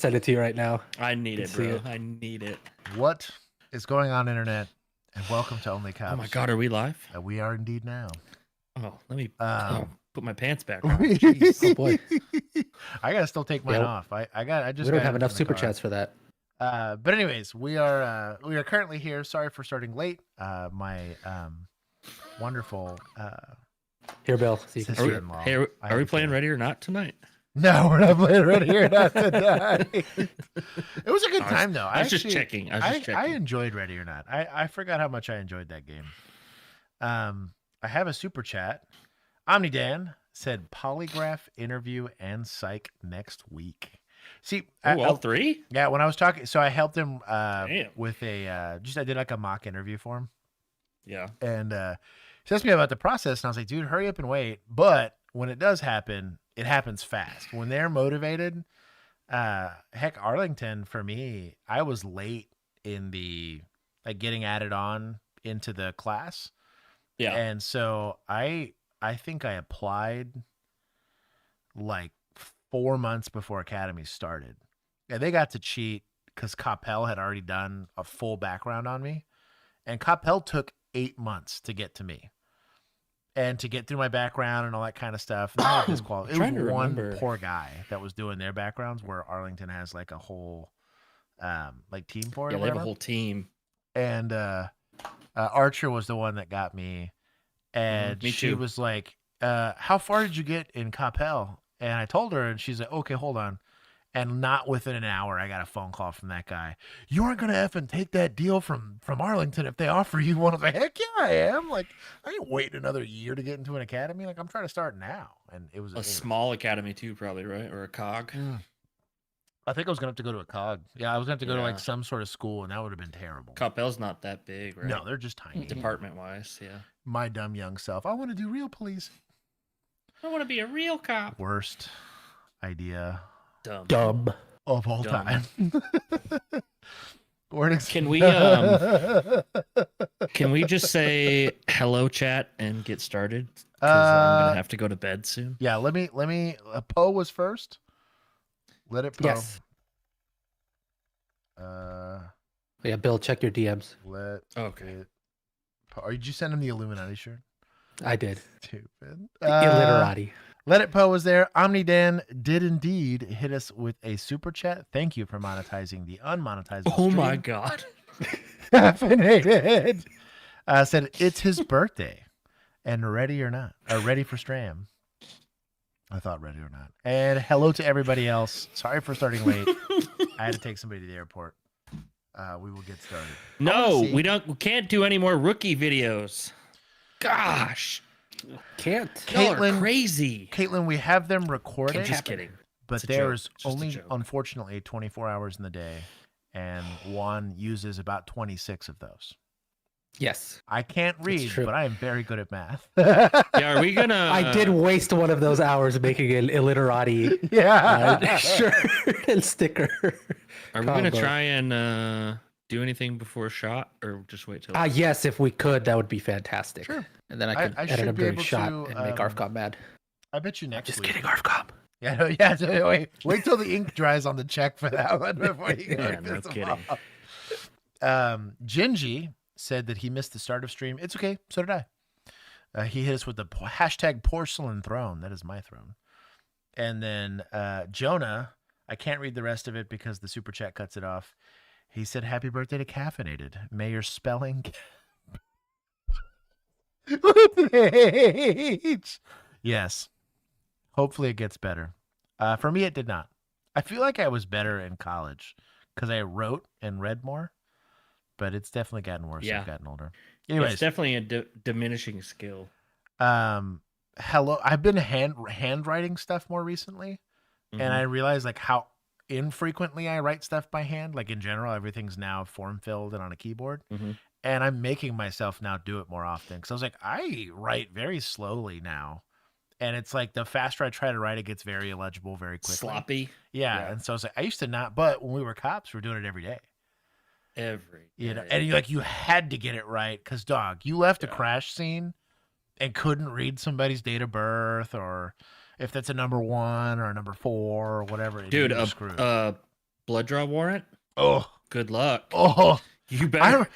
Send it to you right now. I need it, see bro. it. I need it. What is going on, internet? And welcome to OnlyCops. Oh my God, are we live? We are indeed now. Oh, let me put my pants back on. Oh boy, I gotta still take mine off. I just we don't got have in enough from the super car. chats for that. But anyways, we are currently here. Sorry for starting late. My wonderful Here, Bill. So you can see it. sister-in-law. Hey, are we playing Ready or Not tonight? No, we're not playing Ready or Not tonight. It was a good time though. I was just checking. I enjoyed Ready or Not. I forgot how much I enjoyed that game. I have a super chat. OmniDan said polygraph, interview, and psych next week. See, all three? Yeah, when I was talking, so I helped him Damn. with a I did like a mock interview for him. Yeah. And he asked me about the process, and I was like, dude, hurry up and wait. But when it does happen, it happens fast. When they're motivated, heck, Arlington, for me, I was late in the getting added on into the class. Yeah. And so I think I applied like 4 months before Academy started. And they got to cheat because Coppell had already done a full background on me. And Coppell took 8 months to get to me. And to get through my background and all that kind of stuff. And it was one poor guy that was doing their backgrounds, where Arlington has like a whole team for it. Yeah, or they have whatever. a whole team. And Archer was the one that got me. And me she too. was like, how far did you get in Coppell? And I told her, and she's like, okay, hold on. And not within an hour, I got a phone call from that guy. You aren't going to effing take that deal from Arlington if they offer you one. I was like, heck yeah, I am. Like, I ain't waiting another year to get into an academy. Like, I'm trying to start now. And it was A small academy too, probably, right? Or a cog. I think I was going to have to go to a cog. Yeah, I was going to have to go to like some sort of school, and that would have been terrible. Coppell's not that big, right? No, they're just tiny. Department-wise, yeah. My dumb young self. I want to do real police. I want to be a real cop. Worst idea Dumb. of all time. Can we just say hello, chat, and get started? Because I'm gonna have to go to bed soon. Yeah, let me. Poe was first. Let it Poe. Yes. Yeah, Bill, check your DMs. Did you send him the Illuminati shirt? I did. Stupid. Illiterati. Let it Poe was there. OmniDan did indeed hit us with a super chat. Thank you for monetizing the unmonetized. Oh my God. Caffeinated. Said it's his birthday and ready or not. Ready for Stram. I thought ready or not. And hello to everybody else. Sorry for starting late. I had to take somebody to the airport. We will get started. No, we can't do any more rookie videos. Gosh. Can't. Caitlin, crazy. Caitlin, we have them recorded. I'm just kidding. But there's only, unfortunately, 24 hours in the day, and Juan uses about 26 of those. Yes. I can't read, but I am very good at math. Yeah, are we gonna? I did waste one of those hours making an illiterati shirt and sticker. Are we gonna try and do anything before shot, or just wait till? Yes, if we could, that would be fantastic. Sure. And then I could edit him during shot and make Arfcom mad. I bet you next Just week. kidding, Arfcom. Yeah. Wait till the ink dries on the check for that one before you go. Yeah, no kidding. Gingy said that he missed the start of stream. It's okay. So did I. He hit us with the hashtag porcelain throne. That is my throne. And then Jonah, I can't read the rest of it because the super chat cuts it off. He said, happy birthday to Caffeinated. May your spelling... Yes. Hopefully it gets better. For me, it did not. I feel like I was better in college because I wrote and read more, but it's definitely gotten worse as I've gotten older. Anyways, it's definitely a diminishing skill. Hello. I've been handwriting stuff more recently, and I realized like how infrequently I write stuff by hand. Like in general, everything's now form filled and on a keyboard. And I'm making myself now do it more often. Because I was like, I write very slowly now. And it's like the faster I try to write, it gets very illegible very quickly. Sloppy. Yeah. And so I was like, I used to not, but when we were cops, we were doing it every day. You know, and you had to get it right. Because, dog, you left a crash scene and couldn't read somebody's date of birth, or if that's a number 1 or a number 4 or whatever. Dude, blood draw warrant. Oh, Good luck. oh. You better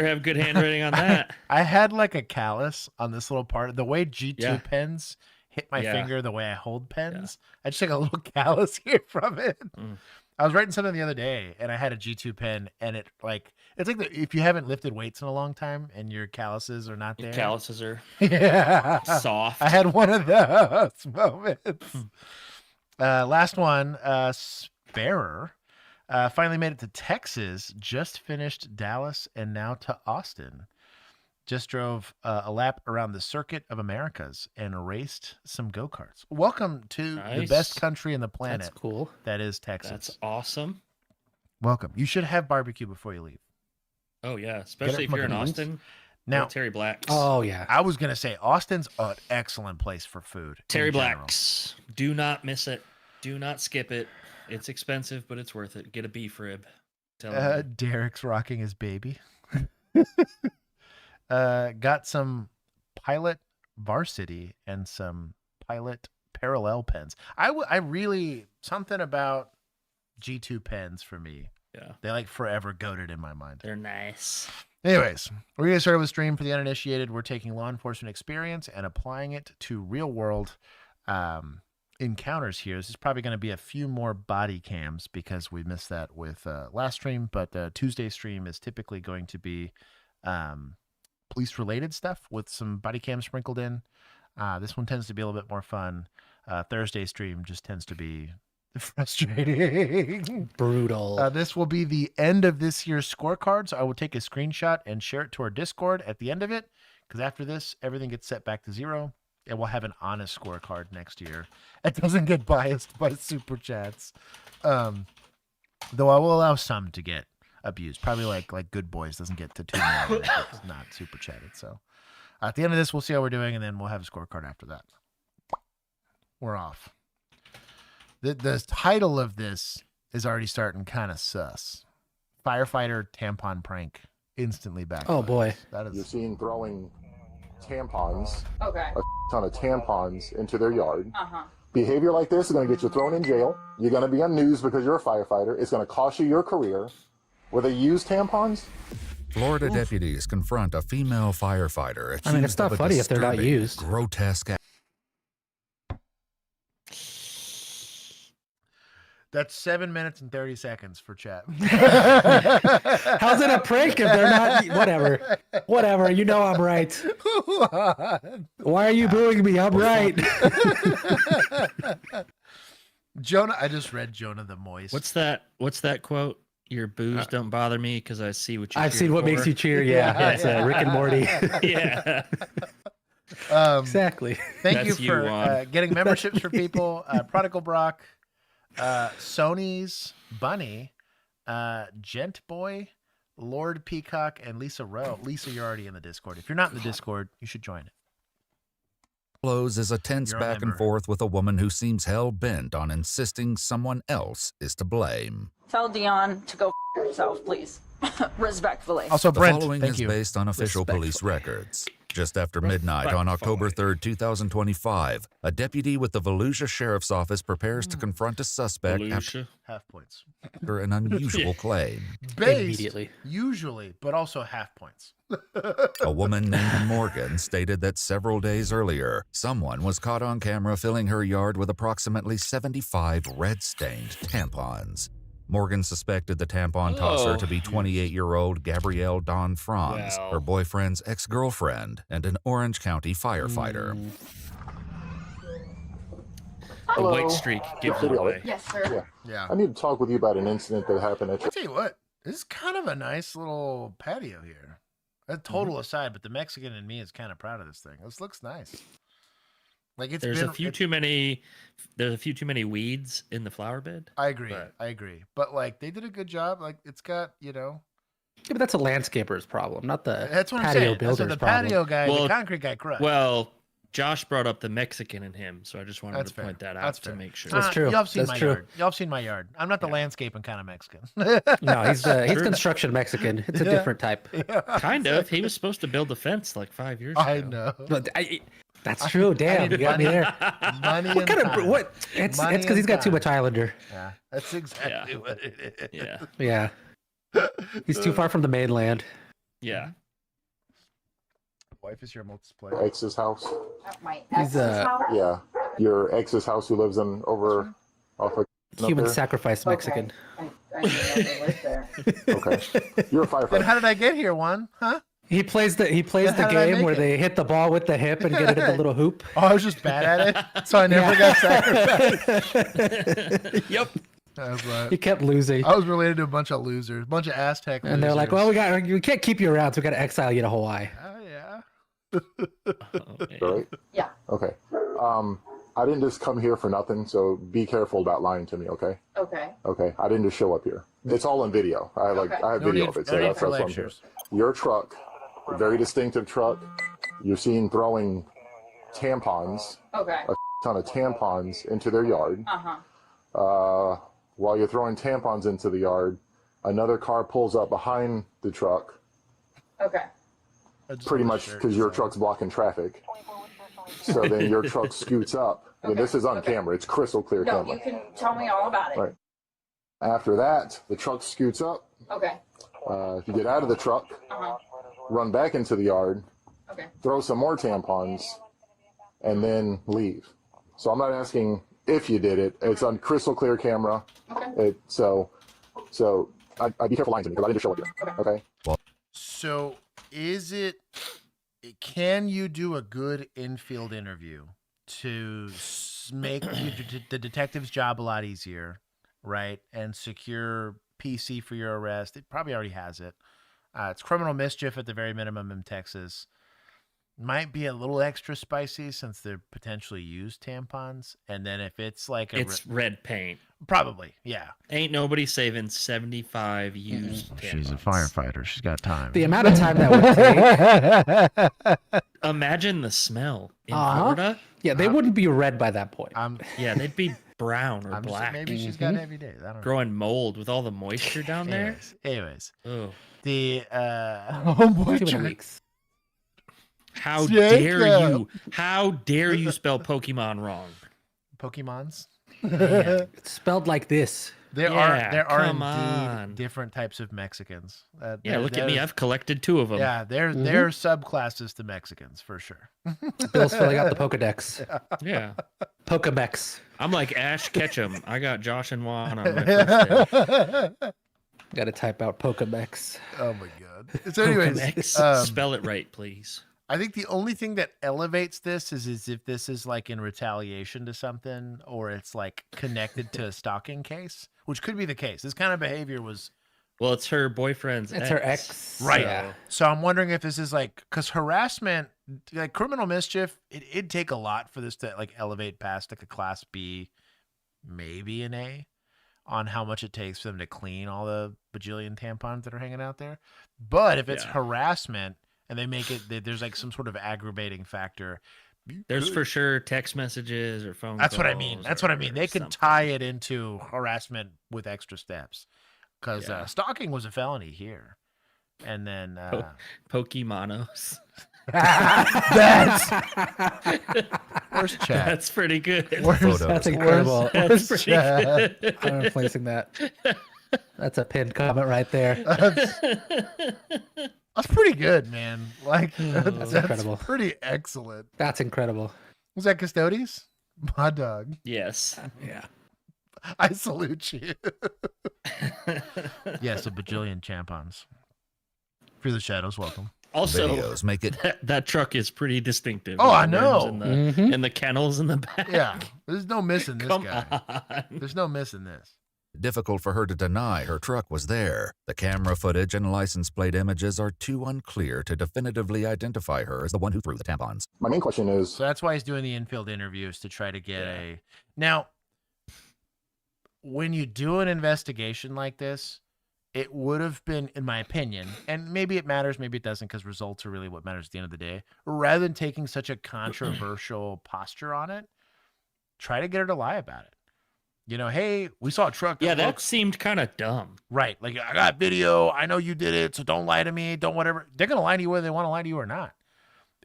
have good handwriting on that. I had like a callus on this little part. The way G2 pens hit my Yeah. finger, the way I hold pens, I just like a little callus here from it. I was writing something the other day, and I had a G2 pen, and it's like if you haven't lifted weights in a long time, and your calluses are not there. Calluses are soft. I had one of those moments. Last one, Sparer. Finally made it to Texas, just finished Dallas, and now to Austin. Just drove a lap around the Circuit of Americas and raced some go-karts. Welcome to the best country in the planet. That's cool. That is Texas. That's awesome. Welcome. You should have barbecue before you leave. Oh, yeah. Especially if you're in Austin. Now, Terry Black's. Oh, yeah. I was going to say, Austin's an excellent place for food. Terry Black's. Do not miss it. Do not skip it. It's expensive, but it's worth it. Get a beef rib. Derek's rocking his baby. Got some Pilot Varsity and some Pilot Parallel pens. I really, something about G2 pens for me. Yeah. They like forever goated in my mind. They're nice. Anyways, we're going to start with Stream for the uninitiated. We're taking law enforcement experience and applying it to real world encounters here. This is probably going to be a few more body cams because we missed that with last stream, but Tuesday stream is typically going to be police related stuff with some body cams sprinkled in. This one tends to be a little bit more fun. Thursday stream just tends to be frustrating. Brutal. This will be the end of this year's scorecards. I will take a screenshot and share it to our Discord at the end of it, because after this, everything gets set back to 0. And we'll have an honest scorecard next year. It doesn't get biased by super chats. Though I will allow some to get abused. Probably like Good Boys doesn't get to 2 million if it's not super chatted. So at the end of this, we'll see how we're doing, and then we'll have a scorecard after that. We're off. The title of this is already starting kind of sus. Firefighter tampon prank instantly back. Oh boy. That is. You're seen throwing tampons, Okay. a ton of tampons into their yard. Uh-huh. Behavior like this is going to get you thrown in jail. You're going to be on news because you're a firefighter. It's going to cost you your career. Where they use tampons? Florida deputies confront a female firefighter. I mean, it's not funny if they're not used. Grotesque. That's 7 minutes and 30 seconds for chat. How's it a prank if they're not? Whatever. You know I'm right. Why are you booing me? I'm right. Jonah, I just read Jonah the Moist. What's that quote? Your booze don't bother me because I see what you. I've seen what makes you cheer. Yeah, it's Rick and Morty. Yeah. Exactly. Thank you That's for you, getting memberships for people. Prodigal Brock, Sony's Bunny, Gent Boy, Lord Peacock, and Lisa Rowe. Lisa, you're already in the Discord. If you're not in the Discord, you should join it. Close is a tense You're a back and member. forth with a woman who seems hell-bent on insisting someone else is to blame. Tell Dion to go f herself, please. Respectfully. Also, The Brent, following thank is you. based on official police records. Just after midnight on October 3rd, 2025, a deputy with the Volusia Sheriff's Office prepares to confront a suspect Volusia. Half points. after an unusual claim. Based, Immediately. usually, but also half points. A woman named Morgan stated that several days earlier, someone was caught on camera filling her yard with approximately 75 red-stained tampons. Morgan suspected the tampon tosser to be 28-year-old Gabrielle Dawn Franz, Wow. her boyfriend's ex-girlfriend, and an Orange County firefighter. The white streak gives it away. Yes, sir. Yeah. I need to talk with you about an incident that happened at I'll tell you what, this is kind of a nice little patio here. A total aside, but the Mexican in me is kind of proud of this thing. This looks nice. Like it's There's been, a few too many. There's a few too many weeds in the flower bed. I agree. but- I agree. But like they did a good job. Like it's got, Yeah, but that's a landscaper's problem, not the that's what I'm patio saying. That's builder's what the problem. patio guy, Well, the concrete guy crushed. Well, Josh brought up the Mexican in him, so I just wanted That's to fair. point that out That's to fair. make sure. That's true. Y'all have seen That's my true. yard. Y'all have seen my yard. I'm not the landscaping kind of Mexican. No, he's construction Mexican. It's a different type. Kind of. He was supposed to build the fence like 5 years ago. I know. But That's true. Damn, you got me there. Money What and kind time. of what? It's Money because he's and got too time. much Islander. Yeah, that's exactly Yeah. what it is. Yeah. Yeah, he's too far from the mainland. Yeah. Wife is your multiplayer. Ex's house. At my He's, ex's house? Yeah, your ex's house who lives in over off of up Human there? sacrifice Mexican. Okay. I didn't know they lived there. Okay, you're a Then firefighter. how did I get here? One, huh? He plays the Then how did I game make where it? they hit the ball with the hip and get it in the little hoop. Oh, I was just bad at it, so I never got sacrificed. Yep. I was like, He kept losing, I was related to a bunch of losers, a bunch of Aztec losers. and they're like, "Well, we can't keep you around, so we got to exile you to Hawaii." Oh yeah. Oh, man. Right? Yeah. Okay. I didn't just come here for nothing, so be careful about lying to me. Okay. Okay. Okay. I didn't just show up here. It's all in video. I Okay. have No video need, of it, no so need that's for why I'm here. lectures. Your truck, a very distinctive truck. You're seen throwing tampons, Okay. a ton of tampons into their yard. Uh-huh. While you're throwing tampons into the yard, another car pulls up behind the truck, Okay. I just pretty want a much shirt, because your so- truck's blocking traffic. So then your truck scoots up. And Okay. this is on Okay. camera. It's crystal clear No, camera. you can tell me all about it. Right. After that, the truck scoots up. Okay. You get out of the truck, Uh-huh. run back into the yard, Okay. throw some more tampons, and then leave. So I'm not asking if you did it. It's on crystal clear camera. Okay. So I'd be careful lying to me because I didn't just show up here. Okay. So, is it? Can you do a good infield interview to make the detective's job a lot easier, right? And secure PC for your arrest? It probably already has it. It's criminal mischief at the very minimum in Texas. Might be a little extra spicy since they're potentially used tampons. And then if it's like It's red paint. probably, yeah. Ain't nobody saving 75 used She's a tampons. firefighter. She's got time. The amount of time that would take. Imagine the smell in Uh-huh. Florida. Yeah, they wouldn't be red by that point. Yeah, they'd be brown or I'm just, black. maybe she's got heavy days. I don't know. Growing mold with all the moisture down there. Anyways, Oh, the homeboy Too many tried- weeks. how Jacob. dare you? How dare you spell Pokemon wrong? Pokemons. It's spelled like this. There Yeah, are come indeed on. different types of Mexicans. Yeah, look at me. I've collected 2 of them. Yeah, there are subclasses to Mexicans for sure. Bill's filling out the Pokedex. Yeah. Pokemex. I'm like Ash Ketchum. I got Josh and Juan on my first day. Got to type out Pokemex. Oh my god. So, anyways, Pokedex. Spell it right, please. I think the only thing that elevates this is if this is like in retaliation to something, or it's like connected to a stalking case, which could be the case. This kind of behavior was Well, it's her boyfriend's It's her ex. right. Yeah. So I'm wondering if this is like, because harassment, like criminal mischief, it'd take a lot for this to like elevate past like a class B, maybe an A, on how much it takes for them to clean all the bajillion tampons that are hanging out there. But if it's Yeah. harassment and they make it, there's like some sort of aggravating factor. There's for sure text messages or phone That's what I calls mean. That's or what I mean. They could something. tie it into harassment with extra steps, because Yeah. stalking was a felony here, and then Pokemonos. that's where's chat? That's pretty good. Where's, That's incredible. That's pretty chat? good. I'm replacing that. That's a pinned comment right there. That's pretty good, man. Like that's incredible. pretty excellent. That's incredible. Was that Custodes? My dog. Yes. Yeah. I salute you. Yes, a bajillion tampons. Fear the Shadows, welcome. Also, Videos make it that truck is pretty distinctive. Oh, I With the know. rims And the, and the kennels in the back. Yeah, there's no missing this Come guy. on. There's no missing this. difficult for her to deny her truck was there. The camera footage and license plate images are too unclear to definitively identify her as the one who threw the tampons. My main question is, So that's why he's doing the infield interviews to try to get a. Now, when you do an investigation like this, it would have been, in my opinion, and maybe it matters, maybe it doesn't, because results are really what matters at the end of the day. Rather than taking such a controversial posture on it, try to get her to lie about it. You know, hey, we saw a truck. Yeah, that looks seemed kind of dumb. right. Like, I got video. I know you did it, so don't lie to me. Don't whatever. They're gonna lie to you whether they want to lie to you or not.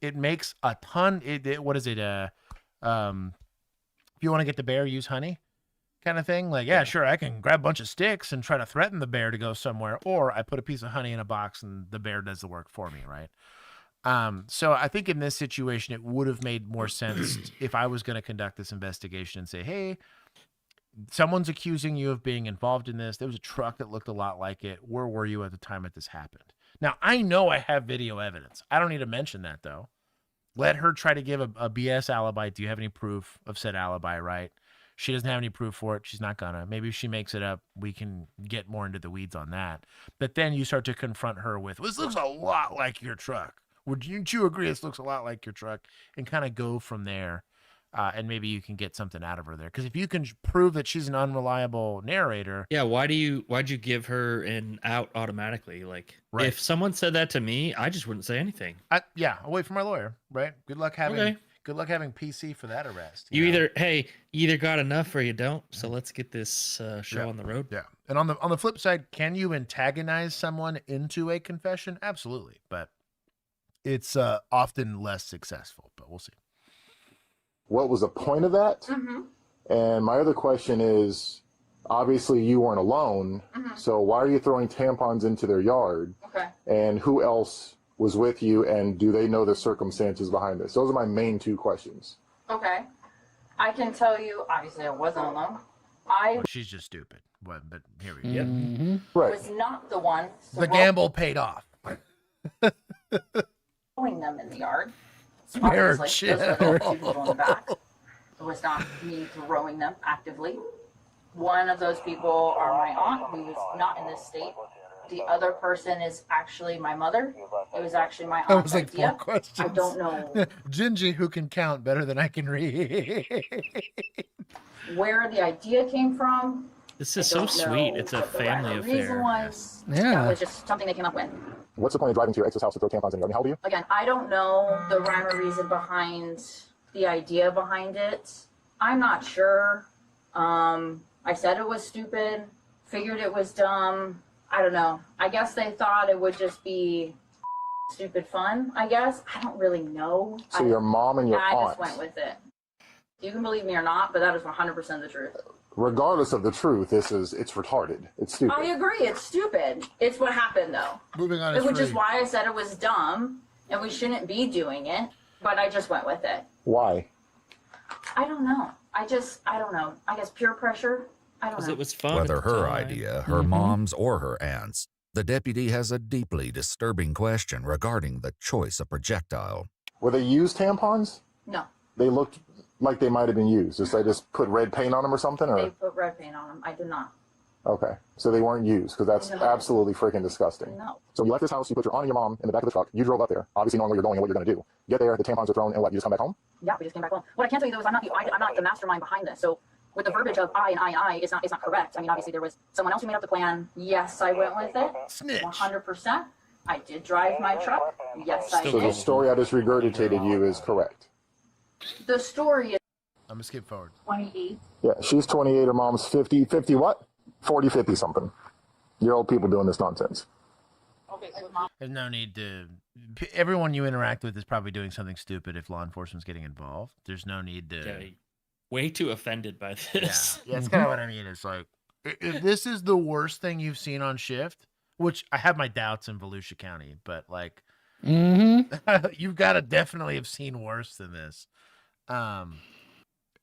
it makes a ton. What is it? If you want to get the bear, use honey, kind of thing. Like, yeah, sure, I can grab a bunch of sticks and try to threaten the bear to go somewhere, or I put a piece of honey in a box and the bear does the work for me, right? So I think in this situation, it would have made more sense if I was going to conduct this investigation and say, hey, someone's accusing you of being involved in this. There was a truck that looked a lot like it. Where were you at the time that this happened? Now, I know I have video evidence. I don't need to mention that, though. Let her try to give a BS alibi. Do you have any proof of said alibi, right? She doesn't have any proof for it. She's not gonna. Maybe if she makes it up, we can get more into the weeds on that. But then you start to confront her with, this looks a lot like your truck. Wouldn't you agree this looks a lot like your truck? And kind of go from there. And maybe you can get something out of her there. Because if you can prove that she's an unreliable narrator. Yeah, why'd you give her an out automatically? Like, Right. if someone said that to me, I just wouldn't say anything. I'll wait for my lawyer, right? Good luck having PC for that arrest. You know? either got enough or you don't. So let's get this show on the road. Yeah. And on the flip side, can you antagonize someone into a confession? Absolutely. But it's often less successful, but we'll see. What was the point of that? Mm-hmm. And my other question is, obviously you weren't alone, so why are you throwing tampons into their yard? Okay. And who else was with you, and do they know the circumstances behind this? Those are my main two questions. Okay. I can tell you, obviously I wasn't alone. Well, she's just stupid. But here we go. Mhm. Right. was not the one The gamble paid off. throwing them in the yard. Spare Obviously, those were the two people in the back. It was not me throwing them actively. One of those people are my aunt, who is not in this state. The other person is actually my mother. It was actually my That aunt's was like idea. 4 questions. I don't know Gingy, who can count better than I can read. where the idea came from. This is I so don't sweet. know It's a what the rhyme family or reason affair. was. Yeah. It was just something they came up with. What's the point of driving to your ex's house to throw tampons in? I mean, how old are you? Again, I don't know the rhyme or reason behind the idea behind it. I'm not sure. I said it was stupid, figured it was dumb. I don't know. I guess they thought it would just be stupid fun, I guess. I don't really know. So your mom and your I aunt. just went with it. You can believe me or not, but that is 100% the truth. Regardless of the truth, it's retarded. It's stupid. I agree. It's stupid. It's what happened, though. Moving on. Which is why I said it was dumb and we shouldn't be doing it. But I just went with it. Why? I don't know. I don't know. I guess peer pressure. I don't Because know. it was fun. Whether at the her time. idea, her mom's, or her aunt's, the deputy has a deeply disturbing question regarding the choice of projectile. Were they used tampons? No. They looked like they might have been used. Just they just put red paint on them or something? Or They put red paint on them. I did not. okay, so they weren't used because that's No. absolutely freaking disgusting. No. So you left this house, you put your aunt and your mom in the back of the truck. You drove up there, obviously knowing where you're going and what you're going to do. Get there, the tampons are thrown, and what? You just come back home? Yeah, we just came back home. What I can tell you though is I'm not the mastermind behind this. So with the verbiage of I and I, it's not correct. I mean, obviously there was someone else who made up the plan. Yes, I went with it. Snitch. 100%. I did drive my truck. Yes, I Still So the did. story I just regurgitated you is correct. The story is I'm going to skip forward. 28. Yeah, she's 28, her mom's 50. 50 what? 40, 50 something. You're old people doing this nonsense. Okay, so mom. There's no need to. Everyone you interact with is probably doing something stupid if law enforcement's getting involved. There's no need to. Yeah, way too offended by this. Yeah, it's kind of what I mean. It's like, if this is the worst thing you've seen on shift, which I have my doubts in Volusia County, but like, you've got to definitely have seen worse than this.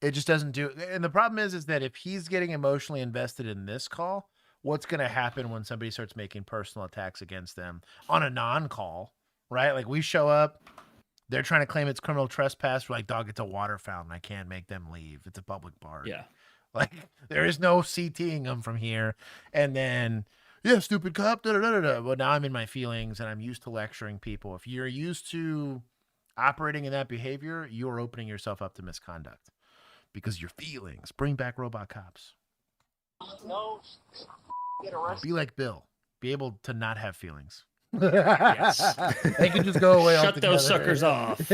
It just doesn't do. And the problem is that if he's getting emotionally invested in this call, what's going to happen when somebody starts making personal attacks against them on a non-call, right? Like we show up, they're trying to claim it's criminal trespass. We're like, dog, it's a water fountain. I can't make them leave. It's a public park. Yeah. Like there is no CTing them from here. And then, yeah, stupid cop. Da, da, da, da, da. Well, now I'm in my feelings and I'm used to lecturing people. If you're used to operating in that behavior, you're opening yourself up to misconduct because your feelings. Bring back robot cops. Be like Bill. Be able to not have feelings. Yes. They can just go away. Shut those altogether. suckers off.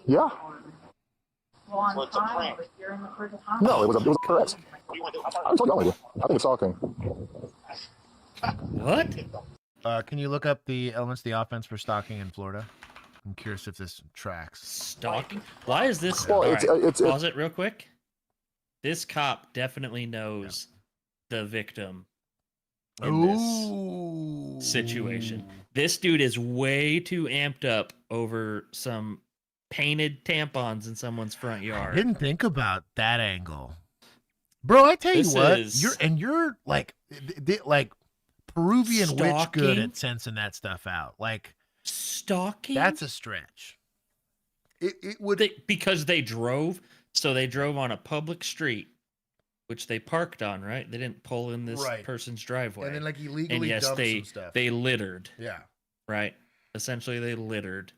Yeah. What's a prank? No, it was correct. I told you already. I think it's talking. What? Can you look up the elements of the offense for stalking in Florida? I'm curious if this tracks. Stalking? Why is this? Well, All it's- right, it's- pause it real quick. This cop definitely knows the victim in this situation. This dude is way too amped up over some painted tampons in someone's front I yard. didn't think about that angle, bro. I tell This you what, is- you're like Peruvian witch good Stalking? at sensing that stuff out. Like Stalking? that's a stretch. It would. Because they drove. So they drove on a public street, which they parked on, right? They didn't pull in this Right. person's driveway. and then like illegally and yes, dump they some stuff. they littered, yeah. right? Essentially, they littered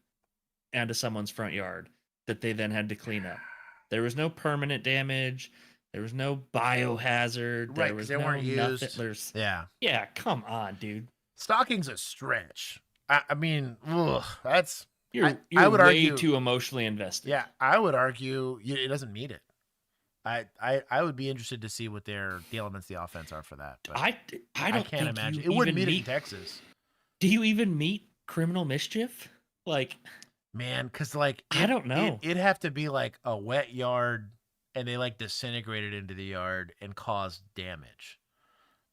onto someone's front yard that they then had to clean up. There was no permanent damage. There was no biohazard. Right, There 'cause was they no weren't nothing. used. There's Yeah. yeah, come on, dude. Stalking's a stretch. I mean, ugh, that's You're I would way argue- too emotionally invested. yeah. I would argue it doesn't meet it. I would be interested to see what the elements of the offense are for that. But I don't can't think imagine you it wouldn't even meet it in Texas, Do you even meet criminal mischief? Like, man. Because like I don't know. It'd have to be like a wet yard, and they like disintegrated into the yard and caused damage.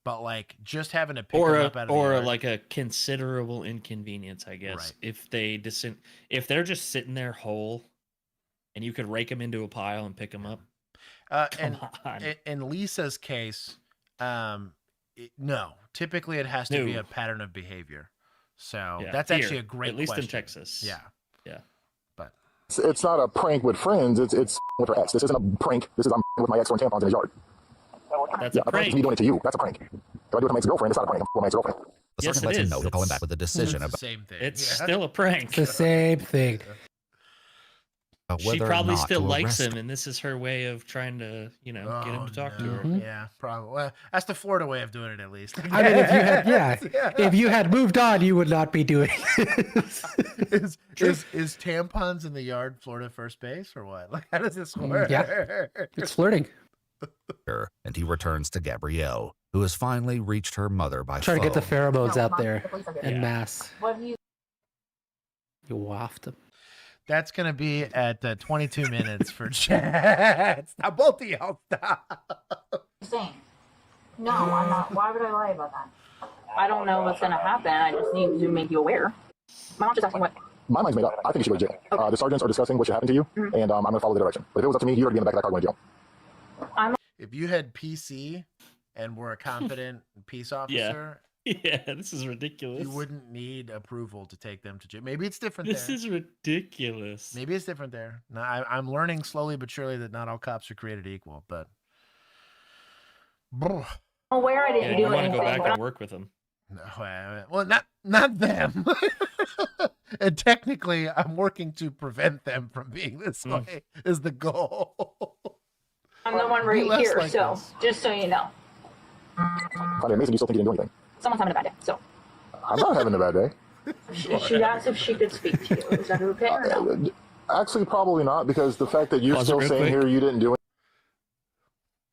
But like just having to pick or them a, up out of the or yard, like a considerable inconvenience, I guess. Right. If they if they're just sitting there whole, and you could rake them into a pile and pick them up. Come on. in Lisa's case, no. Typically, it has to be No. a pattern of behavior. So Yeah, that's here, actually a great at least in question. Texas. Yeah. Yeah. But It's not a prank with friends. It's with her ex. This isn't a prank. This is I'm with my ex throwing tampons in his yard. That's Yeah, a prank. is me doing it to you. That's a prank. If I do it with my ex-girlfriend, it's not a prank. I'm with my ex-girlfriend. The Yes, sergeant it lets him is. know he'll call him It's- back with a decision it's the about same thing. It's Yeah. still a prank. It's the same thing. She whether or probably not still to likes arrest him, and this is her way of trying to, get him to talk to no. her. Mhm. Yeah, probably. Well, that's the Florida way of doing it, at least. I mean, if you had, if you had moved on, you would not be doing this. is tampons in the yard Florida first base or what? Like, how does this work? Yeah. It's flirting. her, and he returns to Gabrielle, who has finally reached her mother by Try to get the phone. pheromones out there Yeah. en masse. What do you You waft them. That's gonna be at 22 minutes for chat. Stop, both of y'all stop. saying? No, I'm not. Why would I lie about that? I don't know what's gonna happen. I just need to make you aware. My mom's just asking what. My mind's made up. I think you should go to jail. The sergeants are discussing what should happen to you, and I'm going to follow the direction. But if it was up to me, you'd already be in the back of that car going to jail. If you had PC and were a competent peace officer, Yeah, this is ridiculous. you wouldn't need approval to take them to jail. Maybe it's different This there. is ridiculous. Maybe it's different there. No, I'm learning slowly but surely that not all cops are created equal. But I'm aware I Yeah, didn't you do want to anything. go back but and work with him. no, well, not them. And technically, I'm working to prevent them from being this way. Is the goal. I'm the one Be right less here, like so this. just so you know, I find it amazing you still think you didn't do anything. someone's having a bad day. So I'm not having a bad day. she asked if she could speak to you. Is that okay or no? Actually, probably not, because the fact that you're Pause it still real saying quick. here you didn't do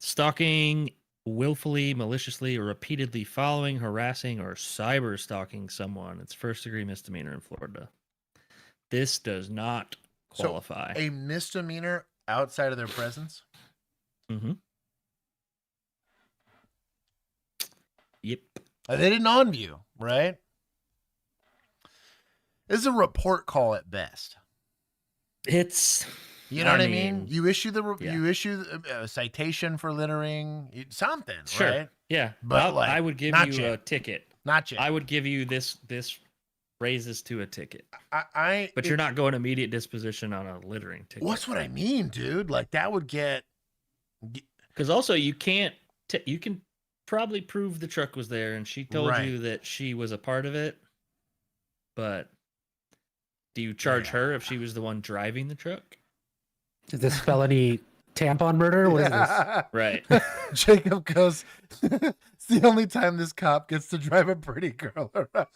Stalking, willfully, maliciously, or repeatedly following, harassing, or cyber stalking someone. It's first degree misdemeanor in Florida. This does not So, qualify. A misdemeanor outside of their presence. Mm-hmm. Yep. They didn't on view, right? This is a report call at best. It's You know I what I mean? mean, You issue yeah. you issue a citation for littering, something, sure. right? Yeah, But, but like, I would give not you a yet. ticket. Not yet. I would give you this raises to a ticket. But It- you're not going immediate disposition on a littering ticket. What's what I mean, dude? Like that would get. Because also you can't. You can probably prove the truck was there, and she told Right. you that she was a part of it. But do you charge her if she was the one driving the truck? Is this felony tampon murder? What is this? Right. Jacob goes. It's the only time this cop gets to drive a pretty girl around.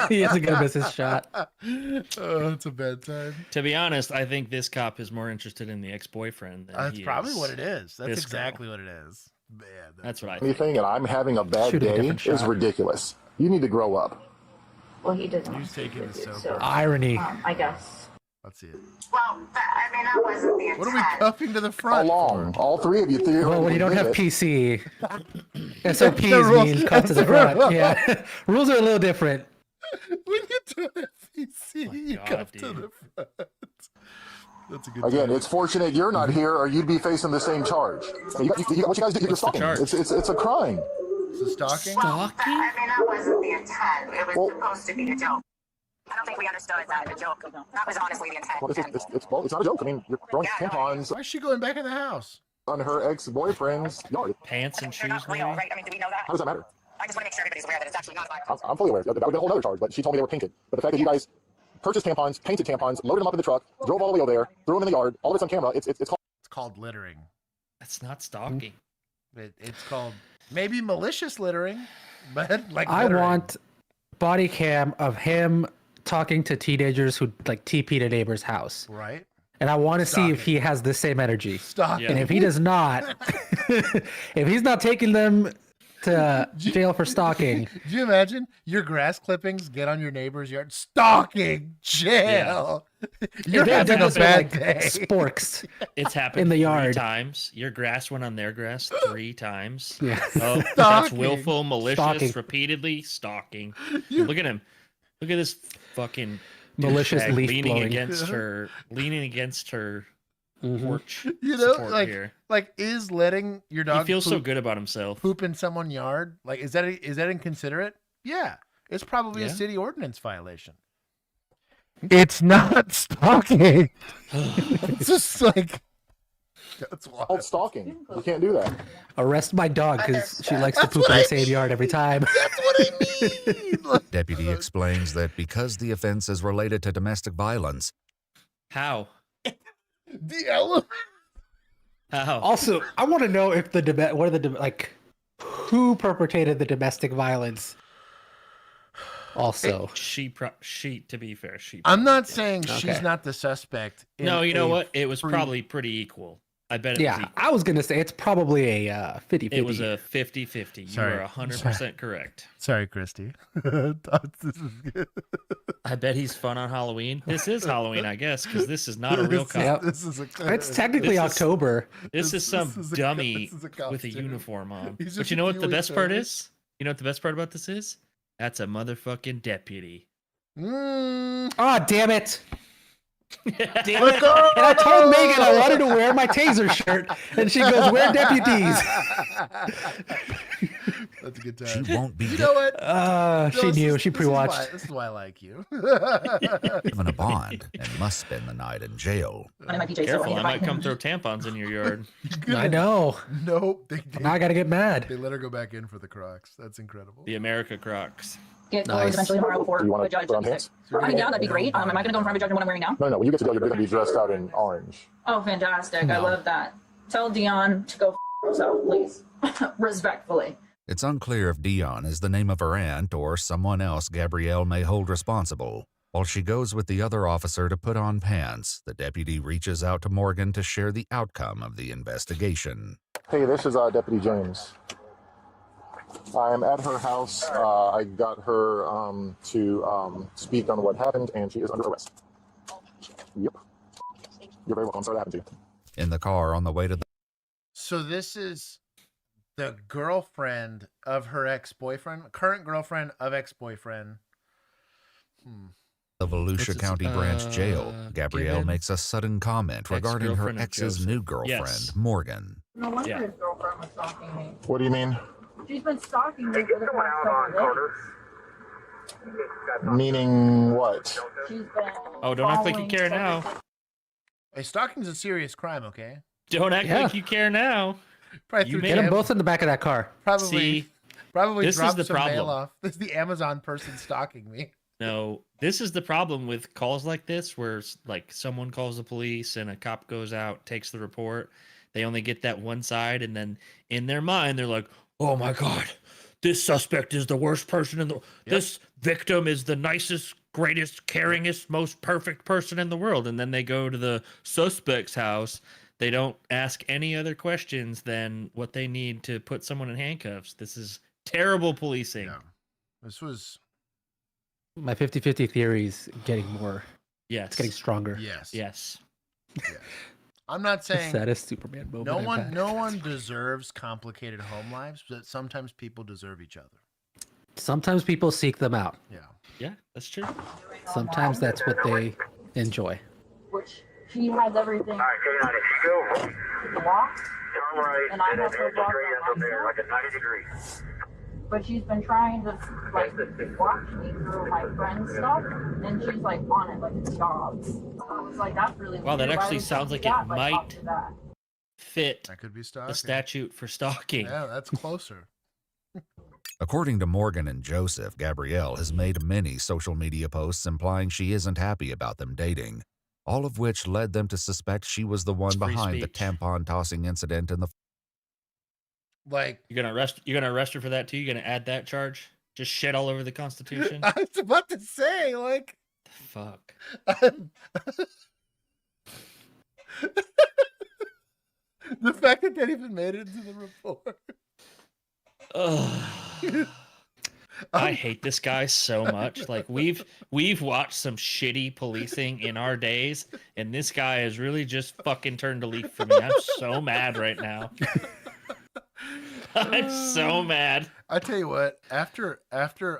He isn't gonna miss his shot. Oh, it's a bad time. To be honest, I think this cop is more interested in the ex-boyfriend than That's he probably is what it is. That's this girl. exactly what it is. Man, That's what I think. anything and I'm having a bad Shoot a day different is shot. ridiculous. You need to grow up. Well, he didn't. He's taking the soap. So, Irony. I guess. Let's see it. Well, I mean, that wasn't the intent. What are we cuffing to the How front? long? All three of you Well, theoretically when you don't did have it. PC, the SOPs rules. means cut to the That's the front. rule. Yeah, rules are a little different. When you do FCC, you God, cuff to dude. the front. That's a good Again, time. it's fortunate you're not here, or you'd be facing the same charge. What you guys do? You're stalking. charge? It's a crime. So stalking? Stalking? I mean, that wasn't the intent. It was Well- supposed to be a joke. I don't think we understood that a joke. That was honestly the intent. Well, it's not a joke. I mean, you're throwing tampons Why is she going back in the house? on her ex-boyfriend's yard. Pants and They're shoes, not maybe? real, right? I mean, do we know that? How does that matter? I just want to make sure everybody's aware that it's actually not a violence. I'm fully aware. That would have been a whole other charge, but she told me they were painted. But the fact that you guys purchased tampons, painted tampons, loaded them up in the truck, drove all the way over there, threw them in the yard, all of it's on camera. It's called. It's called littering. That's not stalking. It's called maybe malicious littering, but like I littering. want body cam of him talking to teenagers who like TP a neighbor's house, right and I want to see if Stalking. he has the same energy. stalking. Yeah. And if he does not, if he's not taking them to jail for stalking, Do you imagine your grass clippings get on your neighbor's yard? Stalking jail. You're they're having a just bad like day. sporks. It's happened In the 3 yard. times. Your grass went on their grass 3 times. Yeah. Oh, that's Stalking. willful, malicious, Stalking. repeatedly stalking. Look at him. Look at this fucking Malicious douchebag leaf leaning blowing. against her Mhm. porch. You know, support like here. like is letting your He dog feels so poop, good about himself. poop in someone's yard? Like is that inconsiderate? Yeah, it's probably a Yeah. city ordinance violation. It's not stalking. It's just like that's called wild. stalking. You can't do that. Arrest my dog because she likes to poop in the same yard every time. That's what I mean. Like, Deputy explains that because the offense is related to domestic violence, How? the element. How? Also, I want to know if who perpetrated the domestic violence. Also, She, to be fair, she. I'm not probably did. saying she's Okay. not the suspect. in No, you know a what? It was free- probably pretty equal. I bet it was yeah, equal. I was gonna say it's probably a 50-50. It was a 50-50. You Sorry. are 100% correct. Sorry, Christy. Thoughts this is good. I bet he's fun on Halloween. This is Halloween, I guess, because this is not a real cop. Yep. This is a. It's technically This is- October. This is some this is a- dummy this is a with a costume. uniform on. He's But just you know what the doing best part service. is? You know what the best part about this is? That's a motherfucking deputy. Oh, damn it! Damn Let it! go! And I told Megan I wanted to wear my taser shirt, and she goes, "We're deputies." That's a good she time. won't be You know what? She knew. She pre-watched. This is why I like you. given a bond and must spend the night in jail. One of my PJs, so I Careful, need I to might find come him. throw tampons in your yard. I know. Nope. Now I gotta get mad. They let her go back in for the Crocs. That's incredible. The America Crocs. Get Nice. clothes eventually tomorrow before Do you want the to judge. put on pants? I mean, yeah, that'd be great. Am I going to go in front of a judge in what I'm wearing now? No. When you get to jail, you're going to be dressed out in orange. Oh, fantastic. I No. love that. Tell Dion to go himself, please. Respectfully. It's unclear if Dion is the name of her aunt or someone else Gabrielle may hold responsible. While she goes with the other officer to put on pants, the deputy reaches out to Morgan to share the outcome of the investigation. Hey, this is Deputy James. I'm at her house. I got her to speak on what happened, and she is under arrest. Yep. You're very welcome. I'm sorry that happened to you. In the car on the way to So this is the girlfriend of her ex-boyfriend, current girlfriend of ex-boyfriend. the Volusia What's County Branch Jail, Gabrielle given makes a sudden comment regarding her ex-girlfriend of ex's Joseph. new girlfriend, Yes. Morgan. No wonder Yeah. his girlfriend was stalking me. What do you mean? She's been stalking me for the past couple days. Meaning what? She's been Oh, don't act like you following care every- now. Hey, stalking's a serious crime, okay? Don't act Yeah. like you care now. Probably You threw made Get them Am- both in the back of that car. Probably, See, probably this is dropped the some mail problem. off. This is the Amazon person stalking me. no, this is the problem with calls like this where like someone calls the police and a cop goes out, takes the report. They only get that one side, and then in their mind they're like, "Oh my god, this suspect is the worst person in the this victim is the nicest, greatest, caringest, most perfect person in the world." And then they go to the suspect's house. They don't ask any other questions than what they need to put someone in handcuffs. This is terrible policing. Yeah. This was My 50-50 theory is getting more. Yes. It's getting stronger. yes. Yes. Yes. I'm not The saying saddest Superman moment. no I've one had. no one deserves complicated home lives, but sometimes people deserve each other. Sometimes people seek them out. Yeah. Yeah, that's true. Sometimes that's what they enjoy. Which she has everything blocked, and I have her blocked on my stuff. like a 90 degrees. But she's been trying to like watch me through my friend's stuff, and she's like on it like it's jobs. It's like that's really Wow, that weird. Why actually would sounds you like do it that, like, might after that? Fit That could be the stalking. statute for stalking. Yeah, that's closer. According to Morgan and Joseph, Gabrielle has made many social media posts implying she isn't happy about them dating, all of which led them to suspect she was the one It's free behind the speech. tampon tossing incident in the Like You're gonna arrest her for that too? You're gonna add that charge? Just shit all over the Constitution? I was about to say, like Fuck. the fact that that even made it into the report. Ugh. I hate this guy so much. Like we've watched some shitty policing in our days, and this guy has really just fucking turned a leaf for me. I'm so mad right now. I'm so mad. I tell you what, after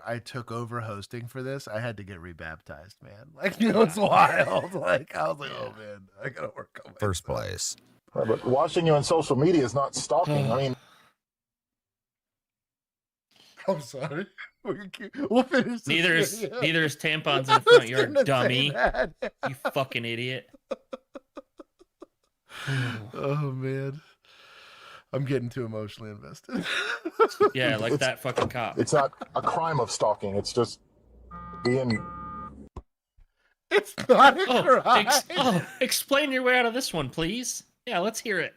I took over hosting for this, I had to get rebaptized, man. Like, you know, it's wild. Like, I was like, oh man, I gotta work on first myself. place. Right, but watching you on social media is not stalking. I mean, I'm sorry. We'll finish. This Neither is video. tampons in the I was front yard, gonna say dummy. that. You fucking idiot. Oh man, I'm getting too emotionally invested. Yeah, like It's- that fucking cop. it's not a crime of stalking. It's just being. It's not a crime. Explain your way out of this one, please. Yeah, let's hear it.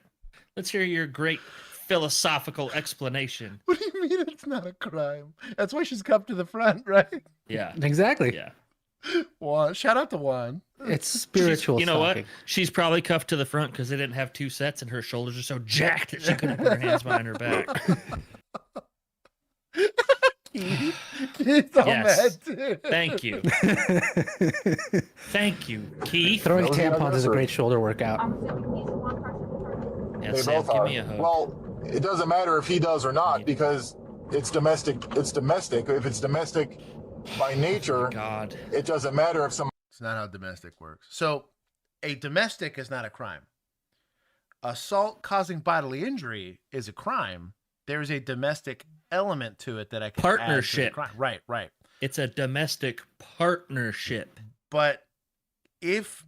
Let's hear your great philosophical explanation. What do you mean it's not a crime? That's why she's come to the front, right? Yeah. Exactly. Yeah. Juan, shout out to Juan. It's spiritual You know stalking. what? She's probably cuffed to the front because they didn't have two sets and her shoulders are so jacked that she couldn't put her hands behind her back. Keith's all Yes. mad too. Thank you. Thank you, Keith. Throwing That was the tampons is a anniversary. great shoulder workout. I'm assuming he's the one person. Yeah, They Sam, both give are. me a hug. Well, it doesn't matter if he does or not because it's domestic. It's domestic. If it's domestic by nature, God. it doesn't matter if some. It's not how domestic works. So, a domestic is not a crime. Assault causing bodily injury is a crime. There's a domestic element to it that I can add to the Partnership. crime. Right, right. It's a domestic partnership. But if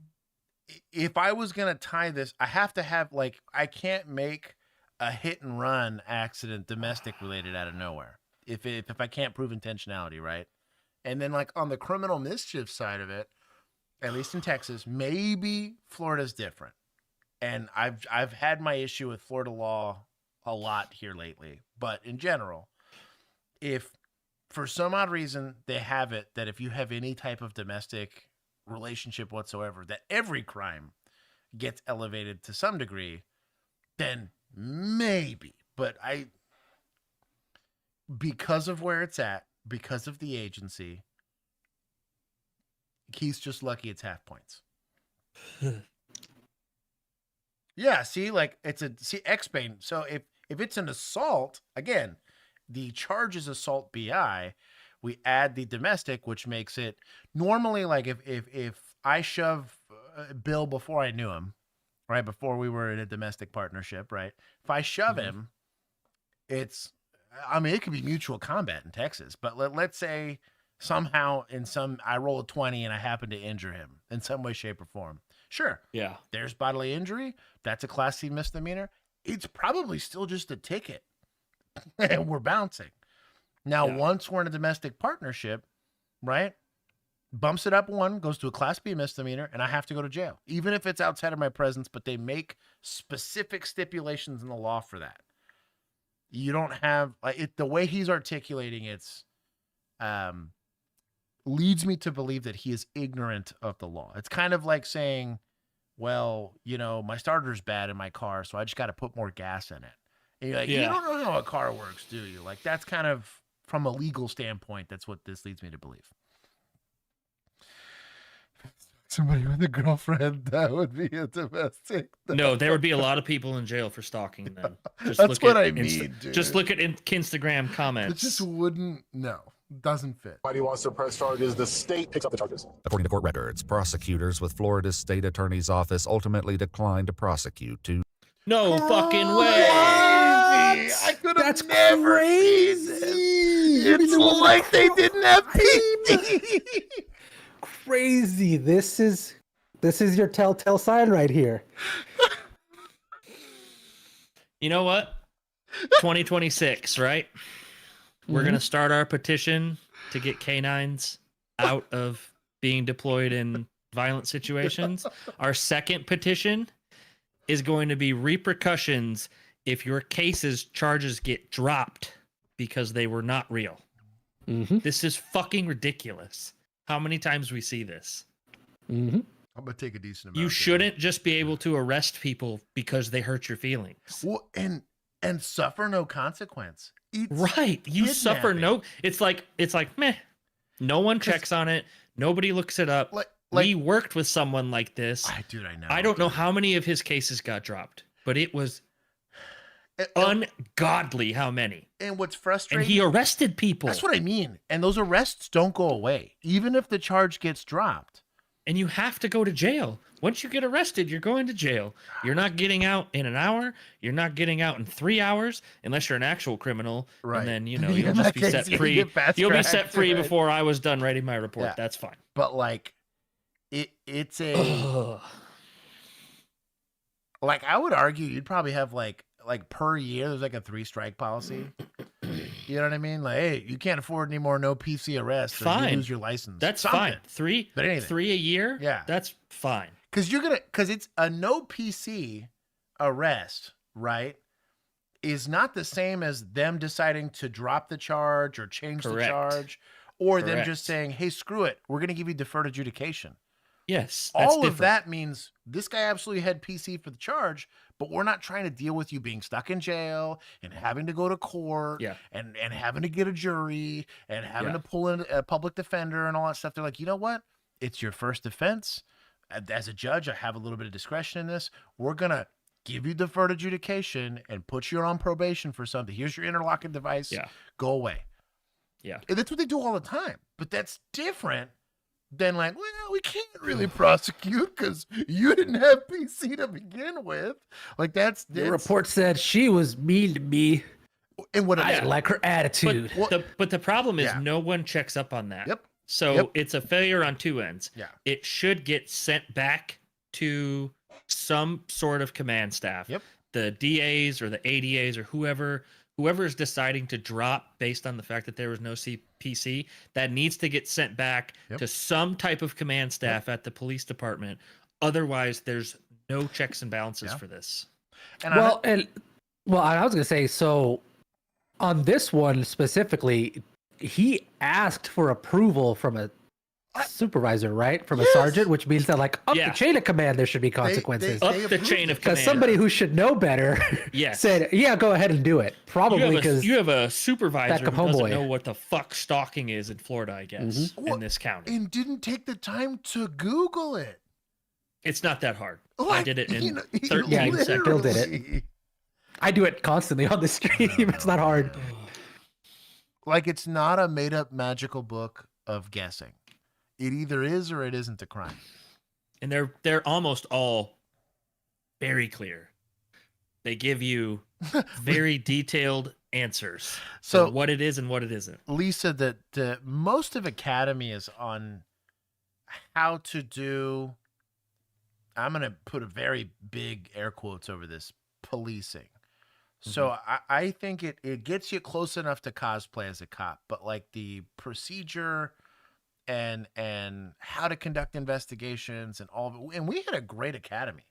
I was gonna tie this, I have to have like I can't make a hit and run accident domestic related out of nowhere. If I can't prove intentionality, right? And then like on the criminal mischief side of it, at least in Texas, maybe Florida's different. And I've had my issue with Florida law a lot here lately. But in general, if for some odd reason they have it that if you have any type of domestic relationship whatsoever, that every crime gets elevated to some degree, then maybe. But because of where it's at, because of the agency, Keith's just lucky it's half points. Yeah, see, like X-Bane. So if it's an assault, again, the charge is assault BI. We add the domestic, which makes it normally like if I shove Bill before I knew him, right before we were in a domestic partnership, right? If I shove him, it could be mutual combat in Texas, but let's say somehow I roll a 20 and I happen to injure him in some way, shape, or form. Sure. Yeah. There's bodily injury. That's a Class C misdemeanor. It's probably still just a ticket. And we're bouncing. Now, once we're in a domestic partnership, right? Bumps it up one, goes to a Class B misdemeanor, and I have to go to jail. Even if it's outside of my presence, but they make specific stipulations in the law for that. You don't have the way he's articulating it's leads me to believe that he is ignorant of the law. It's kind of like saying well, you know, my starter's bad in my car, so I just got to put more gas in it. And you're like, you Yeah. don't know how a car works, do you? Like, that's kind of, from a legal standpoint, that's what this leads me to believe. Somebody with a girlfriend, that would be a domestic. No, there would be a lot of people in jail for stalking then. Just That's look what at I mean, dude. Just look at Instagram It comments. just wouldn't, no, doesn't fit. Nobody wants to press charges. The state picks up the charges. According to court records, prosecutors with Florida's state attorney's office ultimately declined to prosecute two. No fucking way. Crazy. I could have That's never crazy. seen this. It's like they didn't have PC. Crazy. This is your telltale sign right here. You know what? 2026, right? We're going to start our petition to get canines out of being deployed in violent situations. Our second petition is going to be repercussions if your cases charges get dropped because they were not real. This is fucking ridiculous. How many times we see this? I'm gonna take a decent amount. You shouldn't just be able to arrest people because they hurt your feelings. Well, and suffer no consequence. It's Right. You suffer kidnapping. no. It's like meh. No one checks on it. Nobody looks it up. Like we worked with someone like this. dude, I know. I don't know how many of his cases got dropped, but it was ungodly how many. And what's And frustrating, he arrested people. that's what I mean. And those arrests don't go away, even if the charge gets dropped. And you have to go to jail. Once you get arrested, you're going to jail. You're not getting out in an hour. You're not getting out in 3 hours unless you're an actual criminal. Right. And then, you know, In you'll that just be case, set you free. get fast You'll be tracked, set free right. before I was done writing my report. Yeah. That's fine. But like, it's a Ugh. like I would argue you'd probably have like per year there's like a 3-strike policy. You know what I mean? Like, hey, you can't afford any more no PC arrests. Or Fine. you lose your license. That's Something. fine. Three But anything. 3 a year? Yeah. That's fine. Because it's a no PC arrest, right? Is not the same as them deciding to drop the charge or change the Correct. charge, or them Correct. just saying, hey, screw it, we're going to give you deferred adjudication. Yes. That's All of different. that means this guy absolutely had PC for the charge, but we're not trying to deal with you being stuck in jail and having to go to court Yeah. and having to get a jury and having Yeah. to pull in a public defender and all that stuff. They're like, you know what? It's your first offense. As a judge, I have a little bit of discretion in this. We're going to give you deferred adjudication and put you on probation for something. Here's your interlocking device. Yeah. Go away. Yeah. And that's what they do all the time. But that's different than like, well, we can't really prosecute because you didn't have PC to begin with. Like that's The report said she was mean to me. and what I didn't like her attitude. But the problem is Yeah. no one checks up on that. Yep. So Yep. it's a failure on two ends. Yeah. It should get sent back to some sort of command staff. Yep. The DAs or the ADAs or whoever is deciding to drop based on the fact that there was no PC, that needs to get sent back Yep. to some type of command staff at the police department. Otherwise, there's no checks and balances Yeah. for this. And I was gonna say, so on this one specifically, he asked for approval from a supervisor, right? From a sergeant, which means that like up Yeah. the chain of command there should be consequences. Up the approved chain it. of Because command. somebody who should know better Yes. said, yeah, go ahead and do it. Probably because you have a supervisor who Beckham doesn't homeboy. know what the fuck stalking is in Florida, I guess, Well, in this county. and didn't take the time to Google it. It's not that hard. I Like, did it in you know, 13 seconds. Bill did it. literally. I do it constantly on the stream. It's not hard. Like it's not a made up magical book of guessing. It either is or it isn't a crime. And they're almost all very clear. They give you very detailed answers So- for what it is and what it isn't. Lisa, that most of Academy is on how to do. I'm going to put a very big air quotes over this policing. So I think it gets you close enough to cosplay as a cop, but like the procedure and how to conduct investigations and all of it. And we had a great academy,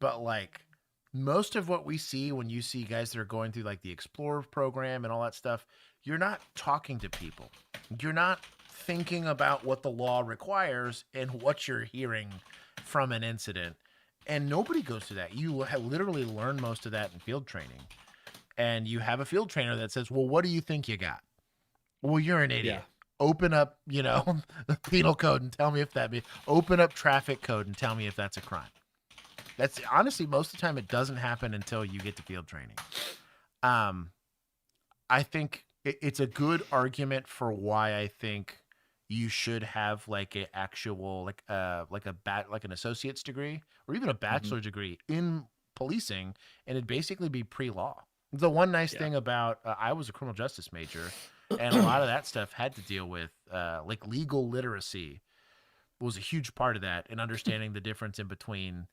but like most of what we see when you see guys that are going through like the Explorer program and all that stuff, you're not talking to people. You're not thinking about what the law requires and what you're hearing from an incident. And nobody goes through that. You literally learn most of that in field training. And you have a field trainer that says, well, what do you think you got? Well, you're an idiot. Open up, the penal code and tell me if that open up traffic code and tell me if that's a crime. That's honestly, most of the time it doesn't happen until you get to field training. I think it's a good argument for why I think you should have like an actual, like an associate's degree or even a bachelor's degree in policing, and it'd basically be pre-law. The one nice thing about I was a criminal justice major, and a lot of that stuff had to deal with like legal literacy was a huge part of that, and understanding the difference in between.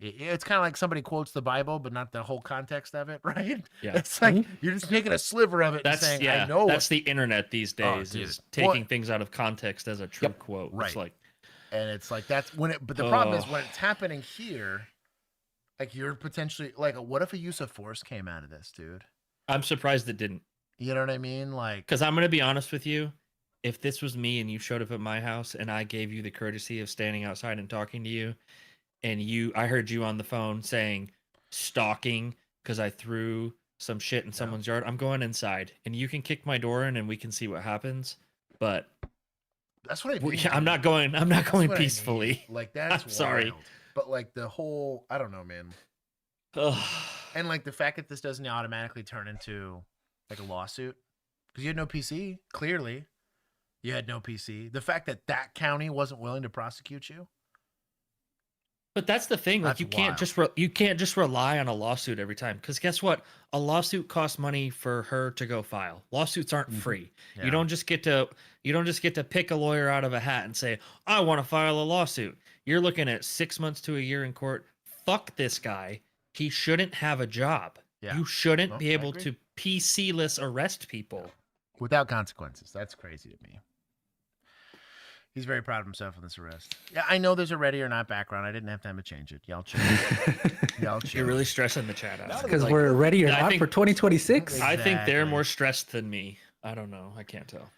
It's kind of like somebody quotes the Bible, but not the whole context of it, right? Yeah. It's like you're just taking a sliver of it and saying, I know. That's the internet these days, is taking things out of context as a true quote. Right. It's like, and it's like that's when it, but the problem is when it's happening here, like you're potentially like, what if a use of force came out of this, dude? I'm surprised it didn't. You know what I mean? Like, because I'm going to be honest with you. If this was me and you showed up at my house and I gave you the courtesy of standing outside and talking to you, and I heard you on the phone saying stalking because I threw some shit in someone's yard, I'm going inside and you can kick my door in and we can see what happens. But that's what I mean. I'm not going peacefully. Like, that's I'm sorry. wild. But like the whole, I don't know, man. And like the fact that this doesn't automatically turn into like a lawsuit because you had no PC. Clearly, you had no PC. The fact that that county wasn't willing to prosecute you. But that's the thing. Like, you can't just rely on a lawsuit every time. Because guess what? A lawsuit costs money for her to go file. Lawsuits aren't free. Yeah. You don't just get to pick a lawyer out of a hat and say, I want to file a lawsuit. You're looking at 6 months to a year in court. Fuck this guy. He shouldn't have a job. Yeah. You shouldn't be able to PC-less arrest people without consequences. That's crazy to me. He's very proud of himself in this arrest. Yeah, I know there's a ready or not background. I didn't have time to change it. Y'all chill. You're really stressing the chat out. Because we're ready or not for 2026. I think they're more stressed than me. I don't know. I can't tell.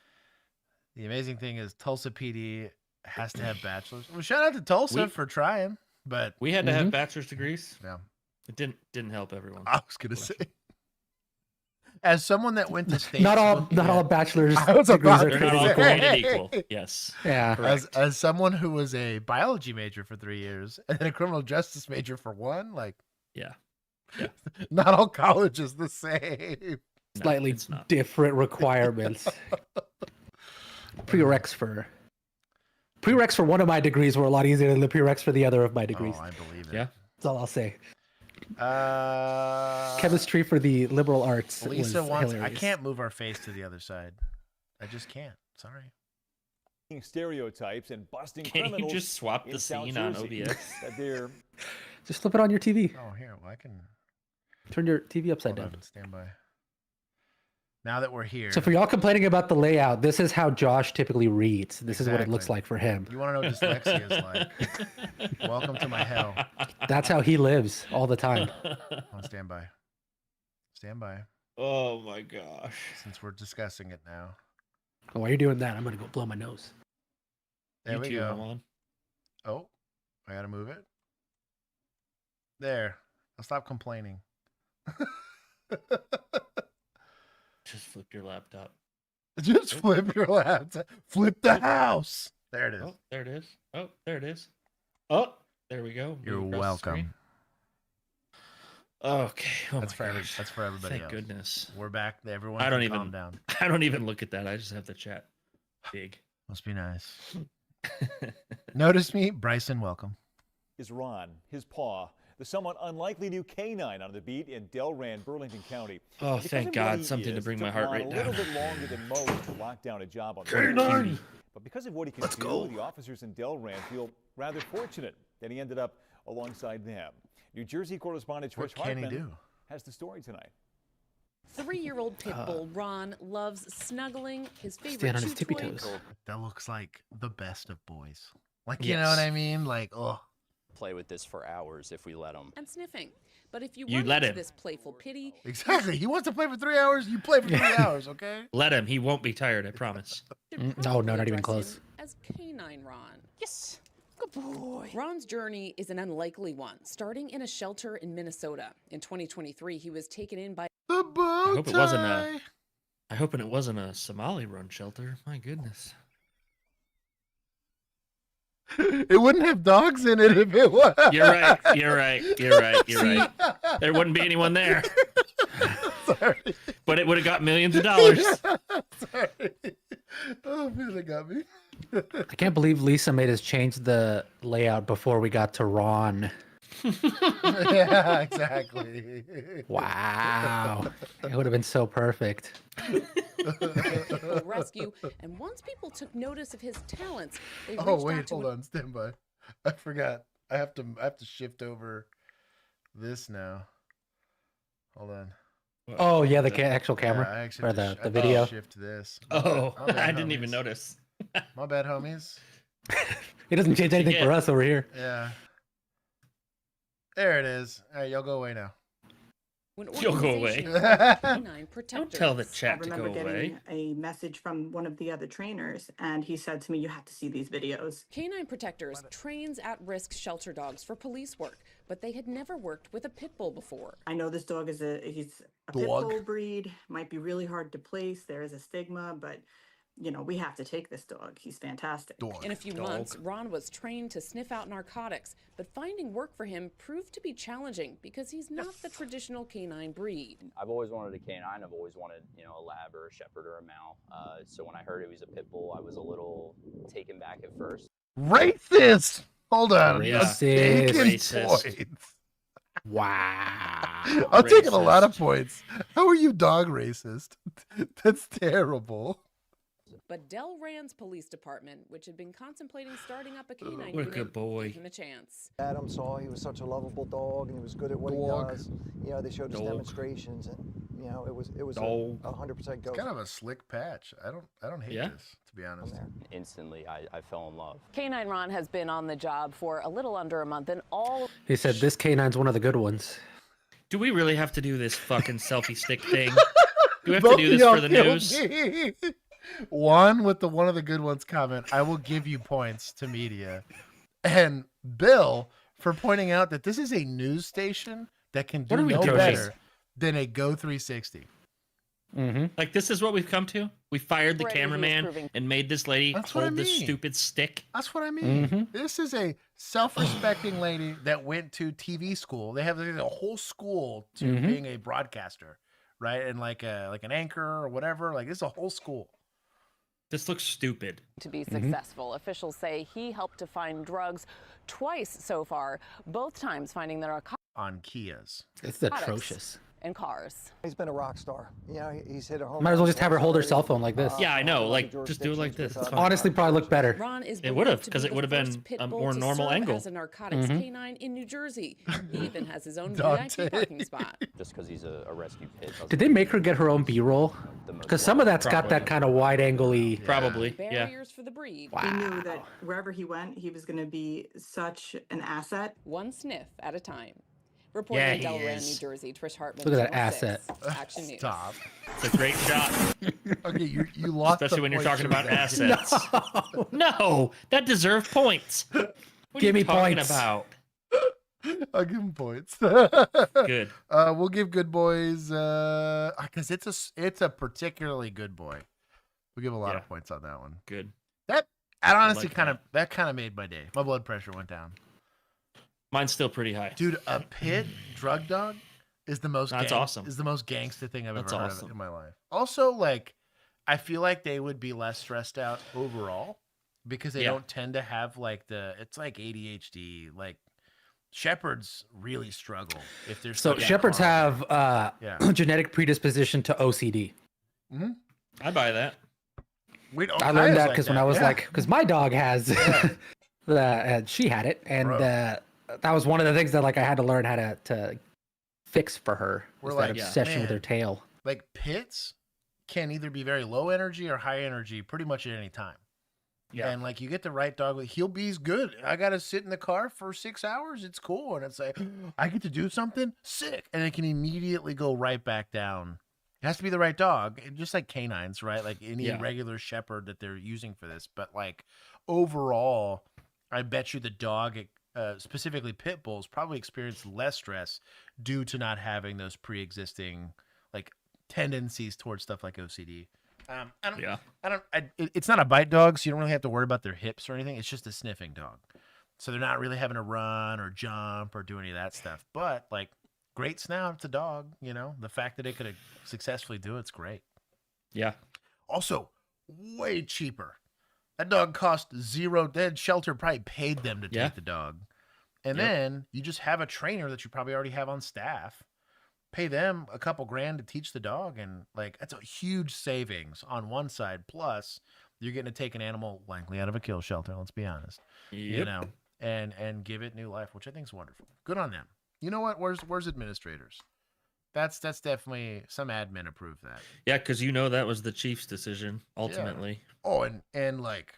The amazing thing is Tulsa PD has to have bachelors. Well, shout out to Tulsa for trying, but we had to have bachelor's degrees. Yeah, it didn't help everyone. I was gonna say. As someone that went to state, not all bachelor's degrees are not all created equal. Yes. Yeah. As someone who was a biology major for 3 years and then a criminal justice major for 1, like, yeah. Not all college is the same. Slightly different requirements. Prereqs for one of my degrees were a lot easier than the prereqs for the other of my degrees. Oh, I believe it. Yeah. That's all I'll say. Chemistry for the liberal arts. Lisa wants. I can't move our face to the other side. I just can't. Sorry. Stereotypes and busting criminals. Can't you just swap the scene on OBS? Just flip it on your TV. Oh, here. Well, I can turn your TV upside down. Stand by. Now that we're here. So for y'all complaining about the layout, this is how Josh typically reads. This is what it looks like for him. You want to know what dyslexia is like? Welcome to my hell. That's how he lives all the time. On standby. Stand by. Oh my gosh. Since we're discussing it now. Oh, while you're doing that, I'm going to go blow my nose. There we go. Oh, I got to move it. There. I'll stop complaining. Just flip your laptop. Just flip your laptop. Flip the house. There it is. Oh, there it is. Oh, there it is. Oh, there we go. You're welcome. Okay. Oh, that's for everybody. Thank else. Goodness. We're back. Everyone. Calm down. I don't even look at that. I just have the chat big. Must be nice. Notice me, Bryson. Welcome. Is Ron, his paw, the somewhat unlikely new canine on the beat in Delran, Burlington County. Oh, thank God, something to bring my heart rate down. A little bit longer than most to lock down a job on canine. But because of what he can do, the officers in Delran feel rather fortunate that he ended up alongside them. New Jersey correspondent Trish Hartman has the story tonight. 3-year-old pit bull Ron loves snuggling his favorite chew tippy toy. toes. That looks like the best of boys. Like, you know what I mean? Like, oh. Play with this for hours if we let him. And sniffing. But if you let him. This playful pity. Exactly. He wants to play for 3 hours. You play for 3 hours, okay? Let him. He won't be tired, I promise. No, not even close. As canine Ron. Yes. Good boy. Ron's journey is an unlikely one, starting in a shelter in Minnesota. In 2023, he was taken in by The bow I hope it wasn't tie. a. I hope it wasn't a Somali-run shelter. My goodness. It wouldn't have dogs in it if it was. You're right. You're right. You're right. You're right. There wouldn't be anyone there. Sorry. But it would have got millions of dollars. Sorry. Oh man, that got me. I can't believe Lisa made us change the layout before we got to Ron. Yeah, exactly. Wow. It would have been so perfect. rescue, and once people took notice of his talents, they Oh reached out wait, to hold on, stand by. I forgot. I have to shift over this now. Hold on. Oh yeah, the actual camera Yeah, I actually or have to the I have to video. shift this. Oh, My bad, I didn't even homies. notice. My bad, homies. It doesn't change anything for us over here. Yeah. There it is. All right, y'all go away now. You'll go away. Don't tell the chat to go I remember away. getting a message from one of the other trainers, and he said to me, "You have to see these videos." Canine Protectors trains at-risk shelter dogs for police work, but they had never worked with a pit bull before. I know this dog is he's a pit Dog. bull breed. Might be really hard to place. There is a stigma, but you know, we have to take this dog. He's fantastic. In a few months, Ron was trained to sniff out narcotics, but finding work for him proved to be challenging because he's not the traditional canine breed. I've always wanted a canine. I've always wanted, a lab or a shepherd or a mal. So when I heard it was a pit bull, I was a little taken back at first. Racist. Hold on. Racist. Taking Racist. points. Wow. I'm taking a lot of points. How are you dog racist? That's terrible. But Del Rand's police department, which had been contemplating starting up a canine What a unit, good boy. gave him a chance. Adam saw he was such a lovable dog and he was good at what he does. They showed us demonstrations and it was a 100% go. It's kind of a slick patch. I don't hate this, to be honest. Instantly, I fell in love. Canine Ron has been on the job for a little under a month, and all He said this canine's one of the good ones. Do we really have to do this fucking selfie stick thing? Do we have to do this for the news? One with the one of the good ones comment, I will give you points to media. And Bill for pointing out that this is a news station that can do no better than a Go 360. Like, this is what we've come to? We fired the Already cameraman proving- and made this lady That's what I hold this mean. stupid stick. That's what I mean. This is a self-respecting lady that went to TV school. They have a whole school to being a broadcaster, right? And like an anchor or whatever. Like, this is a whole school. This looks stupid. to be successful. Officials say he helped to find drugs twice so far, both times finding the narcotics On Kias. It's atrocious. in cars. He's been a rock star. He's hit a home. Might as well just have her hold her cell phone like this. Yeah, I know. Like, just do it like this. It's fine. Honestly, probably look better. Ron is It would have, believed to because be it the would have first been pit a bull more to normal serve angle. as a narcotics canine in New Jersey. He even has his own Dante. VIP parking spot. Just because he's a rescue pit. Did they make her get her own B-roll? Because some of that's got that kind of wide angle-y. Probably, yeah. Barriers for the breed. He knew that wherever he went, he was going to be such an asset. One sniff at a time. Reporting Yeah, in he Delaware, New is. Jersey, Trish Hartman. Look at that Channel 6, asset. Action News. Stop. It's a great shot. Okay, you lost. Especially the when you're points talking you about were getting. assets. No, that deserved points. What Give are you me talking points. about? I'll give him points. Good. We'll give Good Boys because it's a particularly good boy. We give a lot Yeah. of points on that one. Good. That honestly like kind of made my day. My blood pressure went down. Mine's still pretty high. Dude, a pit drug dog is the most That's awesome. Is the most gangster thing I've That's ever heard awesome. of in my life. Also, like, I feel like they would be less stressed out overall because they Yeah. don't tend to have like it's like ADHD. Like shepherds really struggle if they're So stuck in a shepherds car. have Yeah. genetic predisposition to OCD. I buy that. Wait, I learned that because when I was because my dog has, she had it, and Bro. that was one of the things that like I had to learn how to fix for her. We're Was that like, obsession with man. her tail. like pits can either be very low energy or high energy pretty much at any time. Yeah. And like you get the right dog, he's good. I gotta sit in the car for 6 hours. It's cool, and it's like I get to do something sick, and it can immediately go right back down. It has to be the right dog, just like canines, right? Like any Yeah. regular shepherd that they're using for this. But like overall, I bet you the dog, specifically pit bulls, probably experience less stress due to not having those pre-existing like tendencies towards stuff like OCD. It's not a bite dog, so you don't really have to worry about their hips or anything. It's just a sniffing dog. So they're not really having to run or jump or do any of that stuff. But like, great snout, it's a dog, you know, the fact that it could successfully do it's great. Yeah. Also, way cheaper. That dog cost $0. Dead shelter probably paid them to take the dog. And then you just have a trainer that you probably already have on staff. Pay them a couple grand to teach the dog. And like, that's a huge savings on one side. Plus, you're getting to take an animal likely out of a kill shelter, let's be honest. You know, and give it new life, which I think is wonderful. Good on them. You know what? Where's administrators? That's definitely some admin approved that. Yeah, because you know that was the Chiefs' decision ultimately. Yeah. Oh, and like,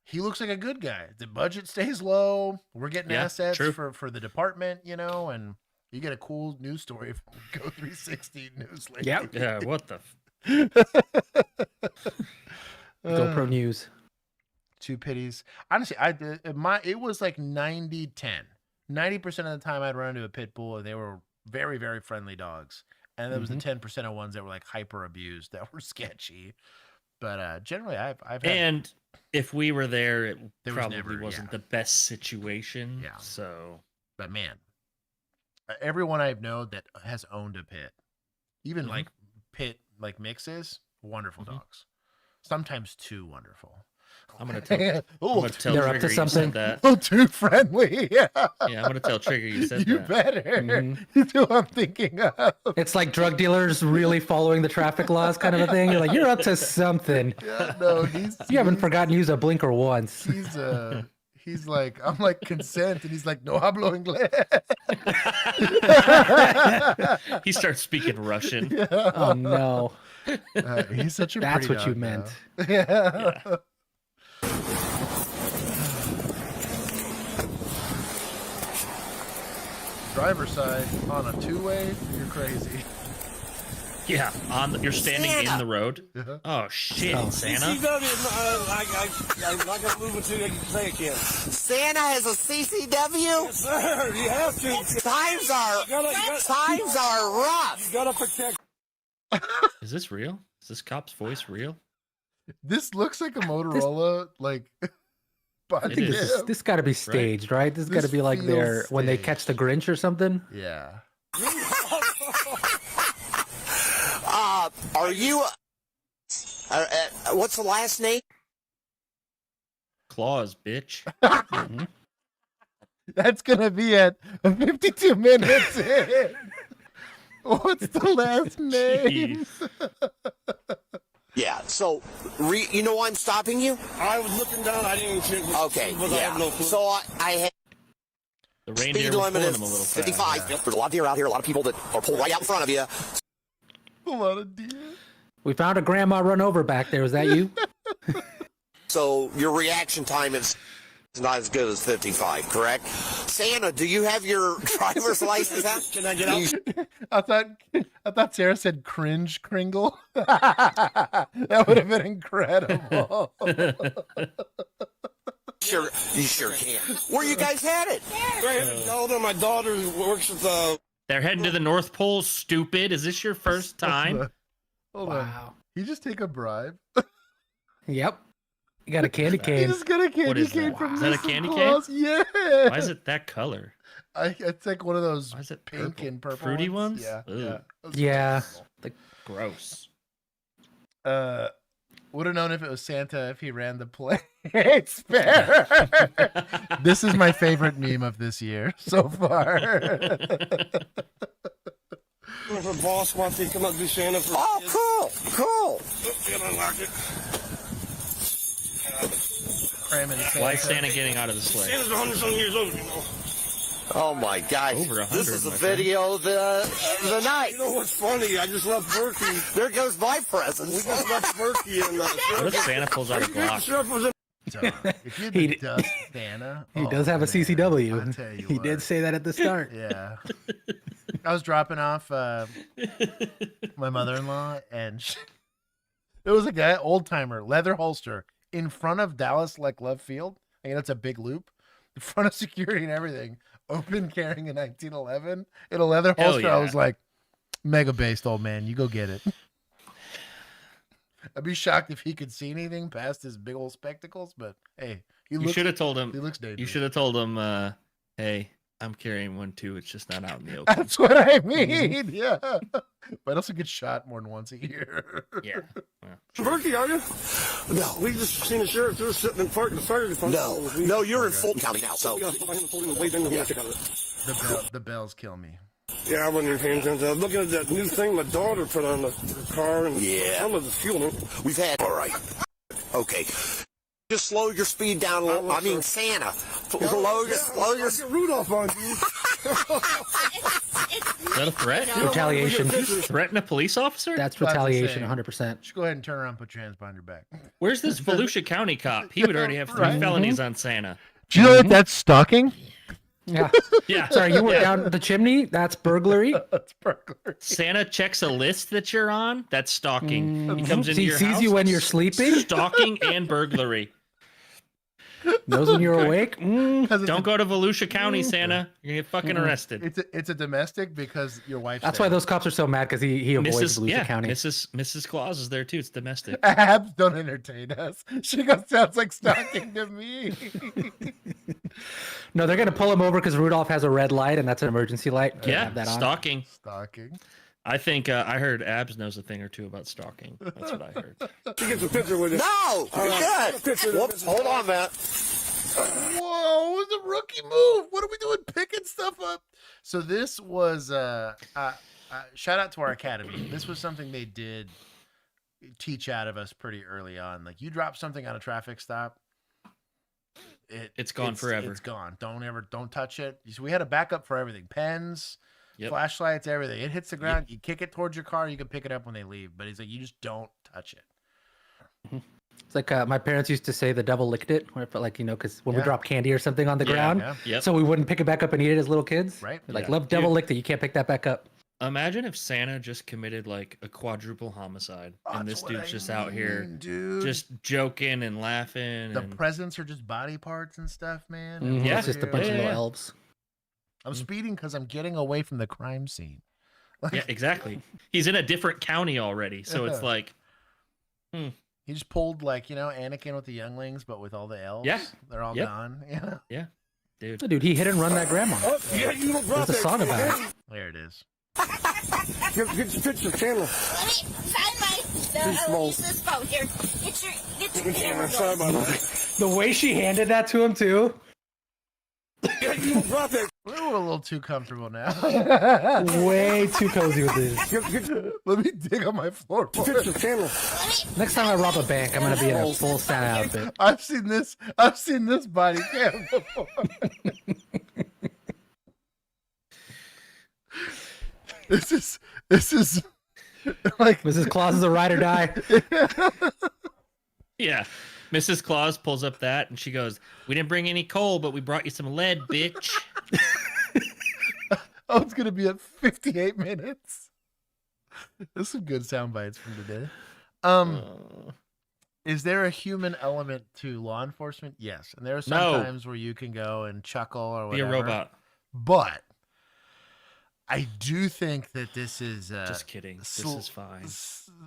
he looks like a good guy. The budget stays low. We're getting assets for the department, you know, and you get a cool news story from Go 360 News lately. Yep. Yeah. What the? GoPro News. Two pities. Honestly, it was like 90-10. 90% of the time I'd run into a pit bull and they were very, very friendly dogs. And there was the 10% of ones that were like hyper abused, that were sketchy. But generally I've had... And if we were there, it probably wasn't the best situation. Yeah. So, but man, everyone I've known that has owned a pit, even like pit like mixes, wonderful dogs. Sometimes too wonderful. I'm gonna tell they're Trigger up to you something. said that. Oh, too friendly. Yeah. Yeah, I'm gonna tell Trigger you said You that. better. That's who I'm thinking of. It's like drug dealers really following the traffic laws kind of a thing. You're like, you're up to something. Yeah, no, you haven't forgotten to use a blinker once. He's like, I'm like, consent, and he's like, no hablo inglés. He starts speaking Russian. Yeah. Oh no. He's such a That's pretty what you dog, meant. though. Yeah. Driver's side on a two-way, you're crazy. Yeah, you're standing in the road. Oh shit, Santa! I'm not gonna move until you can say it again. Santa has a CCW? Yes, sir. You have to. Times are rough. You gotta protect. Is this real? Is this cop's voice real? This looks like a Motorola, like. I think this got to be staged, right? This got to be like when they catch the Grinch or something. Yeah. Are you? What's the last name? Claus, bitch. That's gonna be at 52 minutes in. What's the last name? Yeah, so, you know why I'm stopping you? I was looking down, I didn't check. Okay, yeah. I have no clue. So I had... The reindeer speed was limit pulling is him a little 55. fast. There's a lot of deer out here, a lot of people that are pulled right out in front of you. A lot of deer. We found a grandma run over back there. Was that you? So your reaction time is not as good as 55, correct? Santa, do you have your driver's license out? Can I get out? I thought Sarah said cringe Kringle. That would have been incredible. Sure, you sure can. Where you guys headed? My daughter works at the... They're heading to the North Pole, stupid. Is this your first time? Hold on. You just take a bribe? Yep. You got a candy cane. You just got a candy is cane that? from Is that a Mrs. candy Claus? cane? Yeah. Why is it that color? It's like one of those Why is it pink purple? and purple Fruity ones? Yeah. Ugh. Yeah. Gross. Would have known if it was Santa if he ran the play. It's fair. This is my favorite meme of this year so far. Her boss wants to come up to Santa for... Oh, cool. Can I lock it? Why is Santa getting out of the sleigh? Santa's 100-some years old, you know. Oh my gosh. Over 100, This is a my video of the night. You know what's funny? I just left Berkey. There goes my presents. We just left Berkey and... What if Santa pulls out a Glock? If you had dust Santa, He does have a CCW. I'll tell you He what. did say that at the start. Yeah. I was dropping off my mother-in-law, and there was a guy, old timer, leather holster, in front of Dallas like left field. And that's a big loop. The front of security and everything. Open, carrying a 1911 in a leather holster. Yeah. I was like, mega based, old man. You go get it. I'd be shocked if he could see anything past his big old spectacles, but hey, You should have told him. He looks dangerous. You should have told him, hey, I'm carrying one too. It's just not out in the open. That's what I mean. Yeah. But I also get shot more than once a year. Yeah. Berkey, are you? No. We just seen the sheriff. They're sitting in park in the fire department. No, you're in Fulton County now, so. The bells kill me. Yeah, I wasn't even paying attention. I was looking at that new thing my daughter put on the car, and some of the fuel in it. We've had. All right. Okay. Just slow your speed down a little. I mean, Santa. Slow your. Get Rudolph on you. Is that a threat? Retaliation. Threaten a police officer? That's retaliation, 100%. Just go ahead and turn around and put your hands behind your back. Where's this Volusia County cop? He would already have 3 felonies on Santa. Do you know that that's stalking? Yeah. Yeah. Sorry, you went down the chimney? That's burglary. That's burglary. Santa checks a list that you're on. That's stalking. He comes into He your sees house. you when you're sleeping. Stalking and burglary. Knows when you're awake. Don't go to Volusia County, Santa. You're gonna get fucking arrested. It's a domestic because your wife's That's there. why those cops are so mad, because he avoids Volusia County. Mrs. Claus is there too. It's domestic. Abs don't entertain us. She goes, sounds like stalking to me. No, they're gonna pull him over because Rudolph has a red light, and that's an emergency light. They Yeah, have that on. stalking. Stalking. I think I heard Abs knows a thing or two about stalking. That's what I heard. She gets a picture with it. No! Good. Whoops, hold on, Matt. Whoa, it was a rookie move. What are we doing picking stuff up? So this was shout out to our academy. This was something they did teach out of us pretty early on. Like, you drop something on a traffic stop, it's gone forever. It's gone. Don't touch it. So we had a backup for everything. Pens, flashlights, everything. It hits the ground, you kick it towards your car, you can pick it up when they leave. But he's like, you just don't touch it. It's like my parents used to say the devil licked it, where it felt like, because when we drop candy or something on the ground, so we wouldn't pick it back up and eat it as little kids. Right. Like, love devil licked it. You can't pick that back up. Imagine if Santa just committed like a quadruple homicide, and this dude's just out here, dude, just joking and laughing. The presents are just body parts and stuff, man. Yeah, it's just a bunch of little elves. I'm speeding because I'm getting away from the crime scene. Yeah, exactly. He's in a different county already, so it's like, He just pulled, like, Anakin with the younglings, but with all the elves. Yeah. They're all gone. Yeah. Yeah. Dude. Oh, dude, he hit and run that grandma. Oh, yeah, you don't drop There's a song about it. There it is. Get the picture, camera. Let me find this phone here. Get your camera. Sorry about that. The way she handed that to him, too. Yeah, you don't drop it. We're a little too comfortable now. Way too cozy with this. Let me dig on my floor. Picture, camera. Next time I rob a bank, I'm gonna be in a full Santa outfit. I've seen this body cam before. This is like Mrs. Claus is a ride or die. Yeah. Mrs. Claus pulls up that and she goes, "We didn't bring any coal, but we brought you some lead, bitch." Oh, it's gonna be at 58 minutes. There's some good sound bites from today. Is there a human element to law enforcement? Yes. And there are some times where you can go and chuckle or whatever. Be a robot. But I do think that this is just kidding. This is fine.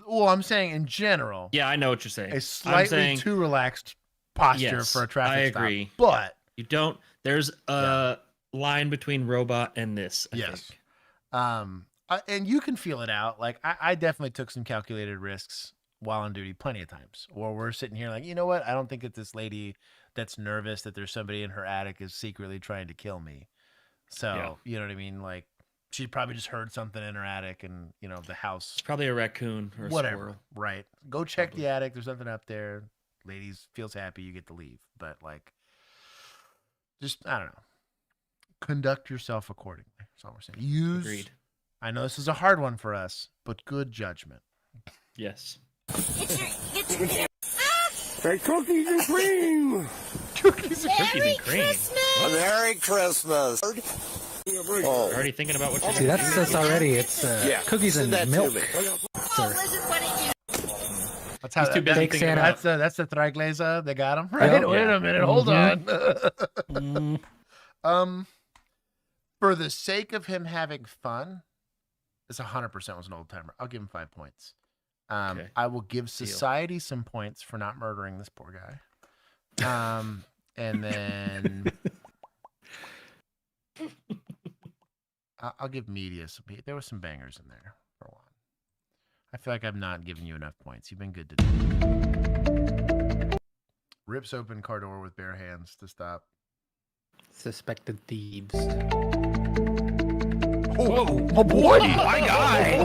Well, I'm saying in general. Yeah, I know what you're saying. A slightly too relaxed posture for a traffic stop. I agree. But you don't. There's a line between robot and this. I think. And you can feel it out. Like, I definitely took some calculated risks while on duty plenty of times. Or we're sitting here like, you know what? I don't think that this lady that's nervous that there's somebody in her attic is secretly trying to kill me. So, you know what I mean? Like, she probably just heard something in her attic and, the house. It's probably a raccoon or a squirrel. Right. Go check the attic. There's nothing up there. Ladies feels happy. You get to leave. But, like, just, I don't know. Conduct yourself accordingly. That's all we're saying. Agreed. I know this is a hard one for us, but good judgment. Yes. Hey, cookies and cream. Cookies and cream. Merry Christmas. Oh. Already thinking about what you're See, that's us already. It's cookies and milk. I'll That's how He's too busy thinking about. That's the Triglaser. They got him right. Wait a minute. Hold on. For the sake of him having fun, this 100% was an old timer. I'll give him 5 points. I will give society some points for not murdering this poor guy. And then I'll give media some. There were some bangers in there for a while. I feel like I'm not giving you enough points. You've been good today. Rips open car door with bare hands to stop suspected thieves. Whoa, oh boy, my guy.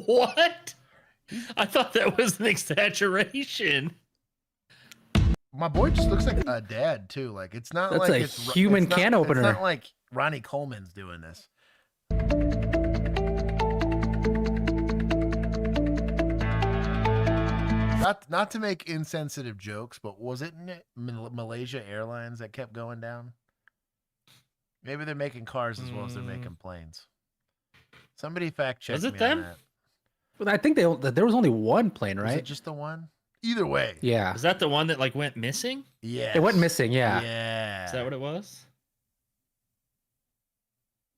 What? I thought that was an exaggeration. My boy just looks like a dad too. Like it's not That's like a it's human it's not, can opener. It's not like Ronnie Coleman's doing this. Not to make insensitive jokes, but wasn't it Malaysia Airlines that kept going down? Maybe they're making cars as well as they're making planes. Somebody fact check. Was it me them? On that. Well, I think there was only one plane, right? Was it just the one? Either way. Yeah. Is that the one that like went missing? Yeah. It went missing. Yeah. Yeah. Is that what it was?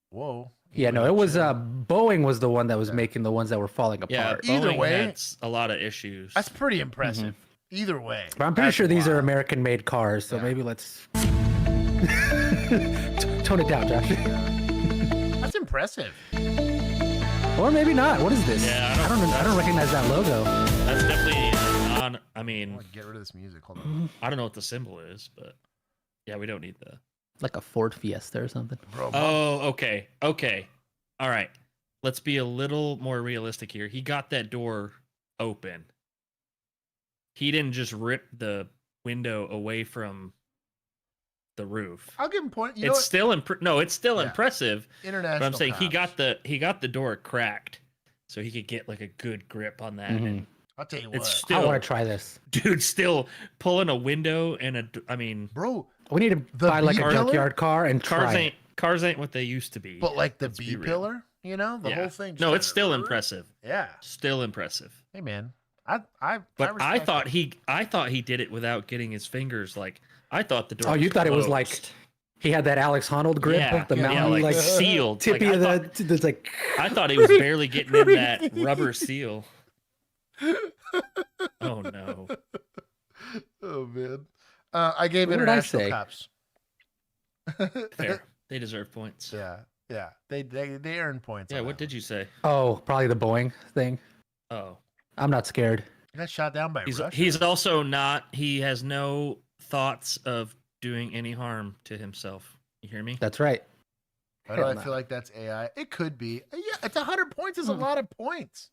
Whoa. Yeah, no, it was Boeing was the one that was making the ones that were falling apart. Yeah, Either Boeing way, had a lot it issues. That's pretty impressive. Either way. But I'm pretty That's sure these are wild. American-made cars, so maybe let's tone it down, Josh. That's impressive. Or maybe not. What is this? Yeah, I don't recognize that logo. That's definitely on. I mean, get rid of this music. Hold on. I don't know what the symbol is, but yeah, we don't need that. Like a Ford Fiesta or something. Bro, Oh, okay. Okay. All right. Let's be a little more realistic here. He got that door open. He didn't just rip the window away from the roof. I'll give him point. You know It's what? still it's still Yeah. impressive. International. But I'm saying cops. he got the door cracked so he could get like a good grip on that. And I'll tell you it's what. still I want to try this. dude still pulling a window and I mean, Bro, We need to The buy like a B-pillar? junkyard car and try it. cars ain't what they used to be. But like the Let's be B real. pillar, you know, the Yeah. whole thing. No, just it's still impressive. Yeah. Still impressive. Hey man, But I respect thought it. I thought he did it without getting his fingers like I thought the door. Oh, you thought it was closed. like he had that Alex Honnold grip, Yeah, the mountain like, like sealed. tippy Like, of the like. I thought he was barely getting in that rubber seal. Oh no. Oh man. I gave What did I international say? cops. Fair. They deserve points. Yeah. Yeah. They earn points. Yeah, on what that did you say? Oh, probably the Boeing thing. Oh. I'm not scared. one. He got shot down by Russia. He's also not he has no thoughts of doing any harm to himself. You hear me? That's right. Why do I Hell no. feel like that's AI? It could be. Yeah, it's 100 points is a lot of points.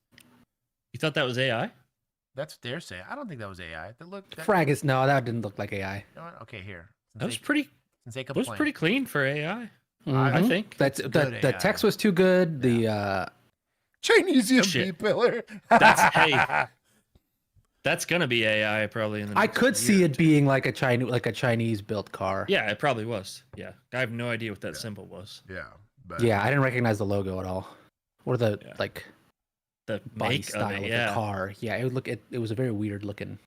You thought that was AI? That's what they're saying. I don't think that was AI. That Frag is no, that didn't look like AI. You know what? Okay, here. That was pretty Since they It was complain. pretty clean for AI. I Mhm. think. That's It's the good AI. text was too good. The Chinese B Shit. pillar. That's hey. That's gonna be AI probably in the I next could see year or it two. being like a Chinese built car. Yeah, it probably was. Yeah. I have no idea what that symbol was. Yeah. But Yeah, I didn't recognize the logo at all, or the Yeah. like The body make style of of it, the yeah. car. Yeah, it was a very weird looking.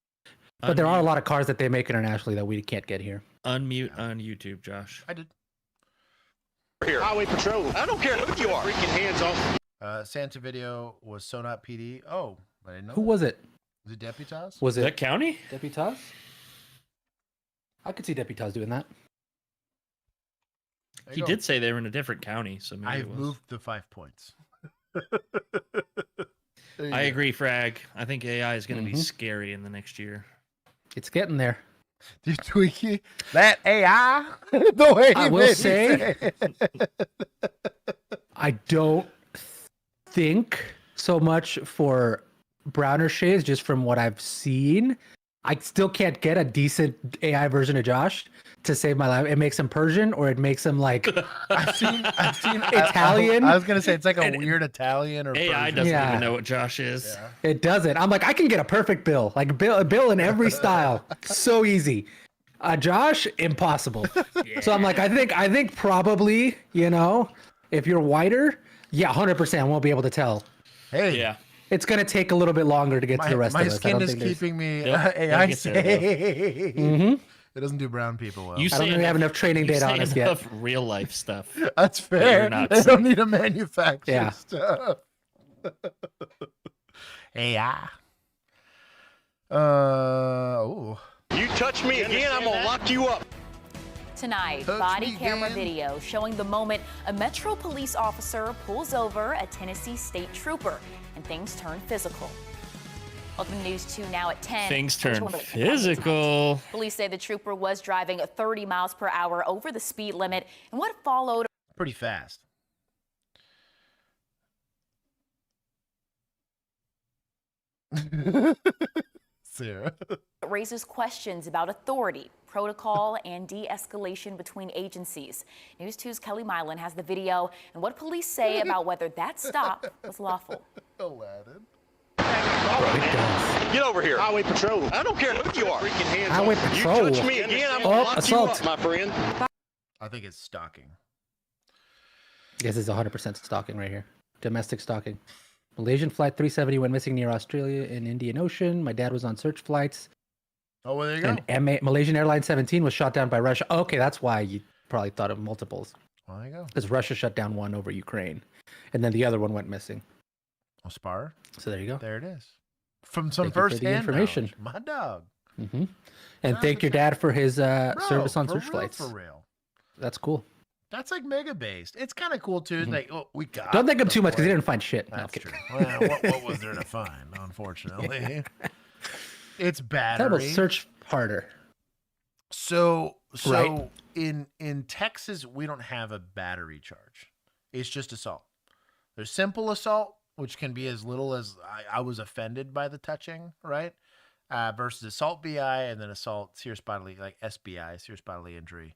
But there are a lot of cars that they make internationally that we can't get here. Unmute on YouTube, Josh. I did. Here. Highway Patrol. I don't care who you are. Freaking hands off. Santa video was Sonat PD. Oh, I didn't know. Who that. was it? Was it Deputas? Was Is it that county? Deputas? I could see Deputas doing that. There He you go. did say they were in a different county, so maybe I've it was. moved the 5 points. I agree, Frag. I think AI is going to be Mhm. scary in the next year. It's getting there. Dude, Tweaky, that AI, the way I he will made me say- it. I don't think so much for browner shades, just from what I've seen. I still can't get a decent AI version of Josh to save my life. It makes him Persian, or it makes him like I've seen Italian. I was gonna say it's like a weird Italian or AI Persian. doesn't Yeah. even know what Josh is. Yeah. It doesn't. I'm like, I can get a perfect bill, like a bill in every style, so easy. Josh, impossible. So I'm like, I think probably, if you're whiter, yeah, 100% won't be able to tell. Hey, Yeah. it's gonna take a little bit longer to get to the rest of us. My skin is keeping me AI safe. Mm-hmm. It doesn't do brown people well. You I don't really have enough training data on us yet. Enough real life stuff. That's fair. Not They don't need to manufacture stuff. AI. Oh. You touch me again, I'm gonna lock you up. Tonight, body camera video showing the moment a Metro police officer pulls over a Tennessee state trooper and things turn physical. Welcome to News 2 now at 10. Things turn physical. Police say the trooper was driving 30 miles per hour over the speed limit, and what followed pretty fast. Sarah. raises questions about authority, protocol, and de-escalation between agencies. News 2's Kelly Milan has the video and what police say about whether that stop was lawful. Aladdin. Get over here. Highway patrol. I don't care who you are. Highway patrol. You touch me again, I'm gonna lock you assault. up, my friend. I think it's stalking. Yes, it's 100% stalking right here. Domestic stalking. Malaysian flight 370 went missing near Australia and Indian Ocean. My dad was on search flights. Oh, well, there you go. And Malaysian Airlines 17 was shot down by Russia. Okay, that's why you probably thought of multiples. Well, there you go. Because Russia shut down one over Ukraine. And then the other one went missing. Oh, Spar. So there you go. There it is. From some Thank you for the first-hand information. knowledge. My dog. Mm-hmm. And thank your dad for his service on for search real, flights. For real. That's cool. That's like mega based. It's kind of cool too. It's like, oh, we got. Don't thank him the too much because he plane. didn't find shit. No, That's I'm true. kidding. Well, what was there to find? Unfortunately, it's That battery. will search harder. So Right. in Texas, we don't have a battery charge. It's just assault. There's simple assault, which can be as little as I was offended by the touching, right? Versus assault BI and then assault serious bodily, like SBI, serious bodily injury.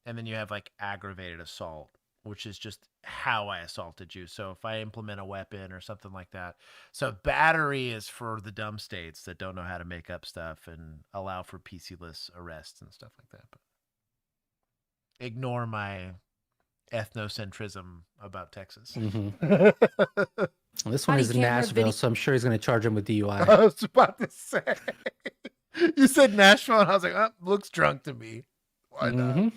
And then you have like aggravated assault, which is just how I assaulted you. So if I implement a weapon or something like that. So battery is for the dumb states that don't know how to make up stuff and allow for PC-less arrests and stuff like that. But ignore my ethnocentrism about Texas. Mm-hmm. This one Body is in camera Nashville, video- so I'm sure he's going to charge him with DUI. I was about to say. You said Nashville, and I was like, oh, looks drunk to me. Why not? Mm-hmm.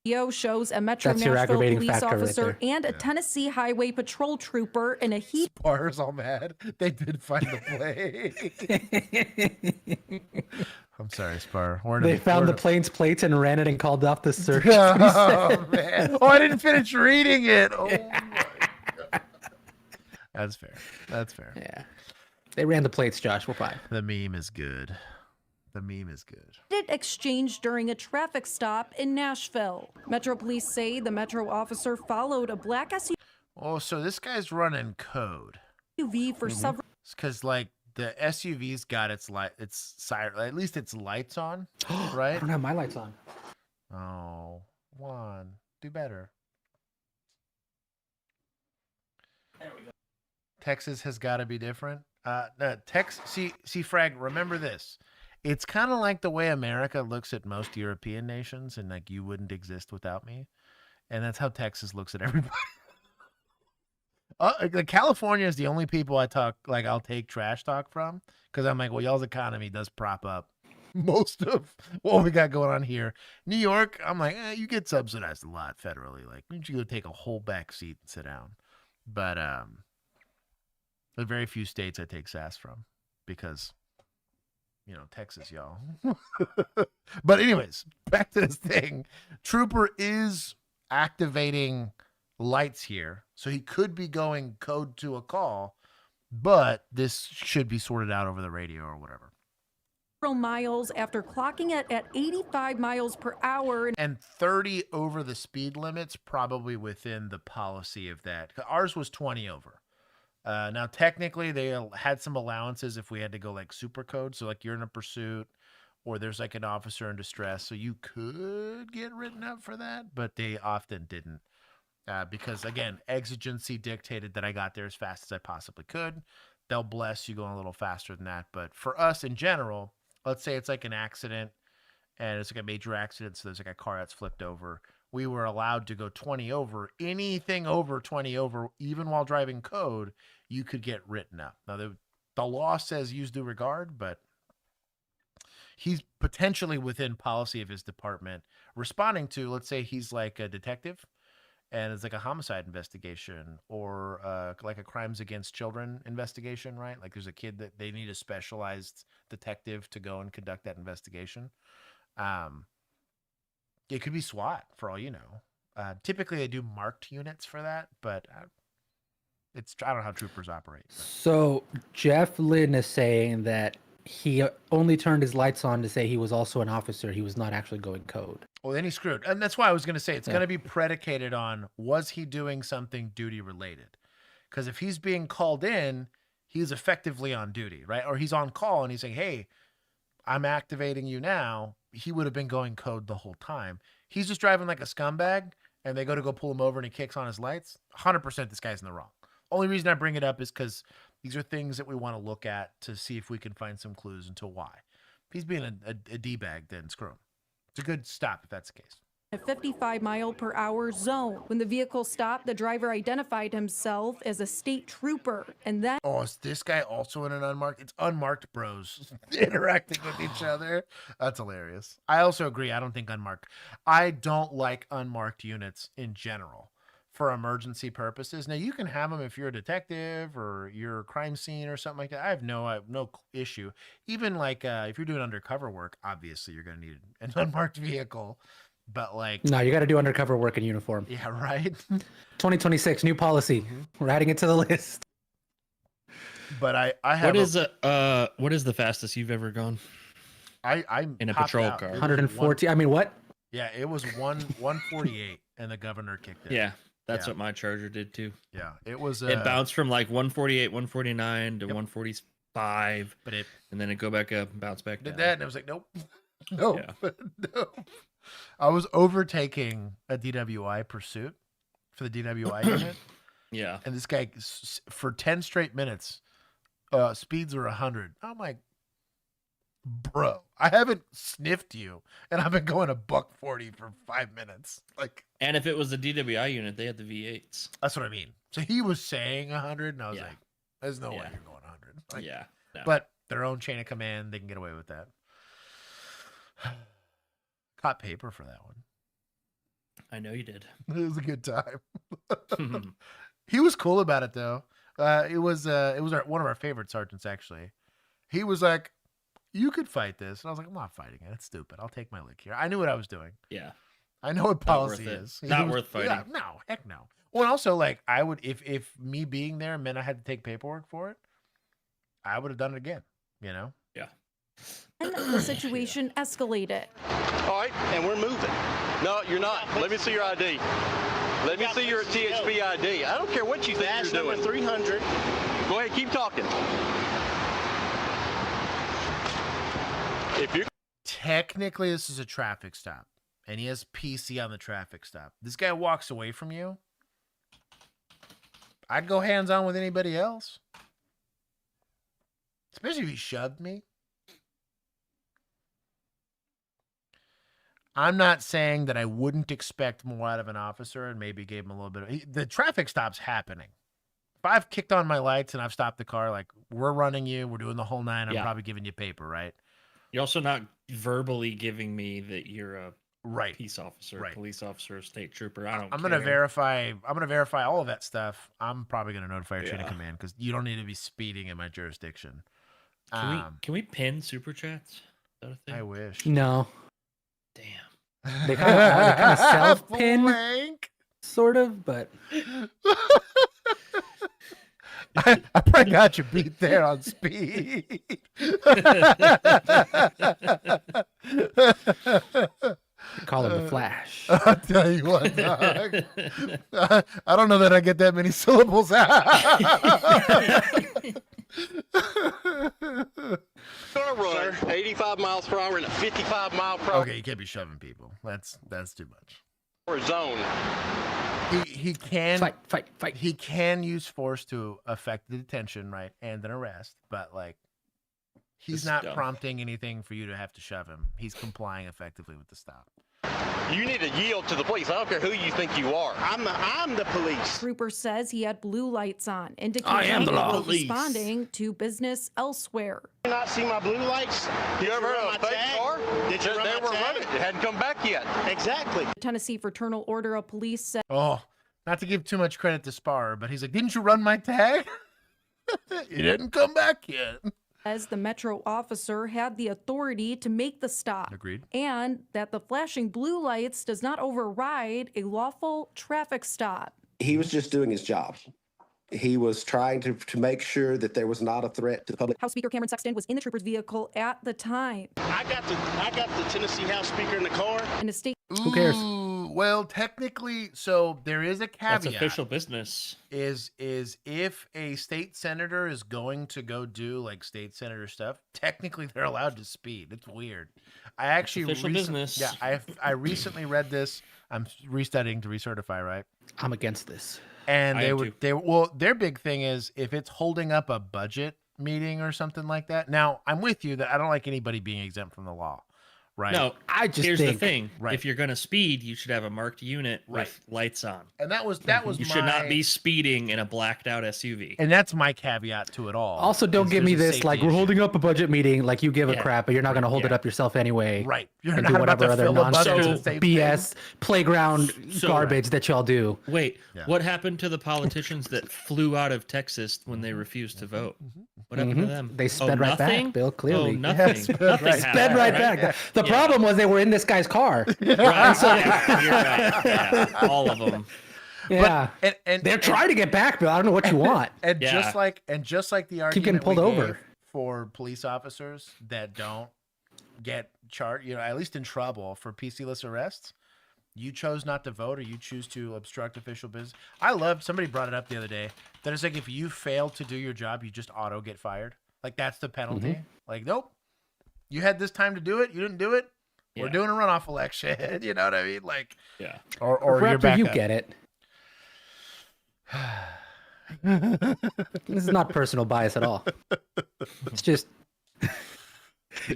Video shows a Metro That's your Nashville aggravating police factor right officer there. and a Tennessee Highway Patrol trooper in a heat. Spar's all mad. They did find the plane. I'm sorry, Spar. They found the plane's plates and ran it and called off the search. Oh, man. Oh, I didn't finish reading it. Oh, my God. That's fair. That's fair. Yeah. They ran the plates, Josh. We're fine. The meme is good. The meme is good. Exchange during a traffic stop in Nashville. Metro police say the Metro officer followed a black Oh, so this guy's running code. SUV for several. Because, like, the SUV's got its light, its siren, at least its lights on, right? I don't have my lights on. Oh, Juan, do better. There we go. Texas has got to be different. No, see, Frag, remember this. It's kind of like the way America looks at most European nations, and like you wouldn't exist without me, and that's how Texas looks at everybody. Like California is the only people I'll take trash talk from, because I'm like, well, y'all's economy does prop up most of what we got going on here. New York, I'm like, you get subsidized a lot federally. Like, why don't you go take a whole back seat and sit down? But there are very few states I take sass from because, you know, Texas, y'all. But anyways, back to this thing. Trooper is activating lights here, so he could be going code to a call, but this should be sorted out over the radio or whatever. Miles after clocking it at 85 miles per hour. And 30 over the speed limits, probably within the policy of that. Ours was 20 over. Now, technically, they had some allowances if we had to go like super code. So like you're in a pursuit or there's like an officer in distress. So you could get written up for that, but they often didn't. Because, again, exigency dictated that I got there as fast as I possibly could. They'll bless you going a little faster than that. But for us in general, let's say it's like an accident and it's like a major accident. So there's like a car that's flipped over. we were allowed to go 20 over. Anything over 20 over, even while driving code, you could get written up. Now, the law says use due regard, but he's potentially within policy of his department responding to, let's say he's like a detective and it's like a homicide investigation or like a crimes against children investigation, right? Like there's a kid that they need a specialized detective to go and conduct that investigation. It could be SWAT for all you know. Typically they do marked units for that, but I don't know how troopers operate. But. So Jeff Lynn is saying that he only turned his lights on to say he was also an officer. He was not actually going code. Well, then he's screwed. And that's why I was going to say it's going to be predicated on, was he doing something duty related? Because if he's being called in, he's effectively on duty, right? Or he's on call and he's saying, hey, I'm activating you now. He would have been going code the whole time. He's just driving like a scumbag and they go pull him over and he kicks on his lights. 100% this guy's in the wrong. Only reason I bring it up is because these are things that we want to look at to see if we can find some clues into why. If he's being a D-bag, then screw him. It's a good stop if that's the case. A 55-mile-per-hour zone. When the vehicle stopped, the driver identified himself as a state trooper, and then... Oh, is this guy also in an unmarked? It's unmarked bros interacting with each other. That's hilarious. I also agree. I don't think unmarked. I don't like unmarked units in general for emergency purposes. Now, you can have them if you're a detective or you're a crime scene or something like that. I have no issue. Even like if you're doing undercover work, obviously you're going to need an unmarked vehicle. But like, no, you got to do undercover work in uniform. Yeah, right. 2026 new policy. We're adding it to the list. But I have. What is the fastest you've ever gone? I'm in a patrol car. 140. I mean, what? Yeah, it was 148, and the governor kicked it. Yeah, that's what my Charger did too. Yeah, it was. It bounced from like 148, 149 to 145, and then it go back up and bounce back down. Did that, and I was like, nope, nope, no. I was overtaking a DWI pursuit for the DWI unit. Yeah. And this guy, for 10 straight minutes, speeds are 100. I'm like, bro, I haven't sniffed you, and I've been going $140 for 5 minutes. Like, and if it was the DWI unit, they had the V8s. That's what I mean. So he was saying 100, and I was like, there's no way you're going 100. Like, yeah. No. But their own chain of command, they can get away with that. Caught paper for that one. I know you did. It was a good time. He was cool about it though. It was one of our favorite sergeants actually. He was like, "You could fight this," and I was like, "I'm not fighting it. It's stupid. I'll take my lick here." I knew what I was doing. Yeah. I know what policy is. Not worth fighting. Yeah, no, heck no. Well, and also like I would if me being there meant I had to take paperwork for it, I would have done it again. You know. Yeah. And the situation escalated. All right, and we're moving. No, you're not. Let me see your ID. Let me see your THP ID. I don't care what you think you're doing. 300. Go ahead, keep talking. If you technically this is a traffic stop, and he has PC on the traffic stop. This guy walks away from you. I'd go hands on with anybody else, especially if he shoved me. I'm not saying that I wouldn't expect more out of an officer and maybe gave him a little bit of... The traffic stop's happening. If I've kicked on my lights and I've stopped the car, like, we're running you, we're doing the whole nine, I'm probably giving you paper, right? You're also not verbally giving me that you're a peace officer, police officer, state trooper. I'm gonna verify all of that stuff. I'm probably gonna notify your chain of command because you don't need to be speeding in my jurisdiction. Can we pin super chats? Is that a thing? I wish. No. Damn. They kind of self-pin, sort of, but... I probably got you beat there on speed. Call him the Flash. I'll tell you what, dog. I don't know that I get that many syllables out. Gonna run 85 miles per hour and a 55 mile per hour. Okay, you can't be shoving people. That's too much. Zone. He can fight. He can use force to affect the detention, right, and an arrest, but like he's not prompting anything for you to have to shove him. He's complying effectively with the stop. You need to yield to the police. I don't care who you think you are. I'm the police. Trooper says he had blue lights on, I indicating am he the law. was responding to business elsewhere. Did you not see my blue lights? You ever heard of a fake car? Did you run They my were tag? running. It hadn't come back yet. Exactly. The Tennessee Fraternal Order of Police said, Oh, not to give too much credit to Spar, but he's like, didn't you run my tag? You didn't come back yet. as the Metro officer had the authority to make the stop. Agreed. And that the flashing blue lights does not override a lawful traffic stop. He was just doing his job. He was trying to make sure that there was not a threat to the public. House Speaker Cameron Sexton was in the trooper's vehicle at the time. I got the Tennessee House Speaker in the car. In a state. Who cares? Well, technically, so there is a caveat. That's official business. Is if a state senator is going to go do like state senator stuff, technically they're allowed to speed. It's weird. I actually official business. Yeah, I recently read this. I'm restudying to recertify, right? I'm against this. And I am too. their big thing is if it's holding up a budget meeting or something like that. Now, I'm with you that I don't like anybody being exempt from the law. Right. No, I just here's think, the thing. Right. If you're going to speed, you should have a marked unit Right. with lights on. And that was You should not be speeding in a blacked out SUV. And that's my caveat to it all. Also, don't is give me there's a this like safety we're issue. holding up a budget meeting, like you give a Yeah. crap, but you're not going to hold it Yeah. up yourself anyway. Right. You're And not do about whatever to other filibuster nonsense the same BS playground So- garbage that y'all do. Wait, Yeah. what happened to the politicians that flew out of Texas when they refused to vote? What happened to them? They sped right nothing? back, Bill, clearly. Oh, nothing. Yes, Nothing right. happened, Sped right back. The Yeah. problem was they were in this guy's car. Right, yeah, you're right. Yeah, all of them. Yeah. and They're trying to get back, Bill. I don't know what you want. And Yeah. just like the argument getting pulled we over. gave for police officers that don't get charged, at least in trouble for PC-less arrests, you chose not to vote or you choose to obstruct official business. Somebody brought it up the other day that it's like if you fail to do your job, you just auto get fired. Like that's the penalty. Like, nope, you had this time to do it, you didn't do it. We're Yeah. doing a runoff election. You know what I mean? Like, Yeah. or Raptor, you're back you up. get it. This is not personal bias at all. It's just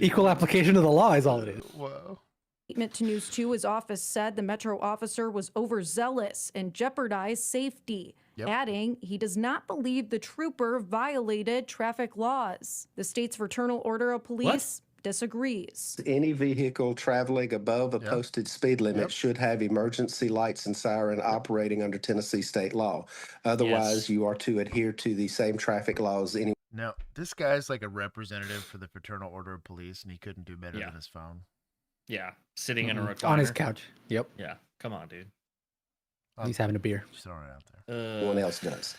equal application of the law is all it is. Whoa. Statement to News 2, his office said the Metro officer was overzealous and jeopardized safety, adding he does not believe the trooper violated traffic laws. The state's Fraternal Order of Police disagrees. Any vehicle traveling above a posted speed limit should have emergency lights and siren operating under Tennessee state law. Otherwise, you are to adhere to the same traffic laws anyway. Now, this guy's like a representative for the Fraternal Order of Police, and he couldn't do better Yeah. than his phone. Yeah. Sitting in a recliner. On his couch. Yep. Yeah. Come on, dude. He's having a beer. Just throwing it out there. No one else does.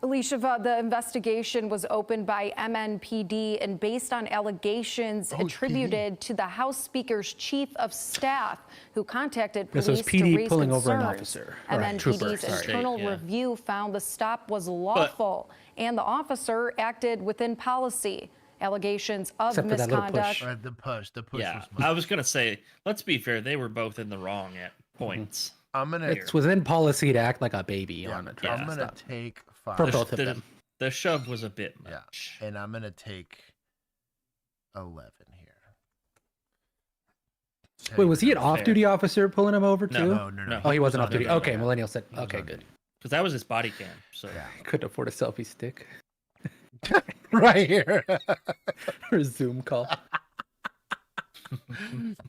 Alicia, the investigation was opened by MNPD and based on allegations attributed to the House Speaker's chief of staff, who contacted This police was to PD raise pulling concerns. over an officer, or a trooper, MNPD's sorry. internal Yeah. review found the stop was lawful and the officer acted within policy. Allegations of Except for that little misconduct. push. The push Yeah. was I was going to say, let's be fair. They were both in the wrong at points. I'm gonna It's within policy to act like a baby on a I'm traffic gonna stop. take 5. For both of them. The shove was a bit Yeah. much. And I'm gonna take 11 here. Wait, was he an Fair. off-duty officer pulling him over too? No. Oh, he wasn't on off-duty. duty. Okay, Yeah. Millennial said. Okay, good. Because that was his body cam. So Couldn't afford a selfie stick Right here. or a Zoom call.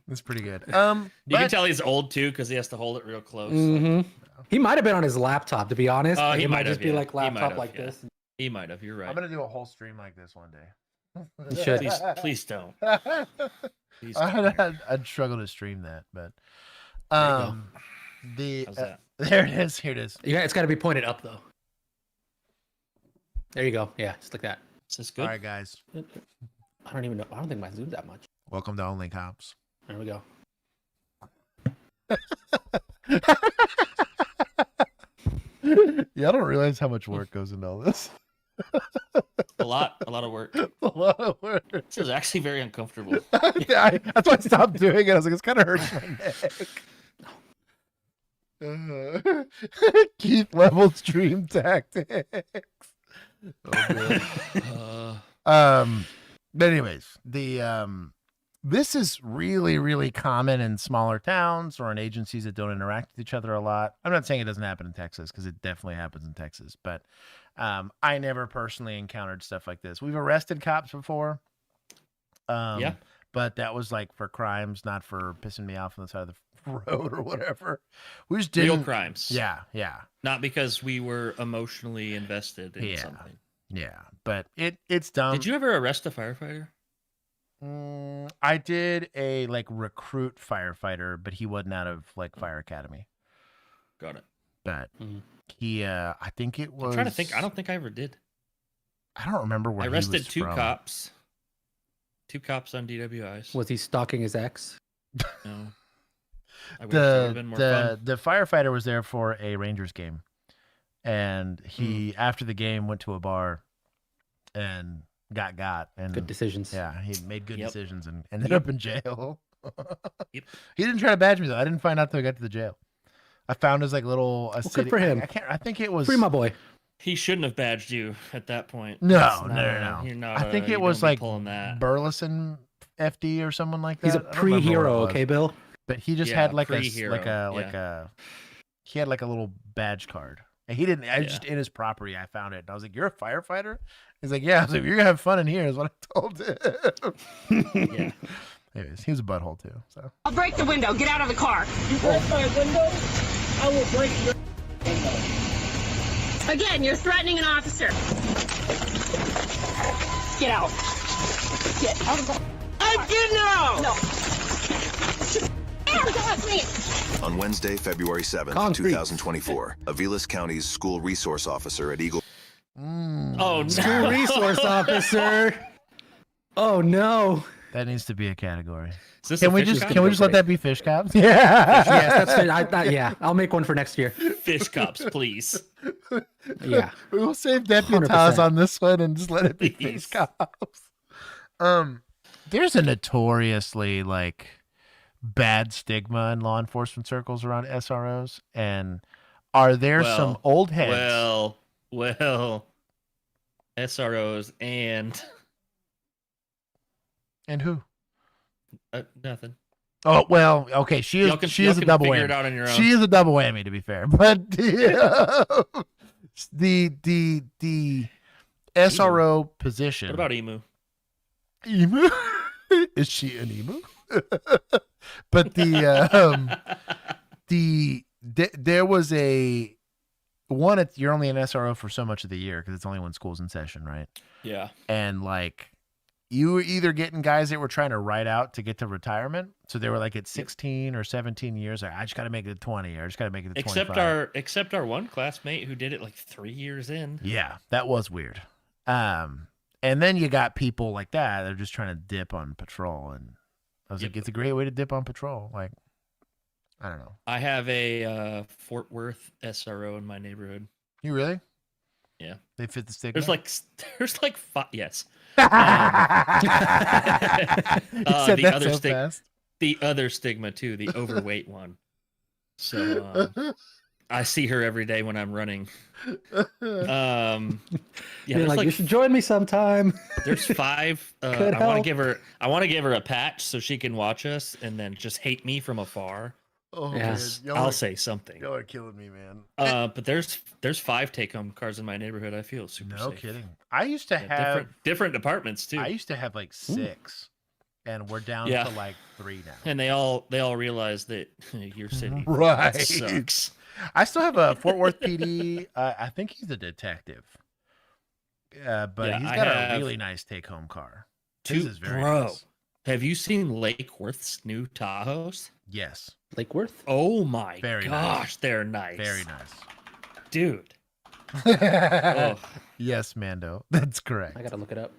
That's pretty good. you can but- tell he's old too because he has to hold it real close. hmm He might have been on his laptop, to be honest. Oh, Like, he it might might have, just be yeah. like He might laptop have, like yeah. this. He might have. You're right. I'm gonna do a whole stream like this one day. You should. Please don't. Please I'd struggle to stream that, but How's that? there it is. Here it is. Yeah, it's got to be pointed up though. There you go. Yeah, just like that. Is this good? All right, guys. I don't even know. I don't think mine zoomed that much. Welcome to OnlyCops. There we go. Y'all don't realize how much work goes into all this. A lot of work. A lot of work. This is actually very uncomfortable. That's why I stopped doing it. I was like, it's kind of hurts my neck. Keith level stream tactics. Oh, boy. But anyways, the this is really, really common in smaller towns or in agencies that don't interact with each other a lot. I'm not saying it doesn't happen in Texas because it definitely happens in Texas, but I never personally encountered stuff like this. We've arrested cops before. Yeah. But that was like for crimes, not for pissing me off on the side of the road or whatever. We just didn't. Real crimes. Yeah, yeah. Not because we were emotionally invested in something. Yeah, but it's dumb. Did you ever arrest a firefighter? I did a like recruit firefighter, but he wasn't out of like fire academy. Got it. But he, I think it was. I'm trying to think. I don't think I ever did. I don't remember where I arrested he was two from. cops. 2 cops on DWIs. Was he stalking his ex? No. I wish that would've been more fun. The firefighter was there for a Rangers game, and he after the game went to a bar, and got and Good decisions. Yeah, he made good Yep. decisions and ended up in jail. He didn't try to badge me though. I didn't find out till I got to the jail. I found his like little. Good for him. I think it was Free my boy. He shouldn't have badged you at that point. No, That's no. You're not, I think you it was don't be like pulling that. Burleson FD or someone like that. He's a I don't remember what it pre-hero, was. okay, Bill? But he just Yeah, had like pre-hero, he had like a little badge card. And he didn't. I just in his property. I found it. And I was like, "You're a firefighter?" He's like, "Yeah." I was like, "You're gonna have fun in here," is what I told him. Yeah. Anyways, he was a butthole too. So I'll break the window. Get out of the car. You break my window, I will break your window. Again, you're threatening an officer. Get out. Get out of the... I'm getting out! No. Me. On Wednesday, February 7th, Concrete. 2024, Aviles County's school resource officer at Eagle. Oh, no. School resource officer. Oh no. that needs to be a category. Is this Can a we fish just cop? can we just let that be fish cops? Yeah. Yes, that's it. Yeah, I'll make one for next year. Fish cops, please. Yeah. We will save deputize 100%. on this one and just let it be Please. fish cops. There's a notoriously like bad stigma in law enforcement circles around SROs, and are there some old heads? Well, SROs and who? nothing. Oh well, okay. She Y'all is a double figure whammy. it out on your own. She is a double whammy, to be fair. But the SRO position. What about Emu? Emu? Is she an emu? But there was a one. You're only an SRO for so much of the year because it's only when school's in session, right? Yeah. And like you were either getting guys that were trying to ride out to get to retirement, so they were like at 16 or 17 years. Like, I just got to make it to 20, or I just got to make it to 25. Except our one classmate who did it like 3 years in. Yeah, that was weird. And then you got people like that. They're just trying to dip on patrol, and I was like, it's a great way to dip on patrol. Like, I don't know. I have a Fort Worth SRO in my neighborhood. You really? Yeah. They fit the stigma. There's like 5. Yes. You said The that other so fast. The other stigma too, the overweight one. So I see her every day when I'm running. Yeah, You're like, you should join me sometime. There's 5. I want to give her a patch so she can watch us and then just hate me from afar. Oh, Yes. man. I'll say something. Y'all are killing me, man. But there's 5 take-home cars in my neighborhood. I feel super No safe. kidding. I used to have different departments too. I used to have like 6, and we're down Yeah. to like 3 now. And they all realize that your city Right. sucks. I still have a Fort Worth PD. I think he's a detective, but Yeah, he's I got a have really nice take-home car. His is very Bro, nice. have you seen Lake Worth's new Tahoes? Yes. Lake Worth? Oh my Very gosh, nice. they're nice. Very nice. Dude. Oh. Yes, Mando. That's correct. I gotta look it up.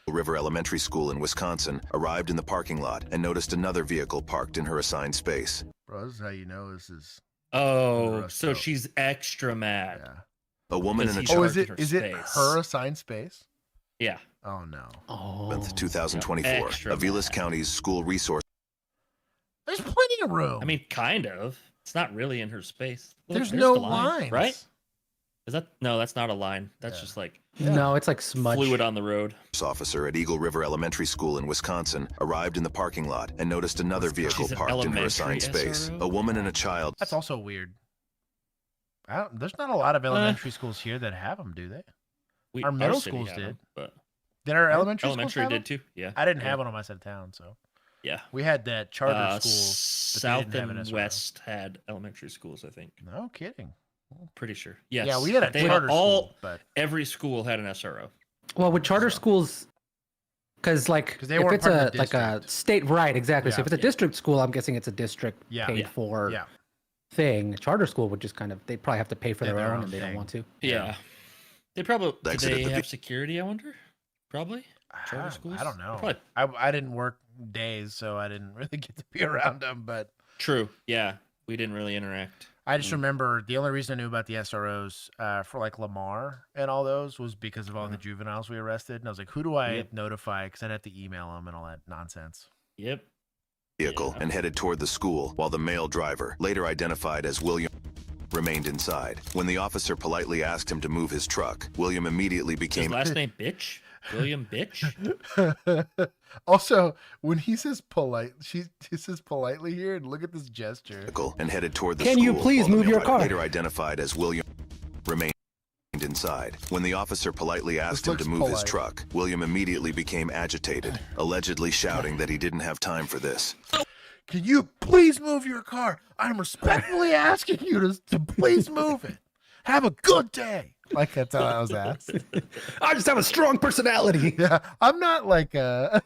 River Elementary School in Wisconsin arrived in the parking lot and noticed another vehicle parked in her assigned space. Bro, this is how you know this is. Oh, so she's extra mad. Yeah. A woman in a Oh, is charged it her assigned space? Yeah. Oh no. Oh. 2024, Extra Aviles County's school resource. There's plenty of room. I mean, kind of. It's not really in her space. Look, there's there's no the line, lines, right? Is that no? That's not a line. That's just like No, it's like smudge. fluid on the road. Officer at Eagle River Elementary School in Wisconsin arrived in the parking lot and noticed another vehicle She's an parked in her assigned elementary space. SRO? A woman and a child. That's also weird. There's not a lot of elementary schools here that have them, do they? Our middle city schools had did. them, but Did our Right? elementary schools Elementary have did them? too. Yeah. I didn't have Yeah. one on my side of town, so Yeah. we had that charter school. but they South didn't have an and SRO. West had elementary schools, I think. No kidding. Pretty sure. Yes. Yeah, we had a They charter all, school, but every school had an SRO. Well, with charter schools, because like they if weren't it's part a of the like a state, right? Exactly. So Yeah. if it's a district school, I'm guessing it's a district Yeah. paid Yeah. for Yeah. thing. Charter school would just kind of they'd probably have to pay for their own, and they don't thing. want to. Yeah. They probably do Exited they the have security, I wonder? Probably. Charter schools? I don't know. Probably. I didn't work days, so I didn't really get to be around them. But True. Yeah. We didn't really interact. I just remember the only reason I knew about the SROs for like Lamar and all those was because of all the juveniles we arrested. And I was like, who do I Yep. notify? Because I'd have to email them and all that nonsense. Yep. Vehicle and headed toward the school while the male driver, later identified as William, remained inside. When the officer politely asked him to move his truck, William immediately His became last name Bitch? William Bitch? Also, when he says polite, he says politely here, and look at this gesture. and headed toward the Can school. you please while the move male your driver, car? later identified as William, remained inside. When the officer politely asked him to looks move his polite. truck, William immediately became agitated, allegedly shouting that he didn't have time for this. Can you please move your car? I'm respectfully asking you to please move it. Have a good day. Like that's how I was asked. I just have a strong personality. Yeah, I'm not like a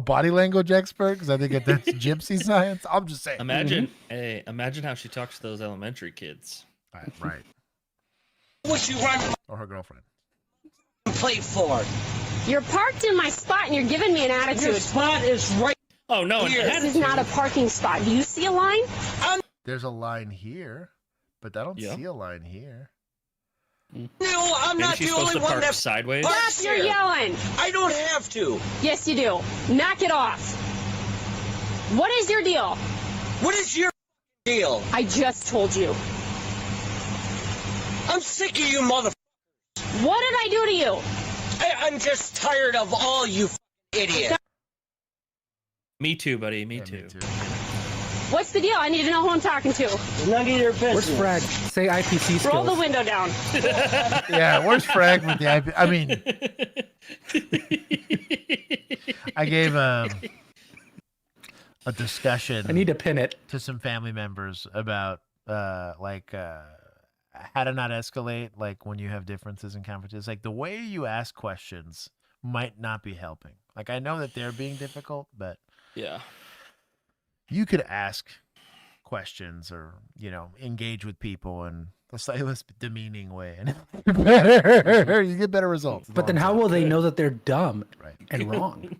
body language expert because I think that's gypsy science. I'm just saying. Imagine, hey, imagine how she talks to those elementary kids. Right. What you run Or her girlfriend. plate for? You're parked in my spot and you're giving me an attitude. Your spot is right Oh, no. here. This is not a parking spot. Do you see a line? There's a line here, but I don't see a line here. No, I'm Maybe not she's the supposed only to one park that sideways. parks Stop, you're here. yelling. I don't have to. Yes, you do. Knock it off. What is your deal? What is your deal? I just told you. I'm sick of you mother. What did I do to you? I'm just tired of all you idiots. Me too, buddy. Me too. What's the deal? I need to know who I'm talking to. None of your Where's business. Frag? Say IPC skills. Roll the window down. Yeah, where's Frag with the IP? I mean, I gave a discussion. I need to pin it to some family members about how to not escalate, like when you have differences in conferences. Like the way you ask questions might not be helping. Like I know that they're being difficult, but Yeah. you could ask questions or engage with people in a slightly less demeaning way, and you get better results. But then how will they know that they're dumb and wrong?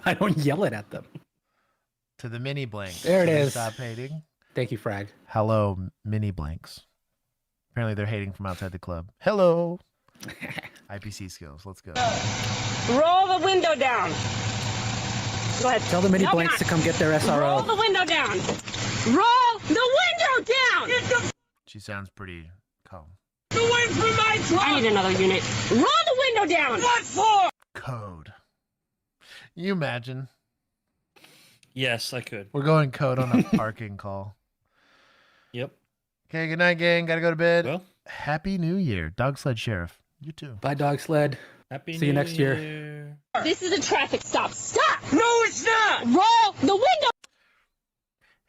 I don't yell it at them. To the mini blanks. There it Can you is. Stop hating. Thank you, Frag. Hello, mini blanks. Apparently they're hating from outside the club. Hello. IPC skills. Let's go. Roll the window down. Go ahead. Tell the mini No, blanks not. to come get their Roll SRO. the window down. Roll the window down. She sounds pretty calm. Away from my truck. I need another unit. Roll the window down. What for? Code. You imagine? Yes, I could. We're going code on a parking call. Yep. Okay, good night, gang. Gotta go to bed. Well. Happy New Year. Dog Sled Sheriff. You too. Bye, dog sled. Happy See you New next year. This is a traffic stop. Stop. No, it's not. Roll the window.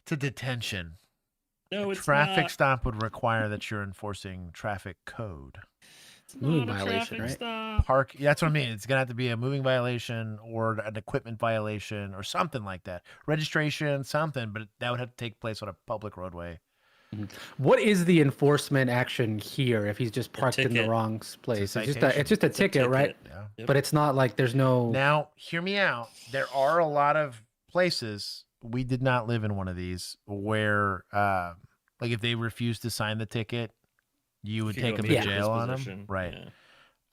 It's a detention. No, A it's traffic not. stop would require that you're enforcing traffic code. Moving Not a violation, traffic right? stop. Park. Yeah, that's what I mean. It's gonna have to be a moving violation or an equipment violation or something like that. Registration, something, but that would have to take place on a public roadway. What is the enforcement action here if he's just parked in the ticket. wrong place? It's a It's just citation. a ticket, right? Yeah. Yep. But it's not like there's no. Now, hear me out. There are a lot of places, we did not live in one of these, where like if they refuse to sign the ticket, you would If you take go them to make jail on them. disposition, Right.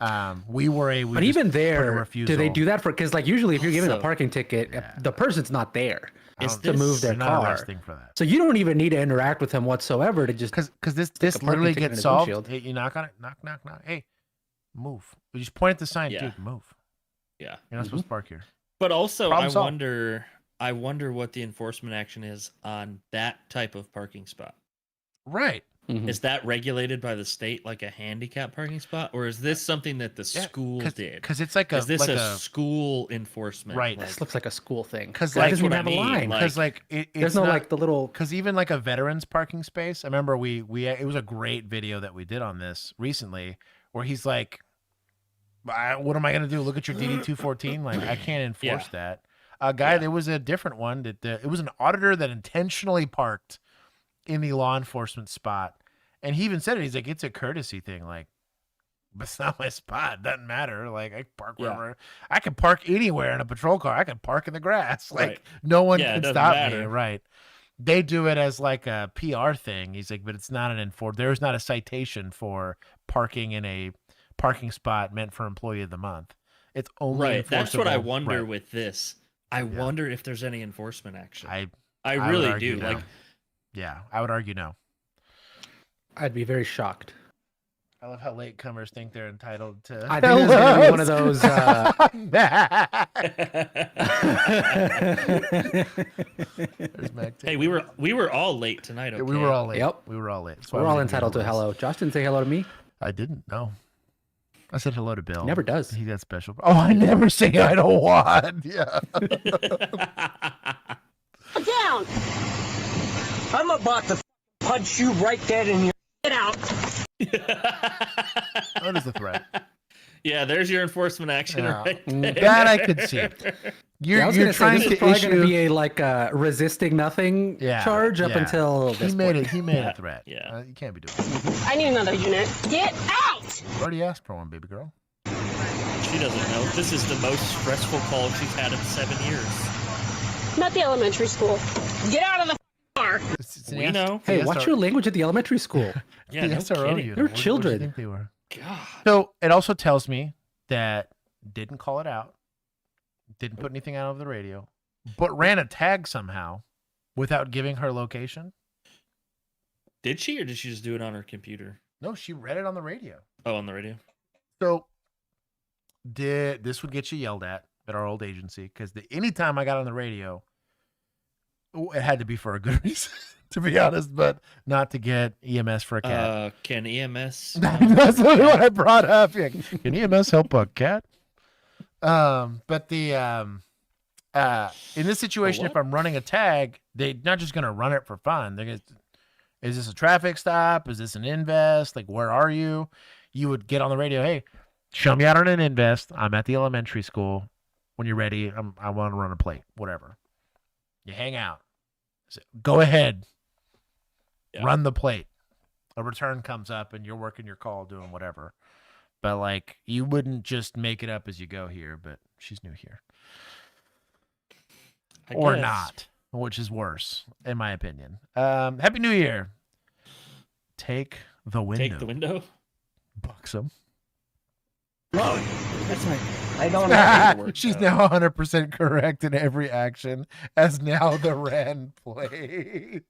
yeah. We were a. But even there, do they do that for? Because like usually, if you're giving a So- parking ticket, the person's not there. to move their not car. arresting for that. So you don't even need to interact with him whatsoever to just because this a parking literally ticket in gets his solved. windshield. Hey, you knock on it, knock. Hey, move. You just point at the sign, Yeah. dude. Move. Yeah. You're not supposed to park here. But also, Problem I solved. wonder what the enforcement action is on that type of parking spot. Right. Is that regulated by the state like a handicap parking spot, or is this something that the school did? Because it's like is this like a school enforcement? Right. This looks like a school thing. Because It like doesn't even have a line. Because there's no like the little. Because even like a veterans parking space. I remember we it was a great video that we did on this recently, where he's like, "What am I gonna do? Look at your DD 214? Like I can't enforce that." A guy, there was a different one that it was an auditor that intentionally parked in the law enforcement spot, and he even said it. He's like, "It's a courtesy thing, like." But it's not my spot. Doesn't matter. Like I can park wherever. I can park anywhere in a patrol car. I can park in the grass. Like no one can stop me. Right. They do it as like a PR thing. He's like, but it's not an there's not a citation for parking in a parking spot meant for employee of the month. It's only That's what I enforceable- wonder right. with this. I wonder if there's any enforcement action. I I would really argue do. no. Like, yeah, I would argue no. I'd be very shocked. I love how latecomers think they're entitled to. I think this is gonna be one of those. hey, we were all late tonight. Okay? We were all late. Yep. We were all late. We're all entitled to a hello. Josh didn't say hello to me. I didn't know. I said hello to Bill. He never does. He got special. Oh, I never say I don't want. Yeah. Down. I'm about to punch you right dead in your. Get out. That is a threat. Yeah, there's your enforcement action right there. That I could see. You're trying this is to probably issue. going to be a like resisting nothing charge up until this he made point. it. He made a threat. Yeah, you can't be doing that. I need another unit. Get out. You already asked for one, baby girl. She doesn't know. This is the most stressful call she's had in 7 years. Not the elementary school. Get out of the car. We know. Hey, watch your language at the elementary school. Yeah, no SRO kidding. unit. They're What do you children. think they were? God. So it also tells me that didn't call it out, didn't put anything out over the radio, but ran a tag somehow without giving her location. Did she, or did she just do it on her computer? No, she read it on the radio. Oh, on the radio. So this would get you yelled at our old agency, because anytime I got on the radio, it had to be for a good reason, to be honest, but not to get EMS for a cat. Can EMS? That's what I brought up. Yeah. Can EMS help a cat? But the in this situation, if I'm running a tag, they're not just gonna run it for fun. They're gonna, is this a traffic stop? Is this an invest? Like, where are you? You would get on the radio. Hey, show me out on an invest. I'm at the elementary school. When you're ready, I want to run a plate. Whatever. You hang out. Go ahead. Yeah. Run the plate. A return comes up and you're working your call, doing whatever. But like, you wouldn't just make it up as you go here, but she's new here. Or guess. not, which is worse, in my opinion. Happy New Year. Take the window. Take the window? Buxom. Oh, that's my. I don't know. She's now 100% correct in every action, as now the ran plate.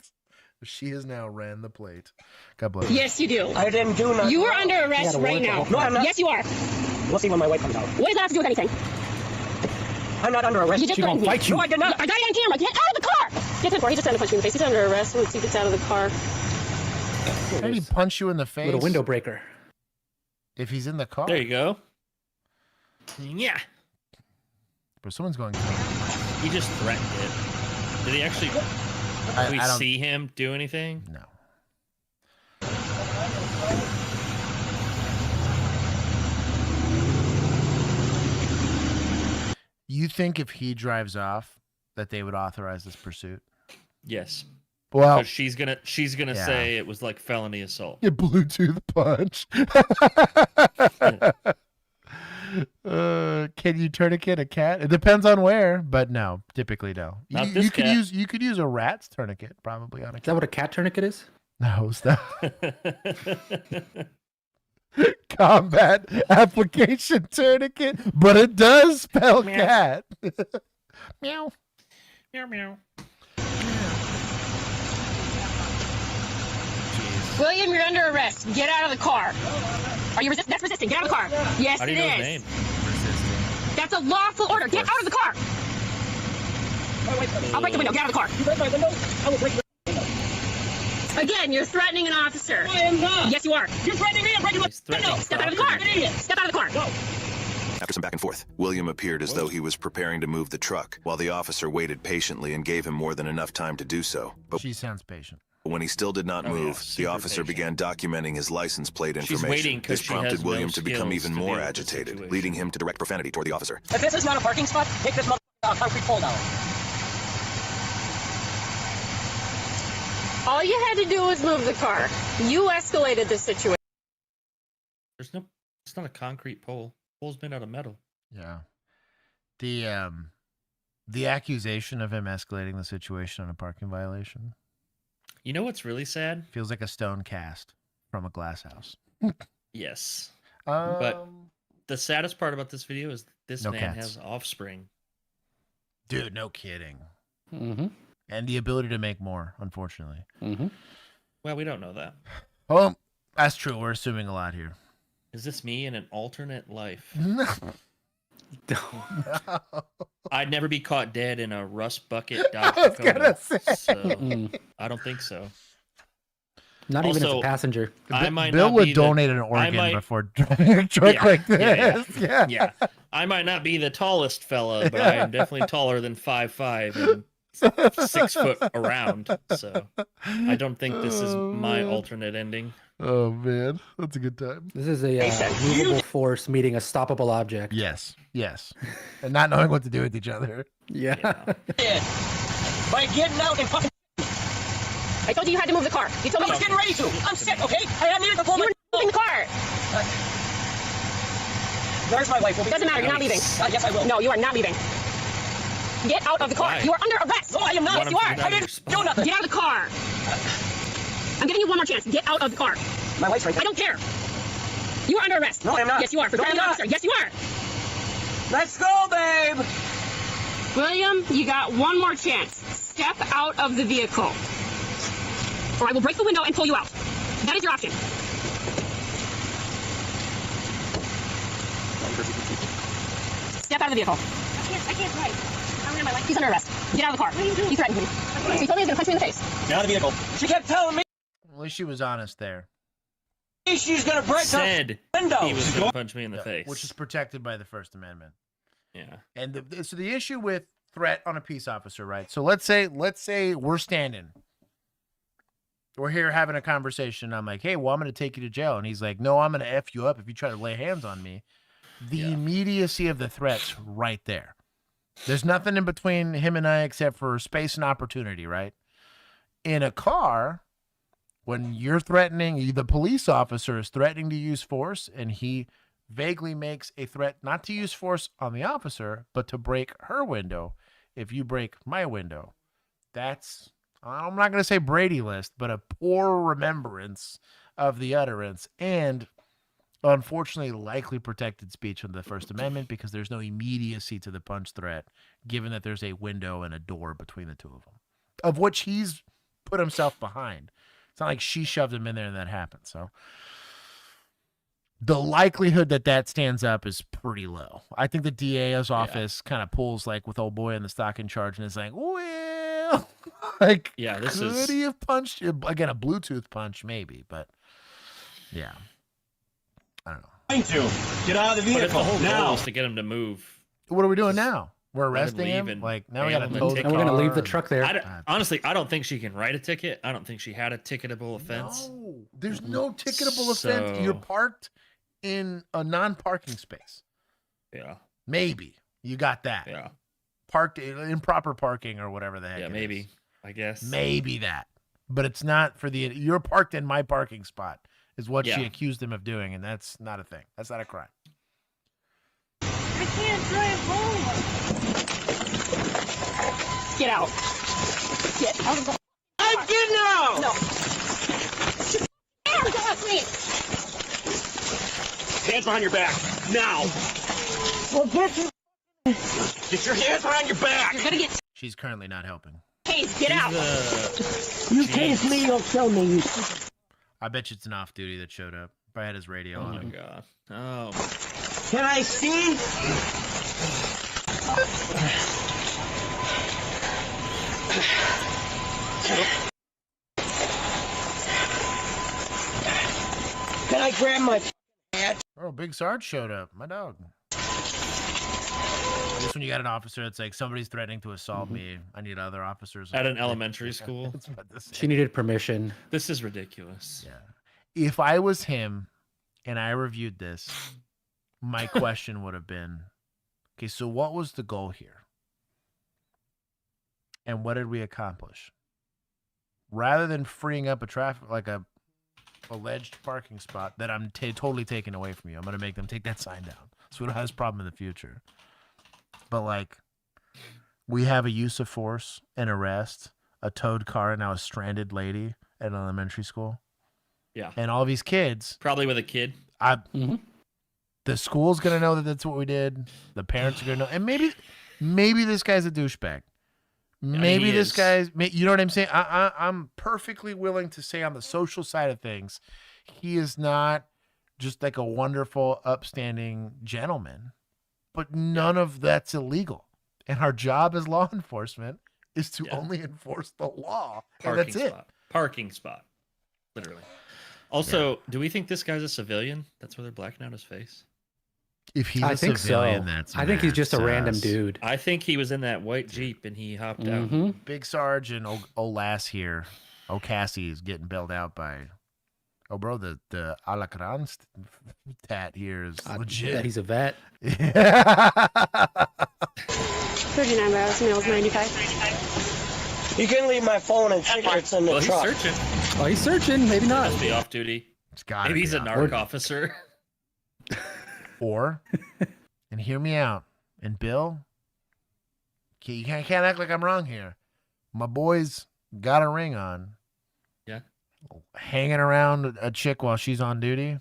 She has now ran the plate. God bless you. Yes, you do. I didn't do nothing. You are under arrest right now. No, I'm not. Yes, you are. We'll see when my wife comes out. What does that have to do with anything? I'm not under arrest. You just She gonna threatened me. fight you. No, I did not. I got it on camera. Get out of the car. Get 10-4. He just trying to punch me in the face. He's under arrest. Let's see if he gets out of the car. How did he punch you in the face? With a window breaker. If he's in the car. There you go. Yeah. But someone's going. He just threatened it. Did he actually? Did we I don't see him do anything? No. You think if he drives off that they would authorize this pursuit? Yes. Well, 'Cause she's gonna yeah. say it was like felony assault. It Bluetooth punch. Can you tourniquet a cat? It depends on where, but no, typically no. Not this cat. You could use a rat's tourniquet probably on a cat. Is that what a cat tourniquet is? No, stop. Combat application tourniquet, but it does spell cat. Meow. Meow meow. William, you're under arrest. Get out of the car. Are you resisting? That's resisting. Get out of the car. Yes, How do it you know is. his name? That's a lawful order. Get out of the car. I'll break the window. Get out of the car. You break my window, I will break your window. Again, you're threatening an officer. I am not. Yes, you are. You're threatening me. I'm breaking my window. Step out of the car. Step out of the car. Go. After some back and forth, William appeared as though he was preparing to move the truck, while the officer waited patiently and gave him more than enough time to do so. But she sounds patient. When he still did not move, the officer began documenting his license plate information. waiting 'cause This she prompted has no William to become skills even to more deal with the agitated, situation. leading him to direct profanity toward the officer. If this is not a parking spot, take this concrete pole down. All you had to do was move the car. You escalated the situation. It's not a concrete pole. Pole's made out of metal. Yeah. The accusation of him escalating the situation on a parking violation. You know what's really sad? Feels like a stone cast from a glass house. Yes. But the saddest part about this video is this No man cats. has offspring. Dude, no kidding. Mm-hmm. And the ability to make more, unfortunately. Mm-hmm. Well, we don't know that. Oh, that's true. We're assuming a lot here. Is this me in an alternate life? No. I'd never be caught dead in a rust bucket Dodge I was Dakota, gonna say. so I don't think so. Not even as a Also, passenger. I might Bill not would be donate the, an I organ might- before driving a truck like this. Yeah. I might not be the tallest fella, but I am definitely taller than 5'5" and 6 foot around. So I don't think this is my alternate ending. Oh man, that's a good time. This is a movable force meeting a stoppable object. Yes, and not knowing what to do with each other. Yeah. By getting out and fucking. I told you had to move the car. You told me I was getting ready to. I'm sick, okay? I needed to pull my. moving the car. Where's my wife? Doesn't matter. You're not leaving. Yes, I will. No, you are not leaving. Get out of the car. Why? You are under arrest. No, I am not. Yes, you are. I didn't do nothing. Get out of the car. I'm giving you one more chance. Get out of the car. My wife's right there. I don't care. You are under arrest. No, I am not. Yes, you are. For No, driving I'm an not. officer. Yes, you are. Let's go, babe. William, you got one more chance. Step out of the vehicle, or I will break the window and pull you out. That is your option. Step out of the vehicle. I can't drive. I don't have my life. He's under arrest. Get out of the car. What are you doing? He threatened me. So he told me he was going to punch me in the face. Get out of the vehicle. She kept telling me At least she was honest there. she's gonna break Said the window. he was going to punch me in the face. Which is protected by the First Amendment. Yeah. And so the issue with threat on a peace officer, right? So let's say we're standing. We're here having a conversation. I'm like, hey, well, I'm going to take you to jail. And he's like, no, I'm going to F you up if you try to lay hands on me. The immediacy of the threat's right there. There's nothing in between him and I except for space and opportunity, right? In a car, when you're threatening, the police officer is threatening to use force, and he vaguely makes a threat not to use force on the officer, but to break her window if you break my window. That's, I'm not going to say Brady list, but a poor remembrance of the utterance, and unfortunately likely protected speech under the First Amendment because there's no immediacy to the punch threat, given that there's a window and a door between the two of them, of which he's put himself behind. It's not like she shoved him in there and that happened. So the likelihood that that stands up is pretty low. I think the DA's office kind of pulls like with old boy in the stocking charge and is like, well, like, yeah, this could is he have punched again a Bluetooth punch maybe, but yeah, I don't know. Get out of the But if the vehicle whole goal now. is to get him to move. What are we doing now? We're Let arresting leave him. and Like now we bail got to him tow and the take car. We're gonna leave the and- truck there. Honestly, I don't think she can write a ticket. I don't think she had a ticketable offense. No, there's no ticketable offense. You're So- parked in a non-parking space. Yeah. Maybe you got that. Yeah. Parked in improper parking or whatever the heck. Yeah, it maybe. is. I guess. Maybe that, but it's not for the. You're parked in my parking spot is what she Yeah. accused him of doing, and that's not a thing. That's not a crime. I can't drive home. Get out. Get out of the. I'm getting out. No. Get off me. Hands behind your back now. Well, get your hands behind your back. You're gonna get She's currently not helping. tased. Get out. You tase me, you'll kill me. I bet you it's an off-duty that showed up. Probably had his radio on. Oh my god. Oh. Can I see? Can I grab my hat? Oh, Big Sarge showed up. My dog. Just when you got an officer that's like, somebody's threatening to assault me. I need other officers. At an elementary school. She needed permission. This is ridiculous. Yeah. If I was him and I reviewed this, my question would have been, okay, so what was the goal here? And what did we accomplish? Rather than freeing up a traffic, like a alleged parking spot that I'm totally taking away from you, I'm going to make them take that sign down so we don't have this problem in the future. But like, we have a use of force, an arrest, a towed car, and now a stranded lady at an elementary school. Yeah. And all these kids. Probably with a kid. The school's going to know that that's what we did. The parents are going to know. And maybe this guy's a douchebag. Maybe this guy's, you know what I'm saying? I'm perfectly willing to say on the social side of things, he is not just like a wonderful, upstanding gentleman, but none of that's illegal. And our job as law enforcement is to only enforce the law. And that's it. Parking spot. Literally. Also, do we think this guy's a civilian? That's why they're blacking out his face. If he's I think civilian, so. that's I think he's just a random dude. I think he was in that white Jeep and he hopped out. Big Sarge and old lass here. Oh, Cassie is getting bailed out by. Oh, bro, the Alacran tat here is legit. Yeah, he's a vet. 39 miles, males 95. You can leave my phone and cigarettes in the truck. He's searching. Oh, he's searching. Maybe not. Must be off duty. Maybe he's a narc officer. Or, and hear me out, and Bill, you can't act like I'm wrong here. My boy's got a ring on. Yeah. Hanging around a chick while she's on duty,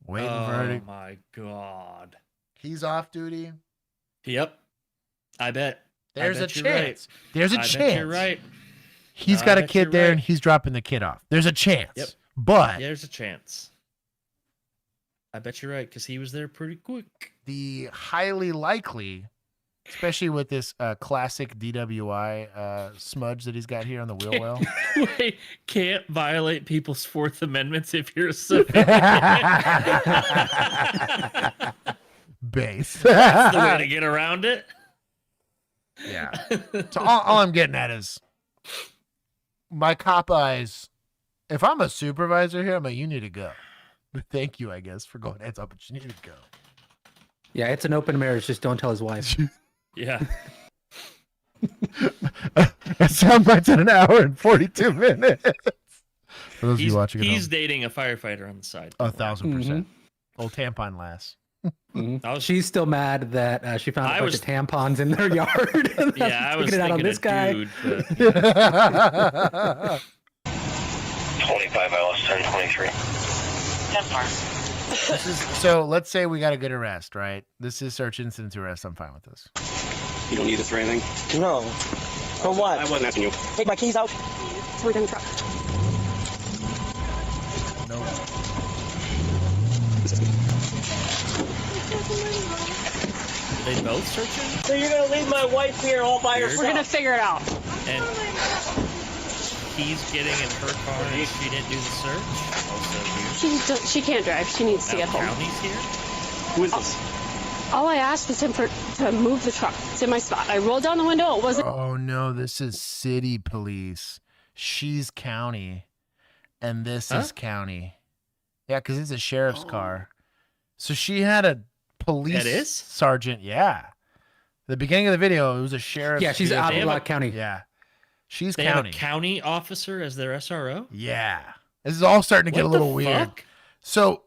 waiting for her to. Oh my god. He's off duty. Yep. I bet. There's a you're chance. right. There's a I chance. Bet you're right. He's got a kid there, and he's dropping the kid off. There's a chance. Yep. But there's a chance. I bet you're right, because he was there pretty quick. The highly likely, especially with this classic DWI smudge that he's got here on the wheel well. Wait, can't violate people's Fourth Amendments if you're a civilian. Base. That's the way to get around it. Yeah. So all I'm getting at is my cop eyes. If I'm a supervisor here, I'm like, you need to go. Thank you, I guess, for going heads up, but you need to go. Yeah, it's an open marriage. Just don't tell his wife. Yeah. Soundbites in an hour and 42 minutes. For those of you watching at He's home. dating a firefighter on the side. 1,000%. Old tampon lass. She's still mad that she found a bunch of tampons in their yard. Yeah, I was taking it thinking out on this a guy. dude. But... 25 LS 1023. 10 So let's say we got a good arrest, right? This is search incident to arrest. I'm fine with this. You don't need this for anything? No. For what? I wasn't asking you. Take my keys out. We're in the truck. No. Are they both searching? So you're gonna leave my wife here all by herself? We're gonna figure it out. And he's getting in her car and she didn't do the search? Also here. She can't drive. She needs to get home. County's here? Who is this? All I asked was him to move the truck. It's in my spot. I rolled down the window. It wasn't. Oh no, this is city police. She's county, and this is county. Yeah, because it's a sheriff's car. So she had a police sergeant. Yeah. The beginning of the video, it was a sheriff. Yeah, she's out of county. Yeah. She's They county. have a county officer as their SRO? Yeah. This is all starting to get a little weird. Fuck? So,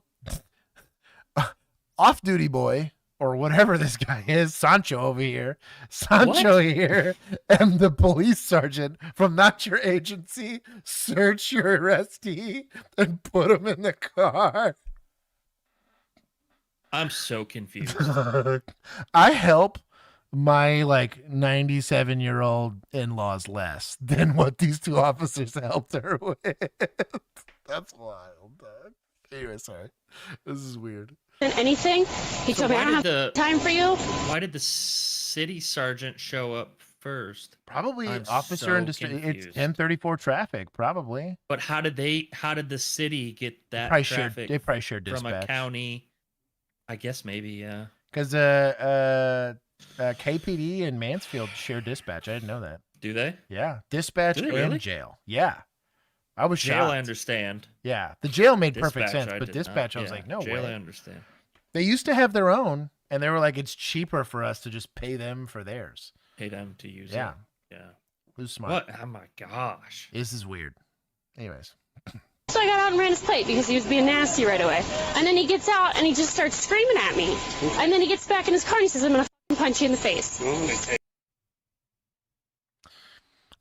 off-duty boy, or whatever this guy is, Sancho over here, here, and the police sergeant from not your agency search your arrestee and put him in the car. I'm so confused. I help my 97-year-old in-laws less than what these two officers helped her with. That's wild. dog. Anyway, sorry. This is weird. Anything. He told me I don't have time for you. Why did the city sergeant show up first? Probably I'm officer so and it's confused. 1034 traffic, probably. But how did the city get that Probably traffic they probably shared from a dispatch. county? I guess maybe, yeah. Because KPD and Mansfield share dispatch. I didn't know that. Do they? Yeah, dispatch Do they and really? jail. Yeah, I was Jail, shocked. I understand. Yeah, the jail made perfect Dispatch, sense, I but did dispatch, not. I was Yeah, like, no jail, way. I understand. They used to have their own, and they were like, it's cheaper for us to just pay them for theirs. Pay them to use Yeah. it. Yeah. Who's smart? What? Oh my gosh. This is weird. Anyways. So I got out and ran his plate because he was being nasty right away. And then he gets out and he just starts screaming at me. And then he gets back in his car and he says, I'm going to punch you in the face.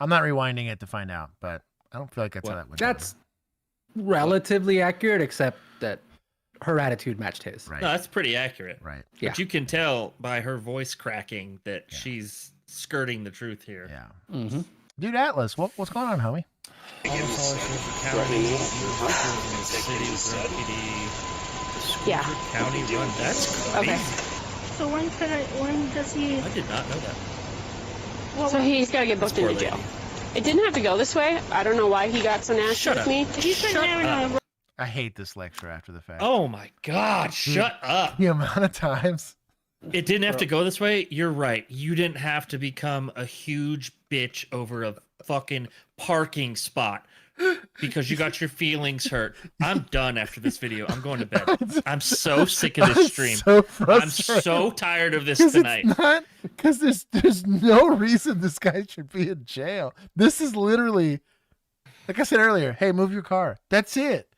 I'm not rewinding it to find out, but I don't feel like that's how that went. That's relatively accurate, except that her attitude matched his. Right. No, that's pretty accurate. Right. But Yeah. you can tell by her voice cracking that she's skirting the truth here. Yeah. Mm-hmm. Dude, Atlas, what's going on, homie? Yeah. County run. That's crazy. Okay. So when does he? I did not know that. Well, so he's got to get booked This poor into jail. lady. It didn't have to go this way. I don't know why he got so nasty Shut with up. me. He's been having a I hate this lecture after the fact. Oh my God! Shut up. The amount of times. It didn't have to go this way. You're right. You didn't have to become a huge bitch over a fucking parking spot because you got your feelings hurt. I'm done after this video. I'm going to bed. I'm so sick of this stream. So I'm frustrated. so tired of this 'Cause tonight. It's not because there's no reason this guy should be in jail. This is literally, like I said earlier. Hey, move your car. That's it.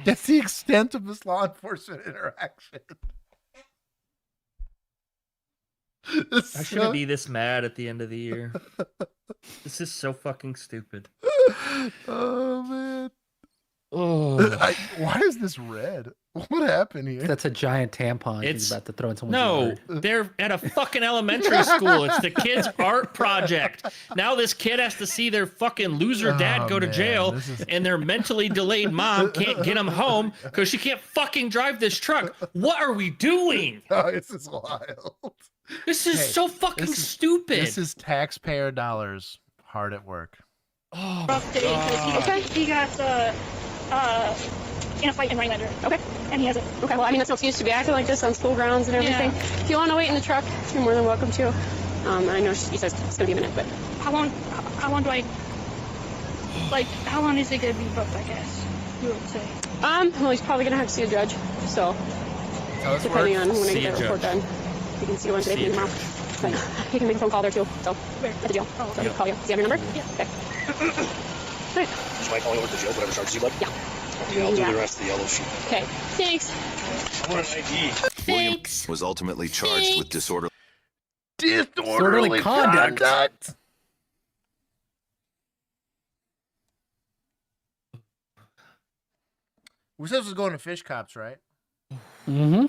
That's the extent of this law enforcement interaction. I shouldn't be this mad at the end of the year. This is so fucking stupid. Oh man. Oh. Why is this red? What happened here? That's a giant tampon he's It's- about to throw in someone's No, yard. they're at a fucking elementary school. It's the kid's art project. Now this kid has to see their fucking loser dad Oh, go to man, jail, this is- and their mentally delayed mom can't get him home because she can't fucking drive this truck. What are we doing? Oh, this is wild. This is Hey, so fucking this is- stupid. This is taxpayer dollars hard at work. Oh, rough day because he got in a fight in Rhinelander. Okay. And he has it. Okay, well, I mean, that's no excuse to be acting like this on school grounds and everything. Yeah. If you want to wait in the truck, you're more than welcome to. I know she says it's going to be a minute, but How long do I? Like, how long is it gonna be booked? I guess you would say. well, he's probably going to have to see a judge. So, depending on when I See get a that report judge. done, you can see one today, See a maybe tomorrow. But he can make a phone call there too. So, at the jail. So he'll call you. Do you have your number? Yeah. Okay. Right. Just might call you over to jail, whatever charges you'd like. Yeah. Okay, I'll do Yeah. the rest of the yellow sheet. Okay. Thanks. I want an ID. William was ultimately charged with disorderly Disorderly conduct. We're supposed to go into fish cops, right? Mm-hmm.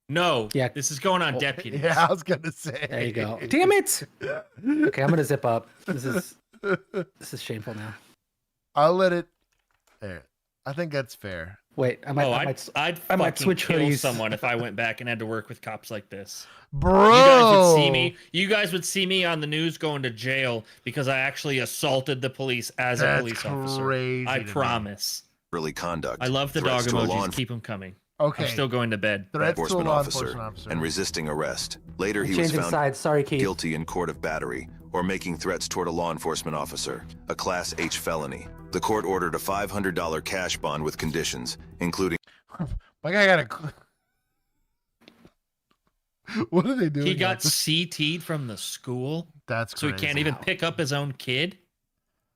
No. Yeah. This is going on deputies. Yeah, I was gonna say. There you go. Damn it. Okay, I'm gonna zip up. This is shameful now. I'll let it. There. I think that's fair. Wait, I'd I might fucking switch kill hoodies. someone if I went back and had to work with cops like this. Bro, You guys would see me. You guys would see me on the news going to jail because I actually assaulted the police as a That's police officer. crazy I to me. promise. conduct. I love the dog threats to a law emojis. Keep them coming. Okay. I'm still going to bed. Threats to a enforcement law officer, enforcement officer. and resisting arrest. Later, he was Changing found sides. Sorry, Keith. guilty in court of battery or making threats toward a law enforcement officer, a Class H felony. The court ordered a $500 cash bond with conditions, including My guy got a. What are they doing? He got CT'd from the school. That's so he crazy. can't even pick up his own kid.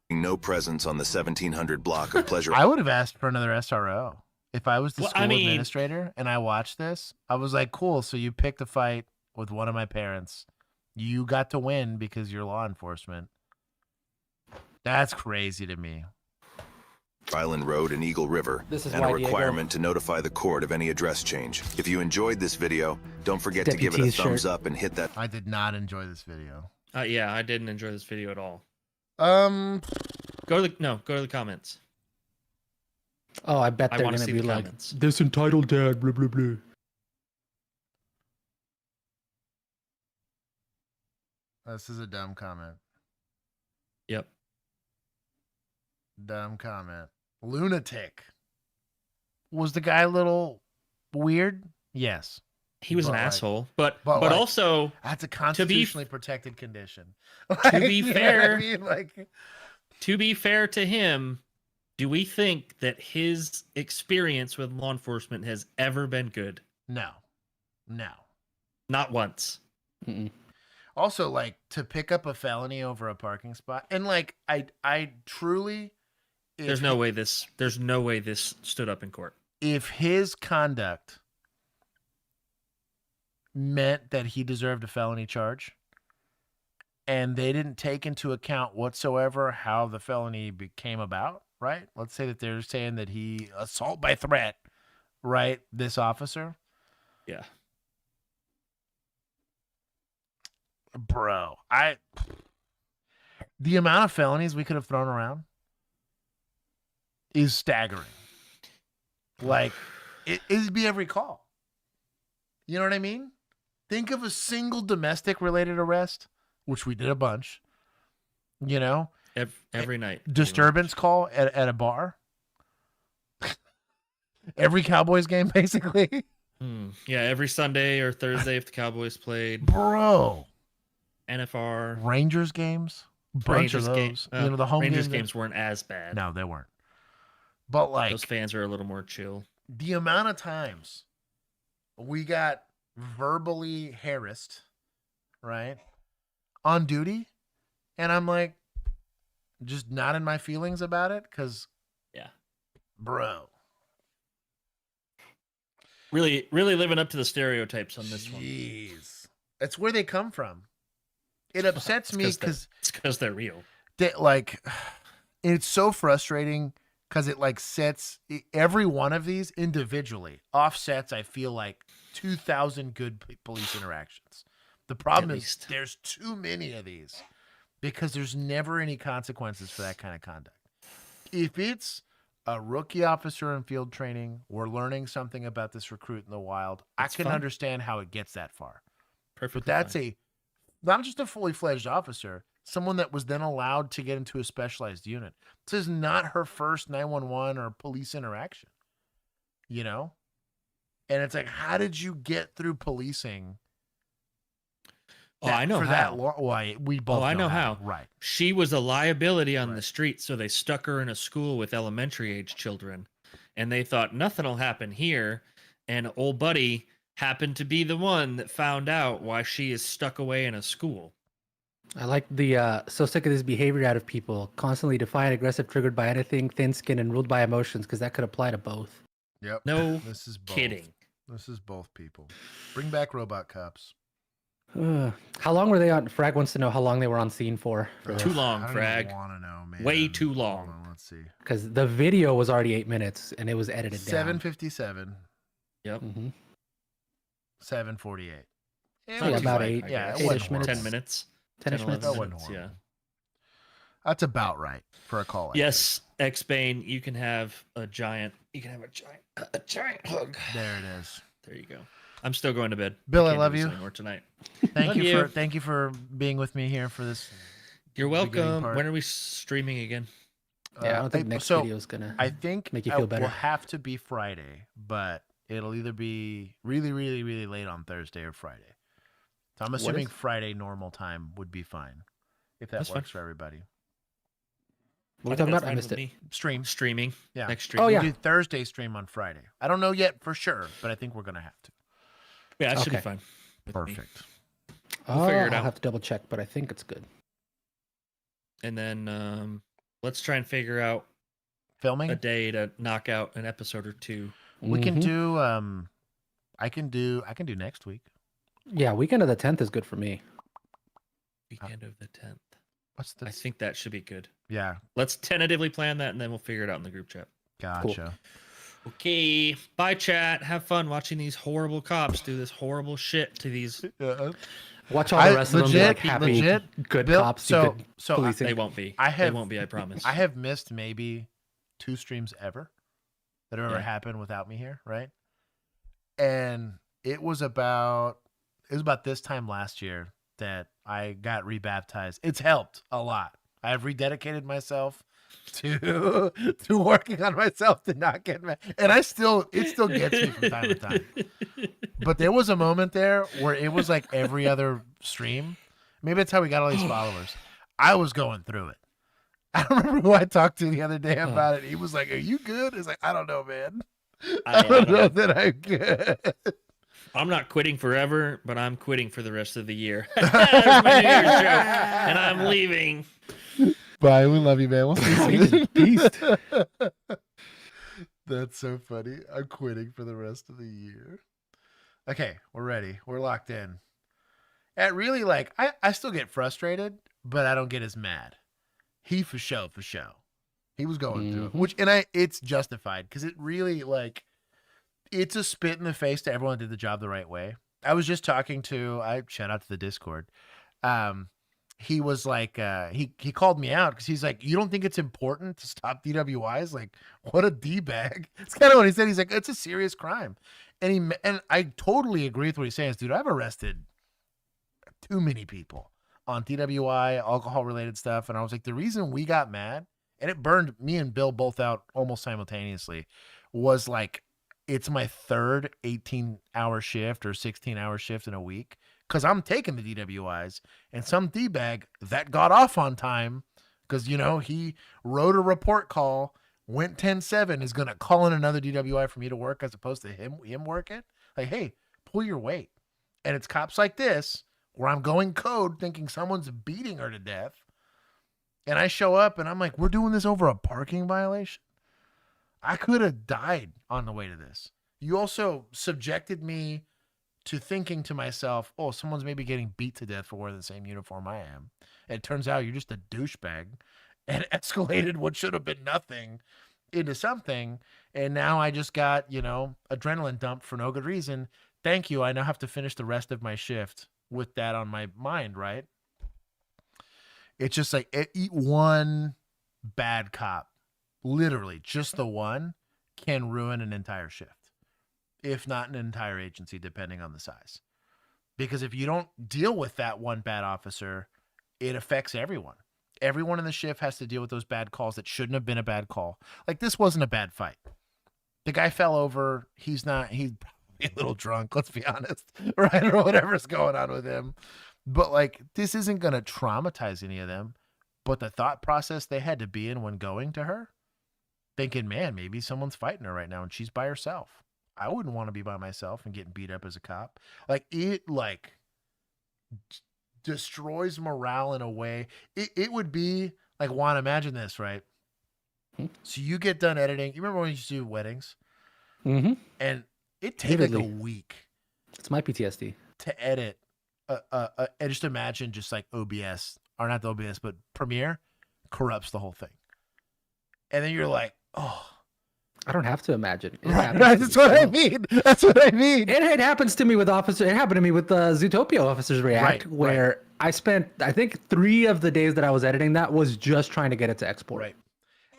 no presence on the 1700 block of Pleasure. I would have asked for another SRO. If I was the Well, school I mean- administrator and I watched this, I was like, cool, so you picked a fight with one of my parents. You got to win because you're law enforcement. That's crazy to me. Island Road and Eagle River, This is and a why Diego- requirement to notify the court of any address change. If you enjoyed this video, don't forget to give it a Deputy's thumbs shirt. up and hit that. I did not enjoy this video. Yeah, I didn't enjoy this video at all. Um, Go to the comments. Oh, I bet I they're wanna gonna see be the like comments. this entitled dad, blah blah blah. This is a dumb comment. Yep. Dumb comment. Lunatic. Was the guy a little weird? Yes. He was an But, like- asshole, but like, also that's a to be constitutionally protected condition. to be You know what I fair, mean? Like, to be fair to him, do we think that his experience with law enforcement has ever been good? no. No. Not once. Also, like, to pick up a felony over a parking spot, and like, I truly, There's no way this stood up in court. if his conduct meant that he deserved a felony charge, and they didn't take into account whatsoever how the felony came about, right? Let's say that they're saying that he assault by threat, right? This officer, Yeah. bro, the amount of felonies we could have thrown around is staggering. Like, it'd be every call. You know what I mean? Think of a single domestic related arrest, which we did a bunch, you know, Every night. disturbance call at a bar, every Cowboys game, basically. Yeah, every Sunday or Thursday if the Cowboys played. Bro. NFR. Rangers games. Bunch of those. You know, the home Rangers games. games weren't as bad. No, they weren't. But like, those fans are a little more chill. the amount of times we got verbally harassed, right, on duty, and I'm like, just not in my feelings about it, because, yeah, bro, really living up to the stereotypes on this one. Jeez, that's where they come from. It upsets me because it's because they're real. Like, it's so frustrating because it like sets every one of these individually offsets. I feel like 2,000 good police interactions. The problem is there's too many of these because there's never any consequences for that kind of conduct. If it's a rookie officer in field training, we're learning something about this recruit in the wild. I can understand how it gets that far. Perfectly but that's not just a fully fledged officer, someone that was then allowed to get into a specialized unit. This is not her first 911 or police interaction, you know? And it's like, how did you get through policing? Oh, I know for how. that long. Why we both? I know how. Right. She was a liability on the street, so they stuck her in a school with elementary age children, and they thought nothing will happen here. And old buddy happened to be the one that found out why she is stuck away in a school. I like the so sick of this behavior out of people, constantly defiant, aggressive, triggered by anything, thin-skinned, and ruled by emotions, because that could apply to both. Yep. No this is both. kidding. This is both people. Bring back robot cops. How long were they on? Frag wants to know how long they were on scene for. Too long, Frag. Want to know, man? Way too long. Hold on, let's see. Because the video was already 8 minutes and it was edited down. 7:57. Yep. 7:48. Yeah, about eight. Yeah, it wasn't minutes. 10 minutes. 10-ish minutes. That wasn't horrible. Yeah. That's about right for a call. Yes, X-Bane, you can have a giant hug. There it is. There you go. I'm still going to bed. Bill, I Can't love do this you. anymore tonight. Thank you for being with me here for this. You're welcome. part. When are we streaming again? Yeah, I don't think next video is gonna. I think make you feel better. Will have to be Friday, but it'll either be really, really, really late on Thursday or Friday. So I'm assuming Friday normal time would be fine, if that That's works fine. for everybody. What are we talking about? I missed it. Streaming. Yeah. Next stream. Oh, yeah. We'll do Thursday stream on Friday. I don't know yet for sure, but I think we're gonna have to. Yeah, that should be Okay. fine. with me. Perfect. We'll figure it I'll out. have to double check, but I think it's good. And then let's try and figure out Filming a day to knock out an episode or two. We can do. I can do next week. Yeah, weekend of the 10th is good for me. Weekend of the 10th. What's the? I think that should be good. Yeah. Let's tentatively plan that, and then we'll figure it out in the group chat. Gotcha. Okay. Bye, chat. Have fun watching these horrible cops do this horrible shit to these. Watch all the rest of them be like happy, good Bill, cops, do good policing. They won't be. I They won't be. I promise. I have missed maybe 2 streams ever that have ever happened without me here, right? And it was about this time last year that I got rebaptized. It's helped a lot. I have rededicated myself to working on myself to not get mad. And it still gets me from time to time. But there was a moment there where it was like every other stream. Maybe that's how we got all these followers. I was going through it. I remember who I talked to the other day about it. He was like, "Are you good?" It's like, I don't know, man. I don't know that I'm good. I'm not quitting forever, but I'm quitting for the rest of the year. That's my New Year's joke, and I'm leaving. Bye. We love you, man. We'll see you. Beast. That's so funny. I'm quitting for the rest of the year. Okay, we're ready. We're locked in. At really, like, I still get frustrated, but I don't get as mad. He for show. He was going through it, it's justified because it really, like, it's a spit in the face to everyone who did the job the right way. I was just talking to, shout out to the Discord. He was like, he called me out because he's like, you don't think it's important to stop DWIs? Like, what a D-bag. It's kind of what he said. He's like, it's a serious crime. And I totally agree with what he's saying. Dude, I've arrested too many people on DWI, alcohol-related stuff. And I was like, the reason we got mad, and it burned me and Bill both out almost simultaneously, was like, it's my third 18-hour shift or 16-hour shift in a week because I'm taking the DWIs, and some D-bag that got off on time because, you know, he wrote a report call, went 10-7, is going to call in another DWI for me to work as opposed to him working. Like, hey, pull your weight. And it's cops like this where I'm going code thinking someone's beating her to death. And I show up and I'm like, we're doing this over a parking violation? I could have died on the way to this. You also subjected me to thinking to myself, oh, someone's maybe getting beat to death for wearing the same uniform I am. And it turns out you're just a douchebag, and escalated what should have been nothing into something. And now I just got, you know, adrenaline dumped for no good reason. Thank you. I now have to finish the rest of my shift with that on my mind, right? It's just like one bad cop, literally just the one, can ruin an entire shift, if not an entire agency, depending on the size. Because if you don't deal with that one bad officer, it affects everyone. Everyone in the shift has to deal with those bad calls that shouldn't have been a bad call. Like, this wasn't a bad fight. The guy fell over. He's probably a little drunk, let's be honest, right? Or whatever's going on with him. But, like, this isn't going to traumatize any of them. But the thought process they had to be in when going to her, thinking, man, maybe someone's fighting her right now and she's by herself. I wouldn't want to be by myself and getting beat up as a cop. Like, it, like, destroys morale in a way. It would be like, Juan, imagine this, right? So you get done editing. You remember when you used to do weddings? Mm-hmm. And it takes like a week. It's my PTSD. To edit. And just imagine just like OBS, or not the OBS, but Premiere corrupts the whole thing. And then you're like, oh. I don't have to imagine. Right, that's what I mean. That's what I mean. It happens to me with officers. It happened to me with Zootopia Officers React, where I spent, I think, 3 of the days that I was editing that was just trying to get it to export. Right.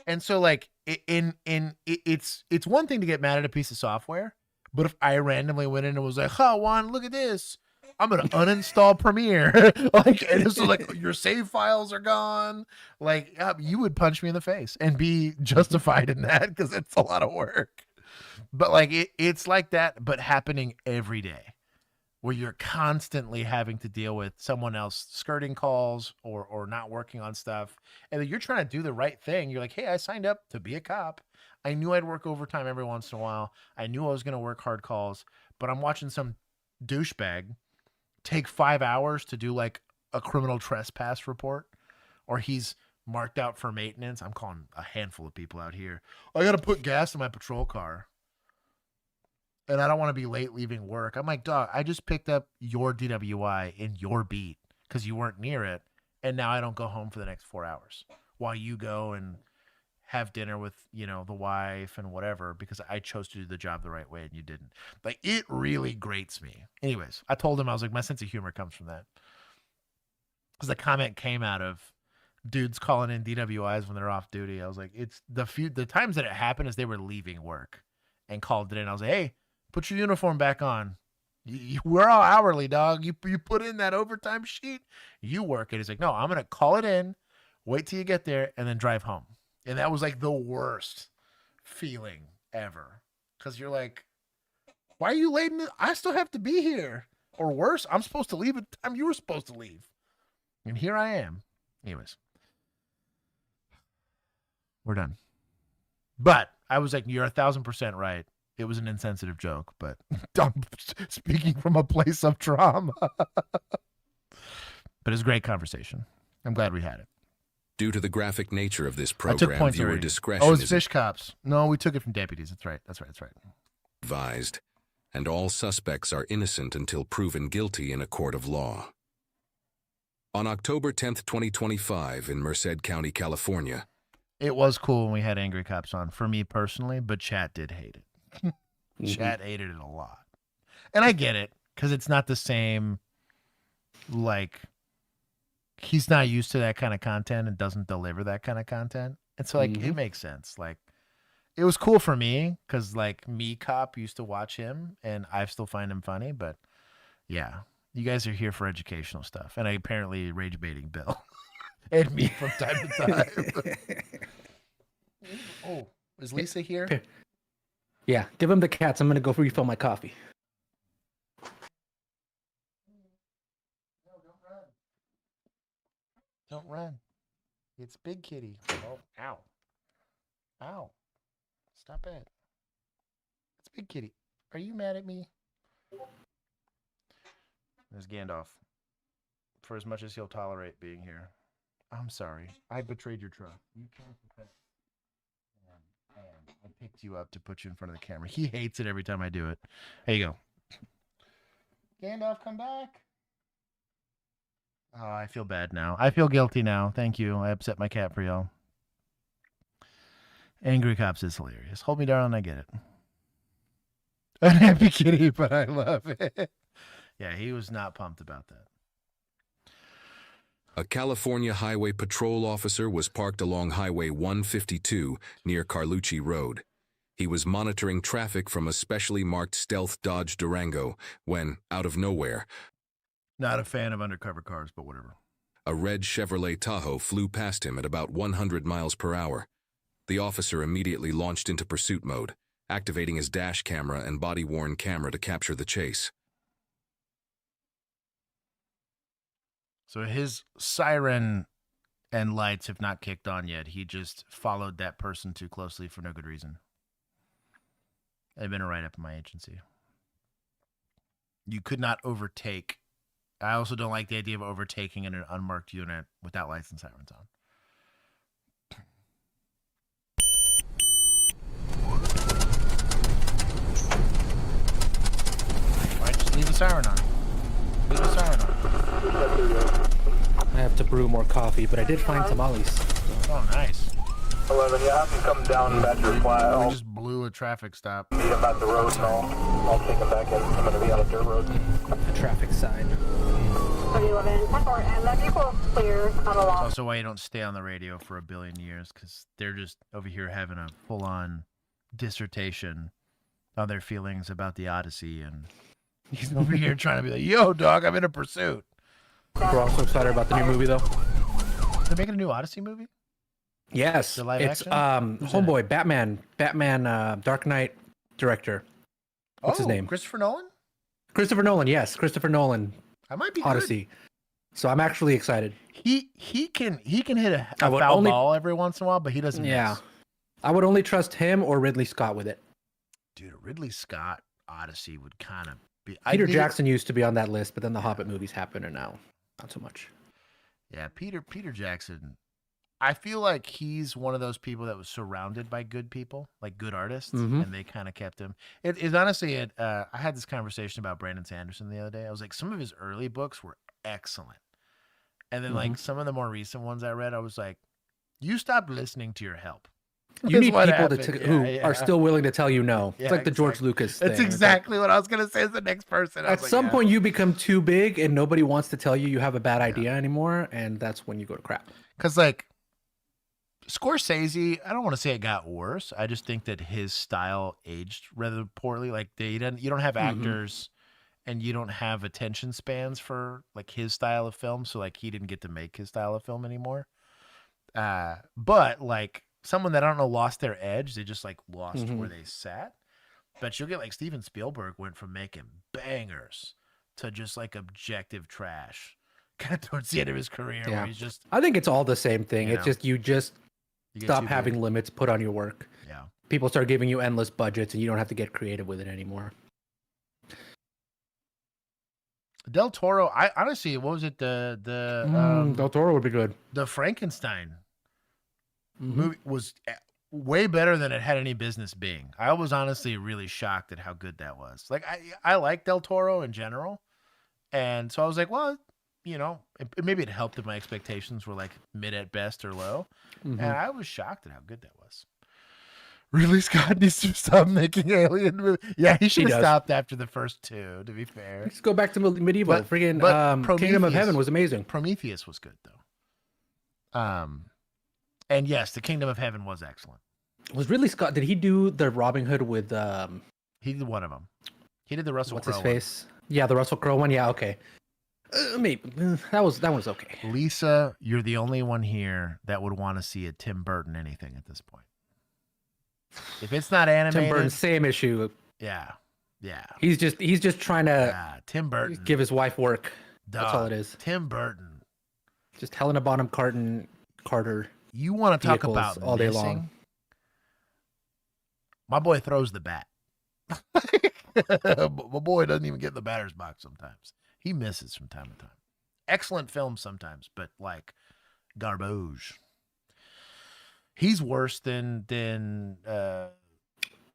And so, like, it's one thing to get mad at a piece of software, but if I randomly went in and was like, "Oh, Juan, look at this," I'm gonna uninstall Premiere. Like, and this is like, your save files are gone. Like, you would punch me in the face and be justified in that because it's a lot of work. But like, it's like that, but happening every day, where you're constantly having to deal with someone else skirting calls or not working on stuff, and then you're trying to do the right thing. You're like, hey, I signed up to be a cop. I knew I'd work overtime every once in a while. I knew I was gonna work hard calls, but I'm watching some douchebag take 5 hours to do like a criminal trespass report, or he's marked out for maintenance. I'm calling a handful of people out here. I got to put gas in my patrol car and I don't want to be late leaving work. I'm like, dog, I just picked up your DWI in your beat because you weren't near it. And now I don't go home for the next 4 hours while you go and have dinner with, you know, the wife and whatever, because I chose to do the job the right way and you didn't. Like, it really grates me. Anyways, I told him, I was like, my sense of humor comes from that. Because the comment came out of dudes calling in DWIs when they're off duty. I was like, it's the times that it happened is they were leaving work and called it in. I was like, hey, put your uniform back on. We're all hourly, dog. You put in that overtime sheet, you work it. He's like, no, I'm going to call it in, wait till you get there, and then drive home. And that was like the worst feeling ever. Because you're like, why are you late? I still have to be here. Or worse, I'm supposed to leave at the time you were supposed to leave. And here I am. Anyways. We're done. But I was like, you're 1,000% right. It was an insensitive joke, but I'm speaking from a place of trauma. But it's a great conversation. I'm glad we had it. Due to the graphic nature of this I took program, points viewer already. discretion Oh, it's is fish cops. No, we took it from deputies. That's right. advised, and all suspects are innocent until proven guilty in a court of law. On October 10th, 2025, in Merced County, California, It was cool when we had Angry Cops on, for me personally, but chat did hate it. Chat hated it a lot. And I get it, because it's not the same, like, he's not used to that kind of content and doesn't deliver that kind of content. And so, like, it makes sense. Like, it was cool for me, because, like, me, Cop, used to watch him, and I still find him funny, but, yeah. You guys are here for educational stuff, and I apparently rage-baiting Bill. And me from time to time. Oh, is Lisa here? Yeah, give him the cats. I'm going to go refill my coffee. Don't run. It's Big Kitty. Oh, ow. Ow. Stop it. It's Big Kitty. Are you mad at me? There's Gandalf. For as much as he'll tolerate being here. I'm sorry. I betrayed your trust. You can't confess. And I picked you up to put you in front of the camera. He hates it every time I do it. There you go. Gandalf, come back. Oh, I feel bad now. I feel guilty now. Thank you. I upset my cat for y'all. Angry Cops is hilarious. Hold me, darling. I get it. Unhappy kitty, but I love it. Yeah, he was not pumped about that. a California Highway Patrol officer was parked along Highway 152 near Carlucci Road. He was monitoring traffic from a specially marked stealth Dodge Durango when, out of nowhere, not a fan of undercover cars, but whatever, a red Chevrolet Tahoe flew past him at about 100 miles per hour. The officer immediately launched into pursuit mode, activating his dash camera and body-worn camera to capture the chase. So his siren and lights have not kicked on yet. He just followed that person too closely for no good reason. They've been a write-up in my agency. You could not overtake. I also don't like the idea of overtaking in an unmarked unit without lights and sirens on. All right, just leave the siren on. Leave the siren on. I have to brew more coffee, but I did find tamales. Oh, nice. 11, yeah, I'm coming down Badger Flat. We just blew a traffic stop. Meet him at the road and I'll take him back in. I'm going to be on a dirt road. A traffic sign. 11, 10-4, and that equals clear on the That's law. also why you don't stay on the radio for a billion years, because they're just over here having a full-on dissertation on their feelings about the Odyssey, and he's over here trying to be like, yo, dog, I'm in a pursuit. We're also excited about the new movie, though. They're making a new Odyssey movie? Yes, The live it's action? Who's in homeboy, Batman, Dark Knight director. What's his name? Christopher Nolan? Christopher Nolan, yes, Christopher Nolan. I might be Odyssey. good. So I'm actually excited. He can hit a foul ball every once in a while, but he doesn't miss. I would only trust him or Ridley Scott with it. Dude, a Ridley Scott Odyssey would kind of be... Peter Jackson used to be on that list, but then the Hobbit movies happened, and now not so much. Yeah, Peter Jackson... I feel like he's one of those people that was surrounded by good people, like good artists, and they kind of kept him. It's honestly, I had this conversation about Brandon Sanderson the other day. I was like, some of his early books were excellent. And then like some of the more recent ones I read, I was like, you stopped listening to your help. You need what people happened. who are still willing to tell you no. Yeah, It's like the George Lucas thing. That's exactly what I was gonna say. Is the next person. At some point, you become too big, and nobody wants to tell you have a bad idea anymore, and that's when you go to crap. Because like Scorsese, I don't want to say it got worse. I just think that his style aged rather poorly. Like you don't have actors, and you don't have attention spans for like his style of film. So like he didn't get to make his style of film anymore. But like someone that I don't know lost their edge. They just like lost where they sat. But you'll get like Steven Spielberg went from making bangers to just like objective trash kind of towards the end of his career. Yeah. Where he's just, I think it's all the same thing. It's just you get stop too having big. limits put on your work. Yeah. People start giving you endless budgets, and you don't have to get creative with it anymore. Del Toro, I honestly, what was it? Del Toro would be good. The Frankenstein movie was way better than it had any business being. I was honestly really shocked at how good that was. Like I like Del Toro in general, and so I was like, well, you know, maybe it helped if my expectations were like mid at best or low, and I was shocked at how good that was. Ridley Scott needs to stop making alien movies. Yeah, he should have stopped after the first two, to be fair. Let's go back to medieval. Friggin' Kingdom of Heaven was amazing. Prometheus was good, though. And yes, the Kingdom of Heaven was excellent. Was Ridley Scott, did he do the Robin Hood with... He did one of them. He did the Russell Crowe What's his face? Yeah, the Russell Crowe one. Yeah, okay. Maybe. That was okay. Lisa, you're the only one here that would want to see a Tim Burton anything at this point. If it's not animated, Tim Burton, same issue. Yeah. He's just trying to Tim Burton give his wife work. That's all it is. Tim Burton, just Helena Bonham Carter. You want to talk about all day long? My boy throws the bat. My boy doesn't even get in the batter's box sometimes. He misses from time to time. Excellent film sometimes, but like garbage. He's worse than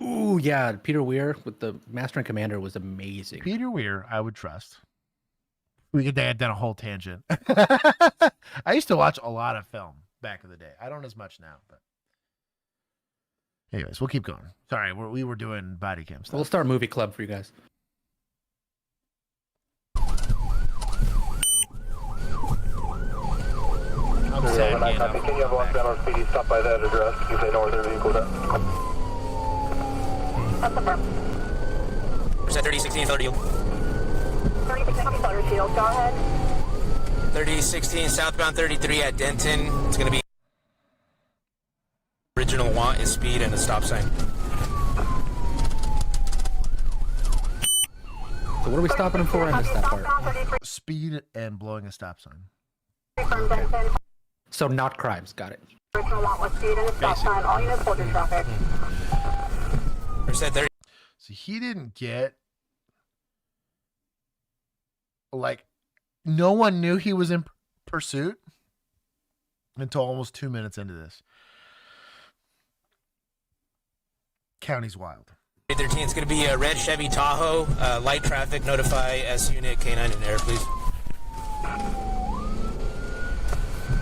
Ooh, yeah, Peter Weir with the Master and Commander was amazing. Peter Weir, I would trust. We could have done a whole tangent. I used to watch a lot of film back in the day. I don't as much now, but anyways, we'll keep going. Sorry, we were doing body cam stuff. We'll start movie club for you guys. I'm sad. Can you have one down on speedy stop by that address? You say no other vehicle there. That's the firm. Percent 3016 Southern Yield. 3016 Southern Shield, go ahead. 3016 southbound 33 at Denton. It's going to be original want is speed and a stop sign. So what are we stopping him for? I missed that part. Speed and blowing a stop sign. So not crimes. Got it. Original want with speed and a stop sign. All units hold your traffic. Percent 30. So he didn't get, like, no one knew he was in pursuit until almost 2 minutes into this. County's wild. 13, it's going to be a red Chevy Tahoe, light traffic, notify S unit, K9 in air, please.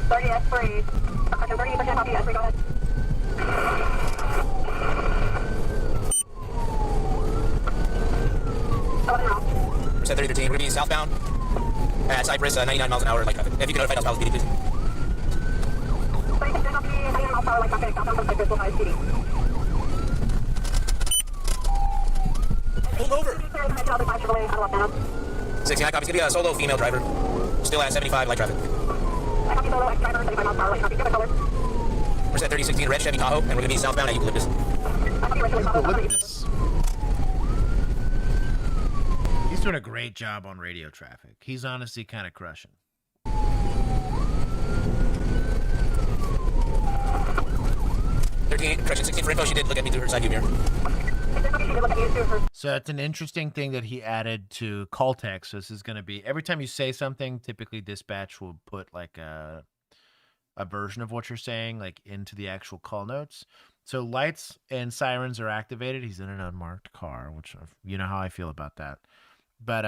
30 S3. 30% copy, S3, go ahead. Percent 3013, we're going to be southbound at Cypress, 99 miles an hour, light traffic. If you can notify Los Palos PD, please. 30% copy, 99 miles per hour, light traffic, southbound from Cypress, high speedy. Pulled over. 69 copy, it's going to be a solo female driver. Still at 75, light traffic. Percent 3016, red Chevy Tahoe, and we're going to be southbound at Eucalyptus. He's doing a great job on radio traffic. He's honestly kind of crushing. Correction 16 for info, she did look at me through her side view mirror. So it's an interesting thing that he added to call text. So this is going to be every time you say something, typically dispatch will put like a version of what you're saying like into the actual call notes. So lights and sirens are activated. He's in an unmarked car, which you know how I feel about that. But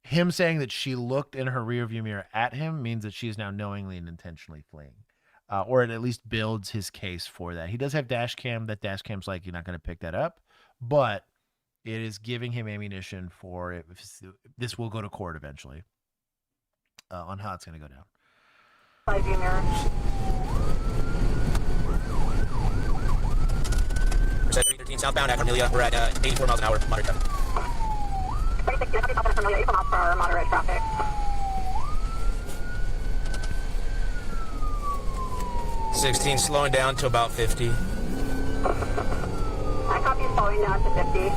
him saying that she looked in her rearview mirror at him means that she is now knowingly and intentionally fleeing. or it at least builds his case for that. He does have dash cam. That dash cam's like, you're not going to pick that up, but it is giving him ammunition for it. This will go to court eventually on how it's going to go down. 5 mirror. Percent 313 southbound at Cornelia. We're at 84 miles an hour, moderate traffic. 36, southbound at Cornelia, 84 miles per hour, moderate traffic. 16 slowing down to about 50. I copy slowing down to 50.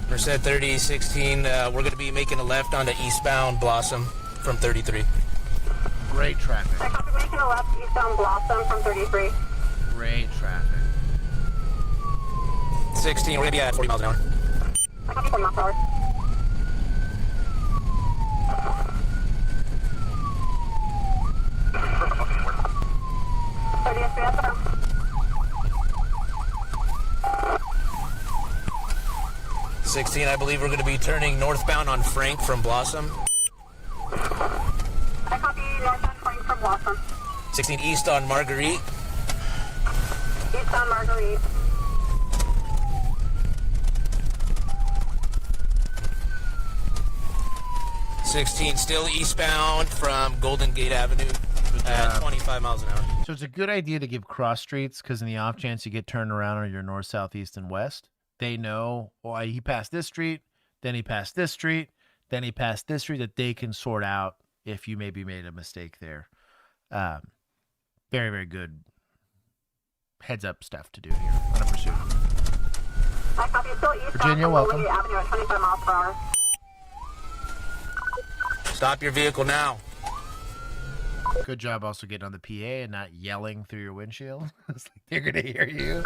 Percent 30, 16. We're going to be making a left onto eastbound Blossom from 33. Great traffic. I copy making a left eastbound Blossom from 33. Great traffic. 16, we're going to be at 40 miles an hour. I copy 40 miles per hour. Yes, 16, I believe we're going to be turning northbound on Frank from Blossom. I copy northbound Frank from Blossom. 16 east on Marguerite. East on Marguerite. 16 still eastbound from Golden Gate Avenue at 25 miles an hour. So it's a good idea to give cross streets because in the off chance you get turned around on your north, south, east, and west, they know, well, he passed this street, then he passed this street, then he passed this street, that they can sort out if you maybe made a mistake there. Very, very good heads up stuff to do here on a pursuit. I copy still eastbound Virginia, from welcome. Golden Gate Avenue at 25 miles per hour. Stop your vehicle now. Good job also getting on the PA and not yelling through your windshield. It's like they're going to hear you.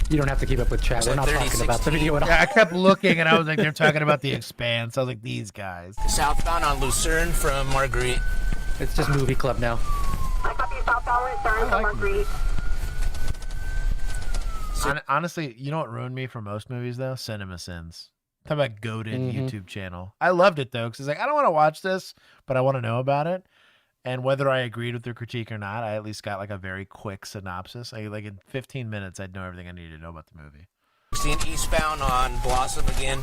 You don't have to keep up with chat. We're not talking about the video at all. Yeah, I kept looking and I was like, they're talking about The Expanse. I was like, these guys. Southbound on Lucerne from Marguerite. It's just movie club now. I copy southbound Lucerne from Marguerite. Honestly, you know what ruined me for most movies, though? Cinema Sins. Talk about goated YouTube channel. I loved it, though, because it's like, I don't want to watch this, but I want to know about it. And whether I agreed with their critique or not, I at least got like a very quick synopsis. Like in 15 minutes, I'd know everything I needed to know about the movie. 16 eastbound on Blossom again.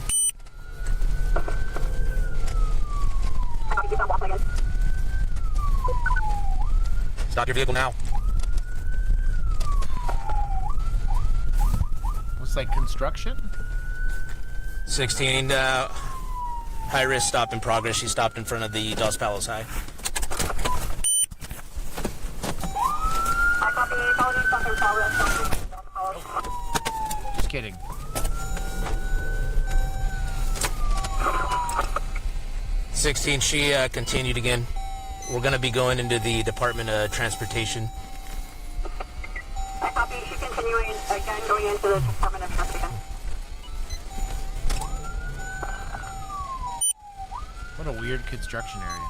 Stop your vehicle now. Looks like construction. 16, high risk stop in progress. She stopped in front of the Dos Palos High. I copy felony stop in progress. Just kidding. She continued again. We're going to be going into the Department of Transportation. I copy. She continuing again, going into the Department of Transportation. What a weird construction area.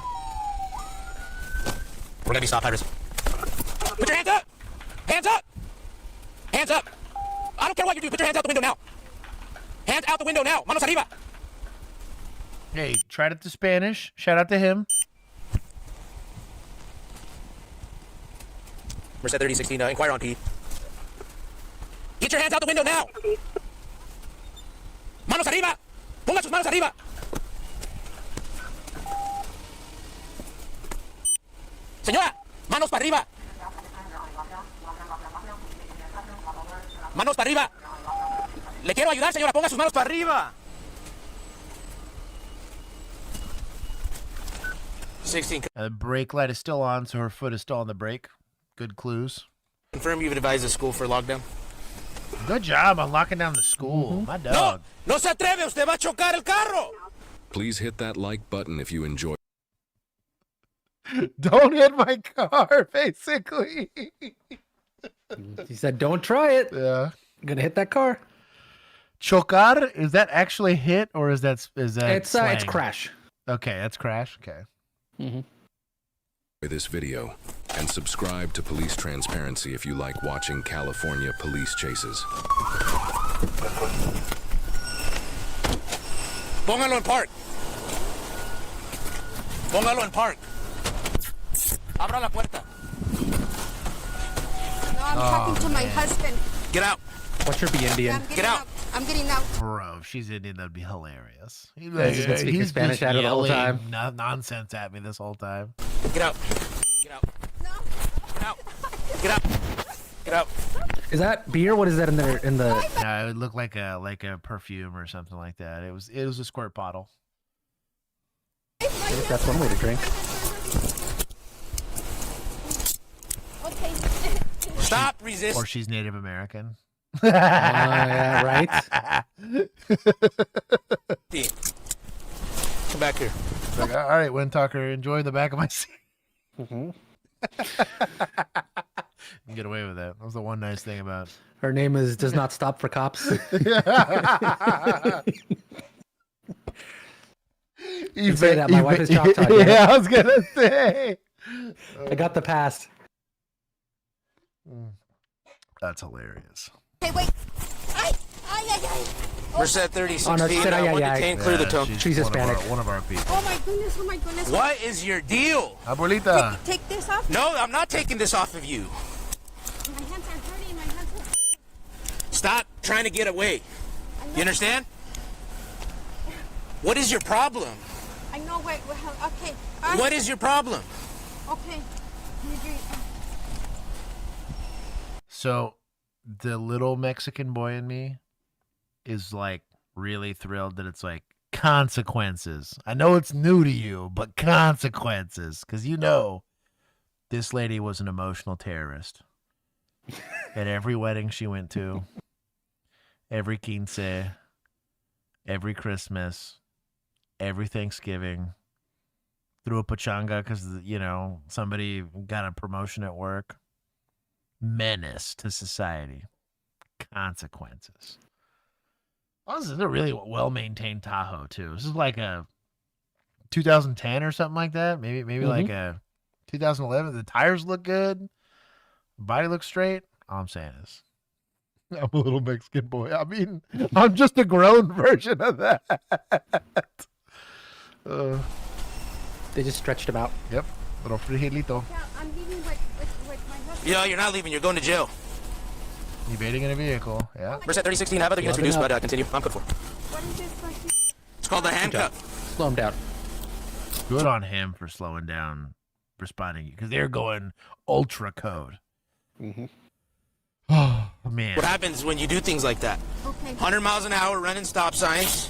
We're going to be stopped high risk. Put your hands up! Hands up! Hands up! I don't care what you do. Put your hands out the window now. Hands out the window now. Manos arriba. Hey, tried it to Spanish. Shout out to him. Merced 3016, inquire on P. Get your hands out the window now. Manos arriba. Ponga sus manos arriba. Señora, manos para arriba. Manos para arriba. Le quiero ayudar, señora. Ponga sus manos para arriba. 16. The brake light is still on, so her foot is still on the brake. Good clues. Confirm you've advised the school for lockdown. Good job on locking down the school. My dog. No se atreve. Usted va a chocar el carro. Please hit that like button if you enjoy. Don't hit my car, basically. He said, don't try it. Yeah. I'm going to hit that car. Chocar, is that actually hit or is that It's slang? crash. Okay, that's crash. Okay. This video and subscribe to Police Transparency if you like watching California police chases. Póngalo en park. Póngalo en park. Abra la puerta. No, I'm talking to my husband. Get out. What's your be Indian? Get out. I'm getting out. Bro, if she's Indian, that'd be hilarious. He's He's been speaking Spanish at her the whole time. Nonsense at me this whole time. Get out. Get out. No. Get out. Get out. Get out. Is that beer? What is that in there? In the? No, it would look like a perfume or something like that. It was a squirt bottle. I guess that's one way to drink. Okay. Stop resisting. Or she's Native American. Yeah, right. Come back here. Like, all right, Wind Talker, enjoy the back of my seat. Mm-hmm. You get away with that. That was the one nice thing about. Her name is Does Not Stop for Cops. You say that my wife is Choctaw. Yeah, I was gonna say. I got the pass. That's hilarious. Hey, wait. Ay. Merced 36 Oh, no, feet. said Now, ay, 1 to ay, 10, ay. clear the Yeah, tone. she's Hispanic. One of our people. Oh my goodness. Oh my goodness. What is your deal? Abuelita. Take this off. No, I'm not taking this off of you. My hands are hurting. My hands are hurting. Stop trying to get away. You understand? What is your problem? I know. Wait. Okay. What is your problem? Okay. So, the little Mexican boy in me is like really thrilled that it's like consequences. I know it's new to you, but consequences. Because you know, this lady was an emotional terrorist. At every wedding she went to, every quince, every Christmas, every Thanksgiving, threw a pachanga because, you know, somebody got a promotion at work. Menace to society. Consequences. Oh, this is a really well-maintained Tahoe, too. This is like a 2010 or something like that. Maybe like a 2011. The tires look good. Body looks straight. All I'm saying is, I'm a little Mexican boy. I mean, I'm just a grown version of that. They just stretched him out. Yep. Little frijilito. Yeah, I'm leaving with my husband. Yeah, you're not leaving. You're going to jail. Evading in a vehicle. Yeah. Merced 3016, have other units reduced, but continue. I'm good for. What is this? It's called the handcuff. Slow him down. Good on him for slowing down, responding, because they're going ultra code. Oh, man. What happens when you do things like that? Okay. 100 miles an hour, running stop signs.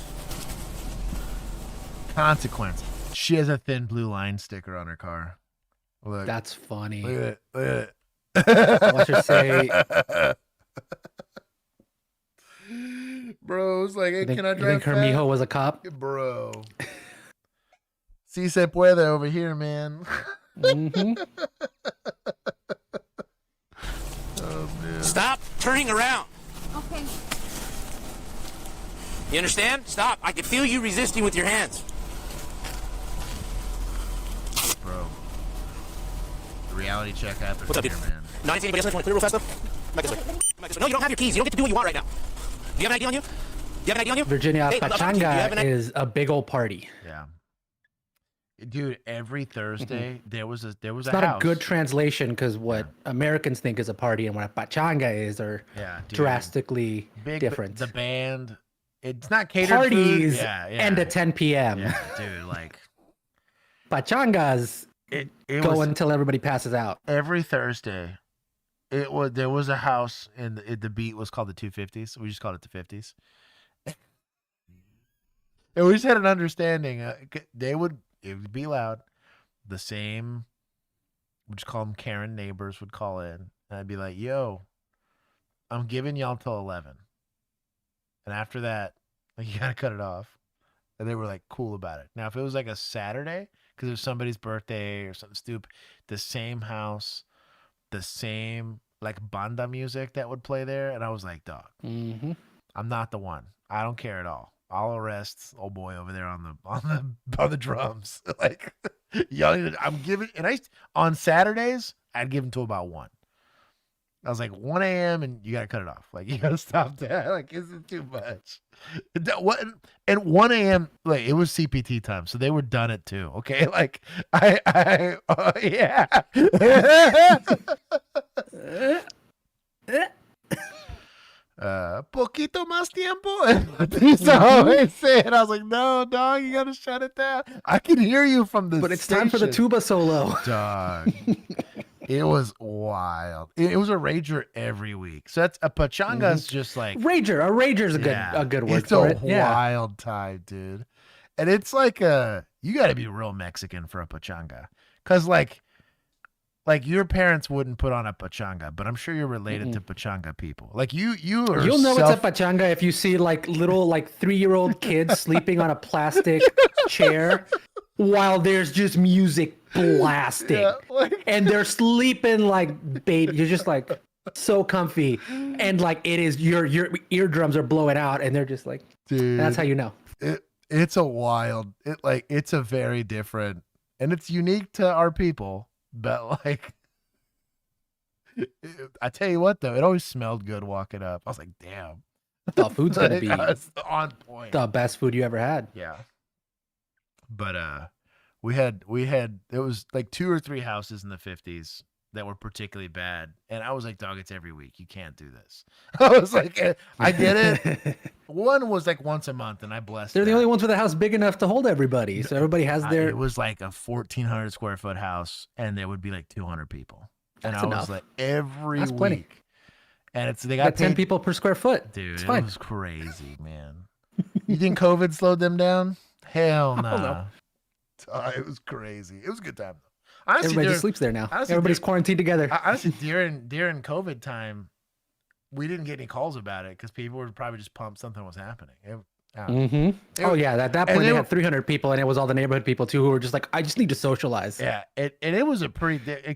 Consequence. She has a thin blue line sticker on her car. Look. That's funny. Look at it. Look at it. Watch her say. Bro, it's like, hey, can I drive You think her fast? mijo was a cop? Bro. Si se puede over here, man. Oh, man. Stop turning around. Okay. You understand? Stop. I can feel you resisting with your hands. Bro. The reality check happened What's up, here, dude? man. No, I didn't see anybody else. Want to clear real fast, though? Come back this way. Come back this way. No, you don't have your keys. You don't get to do what you want right now. Do you have an ID on you? Do you have an ID on you? Virginia, Hey, Pachanga is a big old party. Yeah. Dude, every Thursday there was a It's house. not a good translation because what Americans think is a party and what a pachanga is are dude. drastically different. The band, it's not catered Parties food. end at 10 p.m. Yeah, dude, like pachangas it go was, until everybody passes out. every Thursday. There was a house and the beat was called the 250s. We just called it the 50s. And we just had an understanding. It would be loud. The same, we just call them Karen neighbors would call in. And I'd be like, yo, I'm giving y'all till 11. And after that, like, you got to cut it off. And they were like cool about it. Now, if it was like a Saturday, because it was somebody's birthday or something stupid, the same house, the same like banda music that would play there. And I was like, dog, I'm not the one. I don't care at all. I'll arrest old boy over there on the drums. Like, young, I'm giving, and on Saturdays I'd give him to about 1. I was like 1 a.m. and you gotta cut it off. Like, you gotta stop that. Like, is it too much? What? And 1 a.m. like it was CPT time, so they were done at 2. Okay, like yeah. Poquito más tiempo. That's always say it. I was like, no, dog, you gotta shut it down. I can hear you from the. But it's time for the tuba solo, dog. It was wild. It was a rager every week. So that's a pachanga's just like rager. A rager's a good word it's for a it. Yeah. wild time, dude. And it's like you got to be real Mexican for a pachanga, because like your parents wouldn't put on a pachanga, but I'm sure you're related to pachanga people. Like you'll know it's a pachanga if you see like little like 3-year-old kids sleeping on a plastic chair while there's just music blasting, and they're sleeping like baby. You're just like so comfy, and like it is your eardrums are blowing out, and they're just like, dude, that's how you know. It's a wild. It's a very different, and it's unique to our people. But like, I tell you what though, it always smelled good walking up. I was like, damn, the food's gonna be on point. The best food you ever had. Yeah. But we had it was like 2 or 3 houses in the 50s that were particularly bad, and I was like, dog, it's every week. You can't do this. I was like, I did it. One was like once a month, and I blessed. They're the only ones with a house big enough to hold everybody, so everybody has their. It was like a 1,400 square foot house, and there would be like 200 people, and That's I enough. was like, every That's week. plenty. And they got 10 people per square foot. Dude, it's it fine. was crazy, man. You think COVID slowed them down? Hell no. No. It was crazy. It was a good time. Honestly, everybody just sleeps there now. Everybody's quarantined together. Honestly, during COVID time, we didn't get any calls about it because people were probably just pumped something was happening. Oh yeah, at that point they had 300 people, and it was all the neighborhood people too who were just like, I just need to socialize. Yeah, and it was a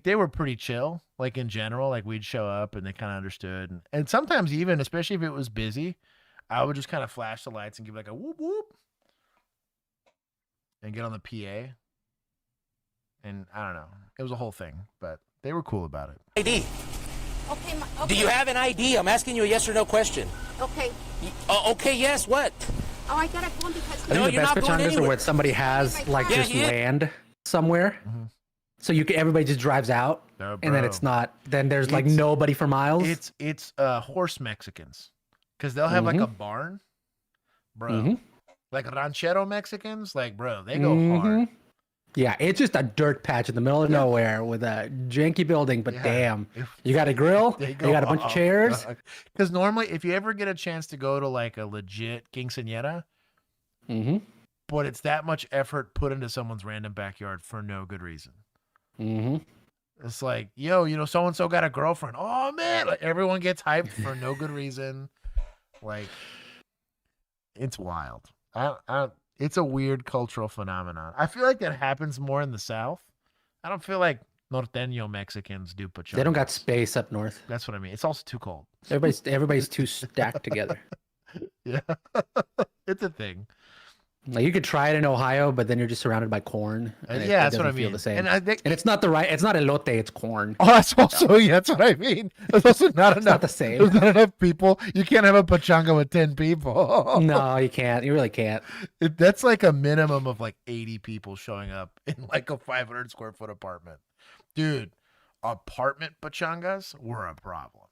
they were pretty chill, like in general. Like we'd show up and they kind of understood, and sometimes even, especially if it was busy, I would just kind of flash the lights and give like a whoop whoop, and get on the PA. And I don't know, it was a whole thing, but they were cool about it. ID. Okay, Do you have an ID? I'm asking you a yes or no question. Okay. Okay, yes, what? Oh, I gotta go because. I think the best pachangas are where somebody has like just land somewhere, so everybody just drives out, and then it's not. Then there's like nobody for miles. It's horse Mexicans, because they'll have like a barn, bro. Like ranchero Mexicans, like bro, they go hard. Yeah, it's just a dirt patch in the middle of nowhere with a janky building, but damn, you got a grill, you got a bunch of chairs. Because normally, if you ever get a chance to go to like a legit quinceañera, but it's that much effort put into someone's random backyard for no good reason. It's like, yo, so and so got a girlfriend. Oh man, like everyone gets hyped for no good reason. Like, it's wild. It's a weird cultural phenomenon. I feel like that happens more in the South. I don't feel like norteño Mexicans do pachangas. They don't got space up north. That's what I mean. It's also too cold. Everybody's too stacked together. Yeah, it's a thing. Like you could try it in Ohio, but then you're just surrounded by corn. And yeah, that's it what I doesn't feel mean. the same. And I think it's not it's not elote, it's corn. Oh, that's also that's what I mean. There's also not enough. Not the same. There's not enough people. You can't have a pachanga with 10 people. No, you can't. You really can't. That's like a minimum of like 80 people showing up in like a 500 square foot apartment. Dude, apartment pachangas were a problem.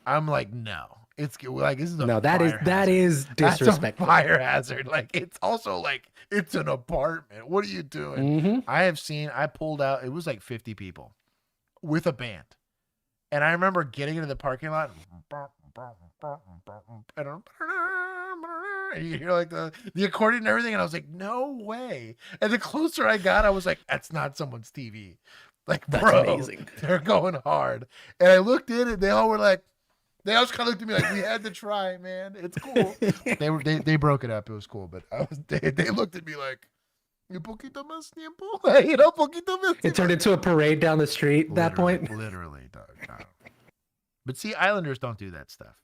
I'm like, no. It's like this is a that is disrespectful. That's a fire hazard. Like it's also like it's an apartment. What are you doing? I pulled out. It was like 50 people with a band, and I remember getting into the parking lot. And you hear like the accordion and everything, and I was like, no way. And the closer I got, I was like, that's not someone's TV. Like, that's bro, amazing. They're going hard. And I looked in, and they all were like. They always kind of looked at me like, we had to try, man. It's cool. They broke it up. It was cool, but they looked at me like, un poquito más tiempo? Poquito más tiempo. It turned into a parade down the street at that point. Literally, dog. But see, Islanders don't do that stuff.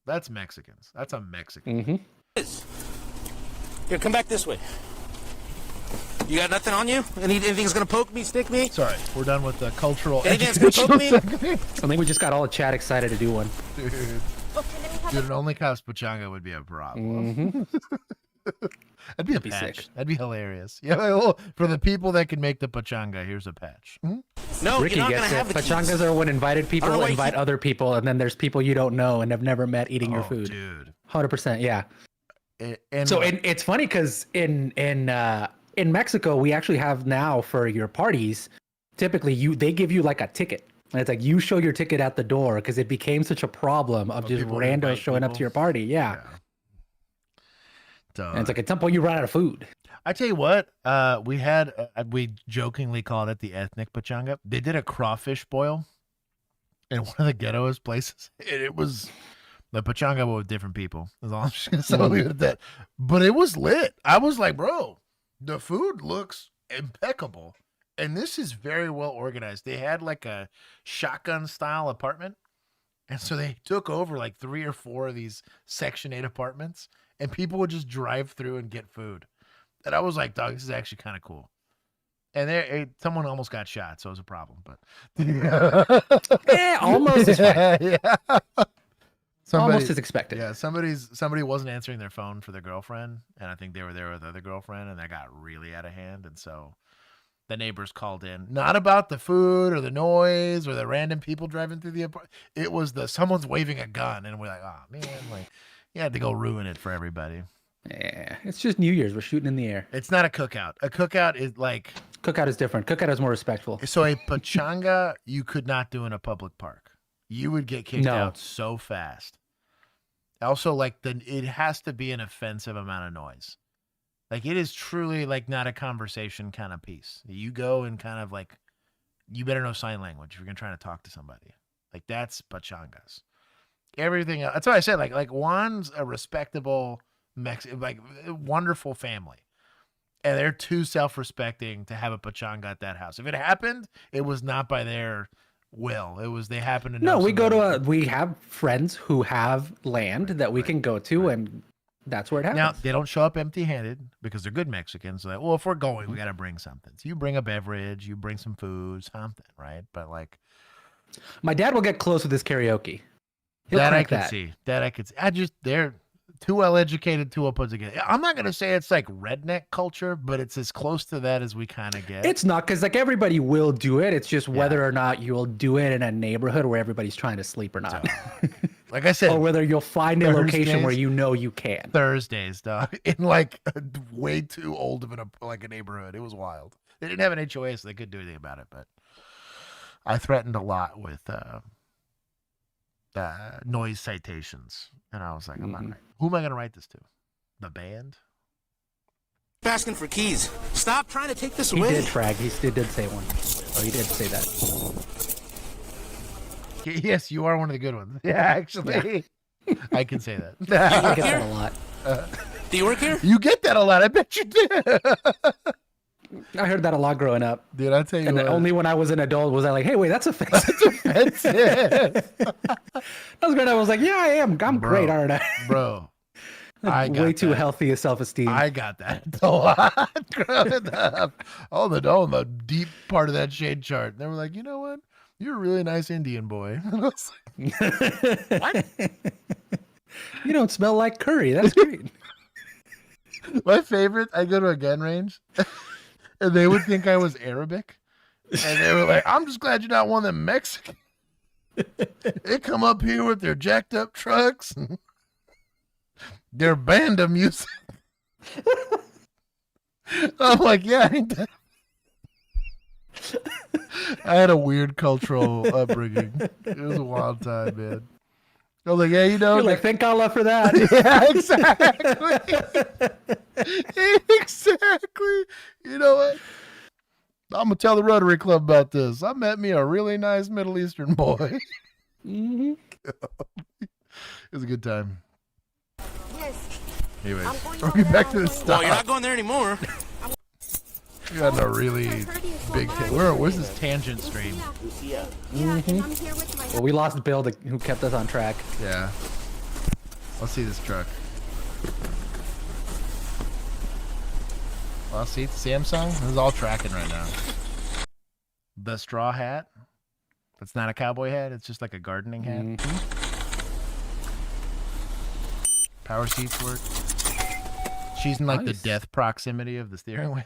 That's Mexicans. That's a Mexican. Here, come back this way. You got nothing on you? Anything's gonna poke me, stick me? Sorry, we're done with the cultural. Anything's gonna poke me? I think we just got all the chat excited to do one. Dude, an OnlyCops pachanga would be a problem. That'd be a patch. Sick. That'd be hilarious. Yeah, well, for the people that can make the pachanga, here's a patch. No, Ricky you're not gets gonna it. have the Pachangas keys. are when invited people invite other people, and then there's people you don't know and have never met eating your food. Dude, 100%, yeah. And So it's funny because in Mexico we actually have now for your parties, typically they give you like a ticket. And it's like you show your ticket at the door because it became such a problem of just randos showing up to your party. Yeah. And it's like at some point you run out of food. I tell you what, we jokingly called it the ethnic pachanga. They did a crawfish boil in one of the ghettoest places. And it was the pachanga with different people. That's all I'm just gonna say. Leave it at that. But it was lit. I was like, bro, the food looks impeccable. And this is very well organized. They had like a shotgun style apartment. And so they took over like 3 or 4 of these Section 8 apartments. And people would just drive through and get food. And I was like, dog, this is actually kind of cool. And someone almost got shot, so it was a problem. But almost is fine. Yeah. Almost as expected. Yeah, somebody wasn't answering their phone for their girlfriend, and I think they were there with their girlfriend, and that got really out of hand. And so the neighbors called in, not about the food or the noise or the random people driving through the apartment. It was someone's waving a gun, and we're like, oh man, like. You had to go ruin it for everybody. Yeah, it's just New Year's. We're shooting in the air. It's not a cookout. A cookout is like... Cookout is different. Cookout is more respectful. So a pachanga, you could not do in a public park. You would get kicked out so fast. Also, like, it has to be an offensive amount of noise. Like, it is truly, like, not a conversation kind of piece. You go and kind of, like, you better know sign language if you're going to try to talk to somebody. Like, that's pachangas. Everything else, that's what I said. Like Juan's a respectable wonderful family, and they're too self-respecting to have a pachanga at that house. If it happened, it was not by their will. It was they happened to know. No, we have friends who have land that we can go to, and that's where it happens. Now they don't show up empty-handed because they're good Mexicans. So well, if we're going, we got to bring something. So you bring a beverage, you bring some food, something, right? But like, my dad will get close with his karaoke. That I could see. They're too well educated, too well put together. I'm not gonna say it's like redneck culture, but it's as close to that as we kind of get. It's not, because like everybody will do it. It's just whether or not you'll do it in a neighborhood where everybody's trying to sleep or not. Like I said, or whether you'll find a location where you know you can. Thursdays, dog, in like way too old of a neighborhood. It was wild. They didn't have an HOA, so they couldn't do anything about it. But I threatened a lot with noise citations, and I was like, I'm not right. Who am I going to write this to? The band? Asking for keys. Stop trying to take this away. He did trag. He did say one. Oh, he did say that. Yes, you are one of the good ones. Yeah, actually. Yeah. I can say that. I get that a lot. Do you work here? You get that a lot. I bet you did. I heard that a lot growing up. Dude, I tell you and what. Only when I was an adult was I like, hey, wait, that's offensive. That's offensive. That was great. I was like, yeah, I am. I'm great, aren't I? Bro. Way too healthy of self-esteem. I got that a lot growing up. On the deep part of that shade chart. And they were like, you know what? You're a really nice Indian boy. And I was like, what? You don't smell like curry. That's great. My favorite, I go to a gun range. And they would think I was Arabic. And they were like, I'm just glad you're not one of them Mexicans. They come up here with their jacked up trucks and their band of music. I'm like, yeah, ain't that? I had a weird cultural upbringing. It was a wild time, man. I was like, yeah, you know. You're like, thank Allah for that. Yeah, exactly. Exactly. You know what? I'm going to tell the Rotary Club about this. I met me a really nice Middle Eastern boy. Mm-hmm. It was a good time. Yes. Anyway, we'll get back to the stuff. No, you're not going there anymore. You got a really big where's this tangent stream? Yeah. Mm-hmm. Well, we lost Bill, who kept us on track. Yeah. Let's see this truck. Well, see, Samsung, this is all tracking right now. The straw hat. It's not a cowboy hat. It's just like a gardening hat. Mm-hmm. Power seats work. She's in like Nice. the death proximity of the steering wheel.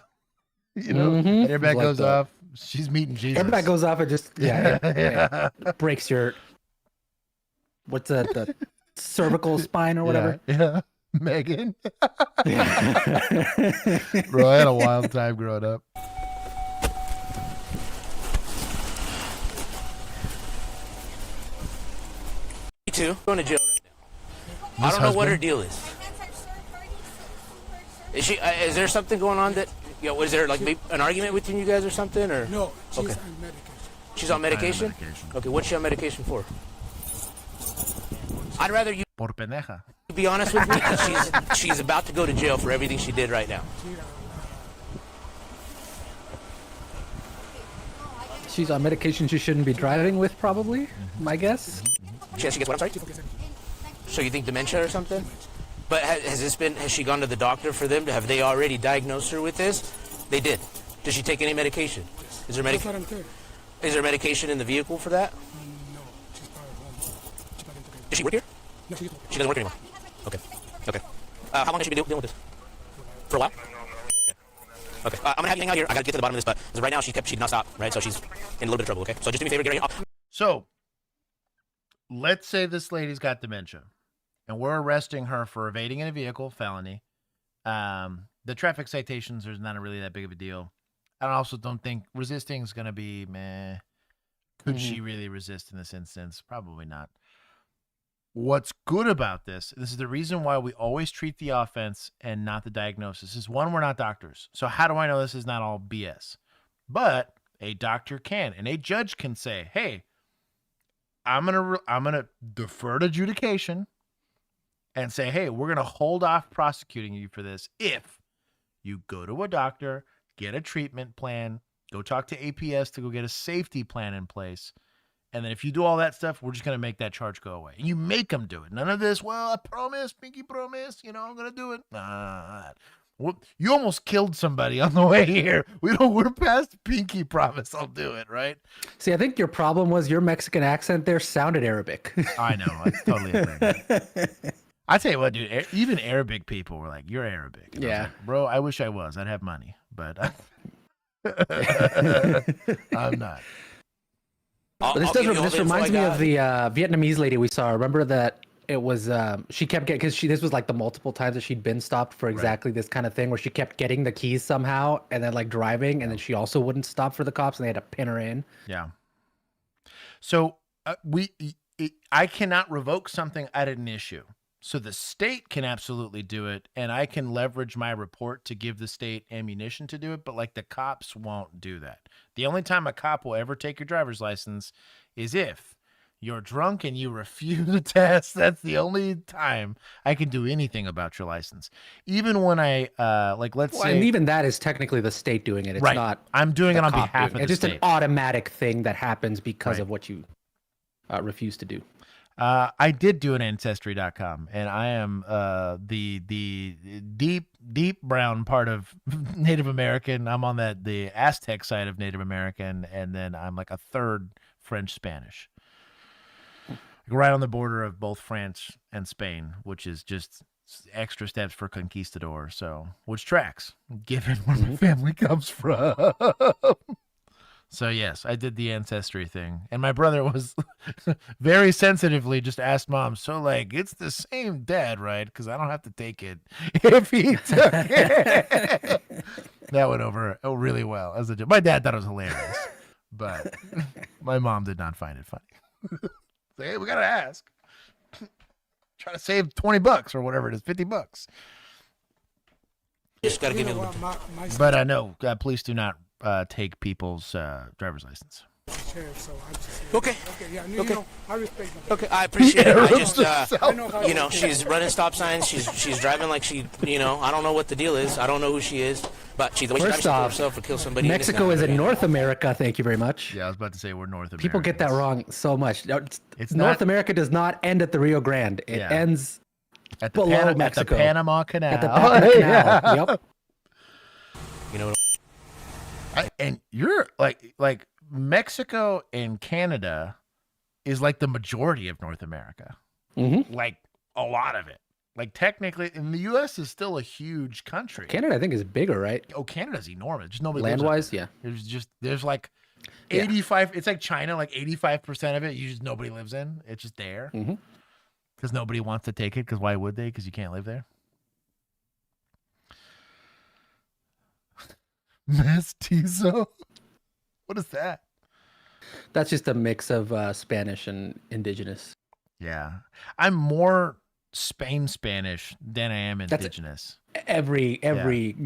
You know, Mhm. airbag Like goes the- off. She's meeting Jesus. Airbag goes off and just it breaks your what's that the cervical spine or whatever. Yeah. Megan. Bro, I had a wild time growing up. Me too. Going to jail right now. I don't know what her deal is. Is she? Is there something going on that? You know, is there like maybe an argument between you guys or something? Or No, she's okay. on medication. She's on medication. Okay, what's she on medication for? I'd rather you Por pendeja. be honest with me, 'cause she's about to go to jail for everything she did right now. She's on medication she shouldn't be driving with, probably. My guess. She gets what? I'm sorry. So you think dementia or something? But has she gone to the doctor for them? Have they already diagnosed her with this? They did. Does she take any medication? Is there That's what I'm telling you. Is there medication in the vehicle for that? No, she's probably home. Does she work here? No, she She doesn't work anymore. Okay. Okay. How long has she been dealing with this? For a while. Okay. I'm gonna have you hang out here. I gotta get to the bottom of this, but as of right now she did not stop. Right, so she's in a little bit of trouble. Okay. So just do me a favor, get her. So, let's say this lady's got dementia, and we're arresting her for evading in a vehicle, felony. The traffic citations, there's not really that big of a deal. I also don't think resisting is going to be meh. Could she really resist in this instance? Probably not. What's good about this is the reason why we always treat the offense and not the diagnosis is one, we're not doctors. So how do I know this is not all BS? But a doctor can, and a judge can say, hey, I'm gonna defer to adjudication and say, hey, we're gonna hold off prosecuting you for this if you go to a doctor, get a treatment plan, go talk to APS to go get a safety plan in place, and then if you do all that stuff, we're just gonna make that charge go away. And you make them do it. None of this. Well, I promise, pinky promise. You know, I'm gonna do it. Nah. Well, you almost killed somebody on the way here. We're past pinky promise. I'll do it, right? See, I think your problem was your Mexican accent there sounded Arabic. I know. It's totally Arabic. I tell you what, dude. Even Arabic people were like, "You're Arabic." And I was like, bro, I wish I was. I'd have money, but I'm not. But this reminds me of the Vietnamese lady we saw. Remember that it was she kept getting because this was like the multiple times that she'd been stopped for exactly this kind of thing where she kept getting the keys somehow and then like driving and then she also wouldn't stop for the cops and they had to pin her in. Yeah. So I cannot revoke something I didn't issue. So the state can absolutely do it, and I can leverage my report to give the state ammunition to do it, but like the cops won't do that. The only time a cop will ever take your driver's license is if you're drunk and you refuse a test. That's the only time I can do anything about your license. Even when I let's say, and even that is technically the state doing it. It's right. not. I'm doing it on behalf of the It's just state. an automatic thing that happens because of what you refuse to do. I did do an Ancestry.com, and I am the deep brown part of Native American. I'm on the Aztec side of Native American, and then I'm like a third French Spanish, right on the border of both France and Spain, which is just extra steps for conquistador. So, which tracks, given where my family comes from. So yes, I did the ancestry thing, and my brother was very sensitively just asked Mom, "So like, it's the same dad, right? Because I don't have to take it if he took it." That went over really well as a joke. My dad thought it was hilarious, but my mom did not find it funny. So, hey, we gotta ask. Try to save $20 or whatever it is, $50. Just gotta give you a little. But I know please do not take people's driver's license. Okay. Yeah, you know, I respect that. Okay, I appreciate it. I just, she's running stop signs. She's driving like she, I don't know what the deal is. I don't know who she is, but the way she drives, she kill herself or kill somebody. Mexico is in North America. Thank you very much. Yeah, I was about to say we're North America. People get that wrong so much. It's North not- America does not end at the Rio Grande. It ends at the below At the Mexico. Panama Canal. At the Panama Canal. Yep. You know. And you're like Mexico and Canada is like the majority of North America. Like a lot of it. Like technically, and the U.S. is still a huge country. Canada, I think, is bigger, right? Oh, Canada's enormous. Just nobody lives Land-wise, up there. yeah. There's like 85. It's like China. Like 85% of it, nobody lives in. It's just there because nobody wants to take it. Because why would they? Because you can't live there. Mestizo. What is that? That's just a mix of Spanish and indigenous. Yeah, I'm more Spain Spanish than I am indigenous. Every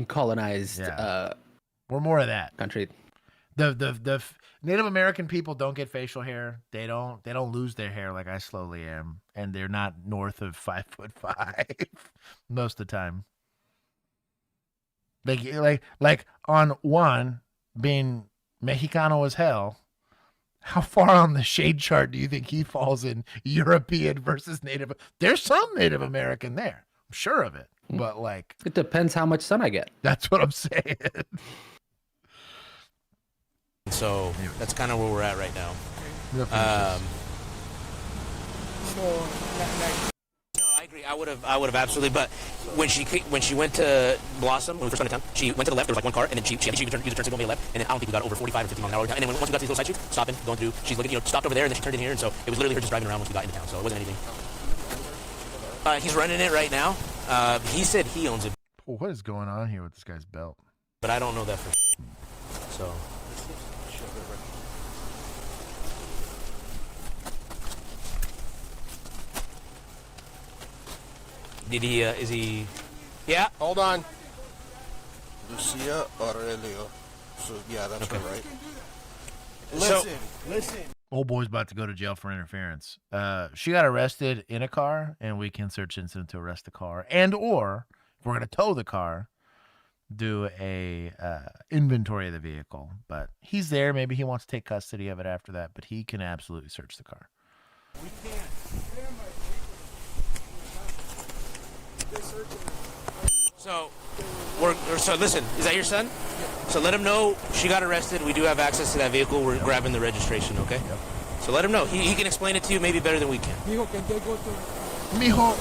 colonized we're more of that country. The Native American people don't get facial hair. They don't lose their hair like I slowly am, and they're not north of 5'5" most of the time. Like on one being Mexicano as hell. How far on the shade chart do you think he falls in European versus Native? There's some Native American there. I'm sure of it. But like... It depends how much sun I get. That's what I'm saying. So that's kind of where we're at right now. No, I agree. I would have absolutely. But when she went to Blossom, when we first went to town, she went to the left. There was like one car, and then she used to turn signal on the left, and then I don't think we got over 45 or 50 miles an hour. And then once we got to these little side streets, stopping, going through, she's looking, stopped over there, and then she turned in here, and so it was literally her just driving around once we got into town. So it wasn't anything. He's running it right now. He said he owns it. What is going on here with this guy's belt? But I don't know that for sure. So. Did he, is he... Yeah? Hold on. Lucia Aurelio. So, yeah, that's her, right? Listen. Old boy's about to go to jail for interference. She got arrested in a car, and we can search incident to arrest the car. And or, if we're going to tow the car, do a inventory of the vehicle. But he's there. Maybe he wants to take custody of it after that, but he can absolutely search the car. We can't. So listen, is that your son? So let him know she got arrested. We do have access to that vehicle. We're grabbing the registration, okay? Yep. So let him know. He can explain it to you maybe better than we can. Mijo, can they go to... Mijo.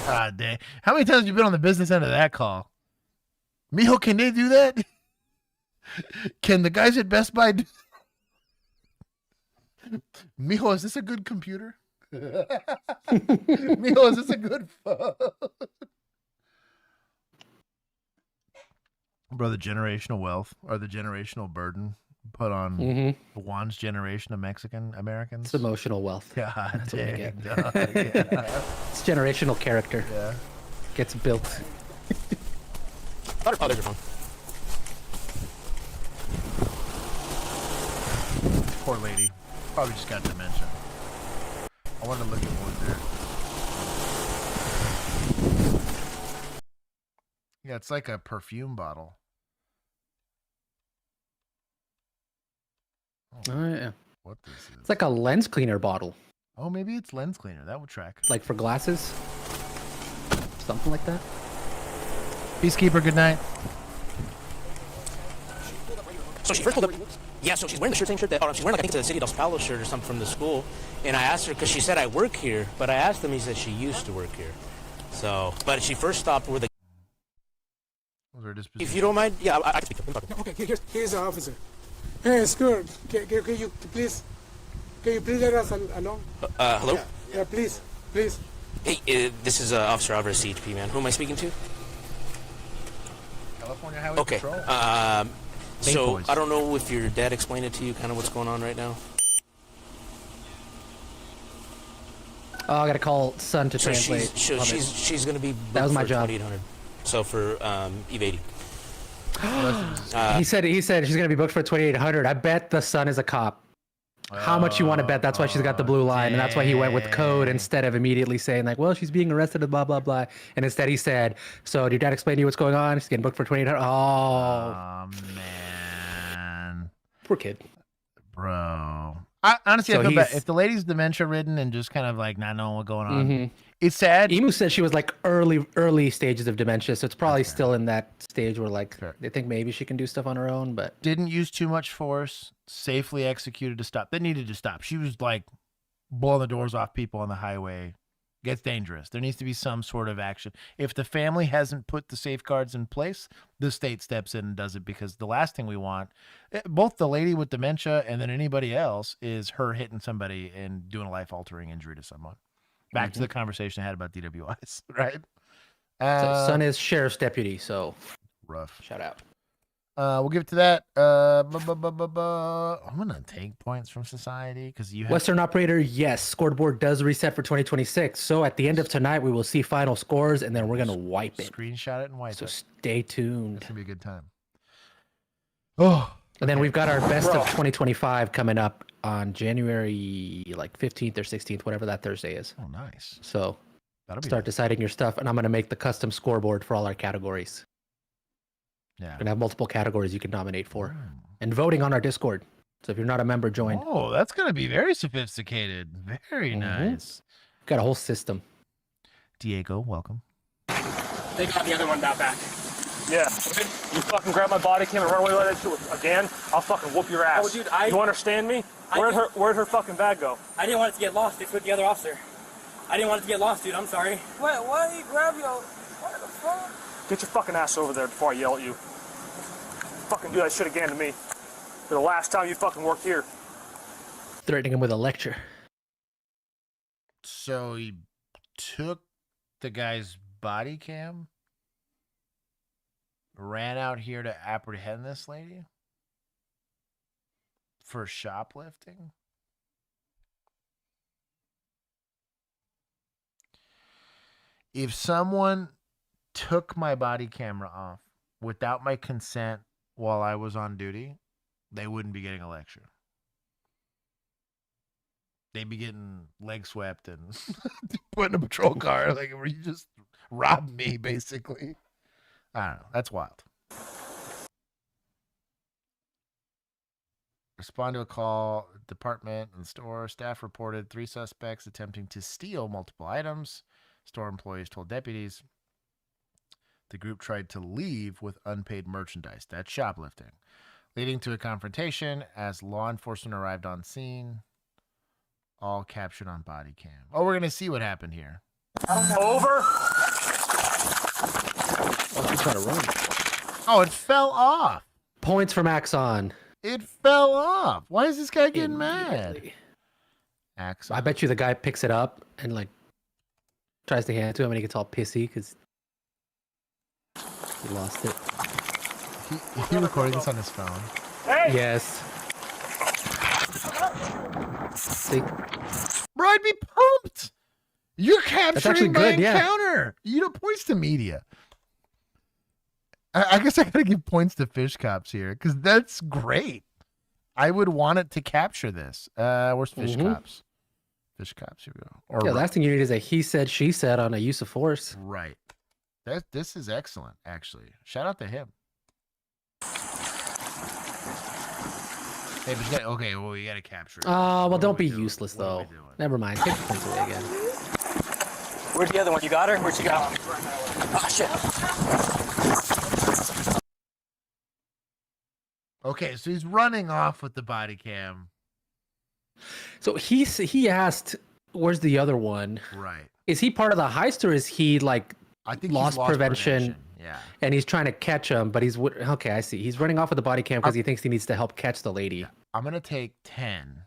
God dang. How many times have you been on the business end of that call? Mijo, can they do that? Can the guys at Best Buy do... Mijo, is this a good computer? Mijo, is this a good phone? Bro, the generational wealth or the generational burden put on Juan's generation of Mexican Americans. It's emotional wealth. God, that's what we get. It's generational character. Yeah, gets built. Oh, there's your phone. Poor lady. Probably just got dementia. I wanted to look at what was there. Yeah, it's like a perfume bottle. Oh yeah. What this is? It's like a lens cleaner bottle. Oh, maybe it's lens cleaner. That would track. Like for glasses? Something like that? Peacekeeper, good night. So she first pulled up. Yeah, so she's wearing the same shirt that, she's wearing, like, I think it's a City of Los Palos shirt or something from the school. And I asked her, because she said, I work here. But I asked him, he said she used to work here. So, but she first stopped with a... If you don't mind, yeah, I can speak to him. Okay, here's the officer. Hey, Skirt, can you please let us along? Hello? Yeah, please. Hey, this is Officer Alvarez, CHP, man. Who am I speaking to? California Highway Okay. Patrol. So, I don't know if your dad explained it to you, kind of what's going on right now. Oh, I gotta call son to translate. She's gonna be that was my job. 2800. So for Eve 80. He said she's gonna be booked for 2800. I bet the son is a cop. How much you want to bet? That's why she's got the blue line, and that's why he went with code instead of immediately saying like, well, she's being arrested, blah blah blah. And instead he said, so did your dad explain to you what's going on? She's getting booked for 2800. Oh man, poor kid. Bro, Honestly, So I feel bad. he's- If the lady's dementia ridden and just kind of like not knowing what's going on, Mhm. it's sad. Emu said she was like early stages of dementia, so it's probably still in that stage where like they think maybe she can do stuff on her own, but Didn't use too much force. Safely executed to stop. They needed to stop. She was like blowing the doors off people on the highway. Gets dangerous. There needs to be some sort of action. If the family hasn't put the safeguards in place, the state steps in and does it, because the last thing we want, both the lady with dementia and then anybody else, is her hitting somebody and doing a life-altering injury to someone. Back to the conversation I had about DWIs, right? so son is sheriff's deputy, so rough. Shout out. We'll give it to that. I'm gonna take points from society because you have Western Operator, yes, scoreboard does reset for 2026. So at the end of tonight, we will see final scores, and then we're gonna wipe it. Screenshot it and wipe So it. stay tuned. It's gonna be a good time. Oh, and then we've got our best of 2025 coming up on January like 15th or 16th, whatever that Thursday is. Oh, nice. So that'll be start deciding your stuff, and I'm gonna make the custom scoreboard for all our categories. Yeah. We're gonna have multiple categories you can nominate for, and voting on our Discord. So if you're not a member, join. Oh, that's gonna be very sophisticated. Very nice. Got a whole system. Diego, welcome. They got the other one down back. Yeah. You fucking grab my body cam and run away like that shit again, I'll fucking whoop your ass. Oh, dude, you understand me? Where'd her fucking bag go? I didn't want it to get lost. It's with the other officer. I didn't want it to get lost, dude. I'm sorry. Wait, why did he grab you? What the fuck? Get your fucking ass over there before I yell at you. Fucking do that shit again to me. For the last time you fucking work here. Threatening him with a lecture. So he took the guy's body cam, ran out here to apprehend this lady for shoplifting. If someone took my body camera off without my consent while I was on duty, they wouldn't be getting a lecture. They'd be getting leg swept and put in a patrol car. Like, where you just robbed me, basically. I don't know. That's wild. Respond to a call. Department and store staff reported 3 suspects attempting to steal multiple items. Store employees told deputies the group tried to leave with unpaid merchandise. That's shoplifting, leading to a confrontation as law enforcement arrived on scene. All captured on body cam. Oh, we're going to see what happened here. Over. Oh, he's trying to run. Oh, it fell off. Points from Axon. It fell off. Why is this guy getting mad? Axon. I bet you the guy picks it up and like tries to hand it to him, and he gets all pissy because he lost it. Is he recording this on his phone? Hey! Yes. See? Bro, I'd be pumped. You're capturing actually my good, yeah. encounter. You know, points to media. I guess I gotta give points to Fish Cops here because that's great. I would want it to capture this. Where's Fish Cops? Fish Cops, here we go. Or Yeah, the last thing you need is a he said, she said on a use of force. Right. This is excellent, actually. Shout out to him. Hey, but you gotta, okay, well, you gotta capture it. Well, don't be useless, though. Never mind. Take the points away again. Where's the other one? You got her? Where'd she go? Oh, shit. Okay, so he's running off with the body cam. So he asked, "Where's the other one?" Right. Is he part of the heist, or is he like I think lost prevention? Yeah. And he's trying to catch him, but he's okay. I see. He's running off with the body cam because he thinks he needs to help catch the lady. I'm gonna take 10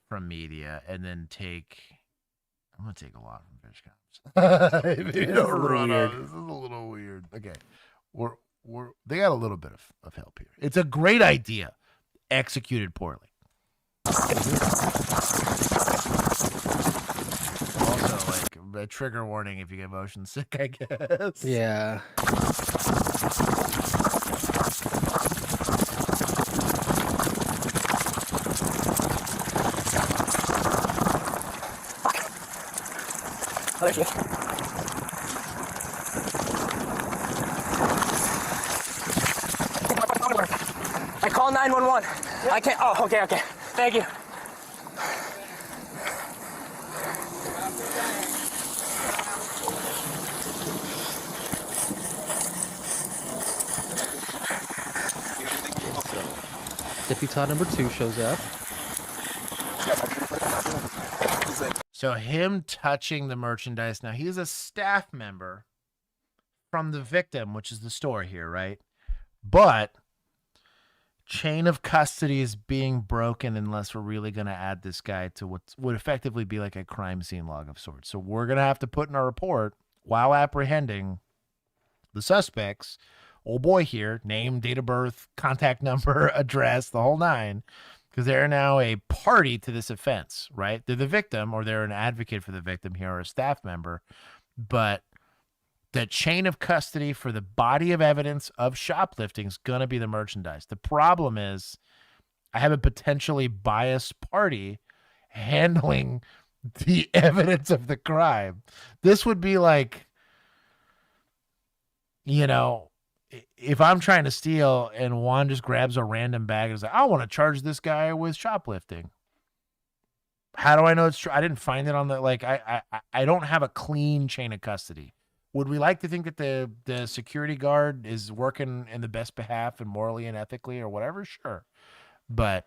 from media, and then I'm gonna take a lot from Fish Cops. Maybe don't run on. This is a little weird. Okay, they got a little bit of help here. It's a great idea, executed poorly. Also, like a trigger warning if you get motion sick, I guess. Yeah. Thank you. I call 911. I can't. Oh, okay. Thank you. Deputy number 2 shows up. So him touching the merchandise. Now he's a staff member from the victim, which is the store here, right? But chain of custody is being broken unless we're really going to add this guy to what would effectively be like a crime scene log of sorts. So we're going to have to put in our report while apprehending the suspects, old boy here, name, date of birth, contact number, address, the whole nine, because they're now a party to this offense, right? They're the victim, or they're an advocate for the victim here, or a staff member, but the chain of custody for the body of evidence of shoplifting is going to be the merchandise. The problem is I have a potentially biased party handling the evidence of the crime. This would be like, you know, if I'm trying to steal and Juan just grabs a random bag and is like, I want to charge this guy with shoplifting. How do I know it's true? I didn't find it on the, like, I don't have a clean chain of custody. Would we like to think that the security guard is working in the best behalf and morally and ethically or whatever? Sure. But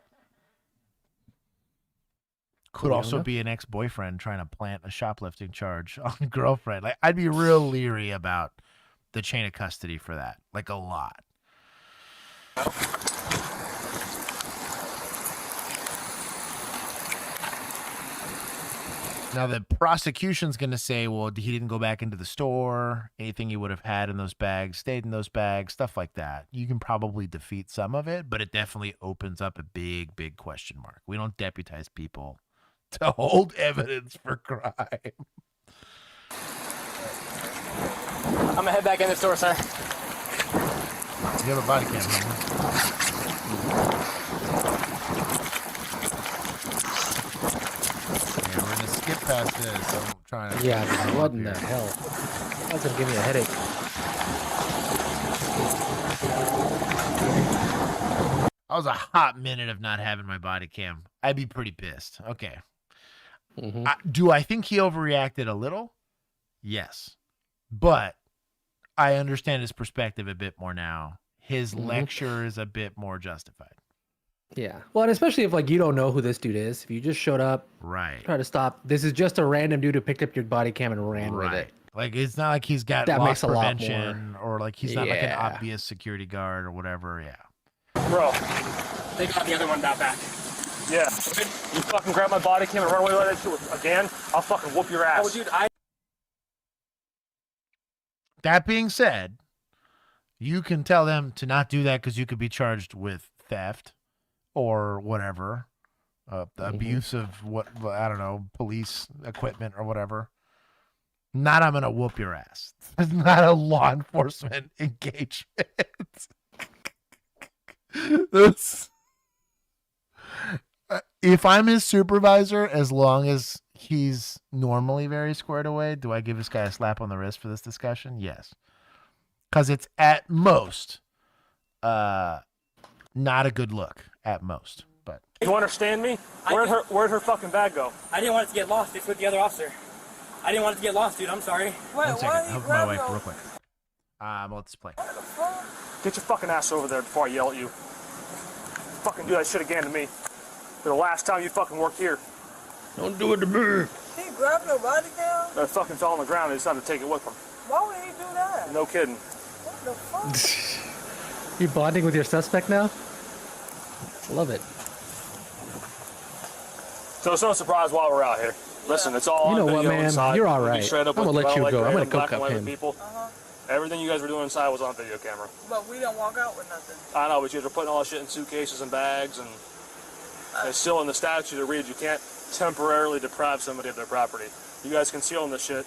could also be an ex-boyfriend trying to plant a shoplifting charge on a girlfriend. Like, I'd be real leery about the chain of custody for that. Like, a lot. Now, the prosecution's going to say, well, he didn't go back into the store. Anything he would have had in those bags stayed in those bags, stuff like that. You can probably defeat some of it, but it definitely opens up a big, big question mark. We don't deputize people to hold evidence for crime. I'm going to head back in the store, sir. You have a body cam, huh? Skip past this. I'm trying to. Yeah, what in the hell? That's gonna give me a headache. I was a hot minute of not having my body cam. I'd be pretty pissed. Okay. Do I think he overreacted a little? Yes. But I understand his perspective a bit more now. His lecture is a bit more justified. Yeah. Well, and especially if, like, you don't know who this dude is. If you just showed up, right, try to stop. This is just a random dude who picked up your body cam and ran with it. Like, it's not like he's got that loss makes a lot prevention more. Or like he's not like an obvious security guard or whatever. Yeah. Bro, they got the other one down back. Yeah. You fucking grab my body cam and run away like that shit again, I'll fucking whoop your ass. Oh, dude, That being said, you can tell them to not do that because you could be charged with theft or whatever, abuse of what, I don't know, police equipment or whatever. Not, I'm going to whoop your ass. It's not a law enforcement engagement. If I'm his supervisor, as long as he's normally very squared away, do I give this guy a slap on the wrist for this discussion? Yes. Because it's at most not a good look. At most. But you understand me? Where'd her fucking bag go? I didn't want it to get lost. It's with the other officer. I didn't want it to get lost, dude. I'm sorry. One second. Help my wife real quick. Let's play. Get your fucking ass over there before I yell at you. Fucking do that shit again to me. For the last time you fucking work here. Don't do it to me. He grabbed your body cam? That fucking fell on the ground. He decided to take it with him. Why would he do that? No kidding. What the fuck? You bonding with your suspect now? Love it. So it's no surprise why we're out here. Listen, it's all you know on what, video man? inside. You're all right. I'm gonna let you go. I'm gonna go cup him. People. Everything you guys were doing inside was on video camera. But we didn't walk out with nothing. I know, but you guys were putting all that shit in suitcases and bags, and it's still in the statute it reads you can't temporarily deprive somebody of their property. You guys concealing this shit,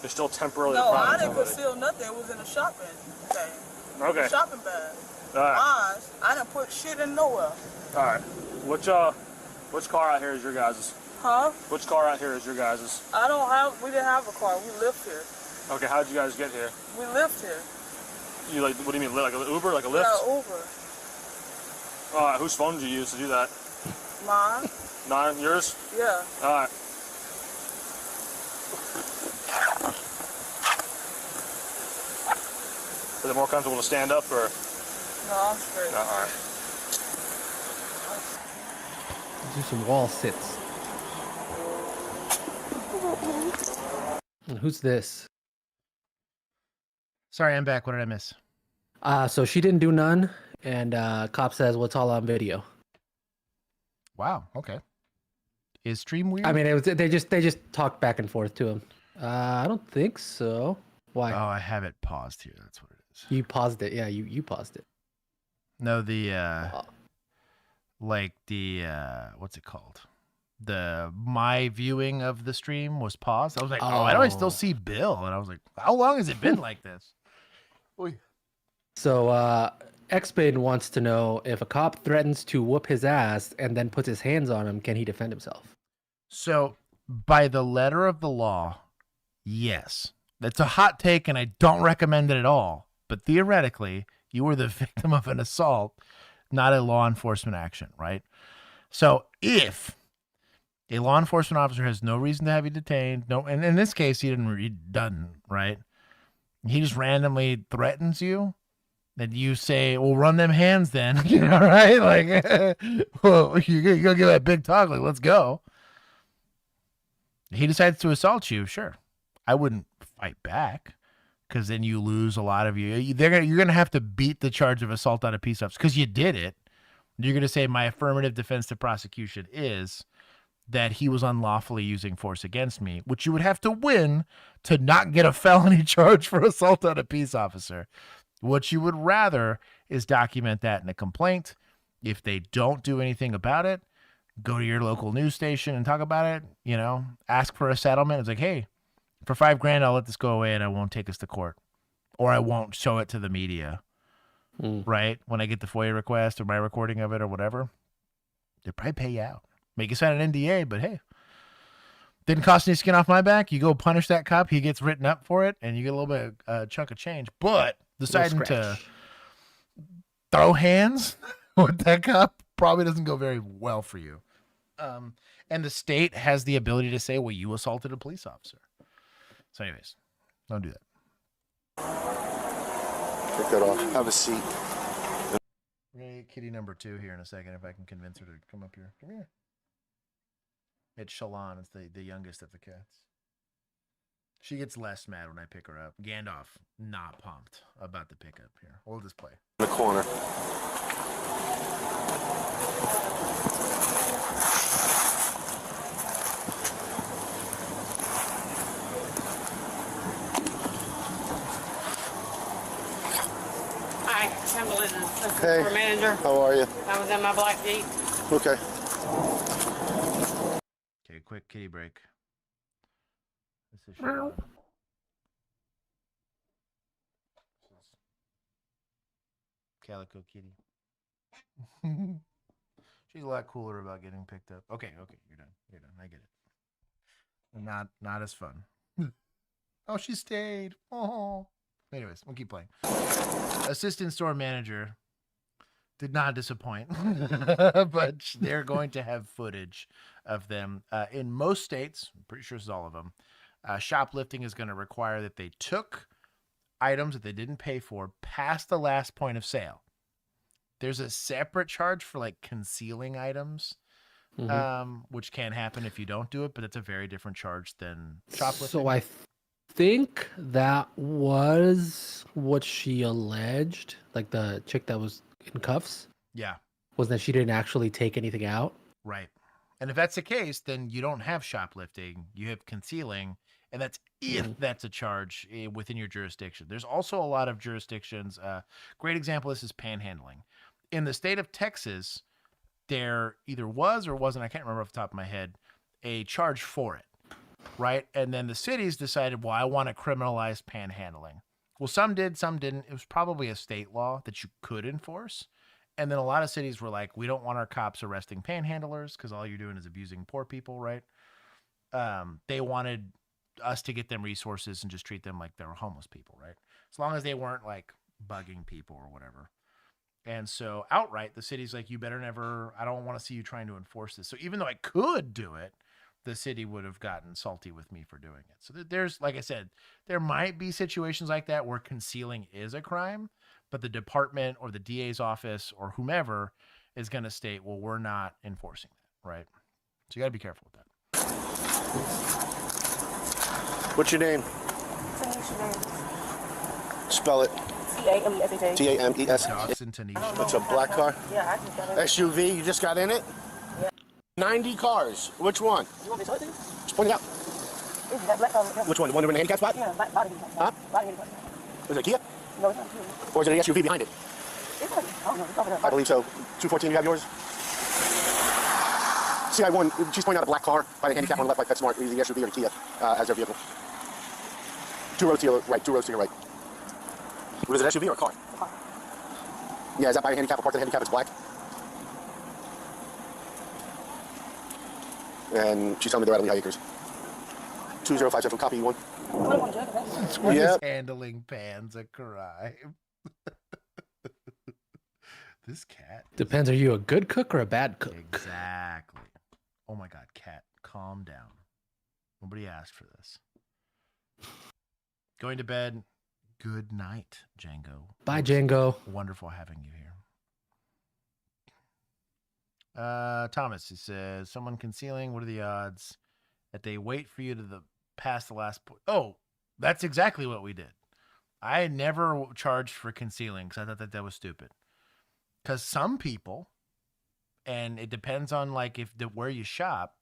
you're still temporarily depriving somebody. No, I didn't conceal nothing. It was in a shopping thing. Okay. Shopping bag. All right. Mine. I didn't put shit in nowhere. All right. Which car out here is your guys's? Huh? Which car out here is your guys's? We didn't have a car. We lived here. Okay, how'd you guys get here? We lived here. You like, what do you mean, like an Uber, like a Lyft? Yeah, Uber. All right, whose phone did you use to do that? Mine. Mine? Yours? Yeah. All right. Is it more comfortable to stand up or? No, I'm straight. No, all right. do some wall sits. And who's this? Sorry, I'm back. What did I miss? So she didn't do none, and cop says, "Well, it's all on video." Wow. Okay. Is stream weird? I mean, it was they just talked back and forth to him. I don't think so. Why? Oh, I have it paused here. That's what it is. You paused it. Yeah, you paused it. No, like the what's it called? My viewing of the stream was paused. I was like, oh, why do I still see Bill? And I was like, how long has it been like this? Oy. So X-Bane wants to know if a cop threatens to whoop his ass and then puts his hands on him, can he defend himself? So by the letter of the law, yes. That's a hot take, and I don't recommend it at all. But theoretically, you were the victim of an assault, not a law enforcement action, right? So if a law enforcement officer has no reason to have you detained, and in this case, he doesn't, right? He just randomly threatens you, then you say, well, run them hands then, right? Like, well, you're going to give that big talk, like, let's go. He decides to assault you, sure. I wouldn't fight back, because then you lose a lot of you. You're going to have to beat the charge of assault on a peace officer, because you did it. You're going to say my affirmative defense to prosecution is that he was unlawfully using force against me, which you would have to win to not get a felony charge for assault on a peace officer. What you would rather is document that in a complaint. If they don't do anything about it, go to your local news station and talk about it, ask for a settlement. It's like, hey, for $5,000, I'll let this go away and I won't take us to court, or I won't show it to the media, right? When I get the FOIA request or my recording of it or whatever, they'll probably pay you out. Make you sign an NDA, but hey, didn't cost any skin off my back. You go punish that cop, he gets written up for it, and you get a little bit of chunk of change. But deciding to throw hands with that cop probably doesn't go very well for you. And the state has the ability to say, well, you assaulted a police officer. So anyways, don't do that. Take that off. Have a seat. We're going to get kitty number 2 here in a second if I can convince her to come up here. Come here. It's Shalon. It's the youngest of the cats. She gets less mad when I pick her up. Gandalf, not pumped about the pickup here. We'll just play. In the corner. Hi, I'm Liz, Hey, store manager. how are you? I was in my black Jeep. Okay. Okay, quick kitty break. This is Shalon. Calico kitty. She's a lot cooler about getting picked up. Okay, you're done. I get it. Not as fun. Oh, she stayed. Oh. Anyways, we'll keep playing. Assistant store manager did not disappoint, but they're going to have footage of them. In most states, I'm pretty sure it's all of them, shoplifting is going to require that they took items that they didn't pay for past the last point of sale. There's a separate charge for like concealing items, which can happen if you don't do it, but it's a very different charge than shoplifting. So I think that was what she alleged, like the chick that was in cuffs. Yeah. Was that she didn't actually take anything out. Right. And if that's the case, then you don't have shoplifting, you have concealing, and that's if that's a charge within your jurisdiction. There's also a lot of jurisdictions. Great example of this is panhandling. In the state of Texas, there either was or wasn't, I can't remember off the top of my head, a charge for it, right? And then the cities decided, well, I want to criminalize panhandling. Well, some did, some didn't. It was probably a state law that you could enforce. And then a lot of cities were like, we don't want our cops arresting panhandlers because all you're doing is abusing poor people, right? They wanted us to get them resources and just treat them like they were homeless people, right? As long as they weren't like bugging people or whatever. And so outright, the city's like, you better never, I don't want to see you trying to enforce this. So even though I could do it, the city would have gotten salty with me for doing it. So there's, like I said, there might be situations like that where concealing is a crime, but the department or the DA's office or whomever is going to state, well, we're not enforcing right? So you got to be careful with that. What's your name? Spell it. T-A-M-E-S-H-A. T-A-M-E-S. Dawson Tanisha. That's a black car? Yeah, I just got it. SUV, you just got in it? Yeah. 90 cars. Which one? You want me to show it to you? Just point it out. It's that black car. Which one? The one in the handicap spot? Yeah, body Huh? Body handicap. Is it a Kia? No, it's not Kia. Or is it an SUV behind it? It's like, I don't know. It's over there. I believe so. 214, you have yours? See, I won. She's pointing out a black car by the handicap on the left, like that's smart. Either the SUV or the Kia as their vehicle. 2 rows to your right, 2 rows to your right. What is it, SUV or a car? A car. Yeah, is that by a handicap? A part of the handicap is black? And she's telling me they're at Lehigh Acres. 2057, copy one. Yeah. Handling pan's a crime. This cat. Depends. Are you a good cook or a bad cook? Exactly. Oh my God, cat, calm down. Nobody asked for this. Going to bed. Good night, Django. Bye, Django. Wonderful having you here. Thomas, he says, someone concealing, what are the odds that they wait for you to pass the last point? Oh, that's exactly what we did. I never charged for concealing because I thought that was stupid. Because some people, and it depends on like if where you shop,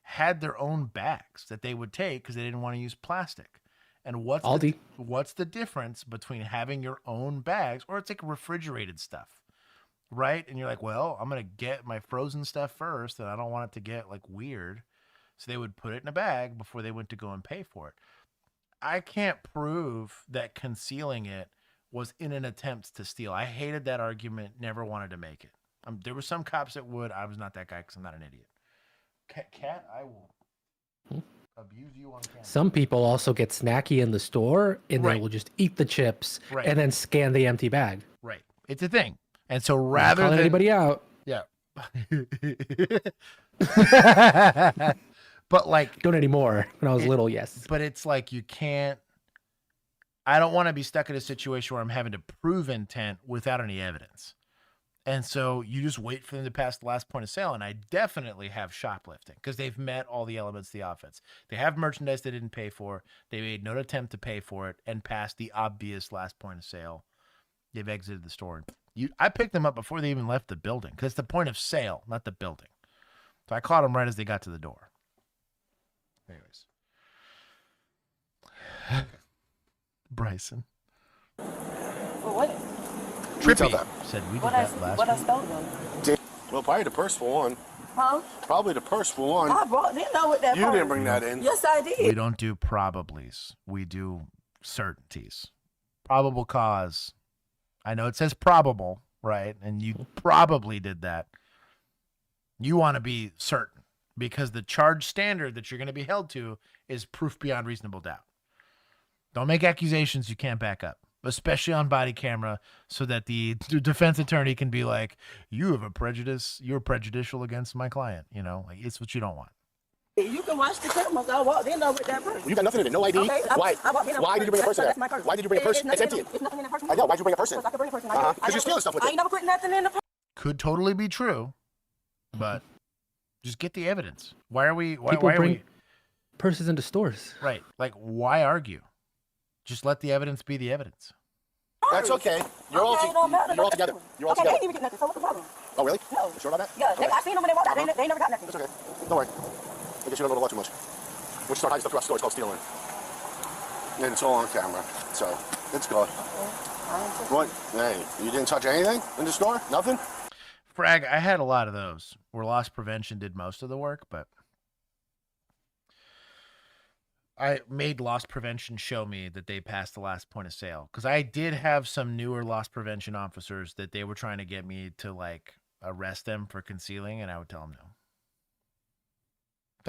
had their own bags that they would take because they didn't want to use plastic. And what's the difference between having your own bags, or it's like refrigerated stuff, right? And you're like, well, I'm going to get my frozen stuff first, and I don't want it to get like weird. So they would put it in a bag before they went to go and pay for it. I can't prove that concealing it was in an attempt to steal. I hated that argument, never wanted to make it. There were some cops that would. I was not that guy because I'm not an idiot. Cat, I will abuse you on camera. Some people also get snacky in the store and they will just eat the chips and then scan the empty bag. Right. It's a thing. And so rather than anybody out. Yeah. But like, don't anymore. When I was little, yes. But it's like you can't. I don't want to be stuck in a situation where I'm having to prove intent without any evidence. And so you just wait for them to pass the last point of sale. And I definitely have shoplifting because they've met all the elements of the offense. They have merchandise they didn't pay for. They made no attempt to pay for it and passed the obvious last point of sale. They've exited the store. I picked them up before they even left the building because it's the point of sale, not the building. So I caught them right as they got to the door. Anyways. Bryson. Well, what? Trippy said we did that last What I week. stole them? Well, probably the purse for one. Huh? Probably the purse for one. I didn't know what that You didn't bring that in. Yes, I did. We don't do probablys. We do certainties. Probable cause. I know it says probable, right? And you probably did that. You want to be certain because the charge standard that you're going to be held to is proof beyond reasonable doubt. Don't make accusations you can't back up, especially on body camera, so that the defense attorney can be like, you have a prejudice. You're prejudicial against my client. You know, like it's what you don't want. You can watch the cameras. I walked in there with that purse. You got nothing in it, no ID. Okay, Why? Why Did you bring a purse in there? Why did you bring a purse? It's empty. It's nothing in the purse. I know. Why'd you bring a purse in? I could bring a purse in. Because you're stealing stuff with I it. ain't never put nothing in the purse. Could totally be true, but just get the evidence. Why are we? People why are bring we? purses into stores. Right. Like, why argue? Just let the evidence be the evidence. That's okay. You're all together. You're all Okay, together. they didn't even get nothing. So what's the problem? Oh, really? No. You sure about that? Yeah, Okay. I seen them when they walked out. They never got nothing. It's okay. Don't worry. I guess you don't know the law too much. Once you start hiding stuff throughout the store, it's called stealing. And it's all on camera. So, it's good. What? Hey, you didn't touch anything in the store? Nothing? Frag, I had a lot of those where loss prevention did most of the work, but I made loss prevention show me that they passed the last point of sale. Because I did have some newer loss prevention officers that they were trying to get me to like arrest them for concealing, and I would tell them no.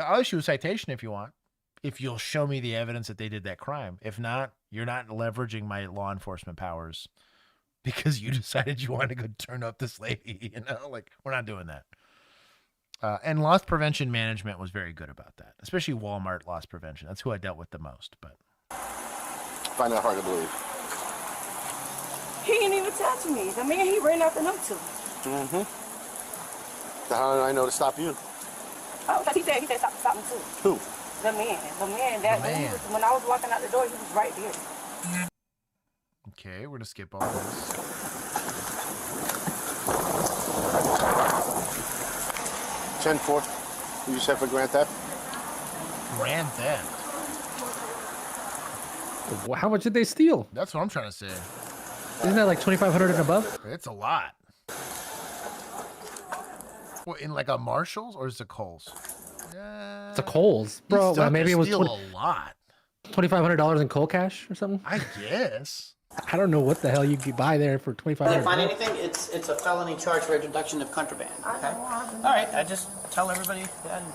I'll issue a citation if you want, if you'll show me the evidence that they did that crime. If not, you're not leveraging my law enforcement powers because you decided you wanted to go turn up this lady, you know, like we're not doing that. And loss prevention management was very good about that, especially Walmart loss prevention. That's who I dealt with the most. But Find that hard to believe. He didn't even touch me. The man he ran out the note to. Mm-hmm. How did I know to stop you? Oh, because he said stop me too. Who? The man. When I was walking out the door, he was right there. Okay, we're gonna skip all this. 10-4. You said for grand theft? Grand theft. How much did they steal? That's what I'm trying to say. Isn't that like 2,500 and above? It's a lot. What, in like a Marshalls or is it Kohl's? It's a Kohl's, bro. Still Well, maybe it was steal a lot. $2,500 in cold cash or something. I guess. I don't know what the hell you could buy there for Did they $2,500. find anything? It's a felony charge for introduction of contraband. Okay. All right. I just tell everybody that and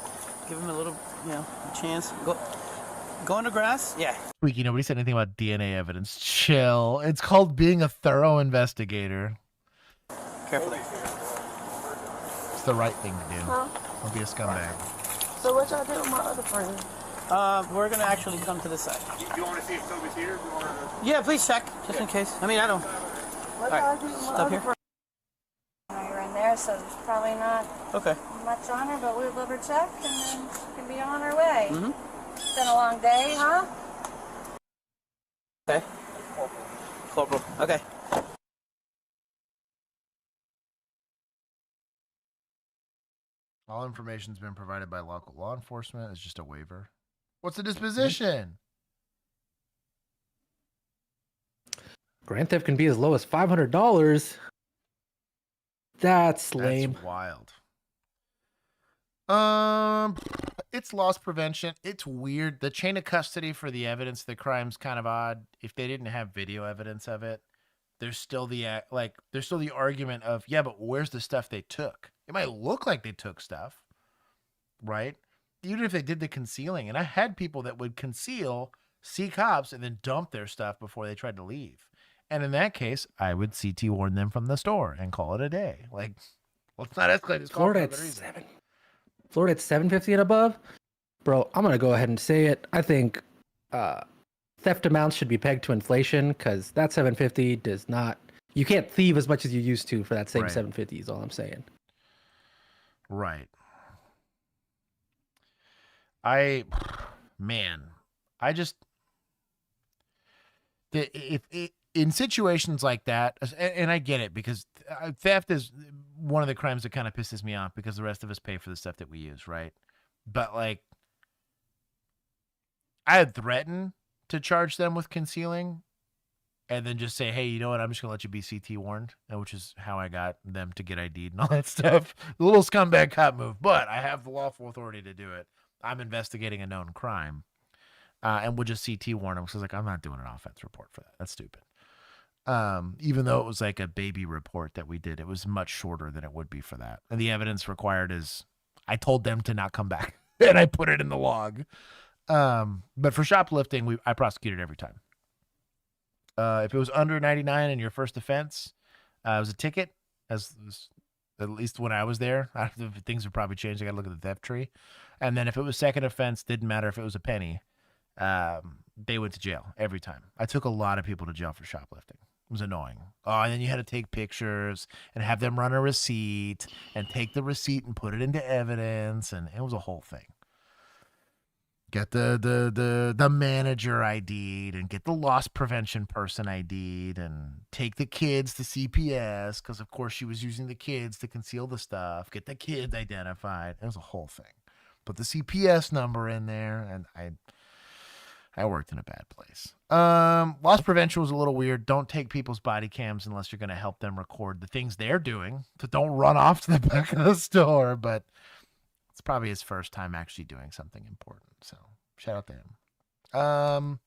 give them a little, a chance. Go in the grass. Yeah. Squeaky, nobody said anything about DNA evidence. Chill. It's called being a thorough investigator. Carefully. It's the right thing to do. Huh? Don't be a scumbag. So what y'all did with my other friend? We're gonna actually come to the site. Do you want to see if Toby's here? Do you want to... Yeah, please check just in case. I mean, I don't. What All y'all right. do with my Stop other here. friend? You're in there, so there's probably not Okay. much on her, but we'll double check and then she can be on her way. Mm-hmm. It's been a long day, huh? Okay. Corporal. Okay. All information's been provided by local law enforcement. It's just a waiver. What's the disposition? Grand theft can be as low as $500. That's lame. That's wild. It's loss prevention. It's weird. The chain of custody for the evidence of the crime's kind of odd. If they didn't have video evidence of it, there's still the argument of, yeah, but where's the stuff they took? It might look like they took stuff, right? Even if they did the concealing. And I had people that would conceal, see cops, and then dump their stuff before they tried to leave. And in that case, I would CT warn them from the store and call it a day. Like, let's not escalate this call for Florida no at reason. Florida at 750 and above. Bro, I'm gonna go ahead and say it. I think theft amounts should be pegged to inflation because that 750 does not. You can't thieve as much as you used to for that same Right. 750. Is all I'm saying. Right. In situations like that, and I get it because theft is one of the crimes that kind of pisses me off because the rest of us pay for the stuff that we use, right? But like, I had threatened to charge them with concealing and then just say, hey, you know what? I'm just going to let you be CT warned, which is how I got them to get ID'd and all that stuff. The little scumbag cop move, but I have the lawful authority to do it. I'm investigating a known crime. And we'll just CT warn them because like, I'm not doing an offense report for that. That's stupid. Even though it was like a baby report that we did, it was much shorter than it would be for that. And the evidence required is I told them to not come back and I put it in the log. But for shoplifting, I prosecuted every time. If it was under 99 in your first offense, it was a ticket. At least when I was there, things have probably changed. I got to look at the theft tree. And then if it was second offense, didn't matter if it was a penny. They went to jail every time. I took a lot of people to jail for shoplifting. It was annoying. Oh, and then you had to take pictures and have them run a receipt and take the receipt and put it into evidence, and it was a whole thing. Get the manager ID'd and get the loss prevention person ID'd and take the kids to CPS because, of course, she was using the kids to conceal the stuff. Get the kids identified. It was a whole thing. Put the CPS number in there, and I worked in a bad place. Loss prevention was a little weird. Don't take people's body cams unless you're going to help them record the things they're doing. So don't run off to the back of the store, but it's probably his first time actually doing something important. So shout out to him.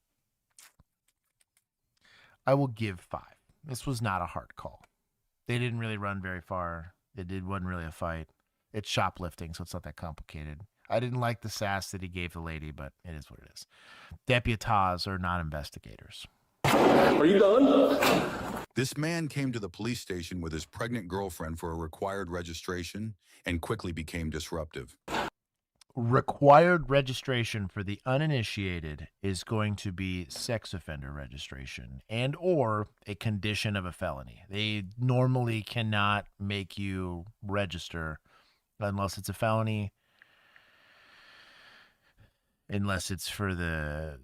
I will give 5. This was not a hard call. They didn't really run very far. Wasn't really a fight. It's shoplifting, so it's not that complicated. I didn't like the sass that he gave the lady, but it is what it is. Deputies are not investigators. Are you done? This man came to the police station with his pregnant girlfriend for a required registration and quickly became disruptive. Required registration for the uninitiated is going to be sex offender registration and or a condition of a felony. They normally cannot make you register unless it's a felony. unless it's for the.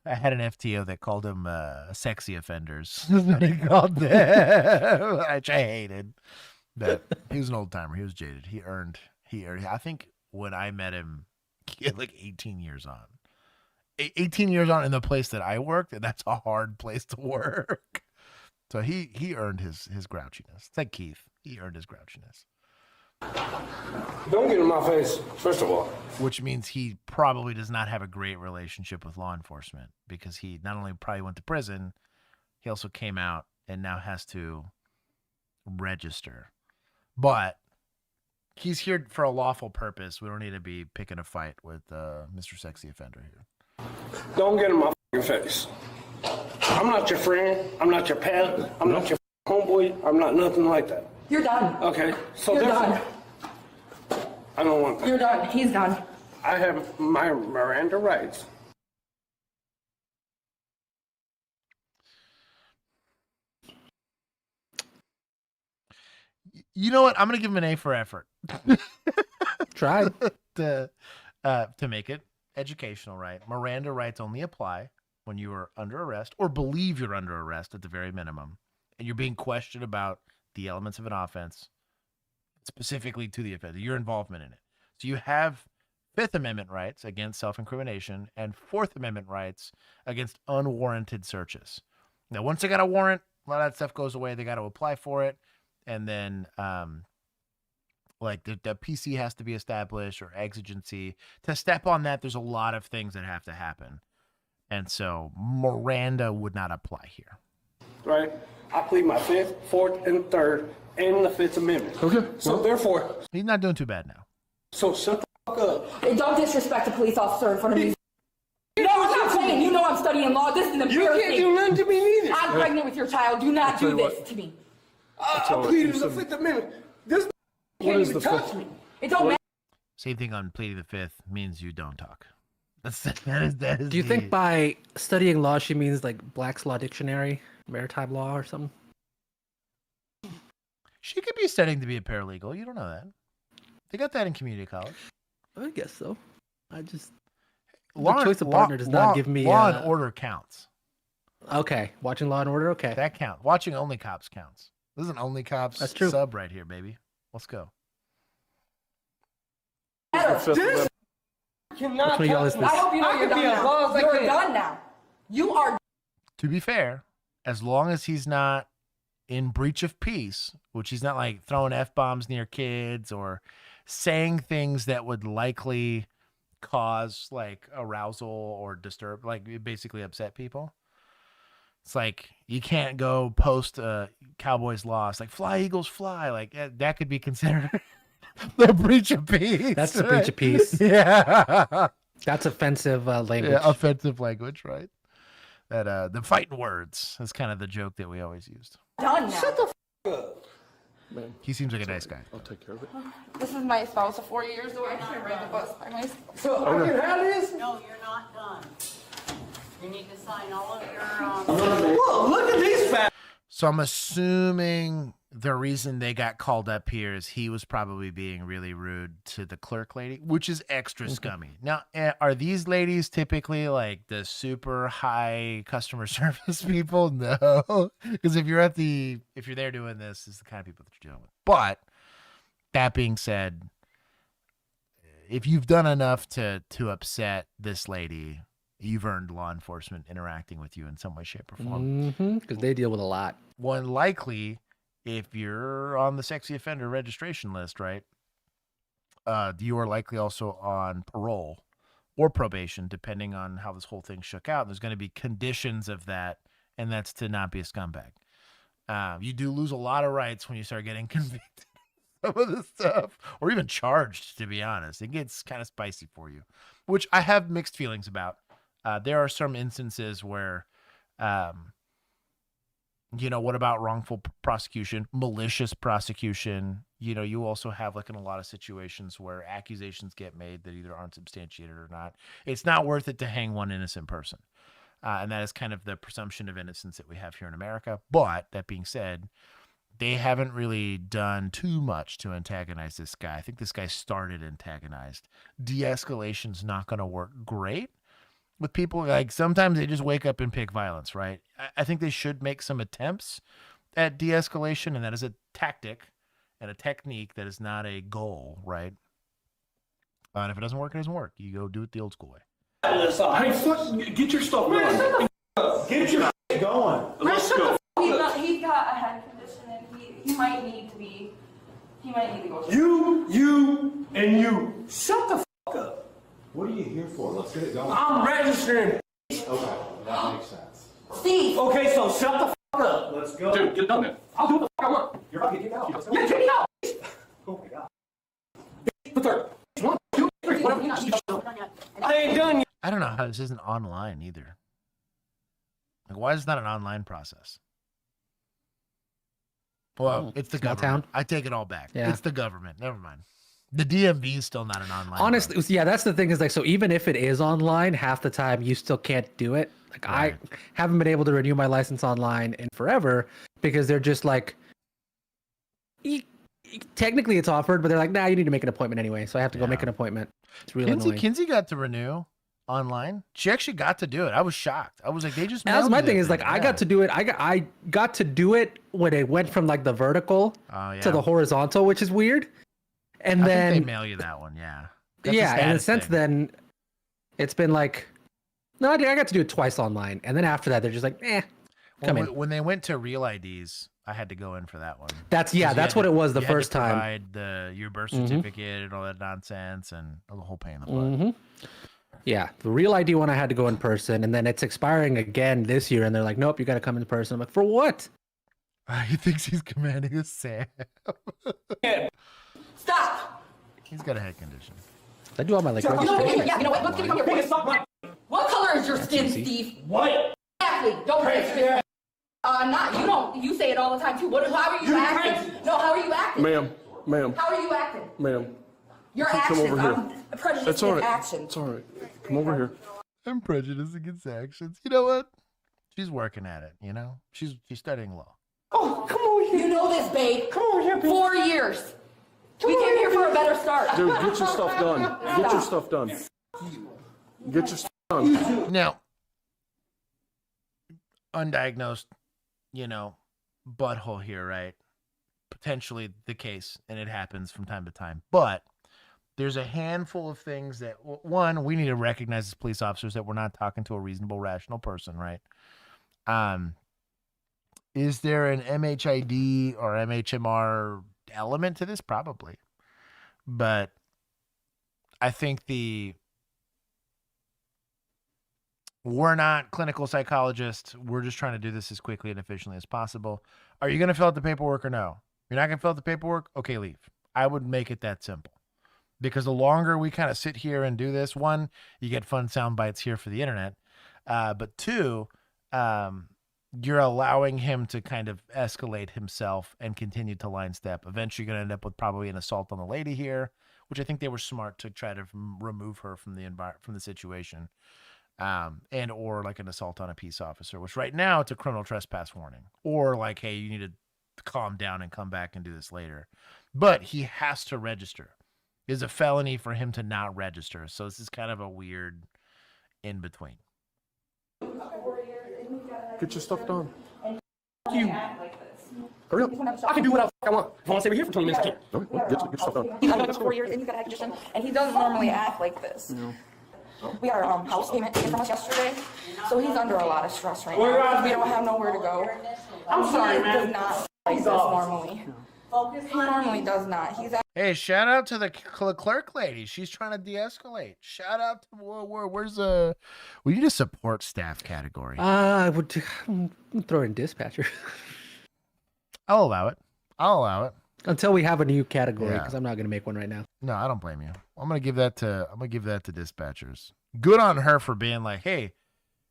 I had an FTO that called them sexy offenders. That's what he called them, which I hated. But he was an old timer. He was jaded. He earned. I think when I met him, he had like 18 years on. 18 years on in the place that I worked, and that's a hard place to work. So he earned his grouchiness. It's like Keith. He earned his grouchiness. Don't get in my face, first of all. Which means he probably does not have a great relationship with law enforcement, because he not only probably went to prison, he also came out and now has to register. But he's here for a lawful purpose. We don't need to be picking a fight with Mr. Sexy Offender here. Don't get in my face. I'm not your friend. I'm not your pal. I'm not your homeboy. I'm not nothing like that. You're done. Okay, so You're therefore, done. I don't want that. You're done. He's done. I have my Miranda rights. You know what? I'm gonna give him an A for effort. Try to make it educational, right? Miranda rights only apply when you are under arrest or believe you're under arrest at the very minimum, and you're being questioned about the elements of an offense, specifically to the offender, your involvement in it. So you have Fifth Amendment rights against self-incrimination and Fourth Amendment rights against unwarranted searches. Now, once they got a warrant, a lot of that stuff goes away. They got to apply for it. And then, like the PC has to be established or exigency. To step on that, there's a lot of things that have to happen. And so Miranda would not apply here. Right? I plead my Fifth, Fourth, and Third, and the Fifth Amendment. Okay. So therefore, he's not doing too bad now. So shut the fuck up. Hey, don't disrespect a police officer in front of me. You know what I'm saying? You know I'm studying law. This is an embarrassing. You can't do nothing to me neither. I'm pregnant with your child. Do not do this to me. I pleaded the Fifth Amendment. This can't even touch me. It don't matter. Same thing on pleading the Fifth means you don't talk. That is Do you think by studying law she means like Black's Law Dictionary, maritime law, or something? She could be studying to be a paralegal. You don't know that. They got that in community college. I guess so. I just Law, the choice of partner does not give me law and order counts. Okay, watching Law and Order. Okay, that counts. Watching OnlyCops counts. This is an OnlyCops That's true. sub right here, baby. Let's go. This cannot Which one is this? I hope you know you're done now. You're done now. You are. To be fair, as long as he's not in breach of peace, which he's not like throwing F-bombs near kids or saying things that would likely cause like arousal or disturb, like basically upset people. It's like you can't go post Cowboys loss, like fly Eagles fly, like that could be considered the breach of peace. That's the breach of peace. Yeah, that's offensive language. Yeah, offensive language, right? That the fighting words is kind of the joke that we always used. Done now. Shut the f up. Man, he seems like a nice guy. I'll take care of it. This is my spouse of 4 years, so I should ride the bus by myself. So I can have this? No, you're not done. You need to sign all of your. Whoa, look at these fat. So I'm assuming the reason they got called up here is he was probably being really rude to the clerk lady, which is extra scummy. Now, are these ladies typically like the super high customer service people? No, because if you're there doing this, is the kind of people that you're dealing with. But that being said, if you've done enough to upset this lady, you've earned law enforcement interacting with you in some way, shape, or form. Because they deal with a lot. One likely, if you're on the sexy offender registration list, right, you are likely also on parole or probation, depending on how this whole thing shook out. There's going to be conditions of that, and that's to not be a scumbag. You do lose a lot of rights when you start getting convicted of some of this stuff, or even charged, to be honest. It gets kind of spicy for you, which I have mixed feelings about. There are some instances where, what about wrongful prosecution, malicious prosecution? You also have like in a lot of situations where accusations get made that either aren't substantiated or not. It's not worth it to hang one innocent person. And that is kind of the presumption of innocence that we have here in America. But that being said, they haven't really done too much to antagonize this guy. I think this guy started antagonized. De-escalation's not going to work great with people. Like, sometimes they just wake up and pick violence, right? I think they should make some attempts at de-escalation, and that is a tactic and a technique. That is not a goal, right? And if it doesn't work, it doesn't work. You go do it the old school way. Hey, fuck, get your stuff going. Get your going. Let's go. He's got a head condition, and he might need to be. He might need to go. You, and you. Shut the fuck up. What are you here for? Let's get it going. I'm registering. Okay, that makes sense. Steve. Okay, so shut the fuck up. Let's go. Dude, get done, man. I'll do what the fuck I want. You're about to get kicked out. Yeah, get me out. Oh my god. The third. 1, 2, 3, whatever. I ain't done yet. I don't know how this isn't online either. Like, why is it not an online process? Well, it's the government. I take it all back. Yeah. It's the government. Never mind. The DMV is still not an online. Honestly, yeah, that's the thing is like, so even if it is online, half the time you still can't do it. Like, Right. I haven't been able to renew my license online in forever because they're just like, technically it's offered, but they're like, nah, you need to make an appointment anyway. So I have to go make an appointment. It's really annoying. Kinsey got to renew online. She actually got to do it. I was shocked. I was like, they just. And that's my mailed thing you is that like, I got to do it. I got to do it when it went from like the vertical to the horizontal, which is weird. And I then think they mail you that one. Yeah. That's a yeah, and status since thing. then, it's been like, no, I got to do it twice online, and then after that, they're just like, come in. When they went to real IDs, I had to go in for that one. That's 'Cause you that's had what to- it was the you had to first time. provide your birth Mhm. certificate and all that nonsense and the whole pain in the butt. hmm Yeah, the real ID one I had to go in person, and then it's expiring again this year, and they're like, nope, you got to come in person. I'm like, for what? He thinks he's commanding a Sam. Stop. He's got a head condition. I do all my like You know, registration. yeah, you know what? Let's get him here. What color is your skin, Steve? White. Exactly. Don't say not. You don't. You say it all the time too. How are you acting? No, how are you acting? Ma'am. How are you acting? Ma'am. Your Come actions. over here. I'm prejudiced That's all right. against actions. It's all right. Come over here. I'm prejudiced against actions. You know what? She's working at it. You know, she's studying law. Oh, come over here. You know this, babe. Come over here, babe. 4 years. We came here for a better start. Dude, get your stuff done. Get your stuff done. Get your stuff done. Now, undiagnosed, butthole here, right? Potentially the case, and it happens from time to time. But there's a handful of things that, one, we need to recognize as police officers that we're not talking to a reasonable, rational person, right? Is there an MHID or MHMR element to this? Probably. But I think we're not clinical psychologists. We're just trying to do this as quickly and efficiently as possible. Are you going to fill out the paperwork or no? You're not going to fill out the paperwork? Okay, leave. I would make it that simple. Because the longer we kind of sit here and do this, one, you get fun sound bites here for the internet. But two, you're allowing him to kind of escalate himself and continue to line step. Eventually, you're going to end up with probably an assault on the lady here, which I think they were smart to try to remove her from the situation, and or like an assault on a peace officer, which right now it's a criminal trespass warning, or like, hey, you need to calm down and come back and do this later. But he has to register. It's a felony for him to not register, so this is kind of a weird in between. Get your stuff done. You. Hurry up. I can do what I want. If I want to stay here for 20 minutes, I can. All right, well, get your stuff done. He's been 4 years and he's got a condition, and he doesn't normally act like this. We got our house payment taken from us yesterday, so he's under a lot of stress right now. We don't have nowhere to go. I'm sorry, man. He does not like this normally. He normally does not. Hey, shout out to the clerk lady. She's trying to de-escalate. Shout out to where's we need a support staff category. I would throw in dispatcher. I'll allow it. Until we have a new category, Yeah. because I'm not going to make one right now. No, I don't blame you. I'm gonna give that to dispatchers. Good on her for being like, hey,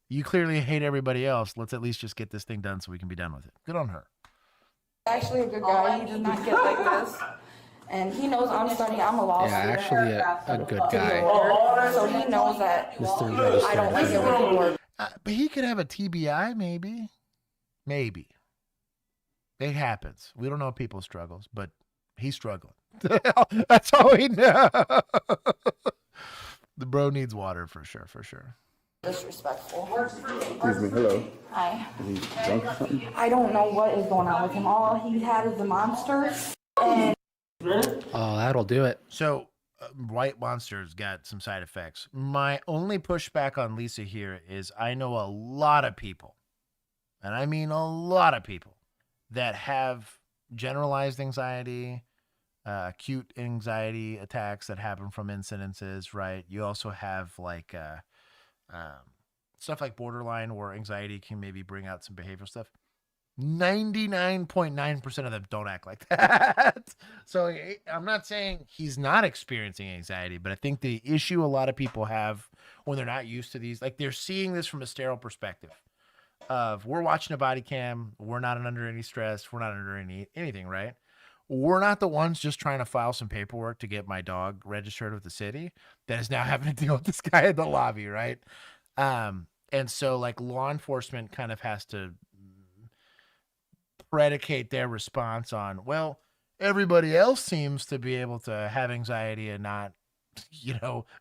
you clearly hate everybody else. Let's at least just get this thing done so we can be done with it. Good on her. Actually a good guy. He does not get like this. And he knows I'm studying. I'm a law student. actually a good guy. So he knows that Mr. I don't like it when people are. But he could have a TBI, maybe. It happens. We don't know people's struggles, but he's struggling. That's all we know. The bro needs water for sure, for sure. Disrespectful. Excuse me, hello. Hi. Is he drunk or something? I don't know what is going on with him. All he had is a monster. And Oh, that'll do it. So, White Monster's got some side effects. My only pushback on Lisa here is I know a lot of people, and I mean a lot of people, that have generalized anxiety, acute anxiety attacks that happen from incidences, right? You also have like stuff like borderline where anxiety can maybe bring out some behavioral stuff. 99.9% of them don't act like that. So I'm not saying he's not experiencing anxiety, but I think the issue a lot of people have when they're not used to these, like they're seeing this from a sterile perspective of we're watching a body cam, we're not under any stress, we're not under anything, right? We're not the ones just trying to file some paperwork to get my dog registered with the city that is now having to deal with this guy in the lobby, right? And so like law enforcement kind of has to predicate their response on, well, everybody else seems to be able to have anxiety and not,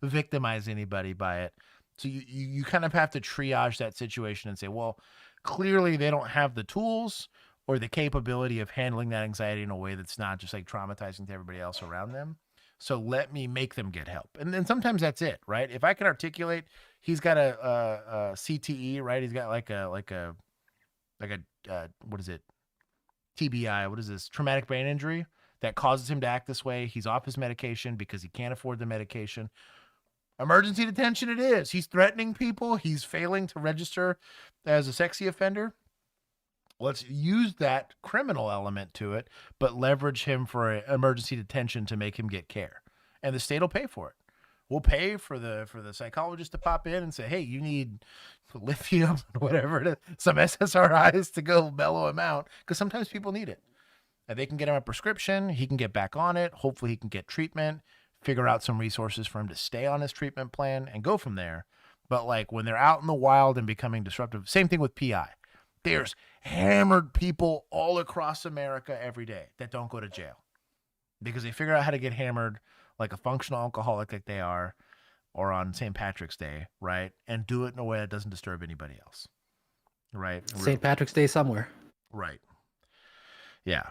victimize anybody by it. So you kind of have to triage that situation and say, well, clearly they don't have the tools or the capability of handling that anxiety in a way that's not just like traumatizing to everybody else around them. So let me make them get help. And then sometimes that's it, right? If I can articulate, he's got a CTE, right? He's got like a what is it? TBI, what is this? Traumatic brain injury that causes him to act this way. He's off his medication because he can't afford the medication. Emergency detention it is. He's threatening people. He's failing to register as a sexy offender. Let's use that criminal element to it, but leverage him for an emergency detention to make him get care. And the state will pay for it. We'll pay for the psychologist to pop in and say, hey, you need lithium, whatever it is, some SSRIs to go mellow him out, because sometimes people need it. And they can get him a prescription. He can get back on it. Hopefully he can get treatment, figure out some resources for him to stay on his treatment plan and go from there. But like when they're out in the wild and becoming disruptive, same thing with PI. There's hammered people all across America every day that don't go to jail because they figure out how to get hammered like a functional alcoholic like they are, or on St. Patrick's Day, right? And do it in a way that doesn't disturb anybody else, right? St. Patrick's Day somewhere. Right. Yeah.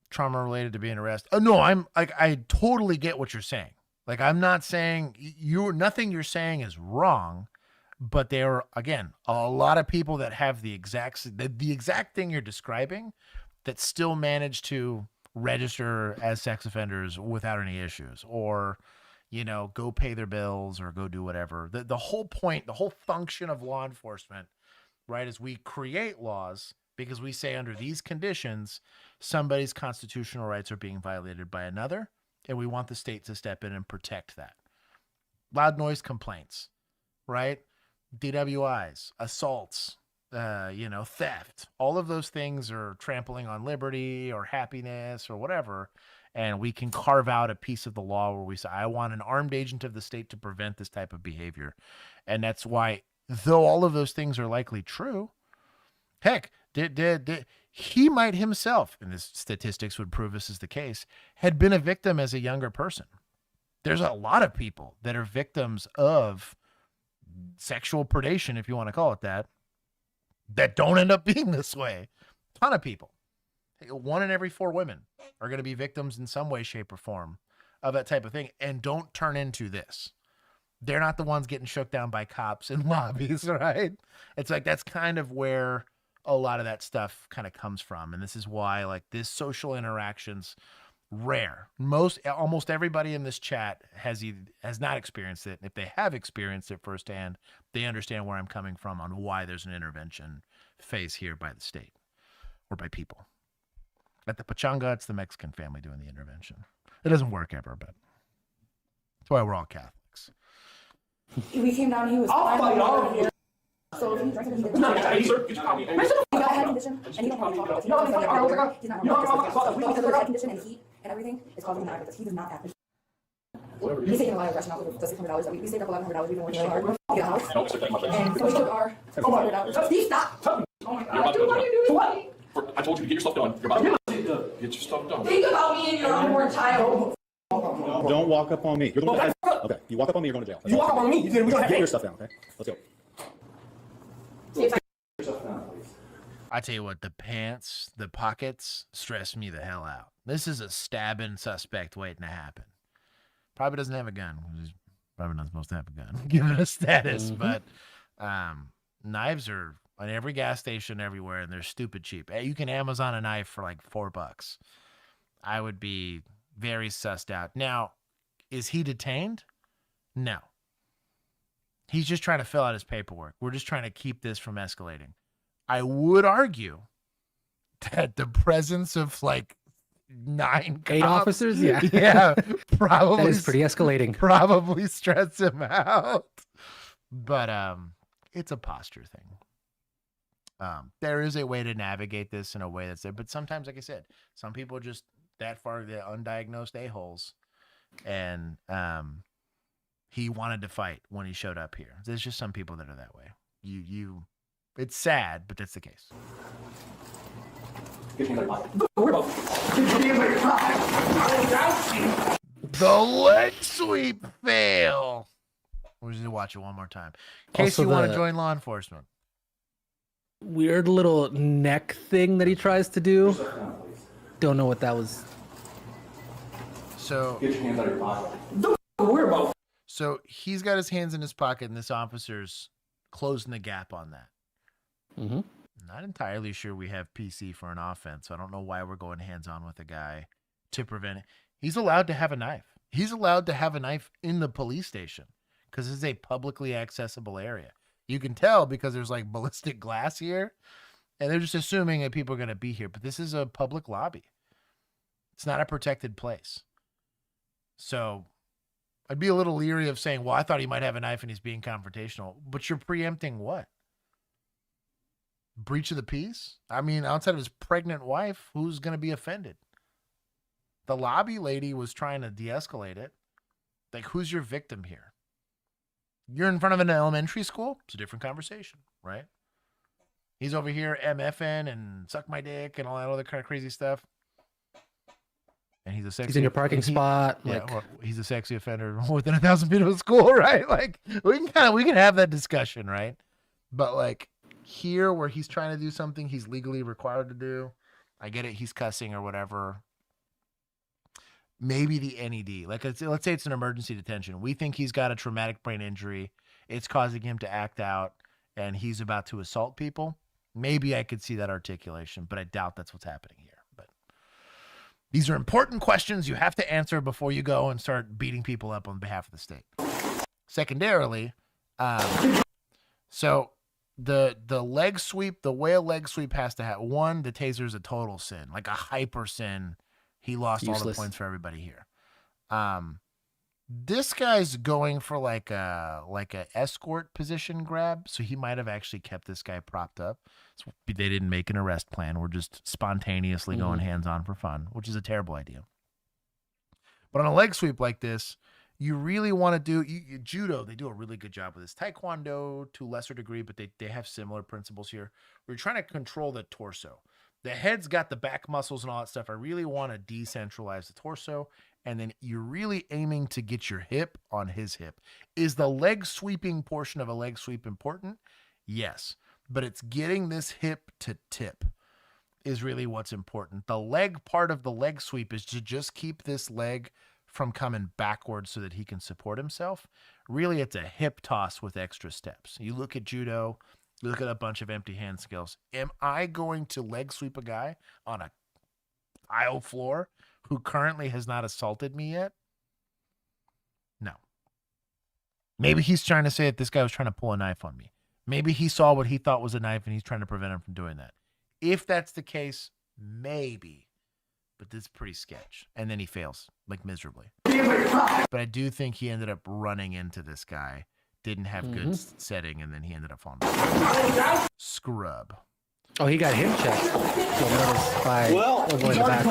Trauma related to being arrested. Oh, no, I totally get what you're saying. Like, I'm not saying nothing you're saying is wrong, but there are, again, a lot of people that have the exact thing you're describing that still manage to register as sex offenders without any issues, or go pay their bills or go do whatever. The whole point, the whole function of law enforcement, right, is we create laws because we say under these conditions somebody's constitutional rights are being violated by another, and we want the state to step in and protect that. Loud noise complaints, right? DWIs, assaults, theft, all of those things are trampling on liberty or happiness or whatever. And we can carve out a piece of the law where we say, I want an armed agent of the state to prevent this type of behavior. And that's why, though all of those things are likely true, heck, he might himself, and this statistics would prove this is the case, had been a victim as a younger person. There's a lot of people that are victims of sexual predation, if you want to call it that don't end up being this way. A ton of people. 1 in every 4 women are going to be victims in some way, shape, or form of that type of thing, and don't turn into this. They're not the ones getting shook down by cops in lobbies, right? It's like that's kind of where a lot of that stuff kind of comes from, and this is why like this social interaction's rare. Almost everybody in this chat has not experienced it. If they have experienced it firsthand, they understand where I'm coming from on why there's an intervention phase here by the state or by people. At the Pachanga, it's the Mexican family doing the intervention. It doesn't work ever, but that's why we're all Catholics. We came down, he was fine over here. So if he's drinking, he got a head condition, and he don't want to talk about this. He's not because of the head condition and heat and everything, it's causing him to act like this. He does not act. He's taking a lot of aggression out with the $600 that we saved up $1,100. We've been working really hard to get a house. And so we took our $600. Steve, stop! Oh my God, dude, what are you doing? What? I told you to get your stuff done. You're about to get your stuff done. Think about me and your unborn child. Don't walk up on me. You're the one that has, okay, you walk up on me, you're going to jail. You walk up on me, then we don't have Get your stuff down, okay? Let's go. I tell you what, the pants, the pockets stress me the hell out. This is a stabbing suspect waiting to happen. Probably doesn't have a gun. He's probably not supposed to have a gun, given a status. But knives are on every gas station everywhere, and they're stupid cheap. You can Amazon a knife for like $4. I would be very sussed out. Now, is he detained? No. He's just trying to fill out his paperwork. We're just trying to keep this from escalating. I would argue that the presence of like 9 8 cops, officers, yeah, yeah, probably that is pretty escalating. Probably stress him out, but it's a posture thing. There is a way to navigate this in a way that's there, but sometimes, like I said, some people are just that far, they're undiagnosed a-holes, and he wanted to fight when he showed up here. There's just some people that are that way. It's sad, but that's the case. The leg sweep fail. We're just gonna watch it one more time in case you want to join law enforcement. Weird little neck thing that he tries to do. Don't know what that was. So get your hands out of your pocket. Don't worry about. So he's got his hands in his pocket, and this officer's closing the gap on that. Mm-hmm. Not entirely sure we have PC for an offense. So I don't know why we're going hands-on with a guy to prevent it. He's allowed to have a knife. He's allowed to have a knife in the police station because it's a publicly accessible area. You can tell because there's like ballistic glass here, and they're just assuming that people are going to be here. But this is a public lobby. It's not a protected place. So I'd be a little leery of saying, well, I thought he might have a knife and he's being confrontational. But you're preempting what? Breach of the peace? I mean, outside of his pregnant wife, who's going to be offended? The lobby lady was trying to de-escalate it. Like, who's your victim here? You're in front of an elementary school? It's a different conversation, right? He's over here MFing and suck my dick and all that other kind of crazy stuff. And he's a sexy. He's in your parking spot. Yeah, Like, well, he's a sexy offender within 1,000 feet of a school, right? Like, we can have that discussion, right? But like here, where he's trying to do something he's legally required to do, I get it. He's cussing or whatever. Maybe the NED. Like, let's say it's an emergency detention. We think he's got a traumatic brain injury. It's causing him to act out, and he's about to assault people. Maybe I could see that articulation, but I doubt that's what's happening here. But these are important questions you have to answer before you go and start beating people up on behalf of the state. Secondarily, so the leg sweep, the way a leg sweep has to have, one, the taser is a total sin, like a hyper sin. He lost all the points for everybody here. This guy's going for like a escort position grab, so he might have actually kept this guy propped up. So they didn't make an arrest plan. We're just spontaneously going hands-on for fun, which is a terrible idea. But on a leg sweep like this, you really want to do judo. They do a really good job with this. Taekwondo to a lesser degree, but they have similar principles here. We're trying to control the torso. The head's got the back muscles and all that stuff. I really want to decentralize the torso. And then you're really aiming to get your hip on his hip. Is the leg sweeping portion of a leg sweep important? Yes. But it's getting this hip to tip is really what's important. The leg part of the leg sweep is to just keep this leg from coming backwards so that he can support himself. Really, it's a hip toss with extra steps. You look at judo, you look at a bunch of empty hand skills. Am I going to leg sweep a guy on a tile floor who currently has not assaulted me yet? No. Maybe he's trying to say that this guy was trying to pull a knife on me. Maybe he saw what he thought was a knife and he's trying to prevent him from doing that. If that's the case, maybe. But this is pretty sketch. And then he fails, like miserably. But I do think he ended up running into this guy. Didn't have good setting, and then he ended up falling back. Scrub. Oh, he got him checked. You'll notice by avoiding the back.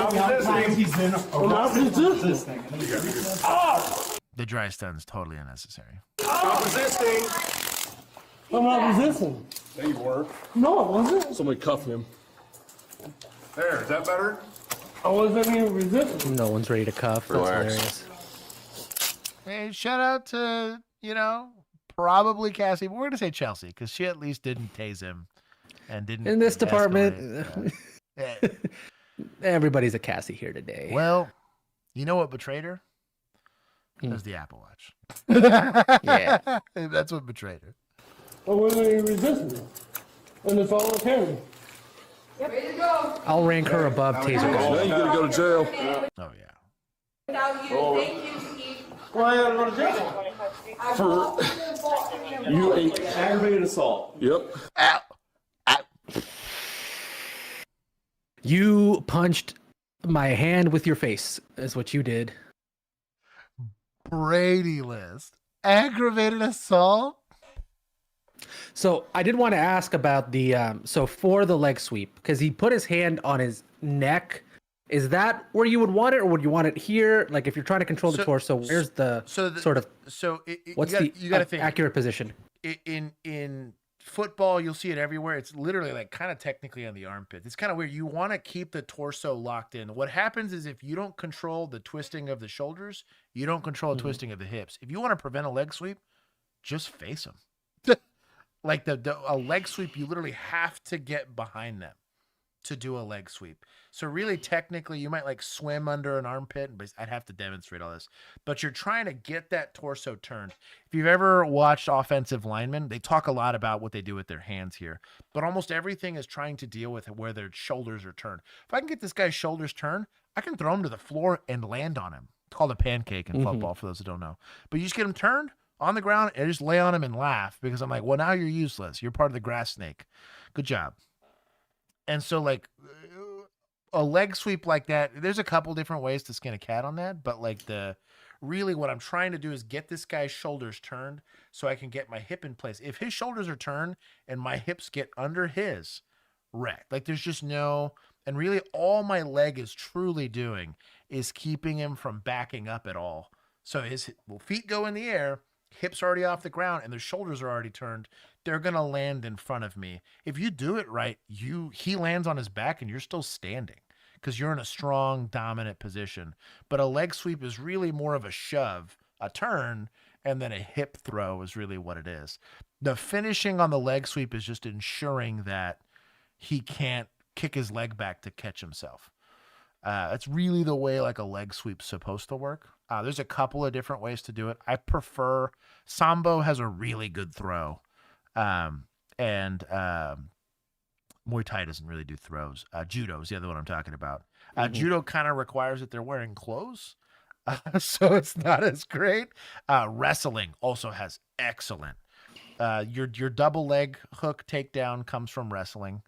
The dry stun's totally unnecessary. Stop resisting. I'm not resisting. There you were. No, I wasn't. Somebody cuff him. There, is that better? I wasn't even resisting. No one's ready to cuff. That's hilarious. Hey, shout out to, probably Cassie, but we're going to say Chelsea because she at least didn't tase him and didn't. In this department, escalate. everybody's a Cassie here today. Well, you know what betrayed her? It was the Apple Watch. Yeah. That's what betrayed her. I wasn't even resisting. And it's all on camera. Ready to go. I'll rank her above Taser. Now you gotta go to jail. Oh, yeah. Now you, thank you, Steve. Why I gotta go to jail? For you aggravated assault. Yep. Ow. You punched my hand with your face, is what you did. Brady list. Aggravated assault? So I did want to ask about the so for the leg sweep, because he put his hand on his neck. Is that where you would want it, or would you want it here? Like if you're trying to control the torso, where's the sort of what's you got to think accurate position? In football, you'll see it everywhere. It's literally like kind of technically on the armpit. It's kind of weird. You want to keep the torso locked in. What happens is if you don't control the twisting of the shoulders, you don't control the twisting of the hips. If you want to prevent a leg sweep, just face them. Like a leg sweep, you literally have to get behind them to do a leg sweep. So really, technically, you might like swim under an armpit, but I'd have to demonstrate all this. But you're trying to get that torso turned. If you've ever watched offensive linemen, they talk a lot about what they do with their hands here. But almost everything is trying to deal with where their shoulders are turned. If I can get this guy's shoulders turned, I can throw him to the floor and land on him. It's called a pancake in football, for those who don't know. But you just get him turned on the ground and just lay on him and laugh because I'm like, well, now you're useless. You're part of the grass snake. Good job. And so like a leg sweep like that, there's a couple different ways to skin a cat on that. But like really what I'm trying to do is get this guy's shoulders turned so I can get my hip in place. If his shoulders are turned and my hips get under his, wrecked. Like there's just and really all my leg is truly doing is keeping him from backing up at all. So his feet go in the air, hips already off the ground, and their shoulders are already turned. They're going to land in front of me. If you do it right, he lands on his back and you're still standing because you're in a strong, dominant position. But a leg sweep is really more of a shove, a turn, and then a hip throw is really what it is. The finishing on the leg sweep is just ensuring that he can't kick his leg back to catch himself. That's really the way like a leg sweep's supposed to work. There's a couple of different ways to do it. I prefer Sambo has a really good throw. And Muay Thai doesn't really do throws. Judo is the other one I'm talking about. Judo kind of requires that they're wearing clothes. So it's not as great. Wrestling also has excellent. Your double leg hook takedown comes from wrestling.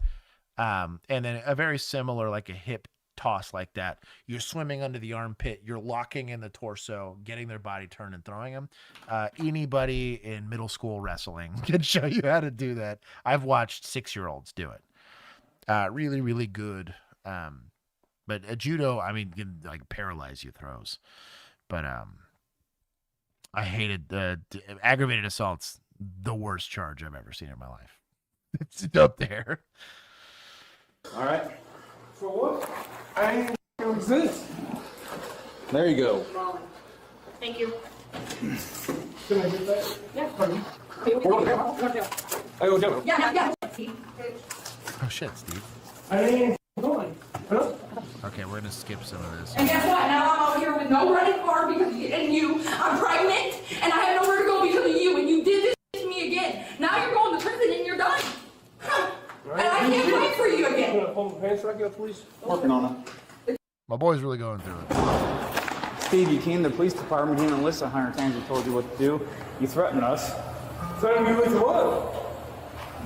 And then a very similar, like a hip toss like that. You're swimming under the armpit. You're locking in the torso, getting their body turned and throwing them. Anybody in middle school wrestling can show you how to do that. I've watched 6-year-olds do it. Really, really good. But judo, I mean, can like paralyze you throws. But I hated aggravated assault's the worst charge I've ever seen in my life. It's up there. All right. For what? I ain't resist. There you go. Thank you. Can I get that? Yeah. We're going down. I go down. Yeah. Oh shit, Steve. I ain't going. Huh? Okay, we're gonna skip some of this. And guess what? Now I'm out here with no running car because of you. I'm pregnant, and I have nowhere to go because of you. And you did this to me again. Now you're going to prison and you're done. And I can't wait for you again. Working on it. My boy's really going through it. Steve, you came to the police department here and Alyssa 100 times. We told you what to do. You threatened us. Threatened me with what?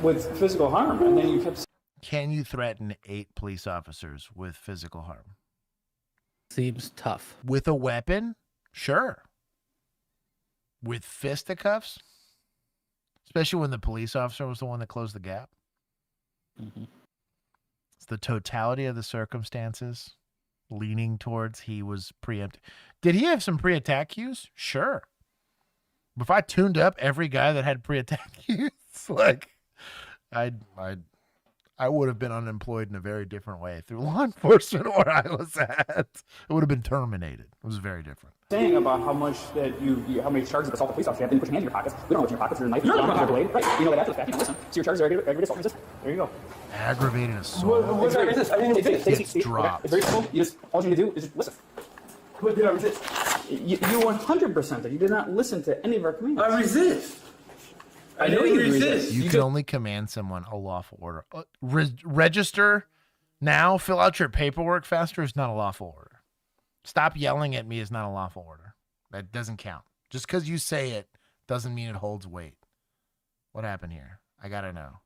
With physical harm, and then you kept. Can you threaten 8 police officers with physical harm? Seems tough. With a weapon? Sure. With fisticuffs? Especially when the police officer was the one that closed the gap? Mm-hmm. It's the totality of the circumstances leaning towards he was preempted. Did he have some pre-attack cues? Sure. But if I tuned up every guy that had pre-attack cues, like, I'd I would have been unemployed in a very different way through law enforcement where I was at. It would have been terminated. It was very different. Saying about how much that how many charges of assault the police officer have, then you put your hands in your pockets. We don't know what's in your pockets. There's a knife, there's a blade. Right. You know that after the fact. You don't listen. So your charges are aggravated assault resistant. There you go. Aggravated assault. What's that resist? I didn't even take it. It's dropped. It's very simple. You just, all you need to do is just listen. What did I resist? You 100%. You did not listen to any of our commands. I resist. I know you resist. You can only command someone a lawful order. Register now, fill out your paperwork faster is not a lawful order. Stop yelling at me is not a lawful order. That doesn't count. Just because you say it doesn't mean it holds weight. What happened here? I got to know.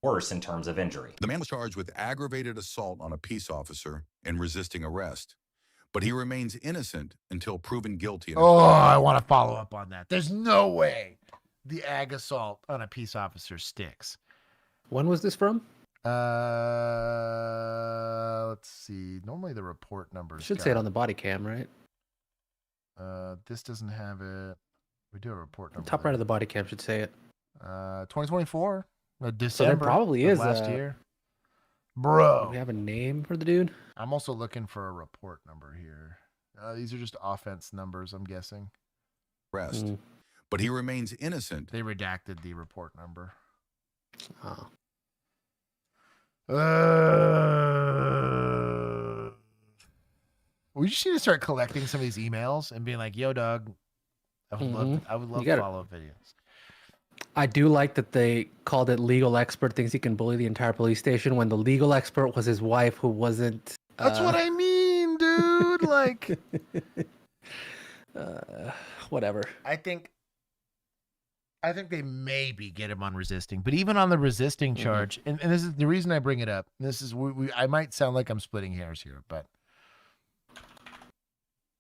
Worse in terms of injury. The man was charged with aggravated assault on a peace officer and resisting arrest, but he remains innocent until proven guilty. Oh, I want to follow up on that. There's no way the ag assault on a peace officer sticks. When was this from? Let's see. Normally the report numbers Should say it on the body cam, right? This doesn't have it. We do have a report number. Top right of the body cam should say it. 2024. December. So there probably is last year. Bro. Do we have a name for the dude? I'm also looking for a report number here. These are just offense numbers, I'm guessing. Arrest. But he remains innocent. They redacted the report number. Oh. We just need to start collecting some of these emails and being like, "Yo, dog, I would love follow-up videos." I do like that they called it legal expert thinks he can bully the entire police station when the legal expert was his wife who wasn't. That's what I mean, dude. Like, whatever. I think they maybe get him on resisting, but even on the resisting charge, and this is the reason I bring it up. This is I might sound like I'm splitting hairs here, but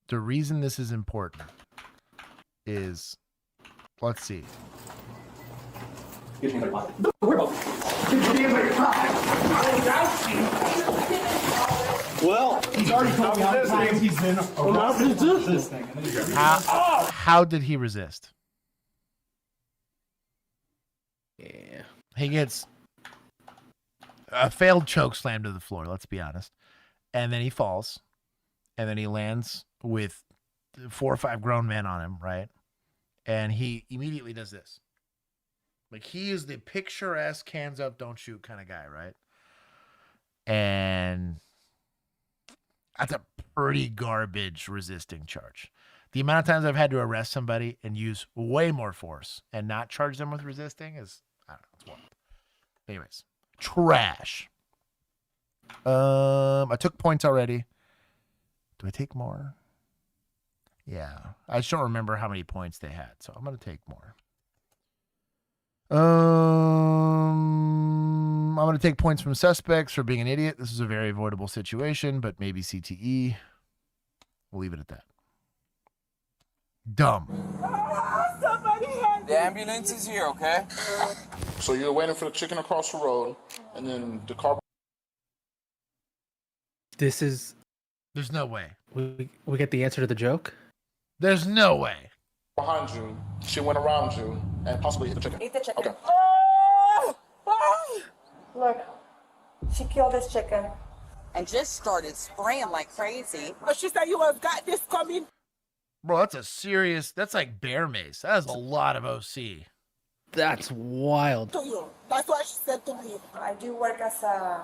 the reason this is important is, let's see. Well, he's already told me how many times he's been resisting. How did he resist? Yeah. He gets a failed choke slam to the floor, let's be honest. And then he falls. And then he lands with 4 or 5 grown men on him, right? And he immediately does this. Like, he is the picturesque, hands up, don't shoot kind of guy, right? And that's a pretty garbage resisting charge. The amount of times I've had to arrest somebody and use way more force and not charge them with resisting is, I don't know, it's wild. Anyways, trash. I took points already. Do I take more? Yeah. I just don't remember how many points they had, so I'm going to take more. I'm going to take points from suspects for being an idiot. This is a very avoidable situation, but maybe CTE. We'll leave it at that. Dumb. The ambulance is here, okay? So you're waiting for the chicken across the road, and then the car. This is. There's no way. We get the answer to the joke? There's no way. Behind you, she went around you, and possibly hit the chicken. Eat the chicken. Okay. Look, she killed this chicken. And just started spraying like crazy. But she said you have got this coming. Bro, that's like bear mace. That is a lot of OC. That's wild. To you. That's what she said to me. I do work as a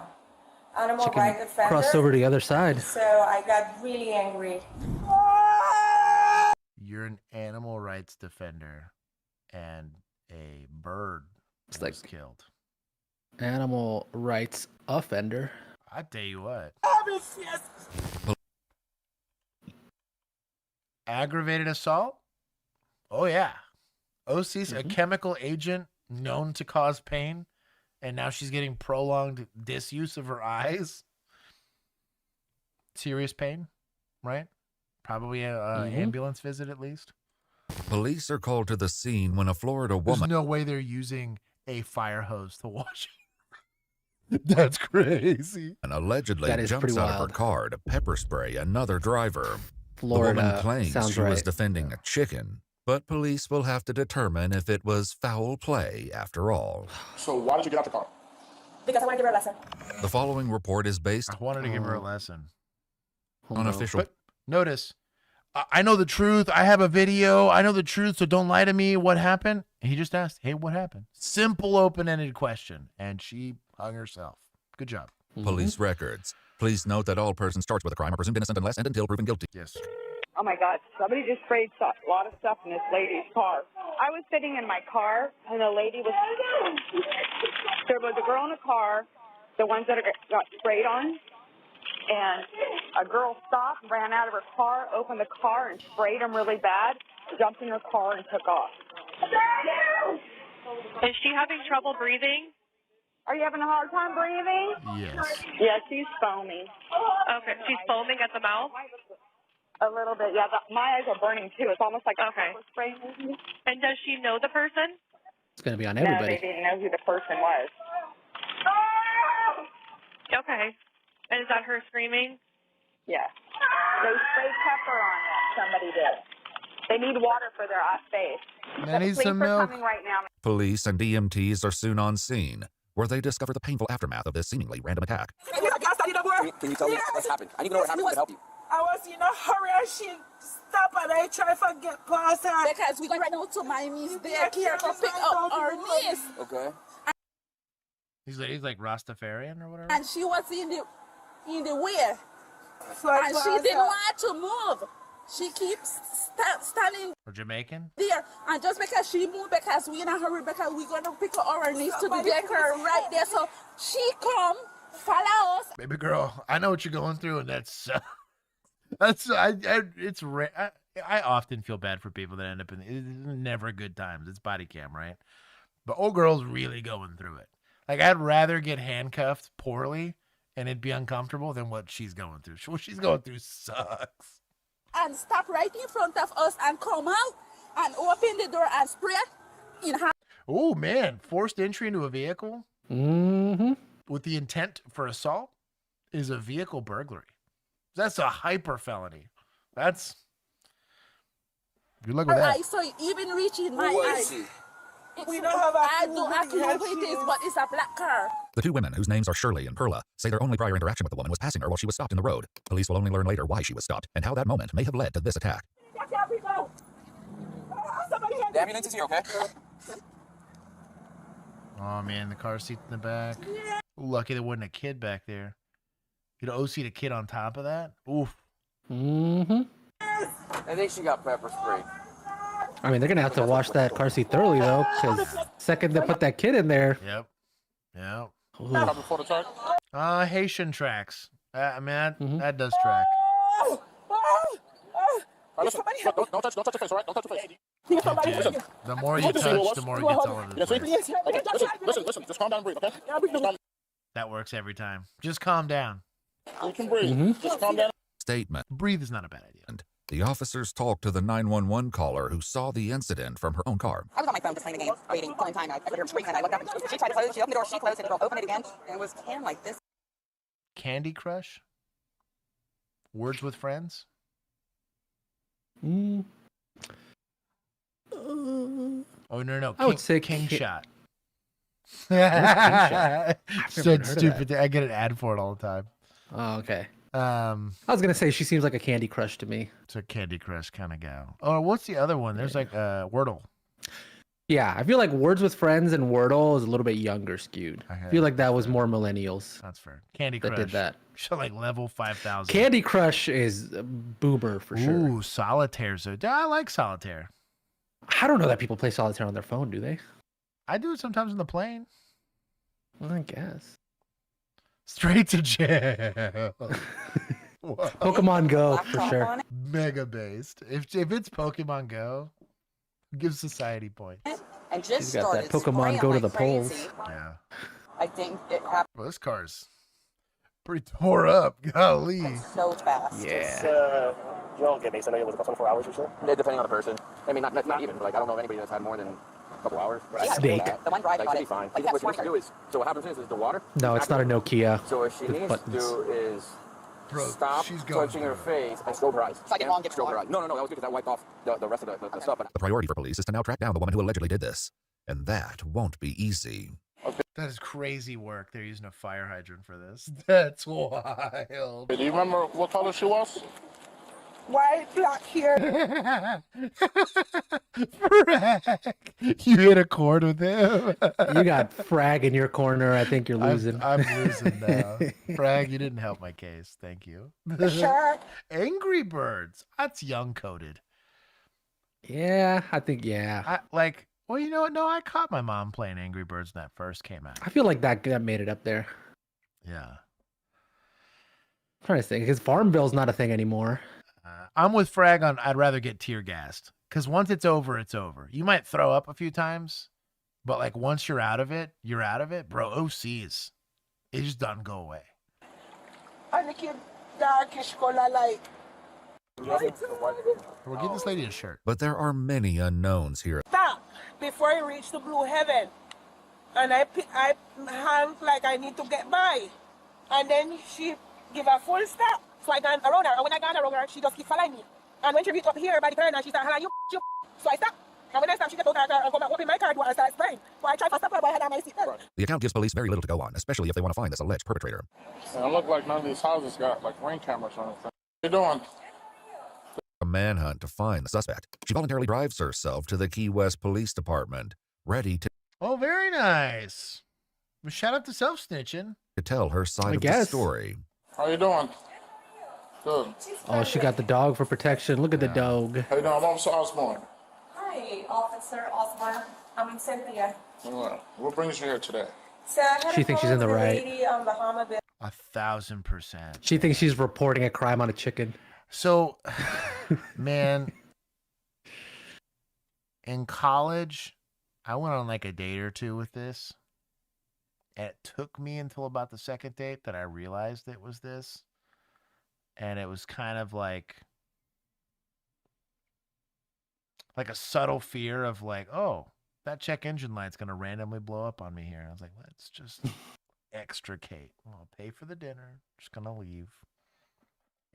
animal Chicken rights defender. crossed over to the other side. So I got really angry. You're an animal rights defender, and a bird was killed. Animal rights offender. I tell you what. Aggravated assault? Oh, yeah. OC's a chemical agent known to cause pain, and now she's getting prolonged disuse of her eyes. Serious pain, right? Probably an ambulance visit at least. Police are called to the scene when a Florida There's woman... no way they're using a fire hose to wash it. That's crazy. And allegedly That is jumps pretty out of wild. her car to pepper spray another driver. Florida The woman claims sounds she was right. defending a chicken But police will have to determine if it was foul play after all. So why did you get out the car? Because I want to give her a lesson. The following report is based I wanted to give her a lesson. on official. But notice, I know the truth. I have a video. I know the truth, so don't lie to me. What happened? And he just asked, hey, what happened? Simple, open-ended question. And she hung herself. Good job. Police records. Please note that all persons charged with a crime are presumed innocent unless and until proven guilty. Yes. Oh my God, somebody just sprayed a lot of stuff in this lady's car. I was sitting in my car and the lady was, there was a girl in the car, the ones that got sprayed on, and a girl stopped, ran out of her car, opened the car and sprayed them really bad, jumped in her car and took off. Is she having trouble breathing? Are you having a hard time breathing? Yes. Yeah, she's foaming. Okay, she's foaming at the mouth? A little bit, yeah. My eyes are burning too. It's almost like a pepper spray. And does she know the person? It's going to be on No, everybody. they didn't know who the person was. Okay. And is that her screaming? Yeah. They sprayed pepper on them. Somebody did. They need water for their face. I need some Police are milk. coming right now. Police and EMTs are soon on scene, where they discover the painful aftermath of this seemingly random attack. Can you tell me what happened? I need to know what happened to help you. I was in a hurry and she stopped and I tried to get past her. Because we're going right now to my niece. They are here to pick up our niece. Okay. He's like Rastafarian or whatever? And she was in the way. And she didn't want to move. She keeps standing Or Jamaican? there. And just because she moved, because we're in a hurry, because we're going to pick up our niece to the baker right there. So she come, follow us. Baby girl, I know what you're going through, and that's I often feel bad for people that end up in it's never good times. It's body cam, right? But old girl's really going through it. Like, I'd rather get handcuffed poorly and it'd be uncomfortable than what she's going through. What she's going through sucks. And stop right in front of us and come out and open the door and spray in her. Oh man, forced entry into a vehicle with the intent for assault is a vehicle burglary. That's a hyper felony. That's good luck with that. I saw it even reaching my eyes. We don't have I don't know who it is, but it's a black car. The two women, whose names are Shirley and Perla, say their only prior interaction with the woman was passing her while she was stopped in the road. Police will only learn later why she was stopped and how that moment may have led to this attack. The ambulance is here, okay? Oh man, the car seat in the back. Lucky there wasn't a kid back there. You'd OC'd a kid on top of that? Oof. I think she got pepper spray. I mean, they're going to have to wash that car seat thoroughly, though, because second they put that kid in there. Yep. Yep. Ooh. Haitian tracks. I mean, that does track. Don't touch the face, all right? Don't touch the face. Dude, the more you touch, the more it gets all over the place. Listen, just calm down and breathe, okay? That works every time. Just calm down. You can breathe. Just calm down. Statement. Breathe is not a bad idea. The officers talked to the 911 caller who saw the incident from her own car. I was on my phone just playing the game, waiting, calling time. I heard her scream and I looked up and she tried to close. She opened the door, she closed it, the girl opened it again, and it was Ken like this. Candy Crush? Words with Friends? Mm. Oh, no. I would say King Shot. I've Said never heard of stupid. I get an ad for it all the time. Oh, okay. I was going to say she seems like a Candy Crush to me. It's a Candy Crush kind of gal. Oh, what's the other one? There's like Wordle. Yeah, I feel like Words with Friends and Wordle is a little bit younger skewed. I feel like that was more millennials. That's fair. Candy Crush. That did that. So like level 5,000. Candy Crush is a boomer for sure. Ooh, Solitaire. So I like Solitaire. I don't know that people play Solitaire on their phone, do they? I do it sometimes on the plane. Well, I guess. Straight to jail. Pokemon Go for sure. Mega based. If it's Pokemon Go, give society points. And just She's got that Pokemon Go to the polls. Yeah. I think it happened Well, this car's pretty tore up. Golly. so fast. Yeah. You don't get me, so I know it was about 24 hours or so. Yeah, depending on the person. I mean, not even. Like, I don't know of anybody that's had more than a couple hours. Snake. The one driving Like, on she'll be it. fine. Like, What she needs to do is, so what happens is the water. No, it's not a Nokia. So what she with needs buttons. to do is Bro, stop she's going touching her through face and strobe her eyes. So I didn't want to get Strobe her caught. eyes. No, that was good because that wiped off the rest of the stuff. But The priority for police is to now track down the woman who allegedly did this. And that won't be easy. that is crazy work. They're using a fire hydrant for this. That's wild. do you remember what color she was? White, black hair. Frag. You hit a chord with him. You got Frag in your corner. I think you're losing. I'm losing now. Frag, you didn't help my case. Thank you. Sure. Angry Birds. That's young coded. Yeah, I think, yeah. Well, you know what? No, I caught my mom playing Angry Birds when that first came out. I feel like that made it up there. Yeah. I'm trying to think, because Farmville's not a thing anymore. I'm with Frag on I'd rather get tear gassed. Because once it's over, it's over. You might throw up a few times, but like once you're out of it, you're out of it. Bro, OCs. It just doesn't go away. And the kid darkish color like. We'll give this lady a shirt. But there are many unknowns here. Stop before I reach the blue heaven. And I hand like I need to get by. And then she give a full stop. So I gone around her. And when I gone around her, she just keep following me. And when she reach up here by the turn, she start hollering, you. So I stop. And when I stop, she get out her car and go back, open my car door and start spraying. So I try to stop her, but I had on my seatbelt. The account gives police very little to go on, especially if they want to find this alleged perpetrator. It look like none of these houses got like ring cameras or anything. What you doing? A manhunt to find the suspect. She voluntarily drives herself to the Key West Police Department, ready to Oh, very nice. Well, shout out to self-snitching. tell her side of the story. How you doing? Good. Oh, she got the dog for protection. Look at the dog. How you doing? I'm Officer Osborne. Hi, Officer Osborne. I'm Cynthia. What brings you here today? So I had She thinks she's in the right. lady on Bahama Bay. 1,000%. She thinks she's reporting a crime on a chicken. So, man, in college, I went on like a date or two with this. And it took me until about the second date that I realized it was this. And it was kind of like a subtle fear of like, oh, that check engine light's going to randomly blow up on me here. And I was like, let's just extricate. I'll pay for the dinner. Just going to leave.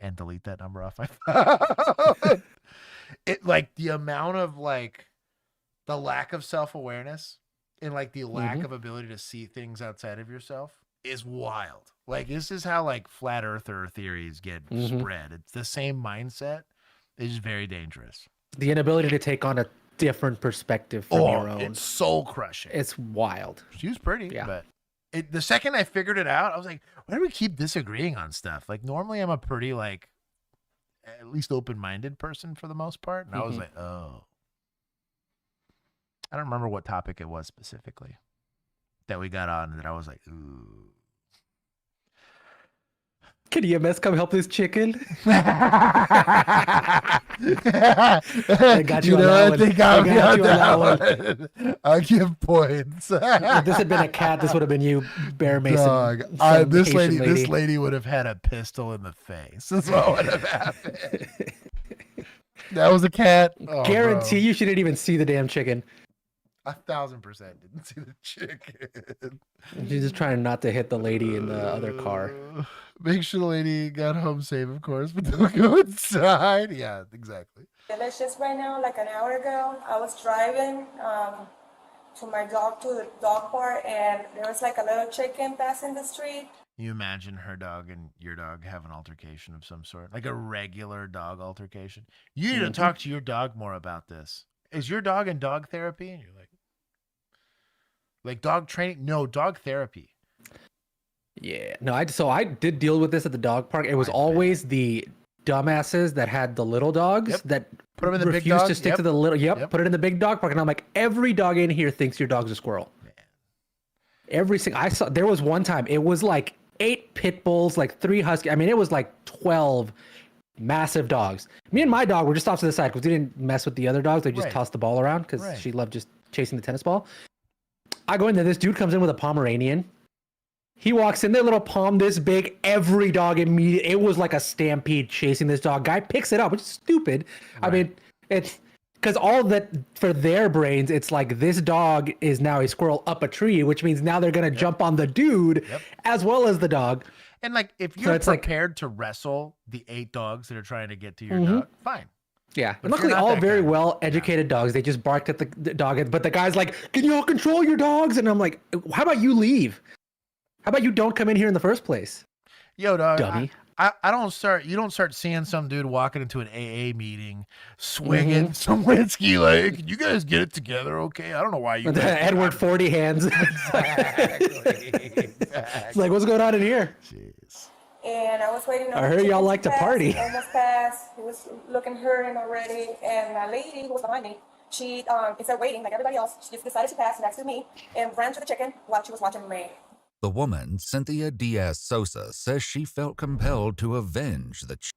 And delete that number off my phone. It like the amount of like the lack of self-awareness and like the lack of ability to see things outside of yourself is wild. Like this is how like flat earther theories get spread. It's the same mindset. It's very dangerous. The inability to take on a different perspective from your own. It's soul crushing. It's wild. She was pretty, but the second I figured it out, I was like, why do we keep disagreeing on stuff? Like normally I'm a pretty like at least open-minded person for the most part. And I was like, oh. I don't remember what topic it was specifically that we got on that I was like, ooh. Can EMS come help this chicken? I got you on that one. They got me on that one. I'll give points. If this had been a cat, this would have been you, Bear Mason. Dog, this lady would have had a pistol in the face. That's what would have happened. That was a cat. Oh, Guarantee you she didn't even see the damn chicken. 1,000% didn't see the chicken. She's just trying not to hit the lady in the other car. Make sure the lady got home safe, of course, but don't go inside. Yeah, exactly. And it's just right now, like an hour ago, I was driving to my dog to the dog park, and there was like a little chicken passing the street. You imagine her dog and your dog have an altercation of some sort, like a regular dog altercation. You need to talk to your dog more about this. Is your dog in dog therapy? And you're like dog training? No, dog therapy. Yeah, no, I did deal with this at the dog park. It was always the dumbasses that had the little dogs that put them in the big refused dog. to stick to the little. Put it in the big dog park, and I'm like, every dog in here thinks your dog's a squirrel. Man. Every single I saw. There was one time it was like 8 pit bulls, like 3 husky. I mean, it was like 12 massive dogs. Me and my dog were just off to the side because we didn't mess with the other dogs. They just tossed the ball around because she loved just chasing the tennis ball. I go in there. This dude comes in with a Pomeranian. He walks in, their little palm this big. Every dog immediately, it was like a stampede chasing this dog. Guy picks it up, which is stupid. I mean, it's because all that for their brains, it's like this dog is now a squirrel up a tree, which means now they're going to jump on the dude as well as the dog. And like, if So you're it's like- prepared to wrestle the 8 dogs that are trying to get to your Mhm. dog, fine. Yeah, But and if you're luckily not all that very guy- well educated dogs. They just barked at the dog, but the guy's like, "Can you all control your dogs?" And I'm like, "How about you leave? How about you don't come in here in the first place?" Yo, dog. Dummy. You don't start seeing some dude walking into an AA meeting, swinging some whiskey, like, "Can you guys get it together, okay? I don't know why you." With the Edward 40 hands. It's like, what's going on in here? Jeez. And I was waiting on I heard y'all like to party. Almost passed. He was looking hurting already. And a lady who was behind me, she instead of waiting like everybody else, she just decided to pass next to me and ran to the chicken while she was watching me. The woman, Cynthia Diaz Sosa, says she felt compelled to avenge the Does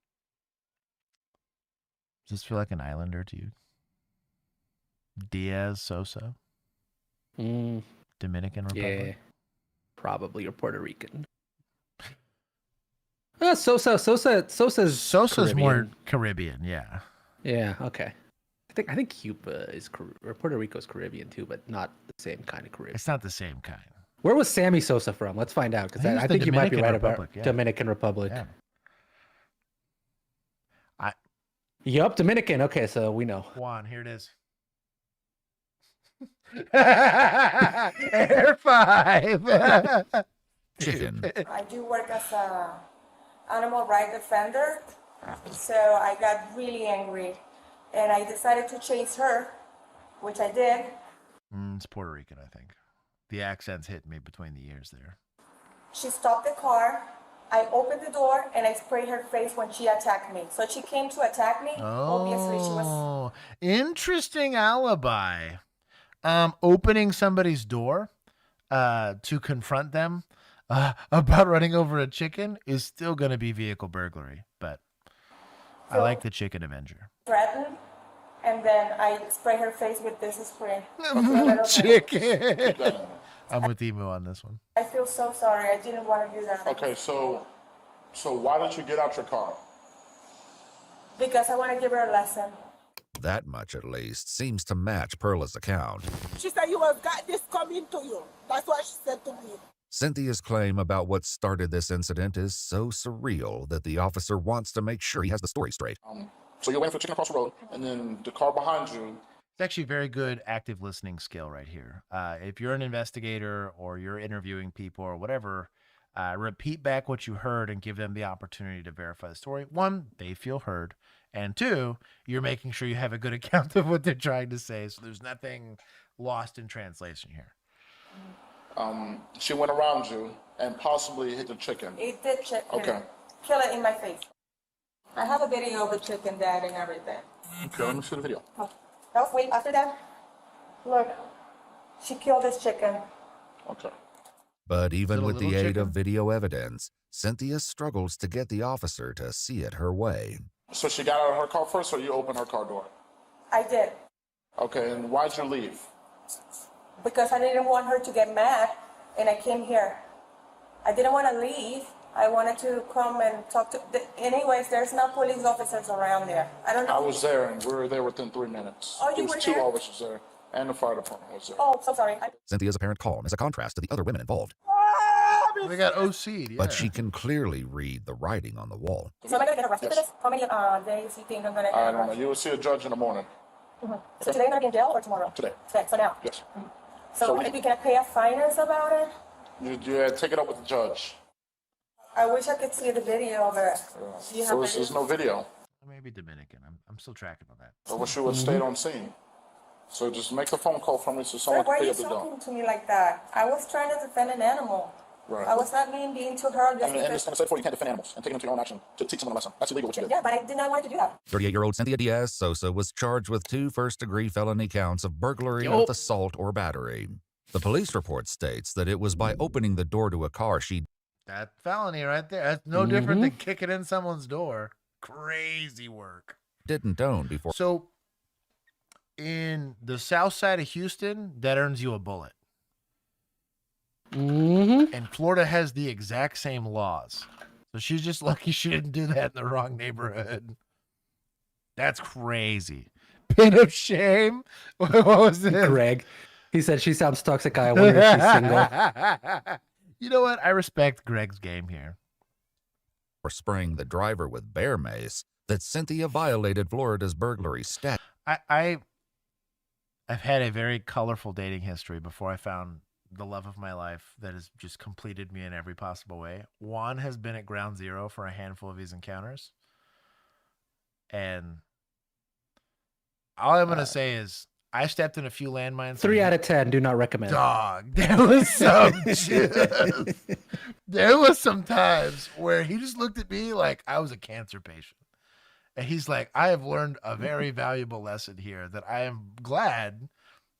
this feel like an islander to you? Diaz Sosa? Dominican Republic? Yeah, probably, or Puerto Rican. Sosa's Sosa's more Caribbean. Caribbean, yeah. Yeah, okay. I think Cuba is or Puerto Rico's Caribbean too, but not the same kind of Caribbean. It's not the same kind. Where was Sammy Sosa from? Let's find out, because I think you might be right Republic, about yeah. Dominican Republic. Yeah. Yup, Dominican. Okay, so we know. Juan, here it is. Air 5. chicken. I do work as a animal rights defender, so I got really angry, and I decided to chase her, which I did. It's Puerto Rican, I think. The accent's hit me between the ears there. She stopped the car. I opened the door and I sprayed her face when she attacked me. So she came to attack me. Obviously, she was. Interesting alibi. Opening somebody's door to confront them about running over a chicken is still going to be vehicle burglary, but I like the chicken avenger. Threatened, and then I spray her face with this spray. Chicken. I'm with Emu on this one. I feel so sorry. I didn't want to do that. Okay, so why don't you get out your car? Because I want to give her a lesson. That much, at least, seems to match Perla's account. She said you have got this coming to you. That's what she said to me. Cynthia's claim about what started this incident is so surreal that the officer wants to make sure he has the story straight. So you're waiting for the chicken across the road, and then the car behind you. It's actually very good active listening skill right here. If you're an investigator or you're interviewing people or whatever, repeat back what you heard and give them the opportunity to verify the story. One, they feel heard. And two, you're making sure you have a good account of what they're trying to say. So there's nothing lost in translation here. She went around you and possibly hit the chicken. It did Okay. kill it in my face. I have a video of the chicken dead and everything. Okay, let me see the video. That was wait after that. Look, she killed this chicken. Okay. But even Is it a with the little aid chicken? of video evidence, Cynthia struggles to get the officer to see it her way. So she got out of her car first, or you opened her car door? I did. Okay, and why'd you leave? Because I didn't want her to get mad, and I came here. I didn't want to leave. I wanted to come and talk to. Anyways, there's no police officers around there. I don't know. I was there, and we were there within 3 minutes. Oh, you There were was 2 there? officers there, and the fire department was there. Oh, so sorry. Cynthia's apparent calm is a contrast to the other women involved, They got OC'd, yeah. but she can clearly read the writing on the wall. So am I going to get arrested for this? How many days do you think I'm going to get I don't know. arrested? You will see a judge in the morning. So today I'm going to be in jail or tomorrow? Today. Today, so now. Yes. So if you can pay a finance about it? You take it up with the judge. I wish I could see the video of it. Do you have There's no video. Maybe Dominican. I'm still tracking on that. I wish you would have stayed on scene. So just make a phone call for me so Sir, someone why can are pick you up the dog. talking to me like that? I was trying to defend an animal. Right. I was not being to her just And because. it's said before you can't defend animals and take them to your own action to teach them a lesson. That's illegal what you did. Yeah, but I did not want to do that. 38-year-old Cynthia Diaz Sosa was charged with 2 first-degree felony counts of burglary with assault or battery. The police report states that it was by opening the door to a car she That felony right there. That's no different than kicking in someone's door. Crazy work. didn't own before. So in the south side of Houston, that earns you a bullet. And Florida has the exact same laws. So she's just lucky she didn't do that in the wrong neighborhood. That's crazy. Pin of shame? What was it? Greg. He said she sounds toxic. I wonder if she's single. You know what? I respect Greg's game here. or spraying the driver with bear mace that Cynthia violated Florida's burglary statute. I've had a very colorful dating history before I found the love of my life that has just completed me in every possible way. Juan has been at ground zero for a handful of these encounters. And all I'm going to say is I stepped in a few landmines. 3 out of 10. Do not recommend. Dog, there was some times where he just looked at me like I was a cancer patient. And he's like, I have learned a very valuable lesson here that I am glad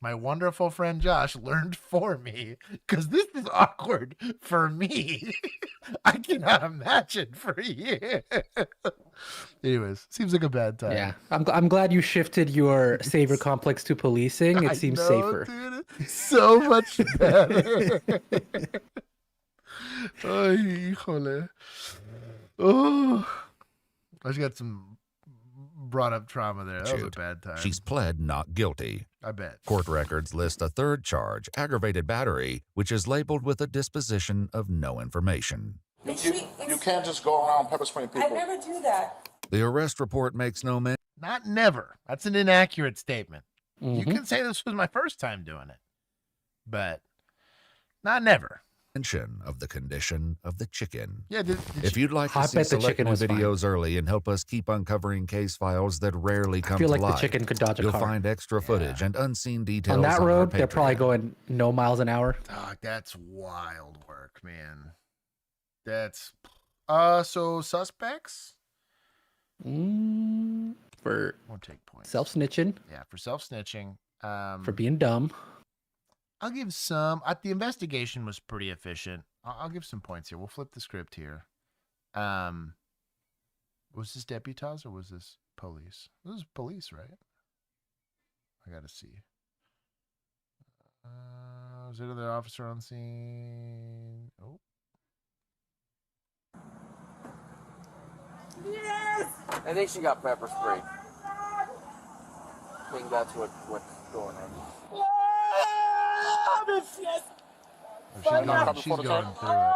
my wonderful friend Josh learned for me, because this is awkward for me. I cannot imagine for you. Anyways, seems like a bad time. Yeah, I'm glad you shifted your savior complex to policing. It seems safer. Dude, so much better. Ay, híjole. Oh, I just got some brought up trauma there. That was a bad time. She's pled not guilty. I bet. Court records list a third charge, aggravated battery, which is labeled with a disposition of no information. You can't just go around pepper spraying people. I never do that. The arrest report makes no mention. Not never. That's an inaccurate statement. You can say this was my first time doing it, but not never. Of the condition of the chicken. Yeah, if you'd like to I see bet the select chicken new was fine. videos early and help us keep uncovering case files that rarely come feel to like the light, chicken could dodge a you'll car. find extra footage and unseen details On that our road, they're probably Patreon. going no miles an hour. Dog, that's wild work, man. That's so suspects For won't take points. Self-snitching. Yeah, for self-snitching. For being dumb. I'll give some. The investigation was pretty efficient. I'll give some points here. We'll flip the script here. Was this deputies or was this police? This was police, right? I gotta see. Is there another officer on scene? Oh. Yes! I think she got pepper sprayed. I think that's what's going on. She's going through it.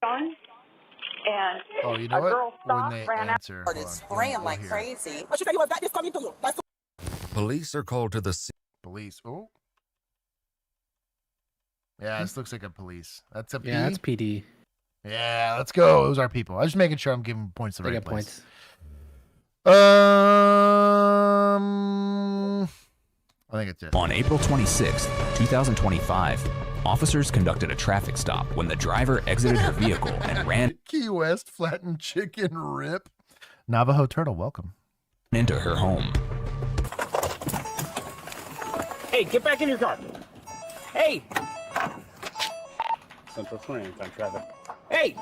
And Oh, you know a what? girl When stopped, they ran out. answer, hold on. Spraying like We'll hear. crazy. But she said you was that this coming to you. That's Police are called to the scene. Police. Oh. Yeah, this looks like a police. That's a P? Yeah, that's PD. Yeah, let's go. Those are people. I was just making sure I'm giving points to the They right get place. points. I think it's it. On April 26, 2025, officers conducted a traffic stop when the driver exited her vehicle and ran Key West flattened chicken rip. Navajo turtle, welcome. into her home. Hey, get back in your car. Hey! Central 20 on traffic. Hey!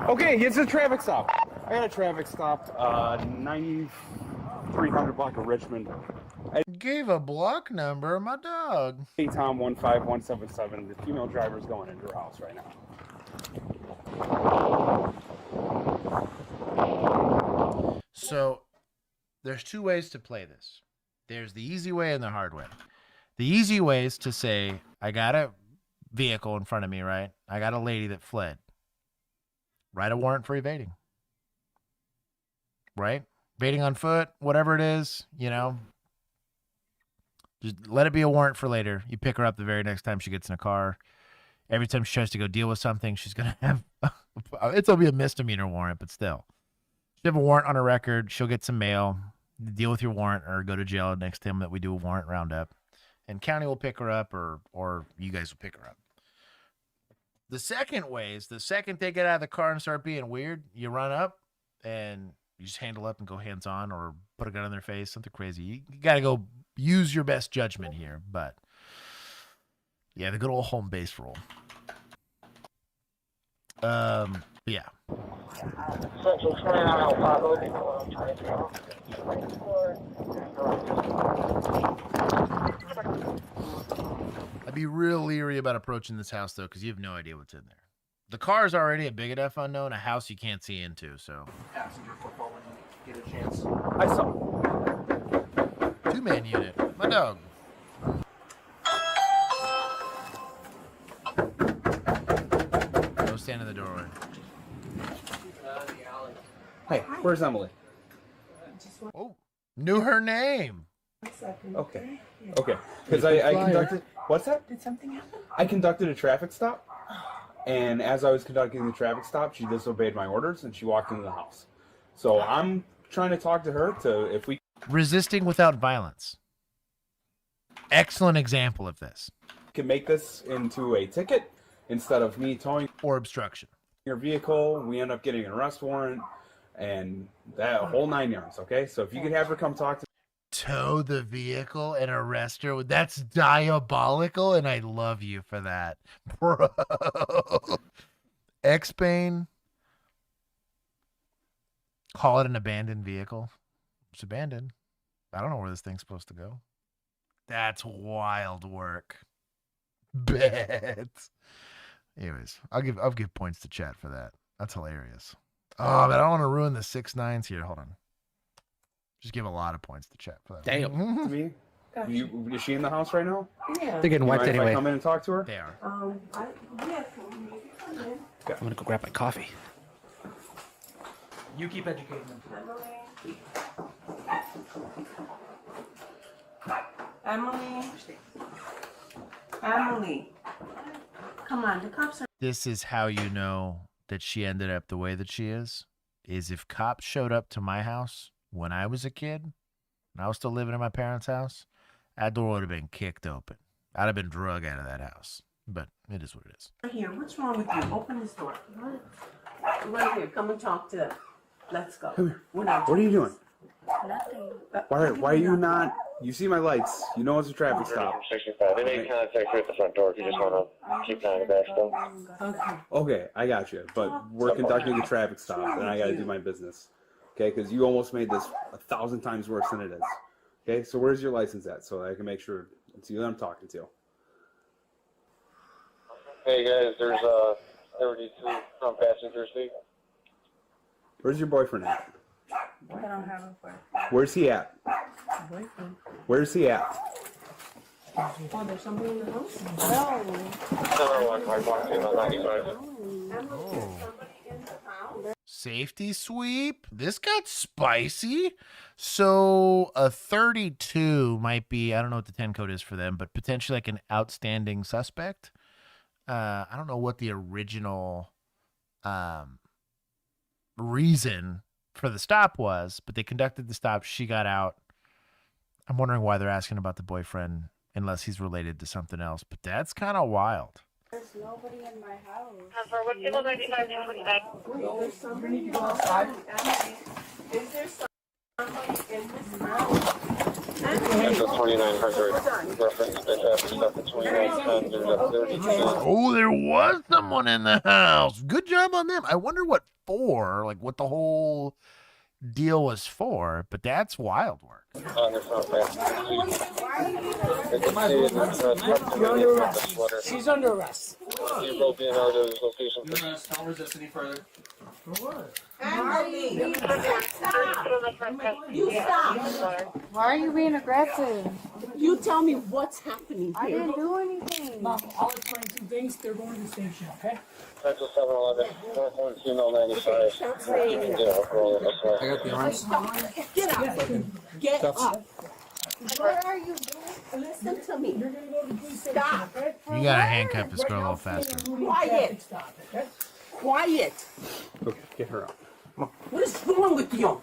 Okay, it's a traffic stop. I got a traffic stop, 9300 block of Richmond. I gave a block number, my dog. Hey, Tom 15177. The female driver's going into her house right now. So there's two ways to play this. There's the easy way and the hard way. The easy way is to say, I got a vehicle in front of me, right? I got a lady that fled. Write a warrant for evading. Right? Evading on foot, whatever it is, you know. Just let it be a warrant for later. You pick her up the very next time she gets in a car. Every time she tries to go deal with something, she's going to have, it'll be a misdemeanor warrant, but still. She'll have a warrant on her record. She'll get some mail. Deal with your warrant or go to jail next time that we do a warrant roundup. And county will pick her up or you guys will pick her up. The second way is the second they get out of the car and start being weird, you run up and you just handle up and go hands on or put a gun in their face, something crazy. You got to go use your best judgment here. But yeah, the good old home base rule. Yeah. Central 29 I'd be real leery about approaching this house, though, because you have no idea what's in there. The car is already a big enough unknown, a house you can't see into, so. Passenger football when you get a chance. I saw. Two-man unit. My dog. stand in the doorway. Hey, where's Emily? Oh, knew her name. Okay. Okay. Because I conducted. What's that? Did something happen? I conducted a traffic stop, and as I was conducting the traffic stop, she disobeyed my orders and she walked into the house. So I'm trying to talk to her to if we Resisting without violence. Excellent example of this. can make this into a ticket instead of me towing or obstruction your vehicle. We end up getting an arrest warrant and that whole 9 yards. Okay, so if you could have her come talk to. Tow the vehicle and arrest her. That's diabolical, and I love you for that, bro. X-Bane, call it an abandoned vehicle. It's abandoned. I don't know where this thing's supposed to go. That's wild work. Bet. Anyways, I'll give points to chat for that. That's hilarious. Oh, but I don't want to ruin the 6-9s here. Hold on. Just give a lot of points to chat for that. Damn. To me, is she in the house right now? Yeah. They're getting wiped Mind if anyway. I come in and talk to her? They are. Yes. I'm gonna go grab my coffee. You keep educating them. Emily. Come on, the cops are. This is how you know that she ended up the way that she is if cops showed up to my house when I was a kid, and I was still living in my parents' house, that door would have been kicked open. I'd have been drug out of that house. But it is what it is. Here, what's wrong with you? Open this door. Right here, come and talk to them. Let's go. Come here. What are you doing? Nothing. Why are you not? You see my lights. You know it's a traffic stop. 65. They made contact you at the front door if you just want to keep an eye on the back still. Okay. Okay, I got you. But we're conducting a traffic stop, and I got to do my business. Okay, because you almost made this 1,000 times worse than it is. Okay, so where's your license at, so I can make sure it's you that I'm talking to. Hey guys, there's 32 front passenger seat. Where's your boyfriend at? I don't have a boyfriend. Where's he at? Boyfriend. Where's he at? Oh, there's somebody in the house? Number 1, 95. Safety sweep. This got spicy. So a 32 might be, I don't know what the 10 code is for them, but potentially like an outstanding suspect. I don't know what the original reason for the stop was, but they conducted the stop. She got out. I'm wondering why they're asking about the boyfriend, unless he's related to something else. But that's kind of wild. There's nobody in my house. For what people 95 There's somebody outside. Is there somebody in this house? That's a 2900 reference to traffic stop at 2910. There's a 32. Oh, there was someone in the house. Good job on them. I wonder what for, like what the whole deal was for, but that's wild work. On the front passenger seat. She's under arrest. You broke in out of his location. You're gonna don't resist any further. For what? You stop. Why are you being aggressive? You tell me what's happening I here. didn't do anything. Mom, I'll explain two things. They're going to the station, okay? Central 711, northbound female 95. Stop saying it. Yeah, roll it this way. I got the arms. Get up. Get up. What are you doing? Listen to me. You're gonna go to the police station, Stop. okay? You gotta handcuff this girl a little faster. Quiet. Stop, okay? Quiet. Okay, get her out. What is wrong with you?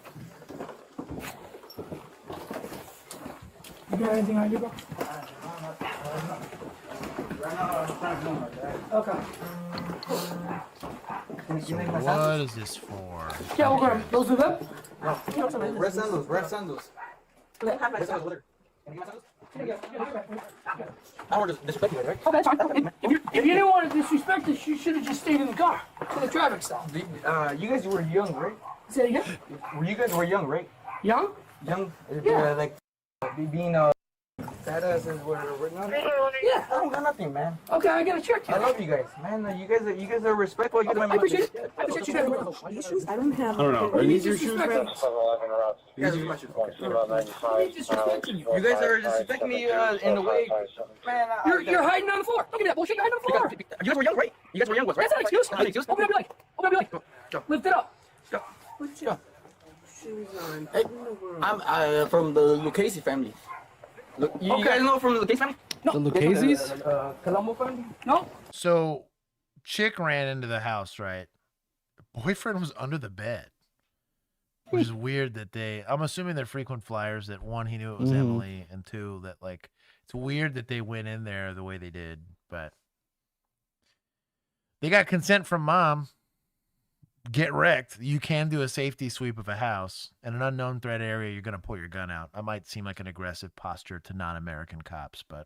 You got anything on you, bro? Okay. What is this for? Yeah, we're gonna. Those are them? Red sandals, red sandals. I want to disrespect you, right? Okay, that's fine. If you didn't want to disrespect us, you should have just stayed in the car for the traffic stop. You guys were young, right? Say it again? You guys were young, right? Young? Young, Yeah. like being badass is we're not. Yeah, I don't got nothing, man. Okay, I gotta check you. I love you guys, man. You guys are respectful. You guys I appreciate it. I appreciate you guys. I don't have. I don't know. Are these your shoes, man? You guys are disrespecting me in the way. Man, You're hiding on the floor. Look at that bullshit. You're hiding on the floor. You guys were young, right? You guys were young, right? That's not an excuse. That's not an excuse. Open up your leg. Open up your leg. Lift it up. What's your shoes on? Hey, I'm from the Lucchese family. Look, you guys know from the Lucchese family? The Lucchese's? Colombo family? No. So, chick ran into the house, right? Boyfriend was under the bed. Which is weird that I'm assuming they're frequent flyers, that one, he knew it was Emily, and two, that like, it's weird that they went in there the way they did, but they got consent from mom. Get wrecked. You can do a safety sweep of a house. In an unknown threat area, you're going to pull your gun out. I might seem like an aggressive posture to non-American cops, but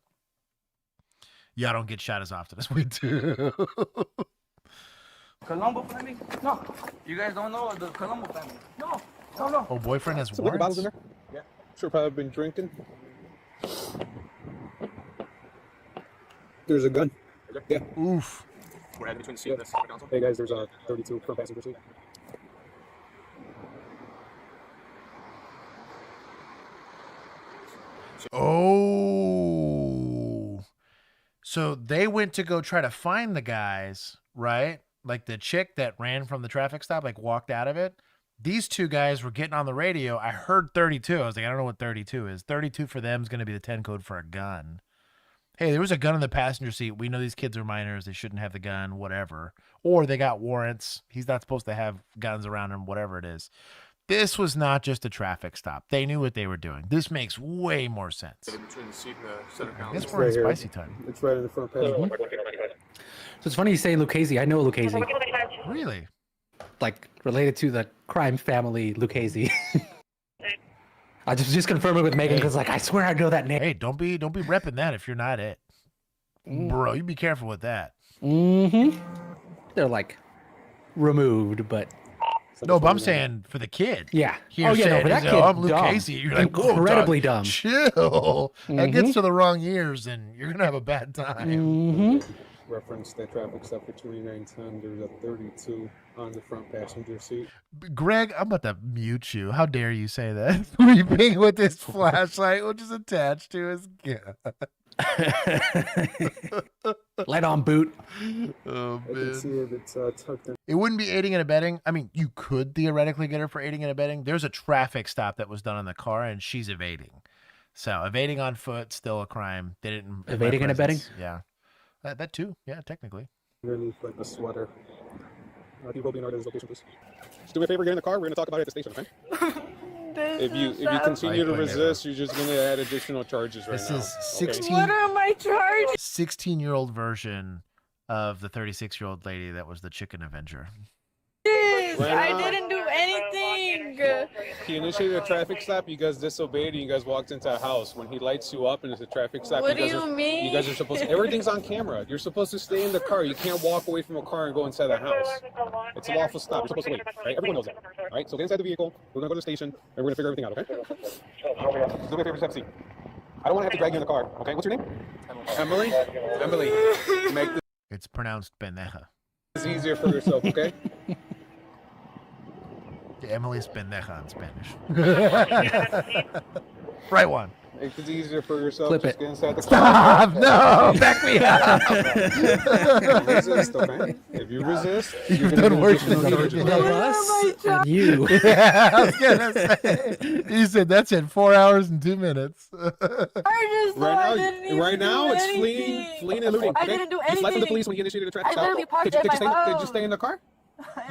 y'all don't get shot as often as we do. Colombo family? No. You guys don't know the Colombo family? No. No. Oh, boyfriend has Some liquor bottles warrants? in there? Yeah. Sure, probably been drinking. There's a gun. Yeah. Oof. We're heading between the seat and this console. Hey guys, there's a 32 front passenger seat. Oh. So they went to go try to find the guys, right? Like the chick that ran from the traffic stop, like walked out of it. These two guys were getting on the radio. I heard 32. I was like, I don't know what 32 is. 32 for them is going to be the 10 code for a gun. Hey, there was a gun in the passenger seat. We know these kids are minors. They shouldn't have the gun, whatever. Or they got warrants. He's not supposed to have guns around him, whatever it is. This was not just a traffic stop. They knew what they were doing. This makes way more sense. Between the seat and the center console. It's we're in spicy time. It's right in the front passenger. So it's funny you say Lucchese. I know Lucchese. Really? Like related to the crime family Lucchese. I just confirmed it with Megan because like I swear I know that name. Hey, don't be repping that if you're not it. Bro, you be careful with that. Mm-hmm. They're like removed, but no, but I'm saying for the kid. Yeah. Here yeah, no, but that kid I'm Luke dumb. Casey. You're like, whoa, incredibly dog, dumb. Chill. That gets to the wrong ears, and you're gonna have a bad time. Mm-hmm. Reference that traffic stop for 2910. There's a 32 on the front passenger seat. Greg, I'm about to mute you. How dare you say that? Sweeping with this flashlight, which is attached to his gun. Light on boot. Oh, I can see man. it's tucked in. It wouldn't be aiding and abetting. I mean, you could theoretically get her for aiding and abetting. There's a traffic stop that was done on the car, and she's evading. So evading on foot, still a crime. They didn't. Evading and abetting? Yeah. That too. Yeah, technically. Underneath like a sweater. Can you hold me in this location, please? Just do me a favor, get in the car. We're going to talk about it at the station, okay? If you continue to resist, you're just going to add additional charges right now. This is 16. What am I charged? 16-year-old version of the 36-year-old lady that was the Chicken Avenger. I didn't do anything. He initiated a traffic stop. You guys disobeyed, and you guys walked into a house. When he lights you up and it's a traffic stop, What you guys do you mean? You guys are supposed to. Everything's on camera. You're supposed to stay in the car. You can't walk away from a car and go inside the house. It's a lawful stop. You're supposed to wait. Right? Everyone knows that. All right. So get inside the vehicle. We're gonna go to the station and we're gonna figure everything out. Okay? Just do me a favor, just have a seat. I don't want to have to drag you in the car. Okay? What's your name? Emily. Emily. Make It's pronounced pendeja. this easier for yourself. Okay? Emily's pendeja in Spanish. Right one. Make it easier for yourself. Flip Just it. get inside the Stop! car. No! Back me up! Resist, okay? If you resist, You've you're done gonna worse get than charges. you Love did. us and you. Yeah, I was gonna say. You said that's in 4 hours and 2 minutes. I Right now, it's anything. fleeing and looting. I Okay? didn't do You fled from the anything. police when he initiated a traffic I stop. literally parked Could you at my could you home. stay in the car?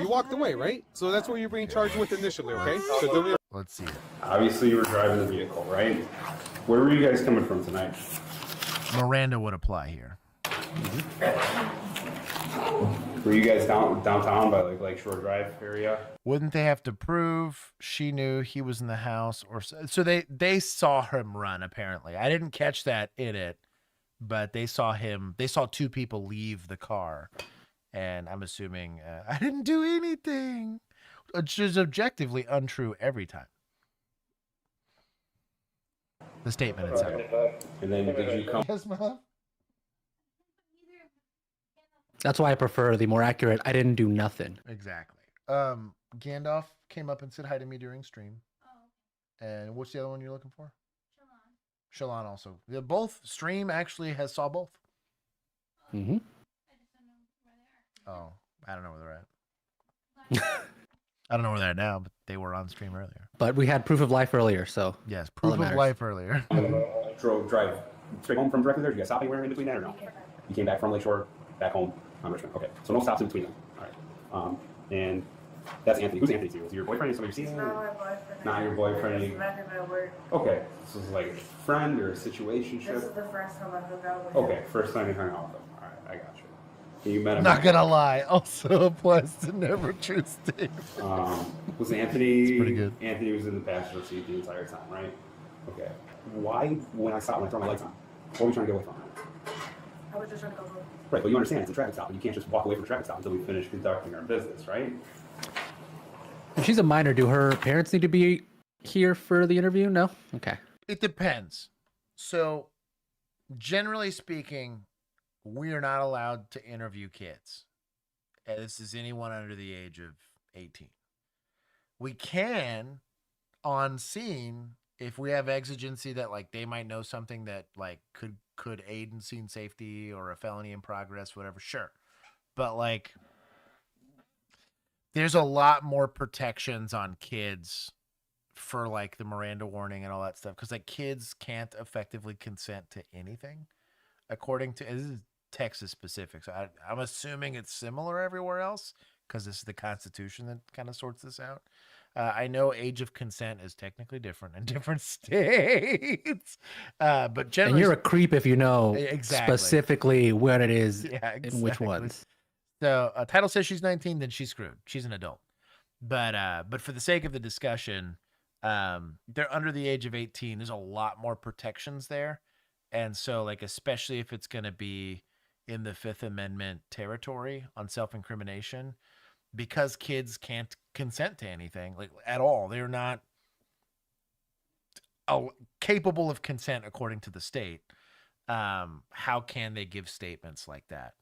You walked away, right? So that's what you're being charged with initially, okay? So do me. Let's see. Obviously, you were driving the vehicle, right? Where were you guys coming from tonight? Miranda would apply here. Were you guys downtown by like Lakeshore Drive area? Wouldn't they have to prove she knew he was in the house, or so they saw him run? Apparently, I didn't catch that in it, but they saw him. They saw two people leave the car, and I'm assuming I didn't do anything, which is objectively untrue every time. The statement itself. And then did you come? Yes, my love. That's why I prefer the more accurate. I didn't do nothing. Exactly. Gandalf came up and said hi to me during stream. And what's the other one you're looking for? Shalon also. They're both stream actually has saw both. Mm-hmm. Oh, I don't know where they're at. I don't know where they're at now, but they were on stream earlier. But we had proof of life earlier, so yes, proof of life earlier. Drive straight home from directly there. Did you guys stop anywhere in between that or no? You came back from Lakeshore, back home on Richmond. Okay, so no stops in between them. All right. And that's Anthony. Who's Anthony to you? Is he your boyfriend? Is somebody you're seeing? Not my boyfriend. Not your boyfriend. Just met him at work. Okay, so this is like a friend or a situationship. This is the first time I hung out with him. Okay, first time you hung out with him. All right, I got you. You met him. Not gonna lie, also applies to never true state. Was Anthony? It's pretty good. Anthony was in the passenger seat the entire time, right? Okay. Why, when I throw my lights on, what were you trying to get away from? I was just trying to go home. Right, but you understand it's a traffic stop, and you can't just walk away from a traffic stop until we finish conducting our business, right? If she's a minor, do her parents need to be here for the interview? No? Okay. It depends. So, generally speaking, we are not allowed to interview kids. This is anyone under the age of 18. We can, on scene, if we have exigency that like they might know something that like could aid in scene safety or a felony in progress, whatever, sure. But like there's a lot more protections on kids for like the Miranda warning and all that stuff, because like kids can't effectively consent to anything according to, this is Texas specific, so I'm assuming it's similar everywhere else because this is the Constitution that kind of sorts this out. I know age of consent is technically different in different states, but generally, and you're a creep if you know exactly specifically what it is exactly. and which ones. So title says she's 19, then she's screwed. She's an adult. But for the sake of the discussion, they're under the age of 18. There's a lot more protections there, and so like especially if it's going to be in the Fifth Amendment territory on self-incrimination, because kids can't consent to anything like at all. They're not capable of consent according to the state. How can they give statements like that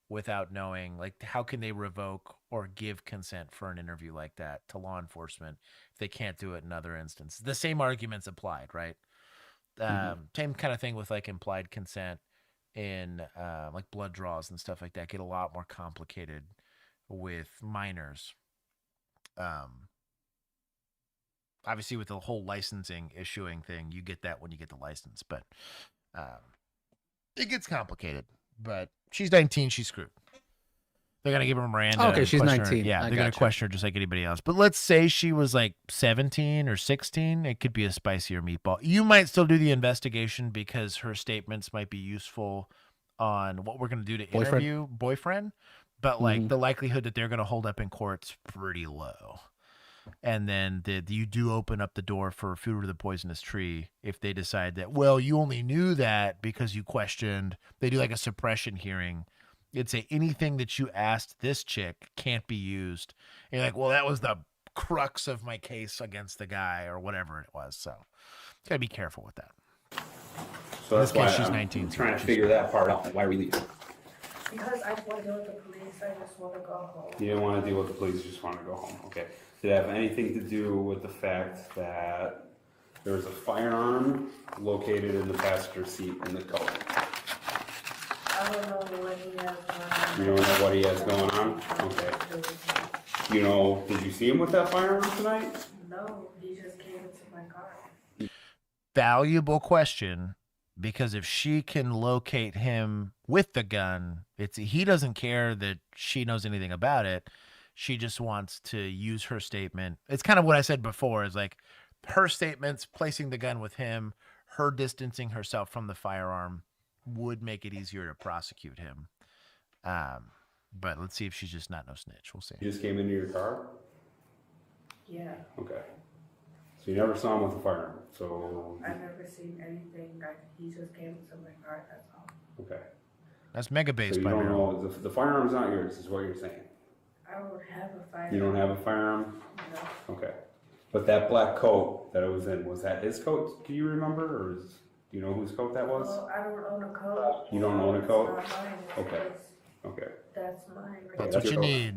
without knowing? Like, how can they revoke or give consent for an interview like that to law enforcement if they can't do it in other instances? The same arguments applied, right? Same kind of thing with like implied consent in like blood draws and stuff like that get a lot more complicated with minors. Obviously with the whole licensing issuing thing, you get that when you get the license, but it gets complicated. But she's 19, she's screwed. They're gonna give her Miranda. Okay, she's 19. Her. Yeah, they're gonna question her just like anybody else. But let's say she was like 17 or 16, it could be a spicier meatball. You might still do the investigation because her statements might be useful on what we're gonna do to interview boyfriend. But like the likelihood that they're gonna hold up in court's pretty low. And then you do open up the door for food to the poisonous tree if they decide that, well, you only knew that because you questioned. They do like a suppression hearing. It'd say anything that you asked this chick can't be used. And you're like, well, that was the crux of my case against the guy or whatever it was. So you gotta be careful with that. So that's why she's I'm 19. Trying to figure that part out. Why are we leaving? Because I don't want to deal with the police. I just want to go home. You didn't want to deal with the police. You just wanted to go home. Okay. Did it have anything to do with the fact that there was a firearm located in the passenger seat in the coat? I don't know what he has going on. You don't know what he has going on? Okay. You know, did you see him with that firearm tonight? No, he just came into my car. Valuable question, because if she can locate him with the gun, he doesn't care that she knows anything about it. She just wants to use her statement. It's kind of what I said before, is like her statements, placing the gun with him, her distancing herself from the firearm would make it easier to prosecute him. But let's see if she's just not no snitch. We'll see. You just came into your car? Yeah. Okay. So you never saw him with a firearm. So I've never seen anything. He just came into my car. That's all. Okay. That's mega based. So you don't know the firearm's not yours. Is what you're saying? I don't have a firearm. You don't have a firearm? No. Okay. But that black coat that it was in, was that his coat? Do you remember, or do you know whose coat that was? Well, I don't own a coat. You don't own a coat? It's not mine. Okay. Okay. That's mine. That's what you need.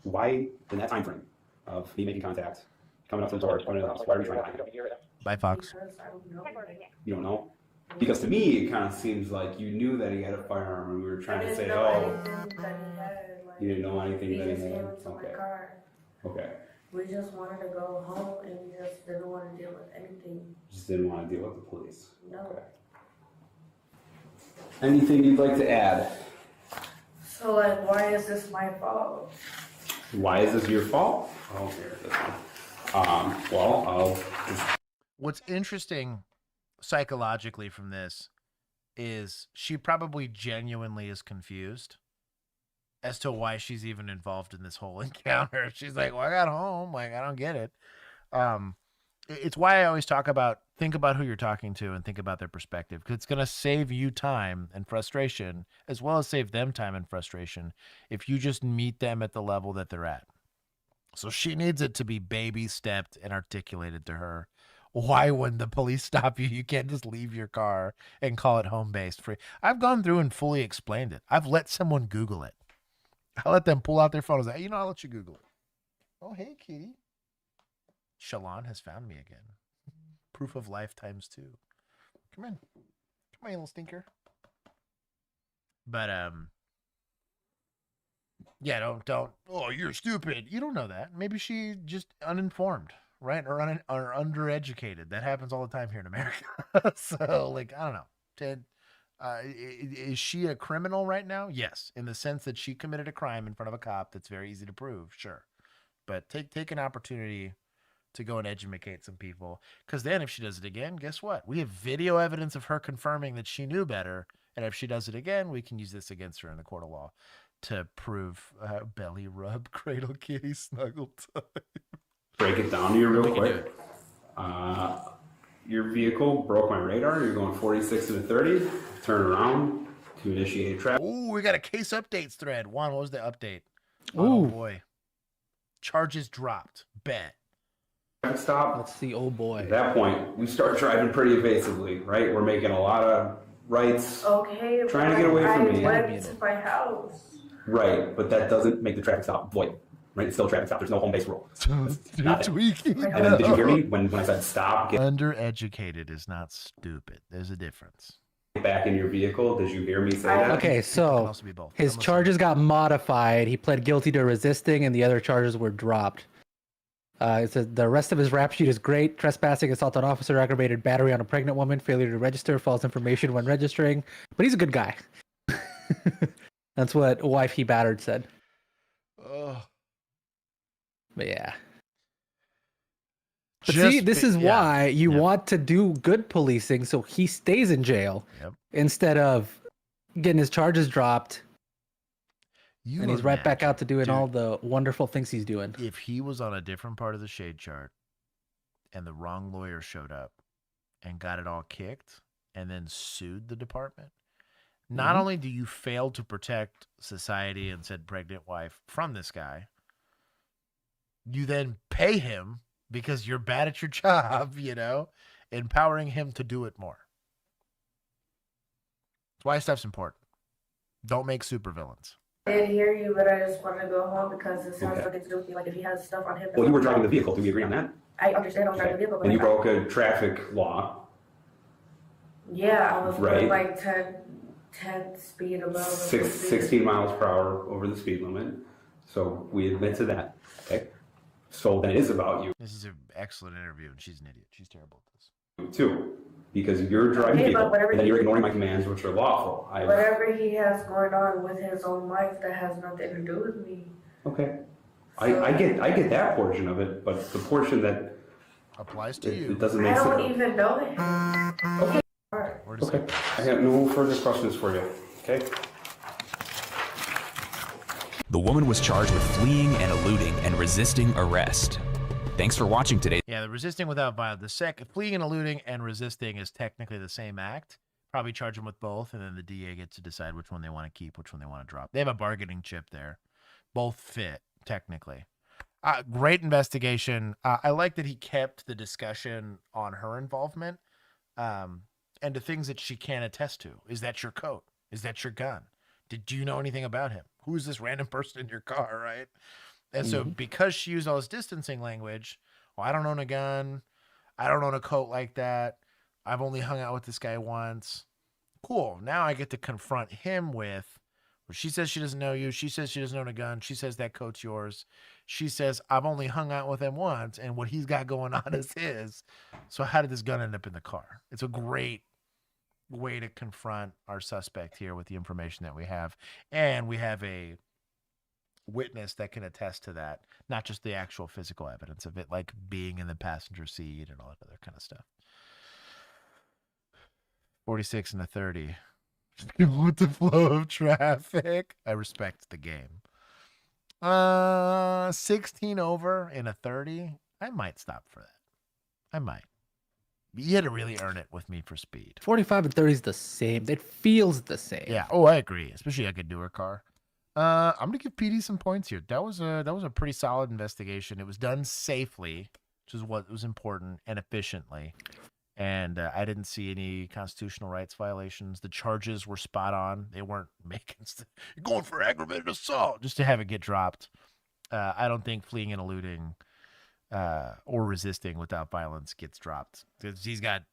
Why, in that time frame of me making contact, coming up to the door, going to the house, why are we trying to hide it? Bye, Fox. Because I don't know. You don't know? Because to me, it kind of seems like you knew that he had a firearm, and we were trying to say, oh, you didn't know anything that he had. Okay. Okay. We just wanted to go home and we just didn't want to deal with anything. Just didn't want to deal with the police. No. Okay. Anything you'd like to add? So like, why is this my fault? Why is this your fault? Oh, here, this one. Well, I'll... What's interesting psychologically from this is she probably genuinely is confused as to why she's even involved in this whole encounter. She's like, well, I got home. Like, I don't get it. It's why I always think about who you're talking to and think about their perspective, because it's going to save you time and frustration, as well as save them time and frustration, if you just meet them at the level that they're at. So she needs it to be baby stepped and articulated to her. Why, when the police stop you, you can't just leave your car and call it home-based free. I've gone through and fully explained it. I've let someone Google it. I let them pull out their phones. Hey, I'll let you Google it. Oh, hey, kitty. Shalon has found me again. Proof of life times 2. Come in. Come on, you little stinker. But, yeah, don't. Oh, you're stupid. You don't know that. Maybe she just uninformed, right? Or undereducated. That happens all the time here in America. So, like, I don't know. Ted, is she a criminal right now? Yes, in the sense that she committed a crime in front of a cop that's very easy to prove, sure. But take an opportunity to go and educate some people, because then if she does it again, guess what? We have video evidence of her confirming that she knew better, and if she does it again, we can use this against her in the court of law to prove belly rub, cradle kitty, snuggle time. Break it down to you real quick. Your vehicle broke my radar. You're going 46 to 30. Turn around to initiate traffic. Ooh, we got a case updates thread. Juan, what was the update? Ooh. Oh boy. Charges dropped. Bet. Stop. Let's see. Oh boy. At that point, we start driving pretty evasively, right? We're making a lot of rights. Okay, trying to get away from me. I went to my house. Right, but that doesn't make the traffic stop void. Right? It's still a traffic stop. There's no home-based rule. Tweaking. And then did you hear me when I said stop? Get Undereducated is not stupid. There's a difference. back in your vehicle. Did you hear me say that? Okay, so his charges got modified. He pled guilty to resisting, and the other charges were dropped. It says the rest of his rap sheet is great: trespassing, assault on officer, aggravated battery on a pregnant woman, failure to register, false information when registering. But he's a good guy. That's what a wife he battered said. But yeah. But see, this is why you want to do good policing so he stays in jail instead of getting his charges dropped. And he's right back out to doing all the wonderful things he's doing. If he was on a different part of the shade chart and the wrong lawyer showed up and got it all kicked and then sued the department, not only do you fail to protect society and said pregnant wife from this guy, you then pay him because you're bad at your job, you know, empowering him to do it more. That's why stuff's important. Don't make supervillains. I didn't hear you, but I just wanted to go home because it sounds like it's to me. Like if he has stuff on him. Well, you were driving the vehicle. Do we agree on that? I understand I was driving the vehicle. But and you broke a traffic law. Yeah, I was right. going like 10 speed above. 16 miles per hour over the speed limit. So we admit to that. Okay. So then it is about you. This is an excellent interview, and she's an idiot. She's terrible at this. Too. Because you're driving vehicle, and then you're ignoring my commands, which are lawful. Whatever he has going on with his own life, that has nothing to do with me. Okay. So, I get that portion of it, but the portion that applies to you, it doesn't make sense. I don't even know him. Okay. Okay. I have no further questions for you. Okay. The woman was charged with fleeing and eluding and resisting arrest. Thanks for watching today. Yeah, the resisting without violence. The fleeing and eluding and resisting is technically the same act. Probably charge them with both, and then the DA gets to decide which one they want to keep, which one they want to drop. They have a bargaining chip there. Both fit, technically. Great investigation. I like that he kept the discussion on her involvement and to things that she can't attest to. Is that your coat? Is that your gun? Do you know anything about him? Who's this random person in your car, right? And so because she used all this distancing language, well, I don't own a gun. I don't own a coat like that. I've only hung out with this guy once. Cool. Now I get to confront him with, well, she says she doesn't know you. She says she doesn't own a gun. She says that coat's yours. She says, I've only hung out with him once, and what he's got going on is his. So how did this gun end up in the car? It's a great way to confront our suspect here with the information that we have. And we have a witness that can attest to that, not just the actual physical evidence of it, like being in the passenger seat and all that other kind of stuff. 46 and a 30. With the flow of traffic. I respect the game. 16 over in a 30. I might stop for that. I might. You had to really earn it with me for speed. 45 and 30 is the same. It feels the same. Yeah. Oh, I agree. Especially like a newer car. I'm gonna give PD some points here. That was a pretty solid investigation. It was done safely, which is what was important, and efficiently. And I didn't see any constitutional rights violations. The charges were spot on. They weren't making going for aggravated assault just to have it get dropped. I don't think fleeing and eluding or resisting without violence gets dropped. Because he's got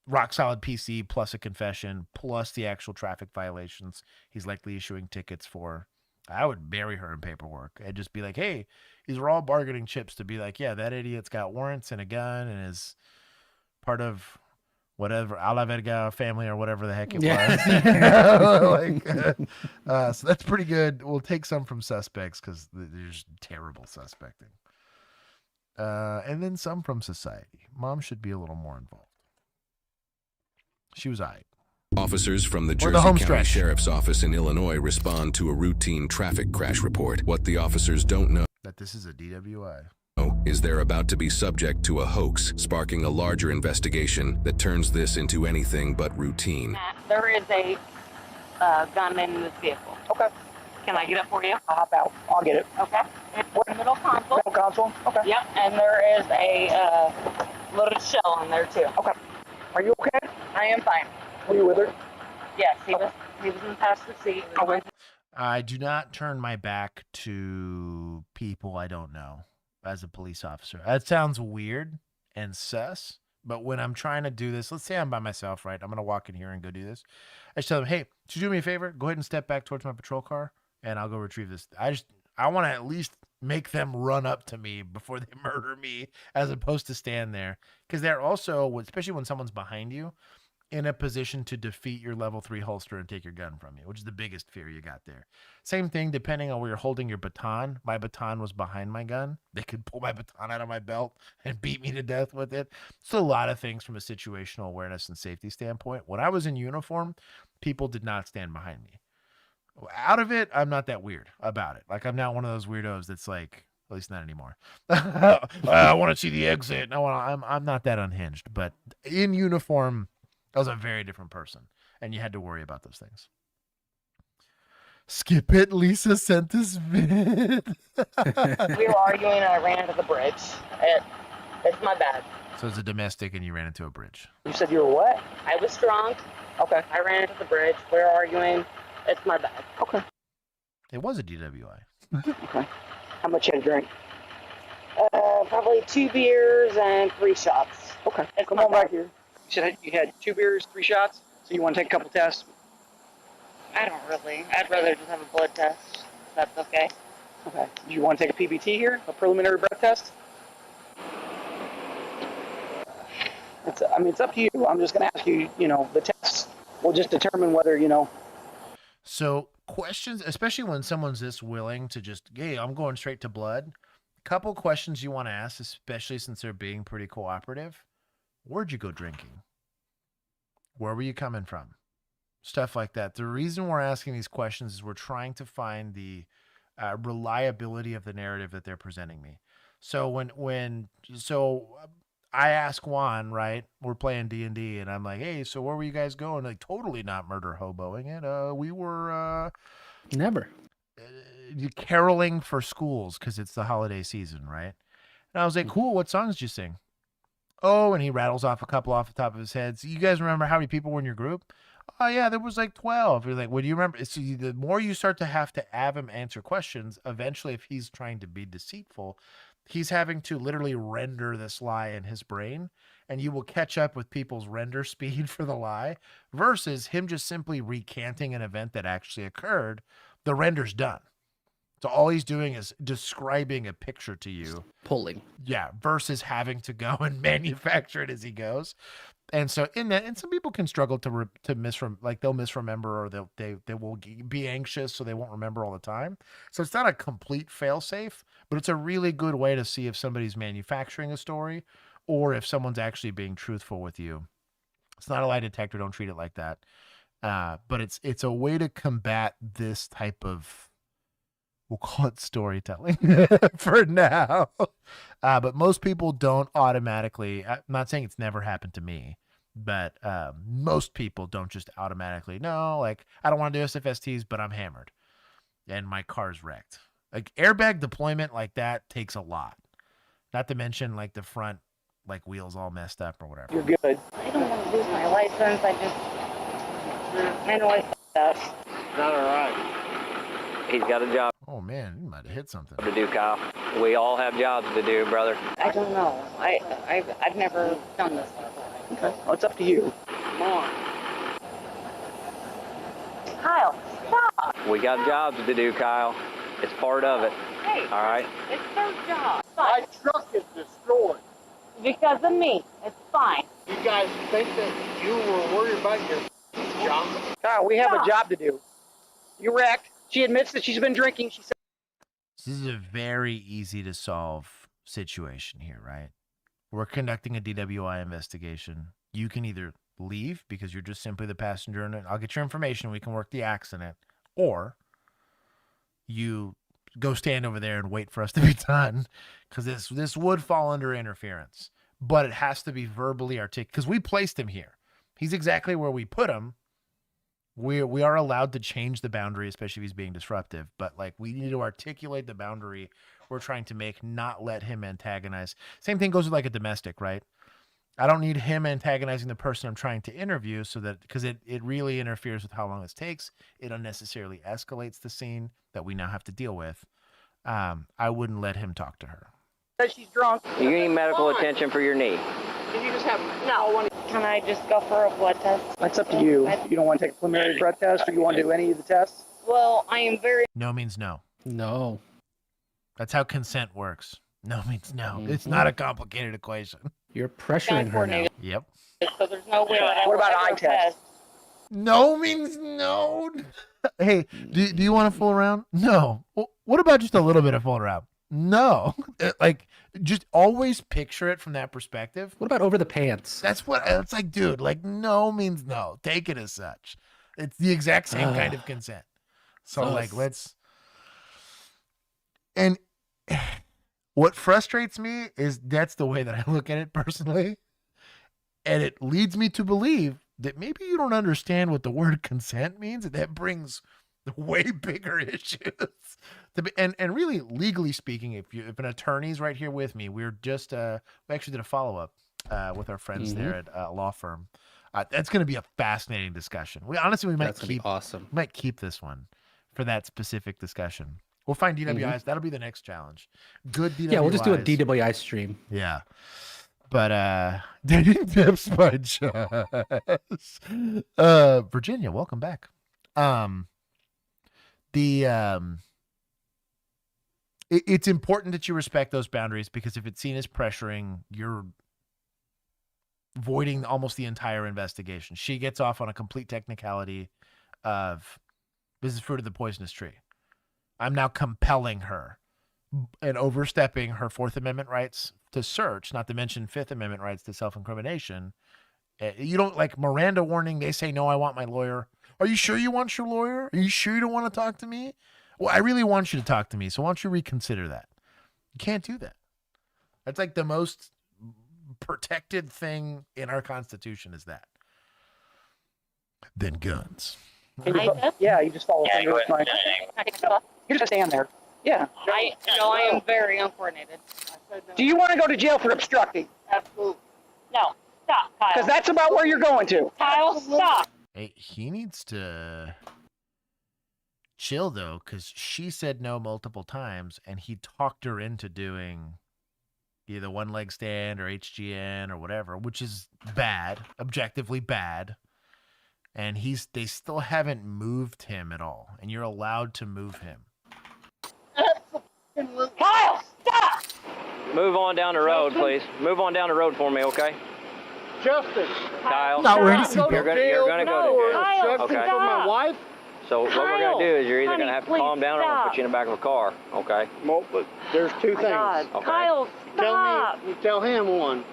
rock solid PC plus a confession plus the actual traffic violations he's likely issuing tickets for. I would bury her in paperwork and just be like, hey, these are all bargaining chips to be like, yeah, that idiot's got warrants and a gun and is part of whatever a la Verga family or whatever the heck it was. So that's pretty good. We'll take some from suspects because there's terrible suspecting. And then some from society. Mom should be a little more involved. She was aight. Officers from the Jersey County Sheriff's Office in Illinois respond to a routine traffic crash report. What the officers don't know that this is a DWI. Is they're about to be subject to a hoax, sparking a larger investigation that turns this into anything but routine. There is a gunman in this vehicle. Okay. Can I get it for you? I'll hop out. I'll get it. Okay. It's the middle console. Middle console? Okay. Yep, and there is a loaded shell in there too. Okay. Are you okay? I am fine. Were you with her? Yes, he was in the passenger seat. Okay. I do not turn my back to people I don't know as a police officer. That sounds weird and sus, but when I'm trying to do this, let's say I'm by myself, right? I'm going to walk in here and go do this. I just tell them, hey, could you do me a favor? Go ahead and step back towards my patrol car and I'll go retrieve this. I want to at least make them run up to me before they murder me as opposed to stand there. Because they're also, especially when someone's behind you, in a position to defeat your level 3 holster and take your gun from you, which is the biggest fear you got there. Same thing, depending on where you're holding your baton. My baton was behind my gun. They could pull my baton out of my belt and beat me to death with it. It's a lot of things from a situational awareness and safety standpoint. When I was in uniform, people did not stand behind me. Out of it, I'm not that weird about it. Like, I'm not one of those weirdos that's like, at least not anymore. I want to see the exit. I'm not that unhinged, but in uniform, I was a very different person, and you had to worry about those things. Skip it, Lisa sent this vid. We were arguing and I ran into the bridge. It's my bad. So it's a domestic and you ran into a bridge. You said you were what? I was drunk. Okay. I ran into the bridge. We were arguing. It's my bad. Okay. It was a DWI. Okay. How much you had to drink? Probably 2 beers and 3 shots. Okay. It's Come my on bad. back here. You said you had 2 beers, 3 shots, so you want to take a couple tests? I don't really. I'd rather just have a blood test. If that's okay. Okay. Do you want to take a PBT here, a preliminary breath test? It's up to you. I'm just going to ask you, the tests will just determine whether, So questions, especially when someone's this willing to just, hey, I'm going straight to blood. Couple questions you want to ask, especially since they're being pretty cooperative. Where'd you go drinking? Where were you coming from? Stuff like that. The reason we're asking these questions is we're trying to find the reliability of the narrative that they're presenting me. So I ask Juan, right? We're playing D&D, and I'm like, hey, so where were you guys going? Like, totally not murder hoboing it. We were Never. caroling for schools because it's the holiday season, right? And I was like, cool. What songs did you sing? Oh, and he rattles off a couple off the top of his head. So you guys remember how many people were in your group? Oh, yeah, there was like 12. You're like, what do you remember? So the more you start to have him answer questions, eventually, if he's trying to be deceitful, he's having to literally render this lie in his brain, and you will catch up with people's render speed for the lie versus him just simply recanting an event that actually occurred. The render's done. So all he's doing is describing a picture to you. Pulling. Yeah, versus having to go and manufacture it as he goes. And so in that, and some people can struggle to they'll misremember, or they will be anxious, so they won't remember all the time. So it's not a complete fail-safe, but it's a really good way to see if somebody's manufacturing a story or if someone's actually being truthful with you. It's not a lie detector. Don't treat it like that. But it's a way to combat this type of, we'll call it storytelling for now. But most people don't automatically, I'm not saying it's never happened to me, but most people don't just automatically, no, like, I don't want to do SFSTs, but I'm hammered and my car's wrecked. Like, airbag deployment like that takes a lot. Not to mention, like, the front, like, wheels all messed up or whatever. You're good. I don't want to lose my license. I know I f***ed up. Not all right. He's got a job Oh, man, you might have hit something. to do, Kyle. We all have jobs to do, brother. I don't know. I've never done this before. Okay. Well, it's up to you. Come on. Kyle, stop. We got jobs to do, Kyle. It's part of it. Hey. All right? It's their job. My truck is destroyed. Because of me. It's fine. You guys think that you were worried about your job? Kyle, we have a job to do. You wrecked. She admits that she's been drinking. She said. This is a very easy to solve situation here, right? We're conducting a DWI investigation. You can either leave because you're just simply the passenger and I'll get your information. We can work the accident, or you go stand over there and wait for us to be done, because this would fall under interference, but it has to be verbally articulated because we placed him here. He's exactly where we put him. We are allowed to change the boundary, especially if he's being disruptive, but like, we need to articulate the boundary we're trying to make, not let him antagonize. Same thing goes with like a domestic, right? I don't need him antagonizing the person I'm trying to interview, so that, because it really interferes with how long this takes. It unnecessarily escalates the scene that we now have to deal with. I wouldn't let him talk to her. Said she's drunk. You need medical attention for your knee. Can you just have No. Can I just go for a blood test? That's up to you. You don't want to take a preliminary blood test, or you want to do any of the tests? Well, I am very... No means no. No. That's how consent works. No means no. It's not a complicated equation. You're pressuring her now. Yep. So there's no way that I What will about ever eye test? No means no. Hey, do you want to fool around? No. What about just a little bit of fool around? No. Like, just always picture it from that perspective. What about over the pants? That's what it's like, dude. Like, no means no. Take it as such. It's the exact same kind of consent. So, like, let's. And what frustrates me is that's the way that I look at it personally. And it leads me to believe that maybe you don't understand what the word consent means. And that brings way bigger issues. And really, legally speaking, if an attorney's right here with me, we're just, we actually did a follow-up with our friends there at a law firm. That's going to be a fascinating discussion. We might keep awesome. We might keep this one for that specific discussion. We'll find DWIs. That'll be the next challenge. Good DWIs. Yeah, we'll just do a DWI stream. Yeah. But dating tips by Jazz. Virginia, welcome back. It's important that you respect those boundaries, because if it's seen as pressuring, you're voiding almost the entire investigation. She gets off on a complete technicality of this is fruit of the poisonous tree. I'm now compelling her and overstepping her Fourth Amendment rights to search, not to mention Fifth Amendment rights to self-incrimination. You don't, like, Miranda warning, they say, no, I want my lawyer. Are you sure you want your lawyer? Are you sure you don't want to talk to me? Well, I really want you to talk to me, so why don't you reconsider that? You can't do that. That's like the most protected thing in our Constitution is that than guns. Yeah, you just follow through. go It's fine. You just stand there. Yeah. I am very uncoordinated. Do you want to go to jail for obstructing? Absolutely. No, stop, Kyle. Because that's about where you're going to. Kyle, stop. Hey, he needs to chill though, because she said no multiple times, and he talked her into doing either one leg stand or HGN or whatever, which is bad, objectively bad. And they still haven't moved him at all, and you're allowed to move him. Kyle, stop! Move on down the road, please. Move on down the road for me, okay? Justice. Kyle, Not wearing a you're gonna go to jail. Kyle, Okay. for my wife. So what we're gonna do is you're either gonna have to calm down or I'm gonna put you in the back of a car, okay? Well, but there's two things. Okay. Kyle, stop. You tell him one.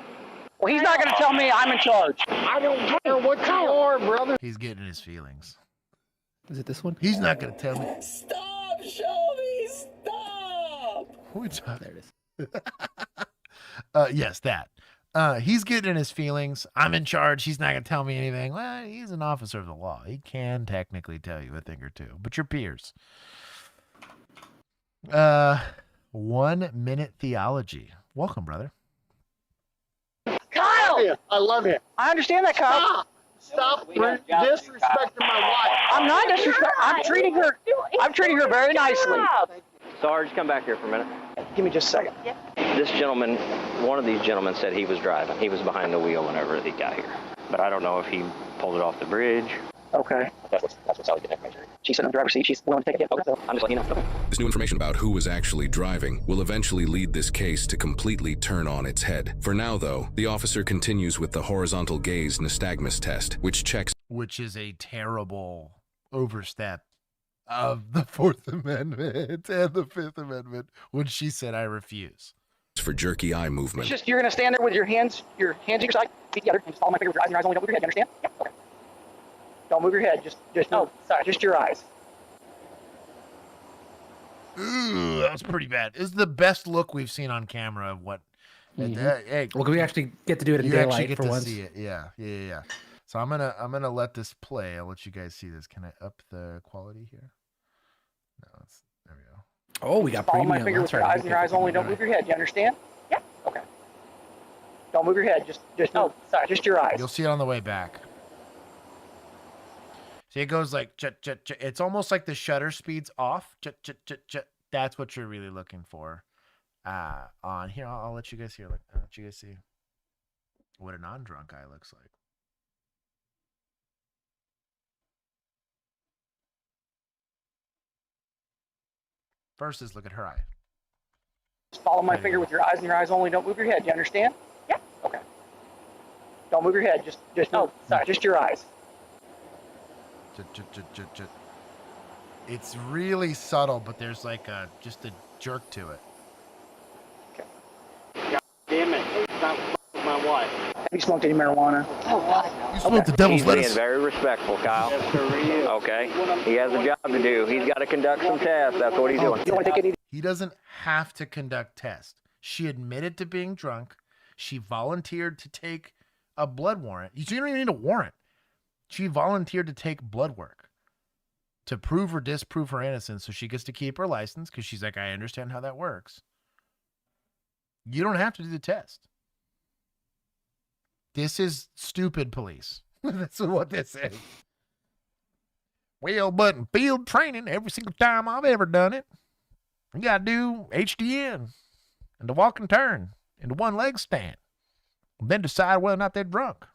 Well, he's not going to tell me I'm in charge. I don't care what you are, brother. He's getting his feelings. Is it this one? He's not gonna tell me. Stop, Shelby, stop. There it is. Yes, that. He's getting his feelings. I'm in charge. He's not gonna tell me anything. Well, he's an officer of the law. He can technically tell you a thing or two, but your peers. 1 minute theology. Welcome, brother. Kyle! I love him. I understand that, Kyle. Stop disrespecting my wife. I'm not disrespecting. I'm treating her very nicely. Sarge, come back here for a minute. Give me just a second. This gentleman, one of these gentlemen said he was driving. He was behind the wheel whenever he got here. But I don't know if he pulled it off the bridge. Okay. That's what Sally's getting information. She's sitting in the driver's seat. She's willing to take it. Okay. So I'm just letting you know. Okay. This new information about who was actually driving will eventually lead this case to completely turn on its head. For now, though, the officer continues with the horizontal gaze nystagmus test, which is a terrible overstep of the Fourth Amendment and the Fifth Amendment when she said, I refuse. For jerky eye movement. It's just you're going to stand there with your hands at your side, feet together, and just follow my finger with your eyes, and your eyes only don't move your head. You understand? Yeah. Okay. Don't move your head. Just your eyes. Ooh, that was pretty bad. It's the best look we've seen on camera of what. Hey, well, we actually get to do it in you daylight actually get for to once. see it. Yeah. So I'm gonna let this play. I'll let you guys see this. Can I up the quality here? No, there we go. Oh, we got follow my premium. finger with your eyes, and your eyes only don't move your head. You understand? Yeah. Okay. Don't move your head. Just your eyes. You'll see it on the way back. See, it goes like it's almost like the shutter speed's off. That's what you're really looking for. On here, I'll let you guys hear. I'll let you guys see what a non-drunk eye looks like. First is look at her eye. Just follow my finger with your eyes, and your eyes only don't move your head. You understand? Yeah. Okay. Don't move your head. Just your eyes. It's really subtle, but there's like just a jerk to it. God damn it! Stop with my wife. Have you smoked any marijuana? Oh, God. You smoked the devil's He's lettuce. being very respectful, Kyle. Okay. He has a job to do. He's got to conduct some tests. That's what he's doing. He doesn't have to conduct tests. She admitted to being drunk. She volunteered to take a blood warrant. You don't even need a warrant. She volunteered to take blood work to prove or disprove her innocence, so she gets to keep her license because she's like, I understand how that works. You don't have to do the test. This is stupid police. That's what this is. Well, but in field training, every single time I've ever done it, you got to do HDN and the walk and turn and the one leg stand. And then decide whether or not they're drunk.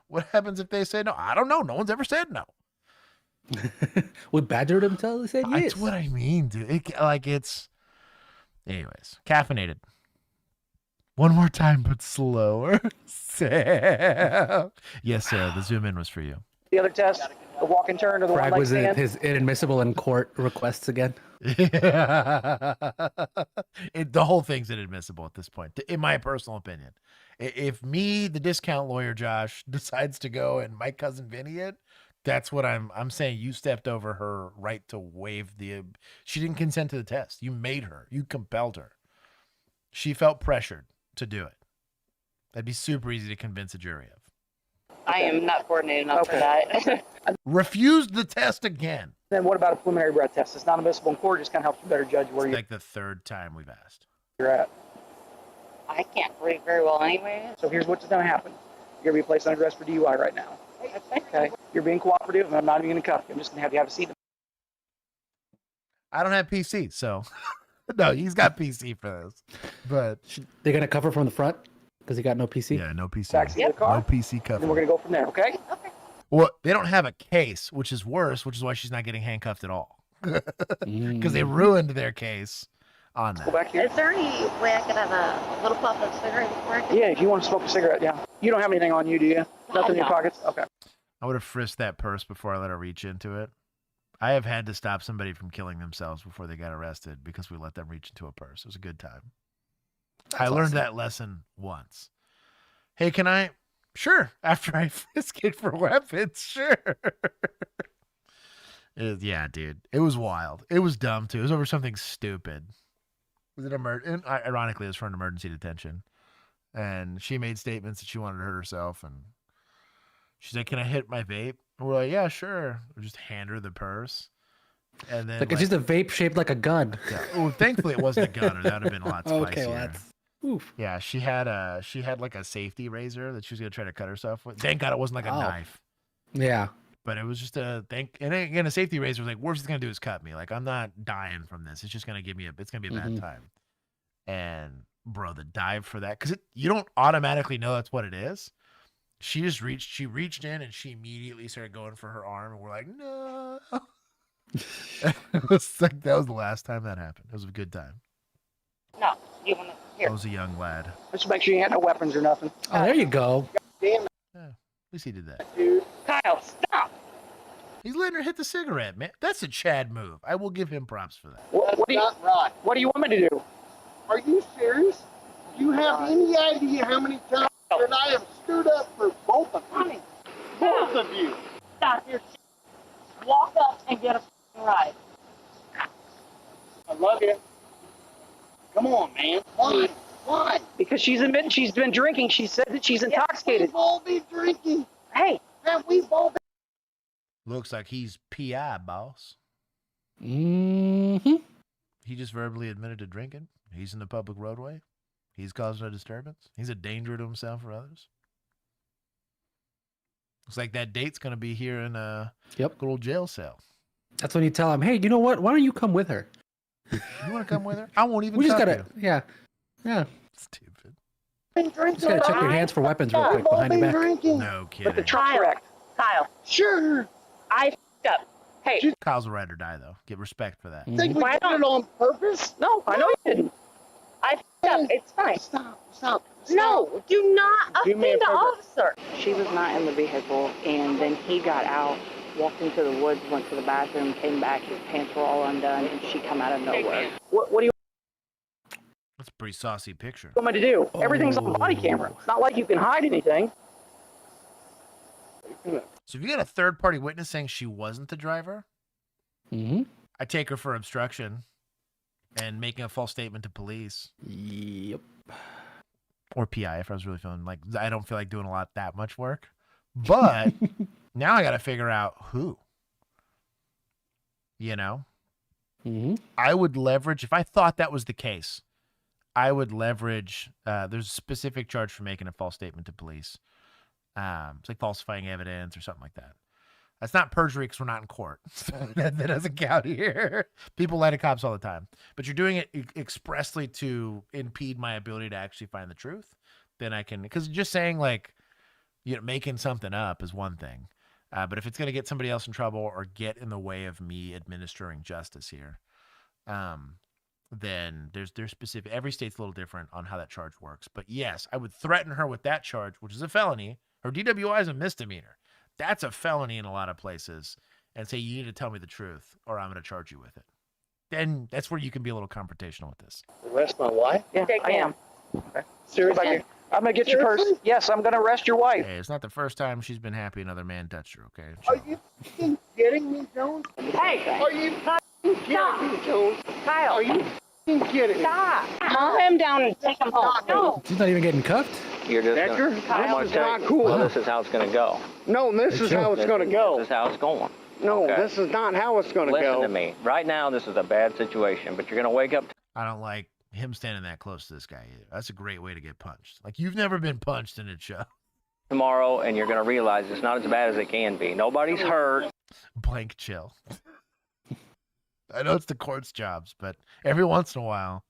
What happens if they say no? I don't know. No one's ever said no. We badgered him until he said yes. That's what I mean, dude. It's... Anyways, caffeinated. One more time, but slower. Sam. Yes, sir. The zoom in was for you. The other test, the walk and turn, or the Bragg one leg was stand. his inadmissible in court requests again. The whole thing's inadmissible at this point, in my personal opinion. If me, the discount lawyer Josh, decides to go and my cousin Vinny it, that's what I'm saying. You stepped over her right to waive she didn't consent to the test. You made her. You compelled her. She felt pressured to do it. That'd be super easy to convince a jury of. I am not coordinated enough for that. Refused the test again. Then what about a preliminary breath test? It's not admissible in court. Just kind of helps you better judge where It's like the third time we've asked. you're at. I can't breathe very well anyway. So here's what's going to happen. You're going to be placed under arrest for DUI right now. Okay? You're being cooperative, and I'm not even going to cuff you. I'm just going to have a seat. I don't have PC, so no, he's got PC for this. But they're gonna cover from the front because he got no PC. Yeah, no PC. Backseat of the car. No PC cover. Then we're going to go from there, okay? Well, they don't have a case, which is worse, which is why she's not getting handcuffed at all. Because they ruined their case on that. Go back here. Is there any way I could have a little puff of cigarette before I Yeah, if you want to smoke a cigarette, yeah. You don't have anything on you, do you? Nothing in your No. pockets? Okay. I would have frisked that purse before I let her reach into it. I have had to stop somebody from killing themselves before they got arrested because we let them reach into a purse. It was a good time. I learned that lesson once. Hey, can I? Sure. After I frisk it for weapons, sure. Yeah, dude. It was wild. It was dumb, too. It was over something stupid. It was ironically, it was for an emergency detention. And she made statements that she wanted to hurt herself. And she's like, can I hit my vape? And we're like, yeah, sure. We just hand her the purse. And then It's just a vape shaped like a gun. Yeah. Well, thankfully it wasn't a gun, or that would have been a lot spicier. Okay, well, that's oof. Yeah, she had like a safety razor that she was gonna try to cut herself with. Thank God it wasn't like a knife. Yeah. But it was just and again, a safety razor was like, worst it's gonna do is cut me. Like, I'm not dying from this. It's just gonna it's gonna be a bad time. And bro, the dive for that, because you don't automatically know that's what it is. She reached in and she immediately started going for her arm, and we're like, no. It was like, that was the last time that happened. It was a good time. No, you want to I was a young lad. Just make sure you had no weapons or nothing. Oh, there you go. Damn it. At least he did that. Kyle, stop. He's letting her hit the cigarette, man. That's a Chad move. I will give him props for that. What do you want me to do? Are you serious? Do you have any idea how many times that I have stood up for both of you? Both of you. Stop your shit. Walk up and get a f***ing ride. I love you. Come on, man. Why? Why? Because she's admitted she's been drinking. She said that she's intoxicated. We've all been drinking. Hey. And we've all been. Looks like he's PI, boss. Mm-hmm. He just verbally admitted to drinking. He's in the public roadway. He's causing a disturbance. He's a danger to himself or others. Looks like that date's going to be here in a good old jail cell. That's when you tell him, hey, you know what? Why don't you come with her? You want to come with her? I won't even We just cuff gotta, you. yeah. Stupid. Just gotta check your hands for weapons real quick behind your back. No kidding. Kyle. Sure. I f***ed up. Hey. Kyle's a ride or die, though. Get respect for that. Think we did it on purpose? No, I know you didn't. I f***ed up. It's fine. Stop. No, do not Do me a offend the favor. officer. She was not in the vehicle, and then he got out, walked into the woods, went to the bathroom, came back, his pants were all undone, and she come out of nowhere. What do you That's a pretty saucy picture. want me to do? Everything's on body camera. It's not like you can hide anything. So if you got a third-party witness saying she wasn't the driver, I take her for obstruction and making a false statement to police. Yep. Or PI if I was really feeling like I don't feel like doing that much work. But now I got to figure out who. You know? I would leverage, if I thought that was the case, I would leverage, there's a specific charge for making a false statement to police. It's like falsifying evidence or something like that. That's not perjury because we're not in court. that doesn't count here. People lie to cops all the time. But you're doing it expressly to impede my ability to actually find the truth. Then I can, because just saying like, making something up is one thing. But if it's going to get somebody else in trouble or get in the way of me administering justice here, then there's specific, every state's a little different on how that charge works. But yes, I would threaten her with that charge, which is a felony. Her DWI is a misdemeanor. That's a felony in a lot of places, and say, you need to tell me the truth or I'm going to charge you with it. Then that's where you can be a little confrontational with this. Arrest my wife? Yeah, I am. Okay. Seriously? I'm going to get your purse. Yes, I'm going to arrest your wife. Hey, it's not the first time she's been happy another man touched her, okay? Are you f***ing kidding me, Jones? Hey. Are you f***ing kidding me, Jones? Kyle. Are you f***ing kidding me? Stop. Calm him down and take him home. No. She's not even getting cuffed. You're just Dexter, this is not cool. Well, this is how it's going to go. No, this is how it's going to go. This is how it's going. No, Okay. this is not how it's going to go. Listen to me. Right now, this is a bad situation, but you're going to wake up. I don't like him standing that close to this guy either. That's a great way to get punched. Like, you've never been punched in a show. Tomorrow, and you're going to realize it's not as bad as it can be. Nobody's hurt. Blank chill. I know it's the court's jobs, but every once in a while,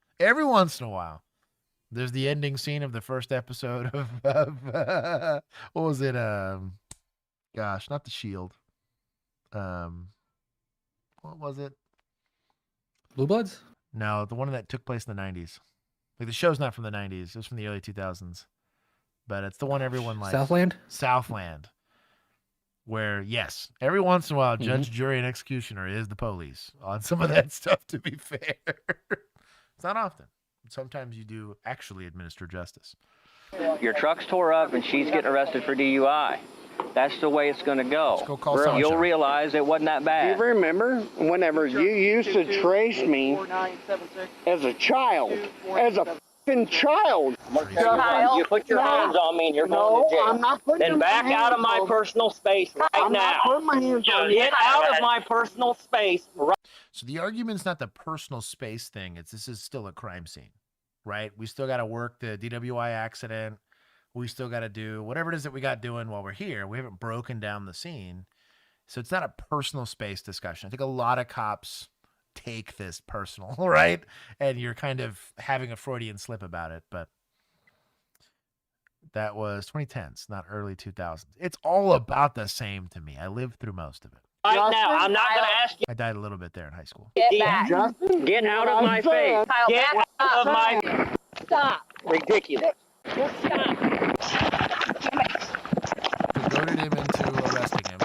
there's the ending scene of the first episode of what was it? Gosh, not The Shield. What was it? Blue Bloods? No, the one that took place in the 90s. Like, the show's not from the 90s. It was from the early 2000s. But it's the one everyone likes. Southland? Southland. Where, yes, every once in a while, judge, jury, and executioner is the police on some of that stuff, to be fair. It's not often. Sometimes you do actually administer justice. Your truck's tore up, and she's getting arrested for DUI. That's the way it's going to go. Let's go call You'll realize it wasn't that bad. Do you remember whenever you used to trace me as a child? As a f***ing child. You put your hands on me and you're going to jail. I'm not putting Then back out of my personal space right I'm now. not putting my hands on you. Get out of my personal space right. So the argument's not the personal space thing. It's this is still a crime scene, right? We still got to work the DWI accident. We still got to do whatever it is that we got doing while we're here. We haven't broken down the scene. So it's not a personal space discussion. I think a lot of cops take this personal, right? And you're kind of having a Freudian slip about it, but that was 2010s, not early 2000s. It's all about the same to me. I lived through most of it. Right now, I'm not going to ask you. I died a little bit there in high school. Get out of my face. Get out of my. Stop. Ridiculous. Just stop. Goaded him into arresting him.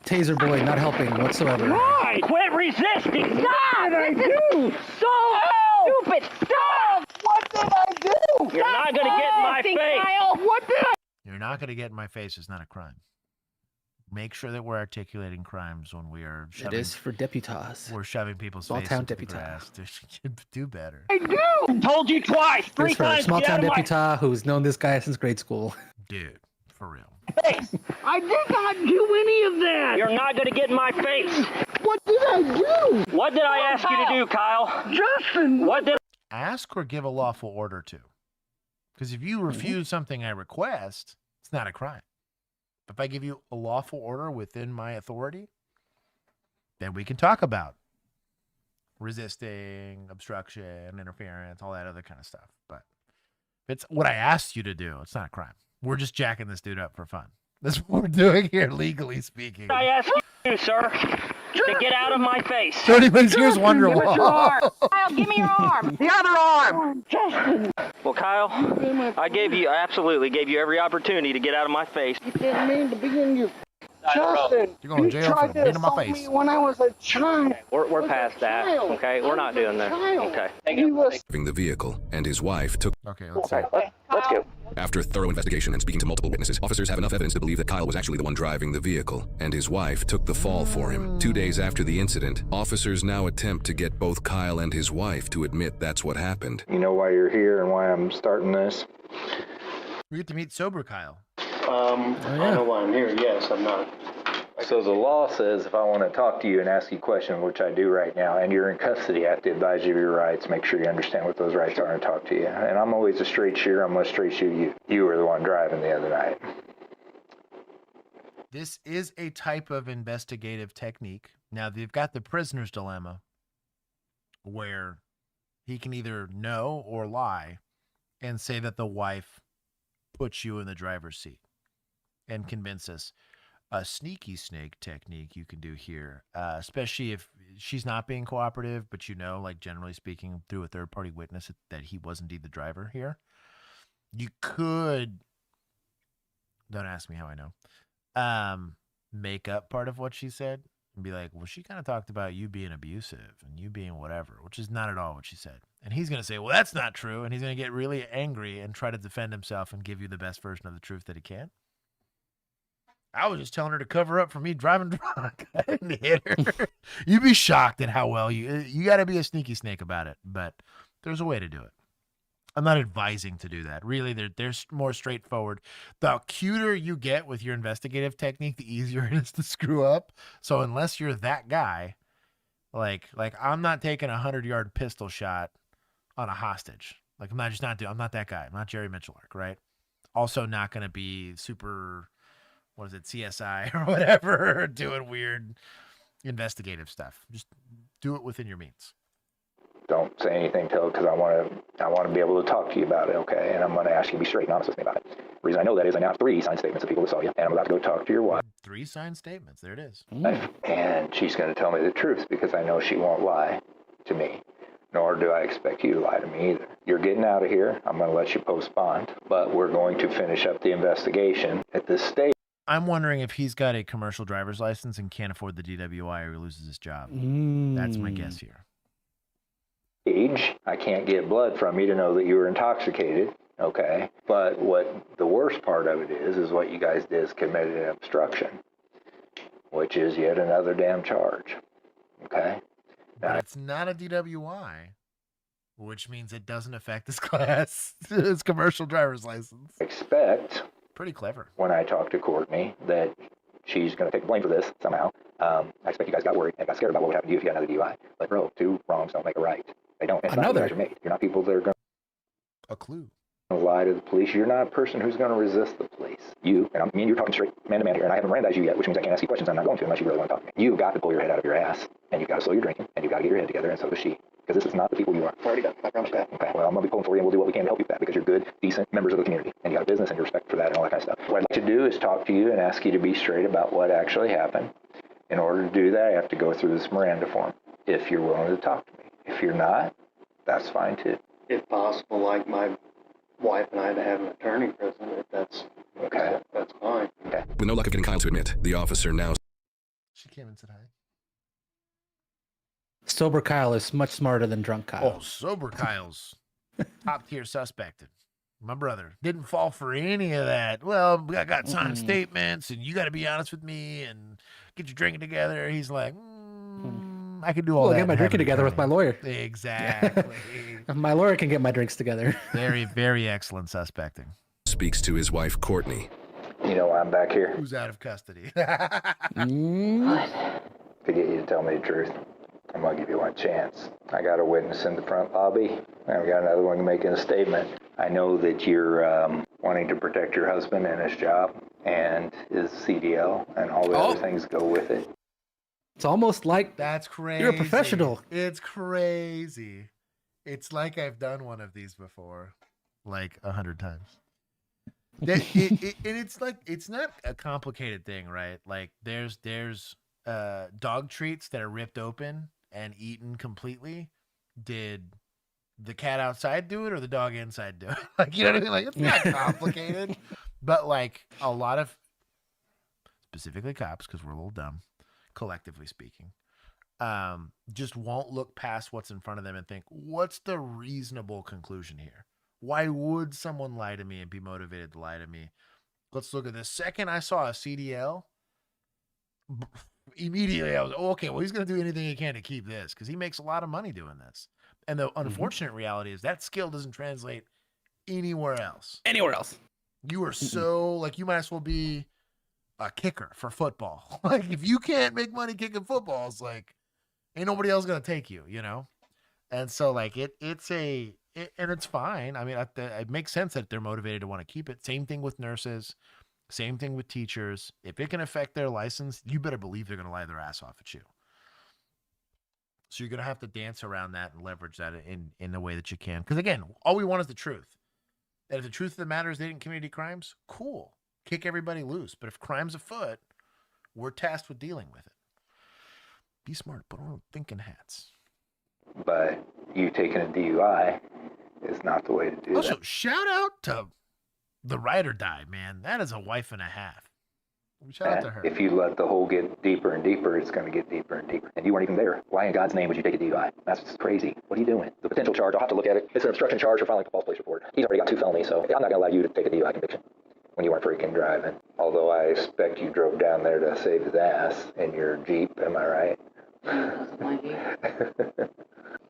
Taser boy not helping whatsoever. Why? Quit resisting. What did I do? So stupid. Stop. What did I do? You're not going to get in my face. Kyle. What did I? You're not going to get in my face. It's not a crime. Make sure that we're articulating crimes when we are shoving. It is for deputas. We're shoving people's Small faces town into the deputa. grass. Do better. I do. Told you twice, It's three for a times. small Get town out of my deputa who's known this guy since grade school. Dude, for real. face. I did not do any of that. You're not going to get in my face. What did I do? What did I ask you to do, Kyle? Justin. What did Ask or give a lawful order to. Because if you refuse something I request, it's not a crime. If I give you a lawful order within my authority, then we can talk about resisting, obstruction, interference, all that other kind of stuff. But if it's what I asked you to do, it's not a crime. We're just jacking this dude up for fun. That's what we're doing here, legally speaking. I ask you, sir, to get out of my face? 30 minutes, here's Wonderwall. Kyle, give me your arm. The other arm. Justin. Well, Kyle, I absolutely gave you every opportunity to get out of my face. You didn't mean to be in your. Justin, You're going to jail for tried to being in my assault face. me when I was a child. We're past that, okay? We're not doing this, okay? He was. Driving the vehicle, and his wife took. Okay, let's see. Let's go. After thorough investigation and speaking to multiple witnesses, officers have enough evidence to believe that Kyle was actually the one driving the vehicle, and his wife took the fall for him. 2 days after the incident, officers now attempt to get both Kyle and his wife to admit that's what happened. You know why you're here and why I'm starting this? We get to meet sober Kyle. I know why I'm here. Yes, I'm not. So the law says if I want to talk to you and ask you questions, which I do right now, and you're in custody, I have to advise you of your rights, make sure you understand what those rights are and talk to you. And I'm always a straight shooter. I'm going to straight shoot you. You were the one driving the other night. This is a type of investigative technique. Now, they've got the prisoner's dilemma where he can either know or lie and say that the wife puts you in the driver's seat and convince us. A sneaky snake technique you can do here, especially if she's not being cooperative, but you know, like generally speaking, through a third-party witness that he was indeed the driver here. You could, don't ask me how I know, make up part of what she said and be like, well, she kind of talked about you being abusive and you being whatever, which is not at all what she said. And he's going to say, well, that's not true. And he's going to get really angry and try to defend himself and give you the best version of the truth that he can. I was just telling her to cover up for me driving drunk. I didn't hit her. You'd be shocked at how well you got to be a sneaky snake about it, but there's a way to do it. I'm not advising to do that. Really, they're more straightforward. The cuter you get with your investigative technique, the easier it is to screw up. So unless you're that guy, like I'm not taking a 100-yard pistol shot on a hostage. Like I'm not that guy. I'm not Jerry Mitchell-ark, right? Also not going to be super, what is it, CSI or whatever, doing weird investigative stuff. Just do it within your means. Don't say anything till, because I want to be able to talk to you about it, okay? And I'm going to ask you to be straight and honest with me about it. The reason I know that is I now have 3 signed statements of people that saw you, and I'm about to go talk to your wife. 3 signed statements. There it is. And she's going to tell me the truth because I know she won't lie to me, nor do I expect you to lie to me either. You're getting out of here. I'm going to let you post bond, but we're going to finish up the investigation at this stage. I'm wondering if he's got a commercial driver's license and can't afford the DWI or he loses his job. That's my guess here. I can't get blood from you to know that you were intoxicated, okay? But what the worst part of it is what you guys did is committed an obstruction, which is yet another damn charge, okay? But it's not a DWI, which means it doesn't affect his class, his commercial driver's license. Expect, pretty clever, when I talk to Courtney that she's going to take the blame for this somehow. I expect you guys got worried and got scared about what would happen to you if you got another DUI. But bro, 2 wrongs don't make a right. They don't. It's not you guys are made. You're not people that are going a clue. to lie to the police. You're not a person who's going to resist the police. You, and me and you're talking straight man to man here, and I haven't Mirandized you yet, which means I can't ask you questions. I'm not going to unless you really want to talk to me. You've got to pull your head out of your ass, and you've got to slow your drinking, and you've got to get your head together, and so does she. Because this is not the people you are. Already done. I promise that. Okay. Well, I'm going to be pulling for you, and we'll do what we can to help you with that, because you're good, decent members of the community, and you got a business, and you respect for that, and all that kind of stuff. What I'd like to do is talk to you and ask you to be straight about what actually happened. In order to do that, I have to go through this Miranda form, if you're willing to talk to me. If you're not, that's fine too. If possible, like my wife and I to have an attorney present, if that's okay. That's fine. Okay. With no luck of getting Kyle to admit, the officer now... She came and said hi. Sober Kyle is much smarter than drunk Kyle. Oh, sober Kyle's top tier suspected. My brother didn't fall for any of that. Well, I got signed statements, and you got to be honest with me and get your drinking together. He's like, I can do all that. Get my drinking together with my lawyer. Exactly. My lawyer can get my drinks together. Very, very excellent suspecting. Speaks to his wife, Courtney. You know why I'm back here? Who's out of custody? To get you to tell me the truth. I'm going to give you one chance. I got a witness in the front lobby. I've got another one making a statement. I know that you're wanting to protect your husband and his job and his CDL and all the other things go with it. It's almost like that's crazy. You're a professional. It's crazy. It's like I've done one of these before, like 100 times. And it's like, it's not a complicated thing, right? Like there's dog treats that are ripped open and eaten completely. Did the cat outside do it or the dog inside do it? Like, you know what I mean? Like, it's not complicated, but like a lot of, specifically cops, because we're a little dumb, collectively speaking, just won't look past what's in front of them and think, what's the reasonable conclusion here? Why would someone lie to me and be motivated to lie to me? Let's look at this. Second I saw a CDL, immediately I was, okay, well, he's going to do anything he can to keep this because he makes a lot of money doing this. And the unfortunate reality is that skill doesn't translate anywhere else. Anywhere else. You are so, like, you might as well be a kicker for football. Like, if you can't make money kicking footballs, like, ain't nobody else going to take you, you know? And so, like, and it's fine. I mean, it makes sense that they're motivated to want to keep it. Same thing with nurses. Same thing with teachers. If it can affect their license, you better believe they're going to lie their ass off at you. So you're going to have to dance around that and leverage that in the way that you can. Because, again, all we want is the truth. And if the truth of the matter is they didn't commit any crimes, cool. Kick everybody loose. But if crime's afoot, we're tasked with dealing with it. Be smart. Put on thinking hats. But you taking a DUI is not the way to do Also, that. shout out to the ride or die, man. That is a wife and a half. Shout out to her. If you let the hole get deeper and deeper, it's going to get deeper and deeper. And you weren't even there. Why in God's name would you take a DUI? That's just crazy. What are you doing? The potential charge, I'll have to look at it. It's an obstruction charge for filing a false police report. He's already got 2 felonies, so I'm not going to allow you to take a DUI conviction. when you weren't freaking driving. Although I expect you drove down there to save his ass in your Jeep, am I right? My Jeep.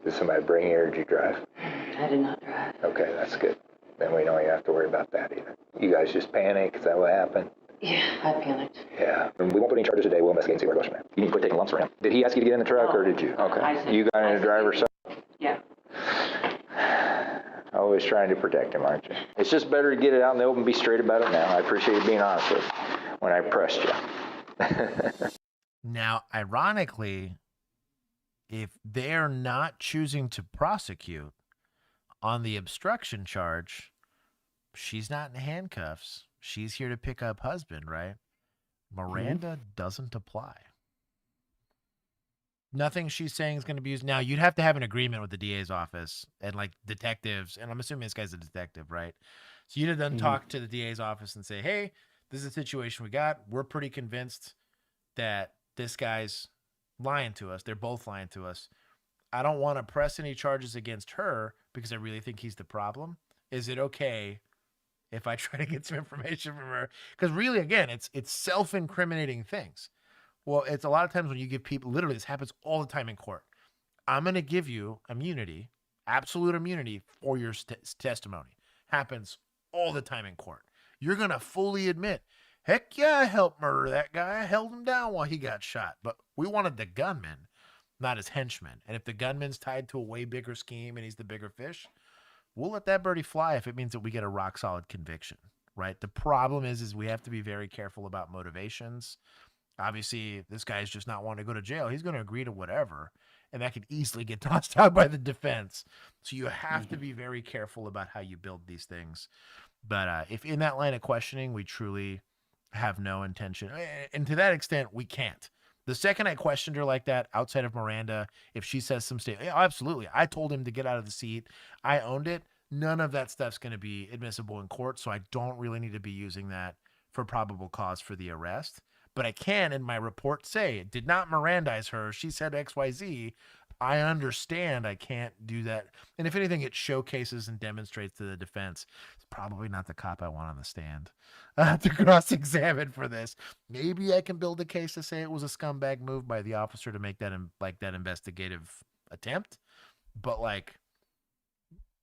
Did somebody bring you or did you drive? I did not drive. Okay, that's good. Then we don't even have to worry about that either. You guys just panic? Is that what happened? Yeah, I panicked. Yeah. And we won't put any charges today. We'll investigate and see where it goes from there. You need to quit taking lumps for him. Did he ask you to get in the truck or did you? Okay. You got in the driver's side? Yeah. Always trying to protect him, aren't you? It's just better to get it out in the open, be straight about it now. I appreciate you being honest with me when I pressed you. Now, ironically, if they're not choosing to prosecute on the obstruction charge, she's not in handcuffs. She's here to pick up husband, right? Miranda doesn't apply. Nothing she's saying is going to be used. Now, you'd have to have an agreement with the DA's office and like detectives. And I'm assuming this guy's a detective, right? So you'd have then talk to the DA's office and say, hey, this is the situation we got. We're pretty convinced that this guy's lying to us. They're both lying to us. I don't want to press any charges against her because I really think he's the problem. Is it okay if I try to get some information from her? Because really, again, it's self-incriminating things. Well, it's a lot of times when you give people, literally this happens all the time in court. I'm going to give you immunity, absolute immunity for your testimony. Happens all the time in court. You're going to fully admit, heck yeah, I helped murder that guy. I held him down while he got shot. But we wanted the gunman, not his henchman. And if the gunman's tied to a way bigger scheme and he's the bigger fish, we'll let that birdie fly if it means that we get a rock solid conviction, right? The problem is we have to be very careful about motivations. Obviously, this guy's just not wanting to go to jail. He's going to agree to whatever, and that could easily get tossed out by the defense. So you have to be very careful about how you build these things. But if in that line of questioning, we truly have no intention, and to that extent, we can't. The second I questioned her like that, outside of Miranda, if she says some statement, yeah, absolutely, I told him to get out of the seat. I owned it. None of that stuff's going to be admissible in court, so I don't really need to be using that for probable cause for the arrest. But I can, in my report, say it did not Mirandize her. She said XYZ. I understand I can't do that. And if anything, it showcases and demonstrates to the defense. It's probably not the cop I want on the stand to cross-examine for this. Maybe I can build a case to say it was a scumbag move by the officer to make that that investigative attempt. But like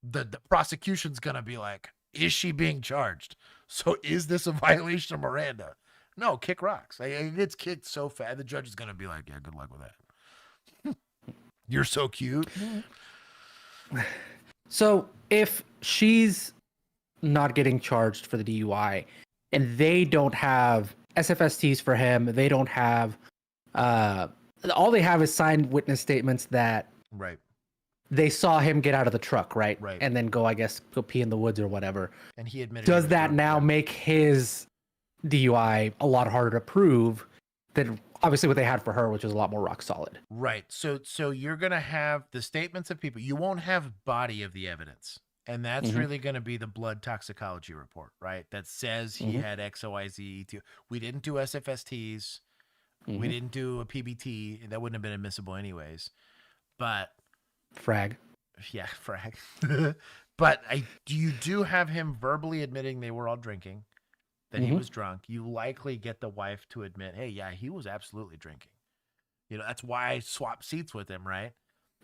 the prosecution's going to be like, is she being charged? So is this a violation of Miranda? No, kick rocks. It gets kicked so fast. The judge is going to be like, yeah, good luck with that. You're so cute. So if she's not getting charged for the DUI and they don't have SFSTs for him, they don't have, all they have is signed witness statements that right. They saw him get out of the truck, right? Right. And then go pee in the woods or whatever. And he admitted. Does that now make his DUI a lot harder to prove than obviously what they had for her, which is a lot more rock solid? Right. So you're going to have the statements of people. You won't have body of the evidence. And that's really going to be the blood toxicology report, right? That says he had XOYZ. We didn't do SFSTs. We didn't do a PBT. That wouldn't have been admissible anyways. But frag. Yeah, frag. But you do have him verbally admitting they were all drinking, that he was drunk. You likely get the wife to admit, hey, yeah, he was absolutely drinking. You know, that's why I swapped seats with him, right?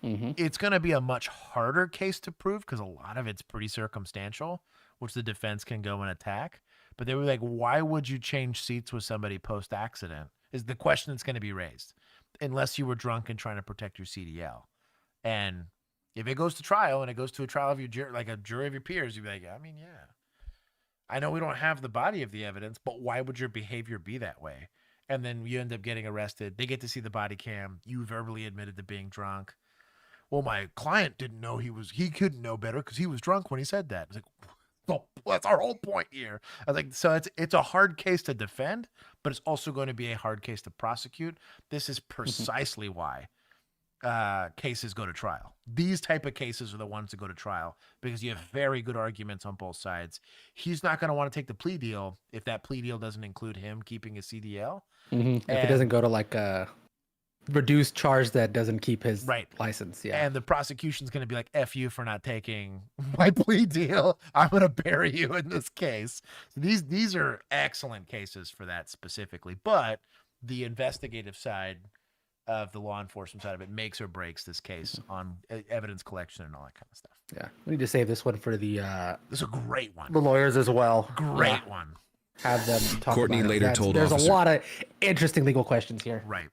It's going to be a much harder case to prove because a lot of it's pretty circumstantial, which the defense can go and attack. But they were like, why would you change seats with somebody post-accident is the question that's going to be raised, unless you were drunk and trying to protect your CDL. And if it goes to trial and it goes to a trial of your like a jury of your peers, you'd be like, I mean, yeah. I know we don't have the body of the evidence, but why would your behavior be that way? And then you end up getting arrested. They get to see the body cam. You verbally admitted to being drunk. Well, my client didn't know he couldn't know better because he was drunk when he said that. It's like, well, that's our whole point here. I was like, so it's a hard case to defend, but it's also going to be a hard case to prosecute. This is precisely why cases go to trial. These type of cases are the ones that go to trial because you have very good arguments on both sides. He's not going to want to take the plea deal if that plea deal doesn't include him keeping his CDL. If it doesn't go to like a reduced charge that doesn't keep his Right. license. Yeah. And the prosecution's going to be like, F you for not taking my plea deal. I'm going to bury you in this case. These are excellent cases for that specifically. But the investigative side of the law enforcement side of it makes or breaks this case on evidence collection and all that kind of stuff. Yeah. We need to save this one for the This is a great one. the lawyers as well. Great one. Have them talk Courtney about it. later told There's officer- a lot of interesting legal questions here. Right.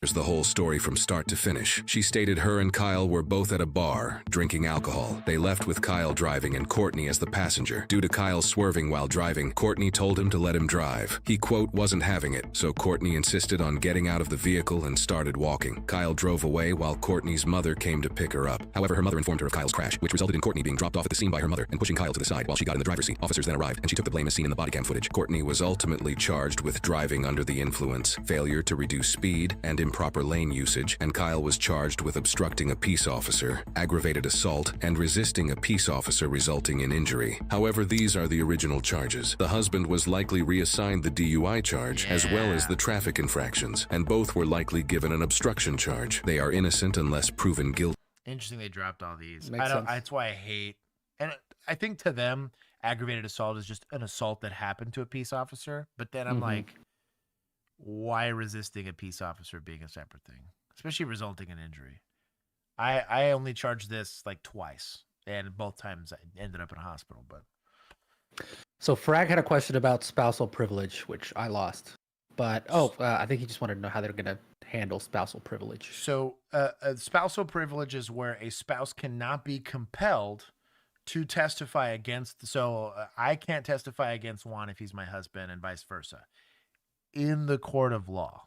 Here's the whole story from start to finish. She stated her and Kyle were both at a bar, drinking alcohol. They left with Kyle driving and Courtney as the passenger. Due to Kyle swerving while driving, Courtney told him to let him drive. He, quote, wasn't having it, so Courtney insisted on getting out of the vehicle and started walking. Kyle drove away while Courtney's mother came to pick her up. However, her mother informed her of Kyle's crash, which resulted in Courtney being dropped off at the scene by her mother and pushing Kyle to the side while she got in the driver's seat. Officers then arrived, and she took the blame as seen in the bodycam footage. Courtney was ultimately charged with driving under the influence, failure to reduce speed, and improper lane usage, and Kyle was charged with obstructing a peace officer, aggravated assault, and resisting a peace officer resulting in injury. However, these are the original charges. The husband was likely reassigned the DUI charge as well as the traffic infractions, and both were likely given an obstruction charge. They are innocent unless proven guilty. Interesting they dropped all these. Makes sense. That's why I hate, and I think to them, aggravated assault is just an assault that happened to a peace officer. But then I'm like, why resisting a peace officer being a separate thing, especially resulting in injury? I only charged this like twice, and both times I ended up in a hospital. But So Frag had a question about spousal privilege, which I lost. But I think he just wanted to know how they're going to handle spousal privilege. so a spousal privilege is where a spouse cannot be compelled to testify against. So I can't testify against Juan if he's my husband, and vice versa. In the court of law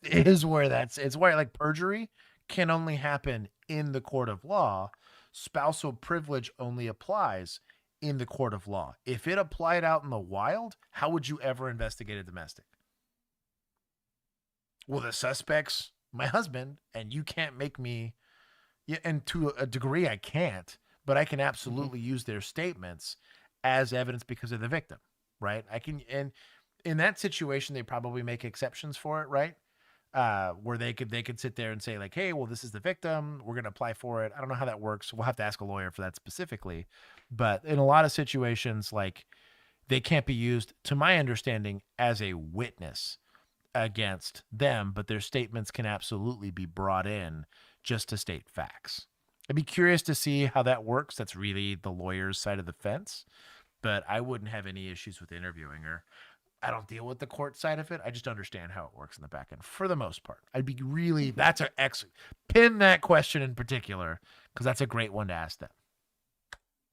is where it's where like perjury can only happen in the court of law. Spousal privilege only applies in the court of law. If it applied out in the wild, how would you ever investigate a domestic? Well, the suspect's my husband, and you can't make me, and to a degree I can't, but I can absolutely use their statements as evidence because of the victim, right? I can, and in that situation, they probably make exceptions for it, right? Where they could sit there and say like, hey, well, this is the victim, we're going to apply for it. I don't know how that works. We'll have to ask a lawyer for that specifically. But in a lot of situations, like, they can't be used, to my understanding, as a witness against them, but their statements can absolutely be brought in just to state facts. I'd be curious to see how that works. That's really the lawyer's side of the fence, but I wouldn't have any issues with interviewing her. I don't deal with the court side of it. I just understand how it works in the back end for the most part. I'd be really, that's an excellent, pin that question in particular, because that's a great one to ask them.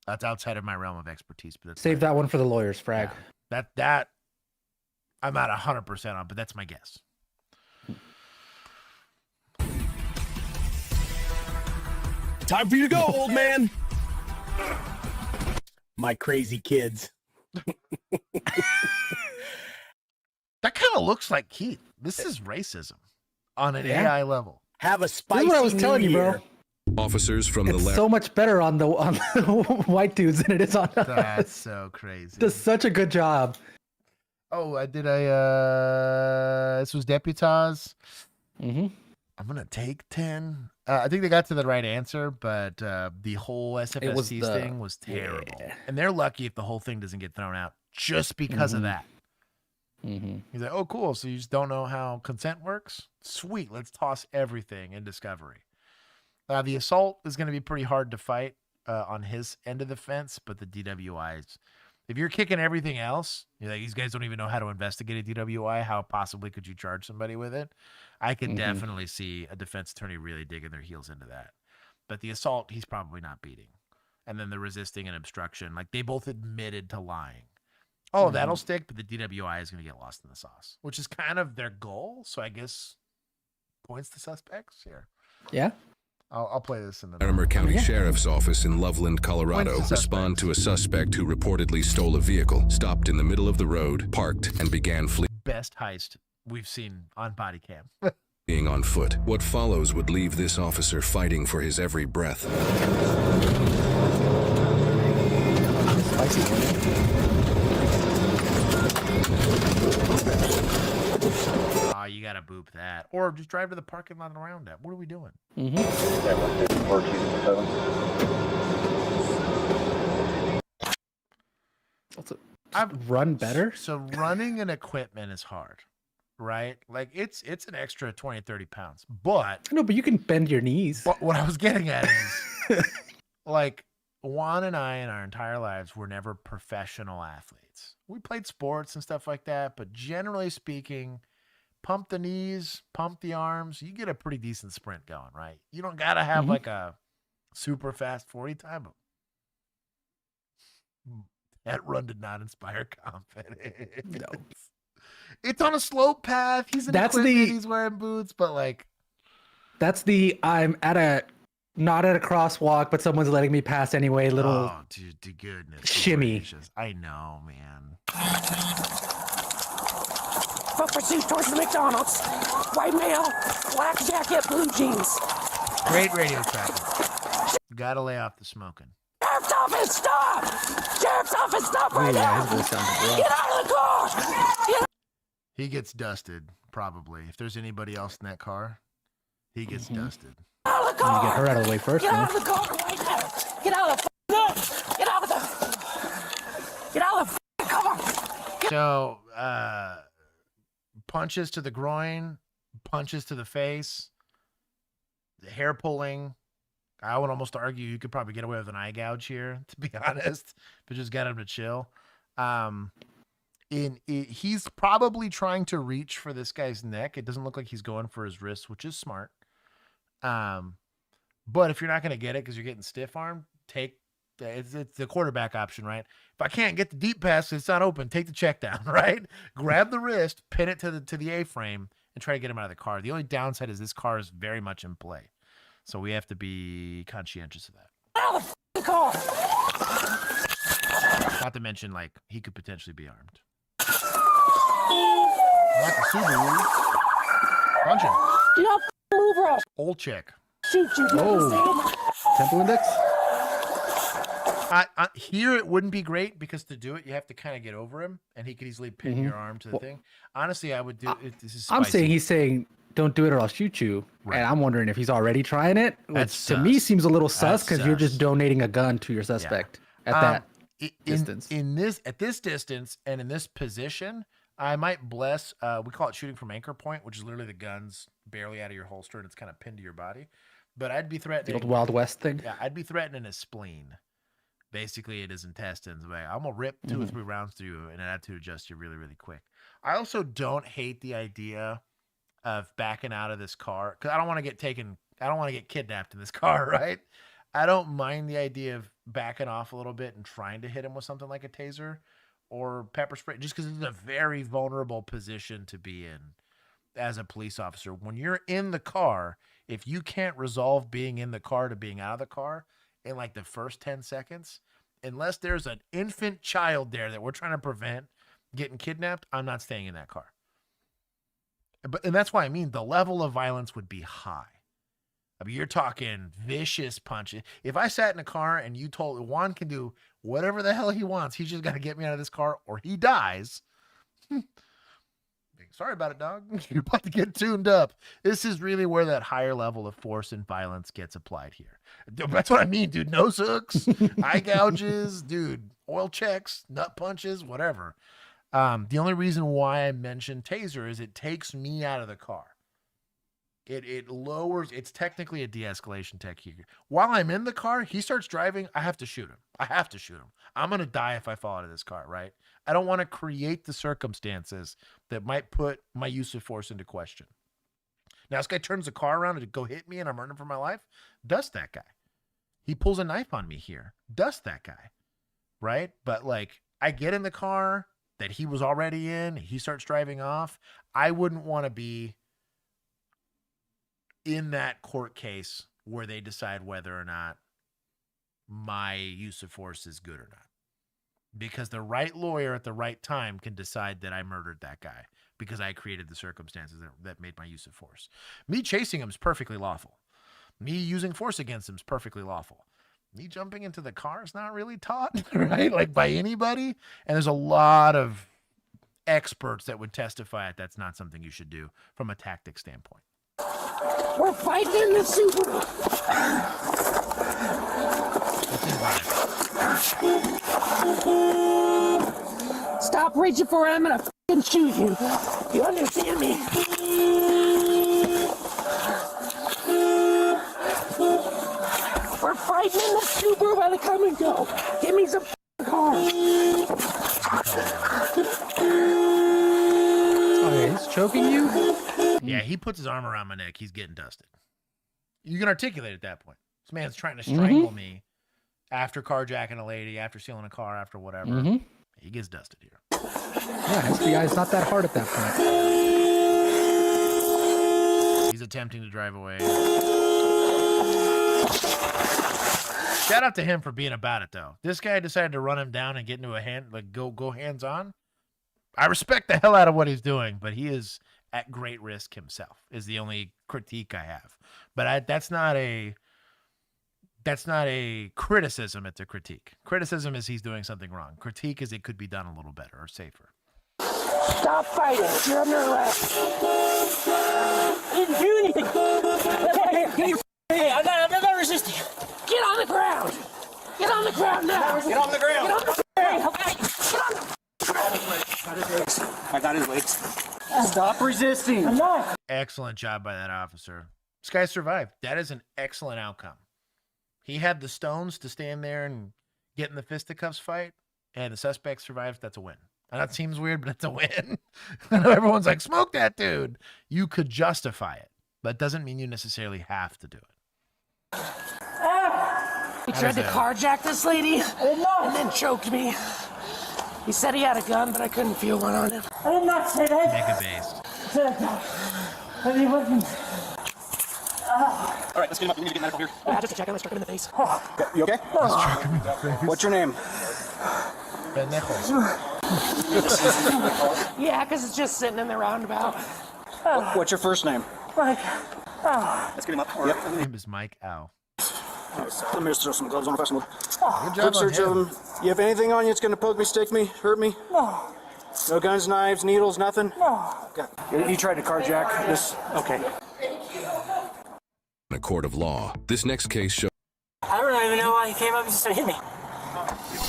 That's outside of my realm of expertise. But that's Save that one for the lawyers, Frag. Yeah. That I'm not 100% on, but that's my guess. Time for you to go, old man. My crazy kids. That kind of looks like Keith. This is racism on an AI level. Have a spicy This is what I was telling you, bro. year. Officers from the It's so much better on the white dudes than it is on us. That's so crazy. Does such a good job. Oh, this was Deputaz. I'm gonna take 10. I think they got to the right answer, but the whole SFST thing was terrible. Yeah. And they're lucky if the whole thing doesn't get thrown out just because of that. He's like, oh, cool. So you just don't know how consent works? Sweet. Let's toss everything in discovery. The assault is going to be pretty hard to fight on his end of the fence, but the DWIs, if you're kicking everything else, you're like, these guys don't even know how to investigate a DWI. How possibly could you charge somebody with it? I could definitely see a defense attorney really digging their heels into that. But the assault, he's probably not beating. And then the resisting and obstruction, like they both admitted to lying. Oh, that'll stick, but the DWI is going to get lost in the sauce, which is kind of their goal. So I guess points to suspects here. Yeah. I'll play this in the Latimer County Sheriff's Office in Loveland, Colorado, respond to a suspect who reportedly stole a vehicle, stopped in the middle of the road, parked, and began best heist we've seen on body cam. fleeing on foot. What follows would leave this officer fighting for his every breath. Oh, you got gotta boop that, or just drive to the parking lot and around it. What are we doing? I've run better. So running an equipment is hard, right? Like it's an extra 20, 30 pounds. But no, but you can bend your knees. But what I was getting at is like Juan and I in our entire lives were never professional athletes. We played sports and stuff like that, but generally speaking, pump the knees, pump the arms, you get a pretty decent sprint going, right? You don't gotta have like a super fast 40 time. That run did not inspire confidence. No. It's on a slope path. He's he's wearing boots, but like that's I'm not at a crosswalk, but someone's letting me pass anyway. Little dude, to goodness shimmy. Gracious. I know, man. Fuck pursuit towards the McDonald's. White male, black jacket, blue jeans. Great radio traffic. Gotta lay off the smoking. Sheriff's office, stop! Sheriff's office, stop right now! Get out of the car! He gets dusted, probably. If there's anybody else in that car, he gets dusted. Get out of the car! You get her out of the way first. Get out of the car right now! Get out of the Get out of the car! So, punches to the groin, punches to the face, the hair pulling. I would almost argue you could probably get away with an eye gouge here, to be honest, but just get him to chill. He's probably trying to reach for this guy's neck. It doesn't look like he's going for his wrist, which is smart. But if you're not going to get it because you're getting stiff armed, it's the quarterback option, right? If I can't get the deep pass, it's not open. Take the check down, right? Grab the wrist, pin it to the A-frame, and try to get him out of the car. The only downside is this car is very much in play. So we have to be conscientious of that. Out of the car! Not to mention, like, he could potentially be armed. Not the Subaru. Punch him. Do not move, Russ. Old chick. Shoot you. Temple index? Here it wouldn't be great because to do it, you have to kind of get over him, and he could easily pin your arm to the thing. Honestly, I would do it. This is spicy. He's saying, don't do it or I'll shoot you. Right. And I'm wondering if he's already trying it, which to me seems a little sus because you're just donating a gun to your suspect at that distance. At this distance and in this position, I might bless, we call it shooting from anchor point, which is literally the gun's barely out of your holster and it's kind of pinned to your body. But I'd be threatening. The old Wild West thing? Yeah, I'd be threatening his spleen. Basically, it is intestines. I'm going to rip 2 or 3 rounds through you and I have to adjust you really, really quick. I also don't hate the idea of backing out of this car because I don't want to get kidnapped in this car, right? I don't mind the idea of backing off a little bit and trying to hit him with something like a taser or pepper spray, just because it's a very vulnerable position to be in as a police officer. When you're in the car, if you can't resolve being in the car to being out of the car in like the first 10 seconds, unless there's an infant child there that we're trying to prevent getting kidnapped, I'm not staying in that car. And that's why I mean the level of violence would be high. I mean, you're talking vicious punches. If I sat in a car and you told Juan can do whatever the hell he wants, he's just got to get me out of this car or he dies. Sorry about it, dog. You're about to get tuned up. This is really where that higher level of force and violence gets applied here. That's what I mean, dude. Nose hooks, eye gouges, dude, oil checks, nut punches, whatever. The only reason why I mentioned taser is it takes me out of the car. It lowers, it's technically a de-escalation technique. While I'm in the car, he starts driving, I have to shoot him. I'm going to die if I fall out of this car, right? I don't want to create the circumstances that might put my use of force into question. Now, this guy turns the car around to go hit me and I'm running for my life. Dust that guy. He pulls a knife on me here. Dust that guy, right? But like, I get in the car that he was already in. He starts driving off. I wouldn't want to be in that court case where they decide whether or not my use of force is good or not. Because the right lawyer at the right time can decide that I murdered that guy because I created the circumstances that made my use of force. Me chasing him is perfectly lawful. Me using force against him is perfectly lawful. Me jumping into the car is not really taught, right? Like by anybody. And there's a lot of experts that would testify that's not something you should do from a tactic standpoint. We're fighting in the Subaru. Stop reaching for it. I'm gonna fucking shoot you. You understand me? We're fighting in the Subaru by the come and go. Give me some car. Okay, he's choking you? Yeah, he puts his arm around my neck. He's getting dusted. You can articulate at that point. This man's trying to strangle me after carjacking a lady, after stealing a car, after whatever. He gets dusted here. Yeah, SBI's not that hard at that point. He's attempting to drive away. Shout out to him for being about it, though. This guy decided to run him down and get into a go hands on. I respect the hell out of what he's doing, but he is at great risk himself. Is the only critique I have. But that's not a criticism. It's a critique. Criticism is he's doing something wrong. Critique is it could be done a little better or safer. Stop fighting. You're under arrest. You didn't do anything. Hey, I'm not resisting. Get on the ground. Get on the ground now. Get on the ground. Get on the ground. Okay. Get on the I got his legs. Stop resisting. I'm not. Excellent job by that officer. This guy survived. That is an excellent outcome. He had the stones to stand there and get in the fisticuffs fight, and the suspect survived. That's a win. And that seems weird, but it's a win. I know everyone's like, smoke that dude. You could justify it, but it doesn't mean you necessarily have to do it. He tried to carjack this lady and then choked me. He said he had a gun, but I couldn't feel one on him. I did not say that. Mega based. But he wasn't. All right, let's get him up. We need to get medical here. Yeah, just to check him. I struck him in the face. You okay? What's your name? Yeah, because it's just sitting in the roundabout. What's your first name? Mike. Let's get him up. Yep. His name is Mike Ow. Let me just throw some gloves on if I Good job on him. You have anything on you that's going to poke me, stick me, hurt me? No. No guns, knives, needles, nothing? No. Okay. You tried to carjack this? Okay. In a court of law, this next case shows I don't even know why he came up and just hit me.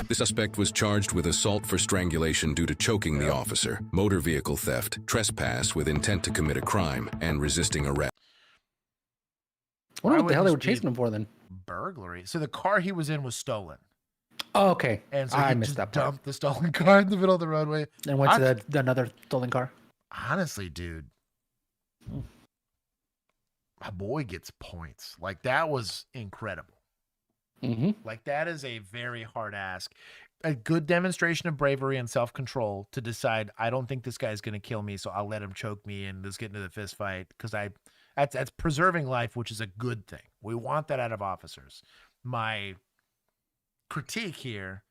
the suspect was charged with assault for strangulation due to choking the officer, motor vehicle theft, trespass with intent to commit a crime, and resisting arrest. I wonder what the hell they were chasing him for then. Burglary. So the car he was in was stolen. Oh, okay. And so I he missed just that part. dumped the stolen car in the middle of the roadway. And went to another stolen car. Honestly, dude, my boy gets points. Like, that was incredible. Like, that is a very hard ask. A good demonstration of bravery and self-control to decide, I don't think this guy's going to kill me, so I'll let him choke me and let's get into the fist fight. Because that's preserving life, which is a good thing. We want that out of officers. My critique here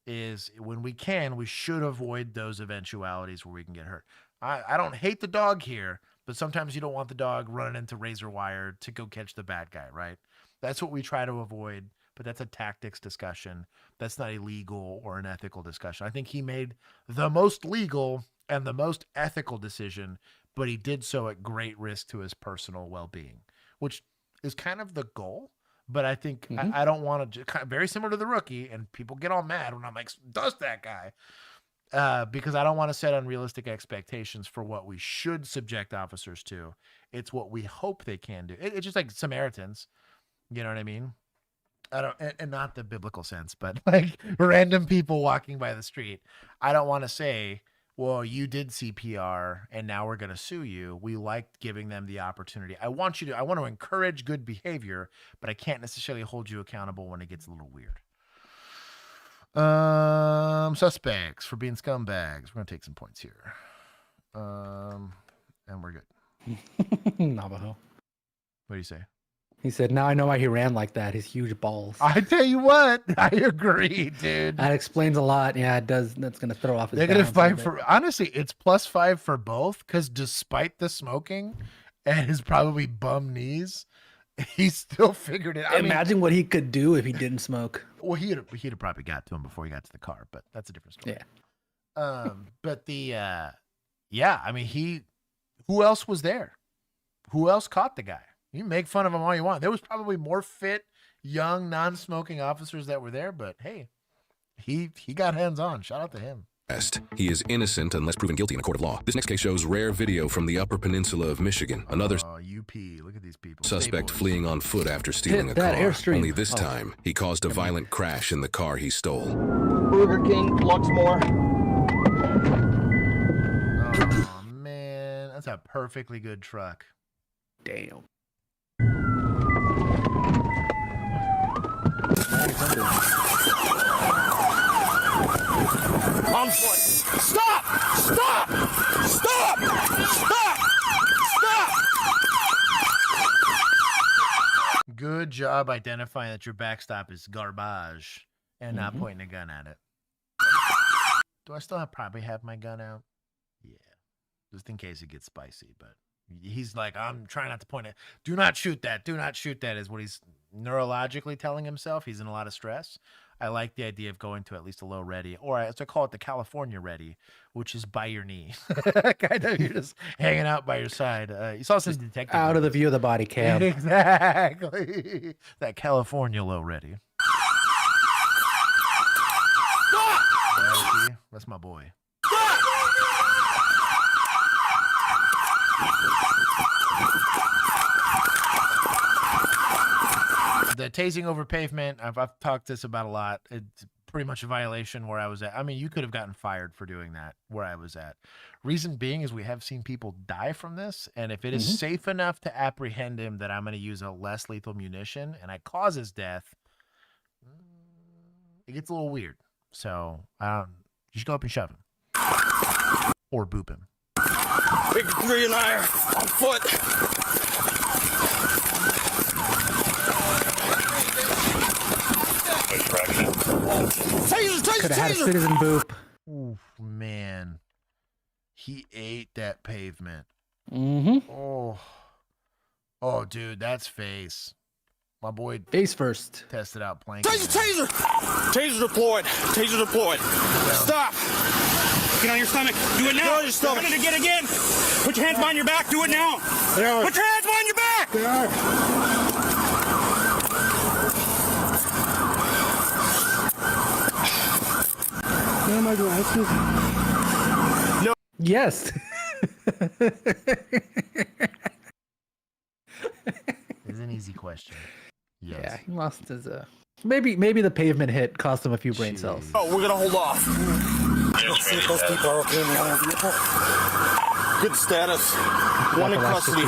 is when we can, we should avoid those eventualities where we can get hurt. I don't hate the dog here, but sometimes you don't want the dog running into razor wire to go catch the bad guy, right? That's what we try to avoid, but that's a tactics discussion. That's not a legal or an ethical discussion. I think he made the most legal and the most ethical decision, but he did so at great risk to his personal well-being, which is kind of the goal. But I think I don't want to, very similar to the rookie, and people get all mad when I'm like, dust that guy, because I don't want to set unrealistic expectations for what we should subject officers to. It's what we hope they can do. It's just like Samaritans, you know what I mean? I don't, and not the biblical sense, but like random people walking by the street. I don't want to say, well, you did CPR and now we're going to sue you. We liked giving them the opportunity. I want to encourage good behavior, but I can't necessarily hold you accountable when it gets a little weird. Suspects for being scumbags. We're going to take some points here. And we're good. Navajo. What do you say? He said, now I know why he ran like that. His huge balls. I tell you what, I agree, dude. That explains a lot. Yeah, it does. That's going to throw off his They're going to fight for, honestly, it's +5 for both, because despite the smoking and his probably bum knees, he still figured it out. Imagine what he could do if he didn't smoke. Well, he'd have probably got to him before he got to the car, but that's a different story. But the yeah, I mean who else was there? Who else caught the guy? You can make fun of him all you want. There was probably more fit, young, non-smoking officers that were there, but hey, he got hands on. Shout out to him. He is innocent unless proven guilty in a court of law. This next case shows rare video from the Upper Peninsula of Michigan. Another UP. Look at these people. suspect fleeing on foot after stealing a that car. Airstream. Only this time, he caused a violent crash in the car he stole. Burger King, Luxmore. Oh man, that's a perfectly good truck. Damn. On foot. Stop! Stop! Stop! Stop! Stop! Good job identifying that your backstop is garbage and not pointing a gun at it. Do I still probably have my gun out? Yeah. Just in case it gets spicy, but he's like, I'm trying not to point it. Do not shoot that. Do not shoot that is what he's neurologically telling himself. He's in a lot of stress. I like the idea of going to at least a low ready, or as I call it, the California ready, which is by your knee. Kind of, you're just hanging out by your side. You saw some detective out of the view of the body cam. Exactly. That California low ready. Yeah, see? That's my boy. The tasing over pavement, I've talked this about a lot. It's pretty much a violation where I was at. I mean, you could have gotten fired for doing that where I was at. Reason being is we have seen people die from this, and if it is safe enough to apprehend him that I'm going to use a less lethal munition and I cause his death, it gets a little weird. So you should go up and shove him. Or boop him. Big 3 and I are on foot. Could have had a citizen boop. Oof, man. He ate that pavement. Oh, dude, that's face. My boy. Face first. Tested out playing. Taser! Taser deployed. Taser deployed. Stop. Get on your stomach. Do it now. Get on your stomach. You're gonna get again. Put your hands behind your back. Do it now. Put your hands behind your back. They are. No, my glasses. No. Yes. It's an easy question. Yes. Yeah, he lost his maybe the pavement hit cost him a few brain cells. Oh, we're gonna hold off. Let's see if those people are okay in the vehicle. Good status. One in custody.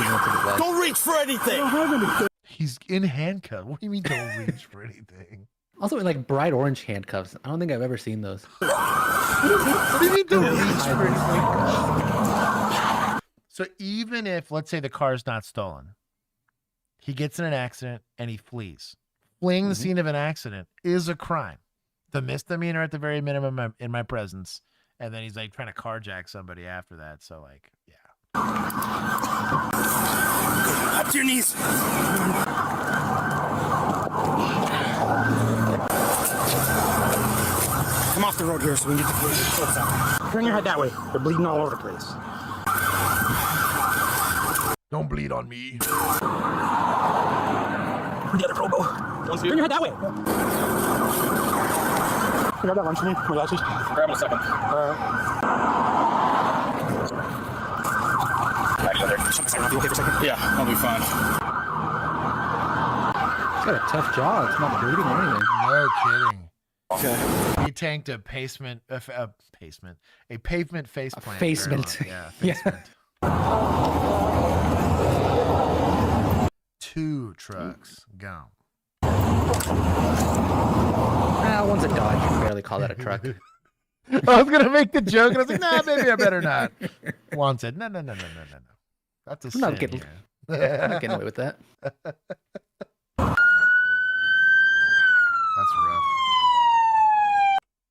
Don't reach for anything. I don't have anything. He's in handcuffs. What do you mean don't reach for anything? Also in like bright orange handcuffs. I don't think I've ever seen those. What do you mean don't reach for anything? So even if, let's say, the car's not stolen, he gets in an accident and he flees. Fleeing the scene of an accident is a crime. The misdemeanor at the very minimum in my presence. And then he's like trying to carjack somebody after that. So like, yeah. Up to your knees. Come off the road here so we can get the police out. Turn your head that way. They're bleeding all over the place. Don't bleed on me. The other Probo. Turn your head that way. Grab that lunch for me. My glasses. Grab in a second. Actually, I'll be okay for a second. Yeah, I'll be fine. He's got a tough jaw. It's not bleeding or anything. No kidding. Okay. He tanked a pavement face plant. Facement. Yeah, facement. 2 trucks gone. One's a Dodge. You can barely call that a truck. I was gonna make the joke, and I was like, nah, maybe I better not. Juan said, no. That's a sin. I'm not getting away with that. That's rough.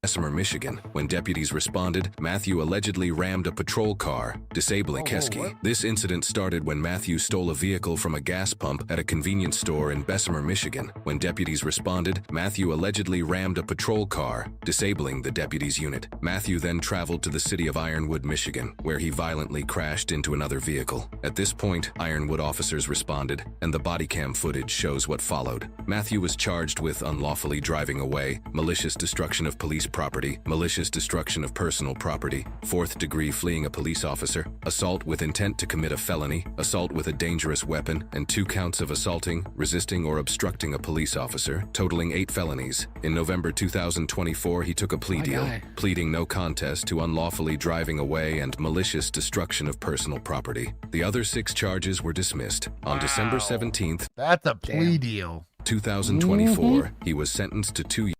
Bessemer, Michigan. When deputies responded, Matthew allegedly rammed a patrol car, disabling Keski. This incident started when Matthew stole a vehicle from a gas pump at a convenience store in Bessemer, Michigan. When deputies responded, Matthew allegedly rammed a patrol car, disabling the deputies' unit. Matthew then traveled to the city of Ironwood, Michigan, where he violently crashed into another vehicle. At this point, Ironwood officers responded, and the body cam footage shows what followed. Matthew was charged with unlawfully driving away, malicious destruction of police property, malicious destruction of personal property, 4th degree fleeing a police officer, assault with intent to commit a felony, assault with a dangerous weapon, and 2 counts of assaulting, resisting, or obstructing a police officer, totaling 8 felonies. In November 2024, he took a plea deal, pleading no contest to unlawfully driving away and malicious destruction of personal property. The other 6 charges were dismissed. On December 17th, that's a plea deal. 2024, he was sentenced to 2 years.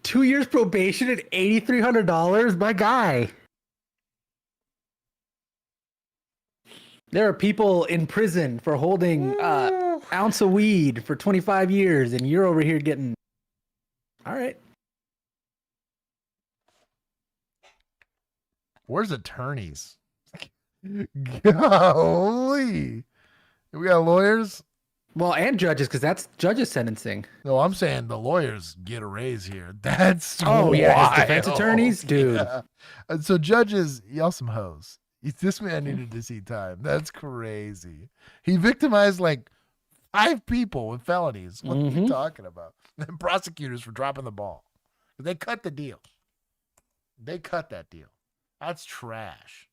2 years probation and $8,300. My guy. There are people in prison for holding ounce of weed for 25 years, and you're over here getting. All right. Where's attorneys? Golly. We got lawyers? Well, and judges, because that's judges sentencing. No, I'm saying the lawyers get a raise here. That's yeah, his defense attorneys, dude. Yeah. And so judges, y'all some hoes. This man needed to see time. That's crazy. He victimized like 5 people with felonies. What are you talking about? And prosecutors for dropping the ball. They cut the deal. They cut that deal. That's trash.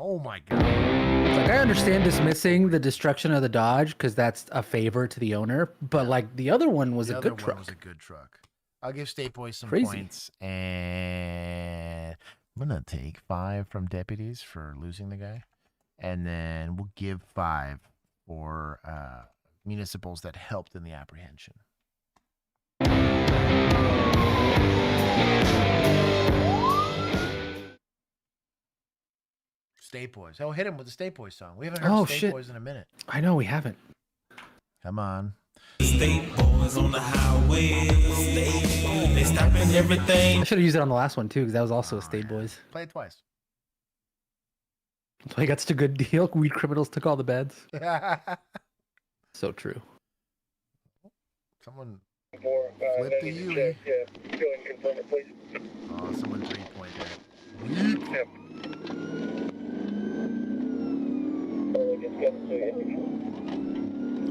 Oh my God. Like, I understand dismissing the destruction of the Dodge because that's a favor to the owner, but like the other one was a good truck. Was a good truck. I'll give State Boys some Crazy. points, and I'm gonna take 5 from deputies for losing the guy, and then we'll give 5 for municipals that helped in the apprehension. State Boys. Oh, hit him with the State Boys song. We haven't heard State Boys in a minute. I know we haven't. Come on. State Boys on the highway. They stopping everything. I should have used it on the last one too, because that was also a State Boys. Play it twice. I got such a good deal. Weed criminals took all the beds. So true. Someone flipped the U. Oh, someone 3-pointed.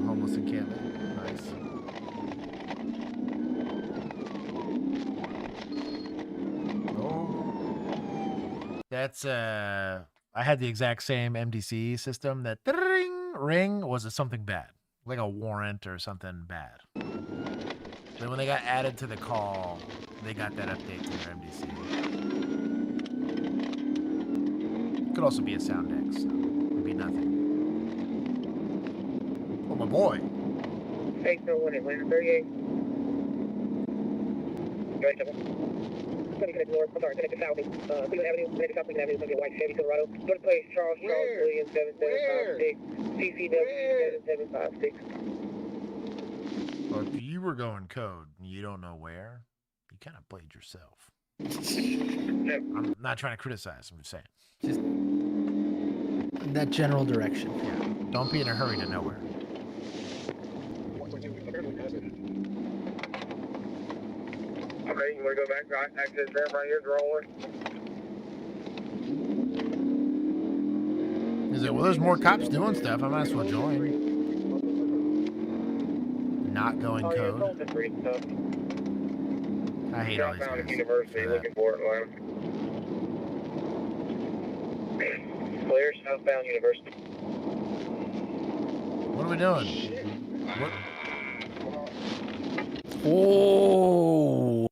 Homeless encampment. Nice. Oh. That's I had the exact same MDC system that ring was something bad. Like a warrant or something bad. Then when they got added to the call, they got that update to their MDC. Could also be a sound X, so it'd be nothing. Oh, my boy. 801 Atlanta 38. Right, double. Connect north, I'm sorry, connect to south. Cleveland Avenue, connect to South Cleveland Avenue, it's going to be a white Chevy Silverado. Go to place Charles Williams 7756. CCW 7756. Well, if you were going code and you don't know where, you kind of played yourself. I'm not trying to criticize, I'm just saying. Just that general direction. Yeah. Don't be in a hurry to nowhere. Okay, you want to go back? Access there, right here's rolling. Is it, well, there's more cops doing stuff. I might as well join. Not going code. I hate all these guys. University looking for it, Atlanta. Clear, southbound University. What are we doing? What? Oh.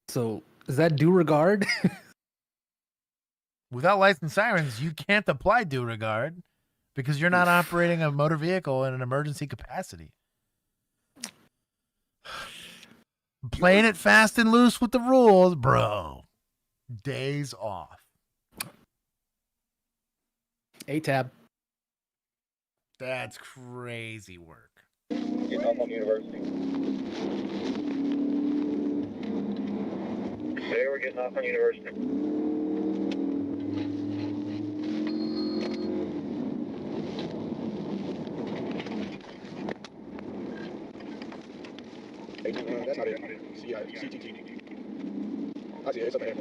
So is that due regard? Without licensed sirens, you can't apply due regard because you're not operating a motor vehicle in an emergency capacity. Playing it fast and loose with the rules, bro. Days off. A-tab. That's crazy work. Get off on University. Today we're getting off on University. That's not it. CTT. I see it. It's up there.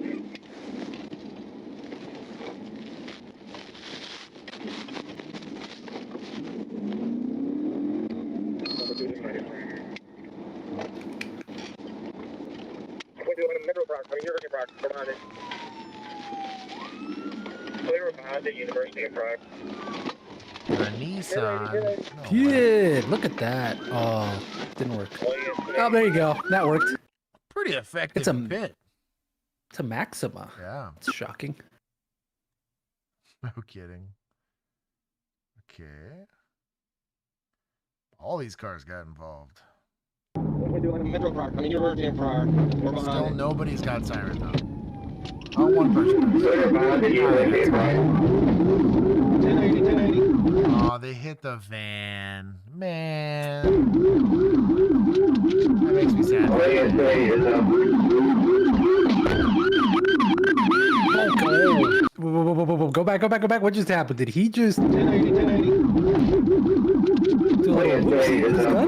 Number 2 is right here. We're doing a Metro Park. I mean, University Park. We're behind it. We're behind the University of Prague. A Nissan. Good. Look at that. Oh, didn't work. Oh, there you go. That worked. Pretty effective It's a pit. It's a Maxima. Yeah. It's shocking. No kidding. Okay. All these cars got involved. We're doing a Metro Park. I mean, University of Prague. We're behind Still it. nobody's got sirens on. Oh, one person. We're behind the University of Prague. 1080, 1080. Oh, they hit the van. Man. That makes me sad. Whoa. Go back. What just happened? Did he just... 1080, 1080. do a little whoopsie with his gun?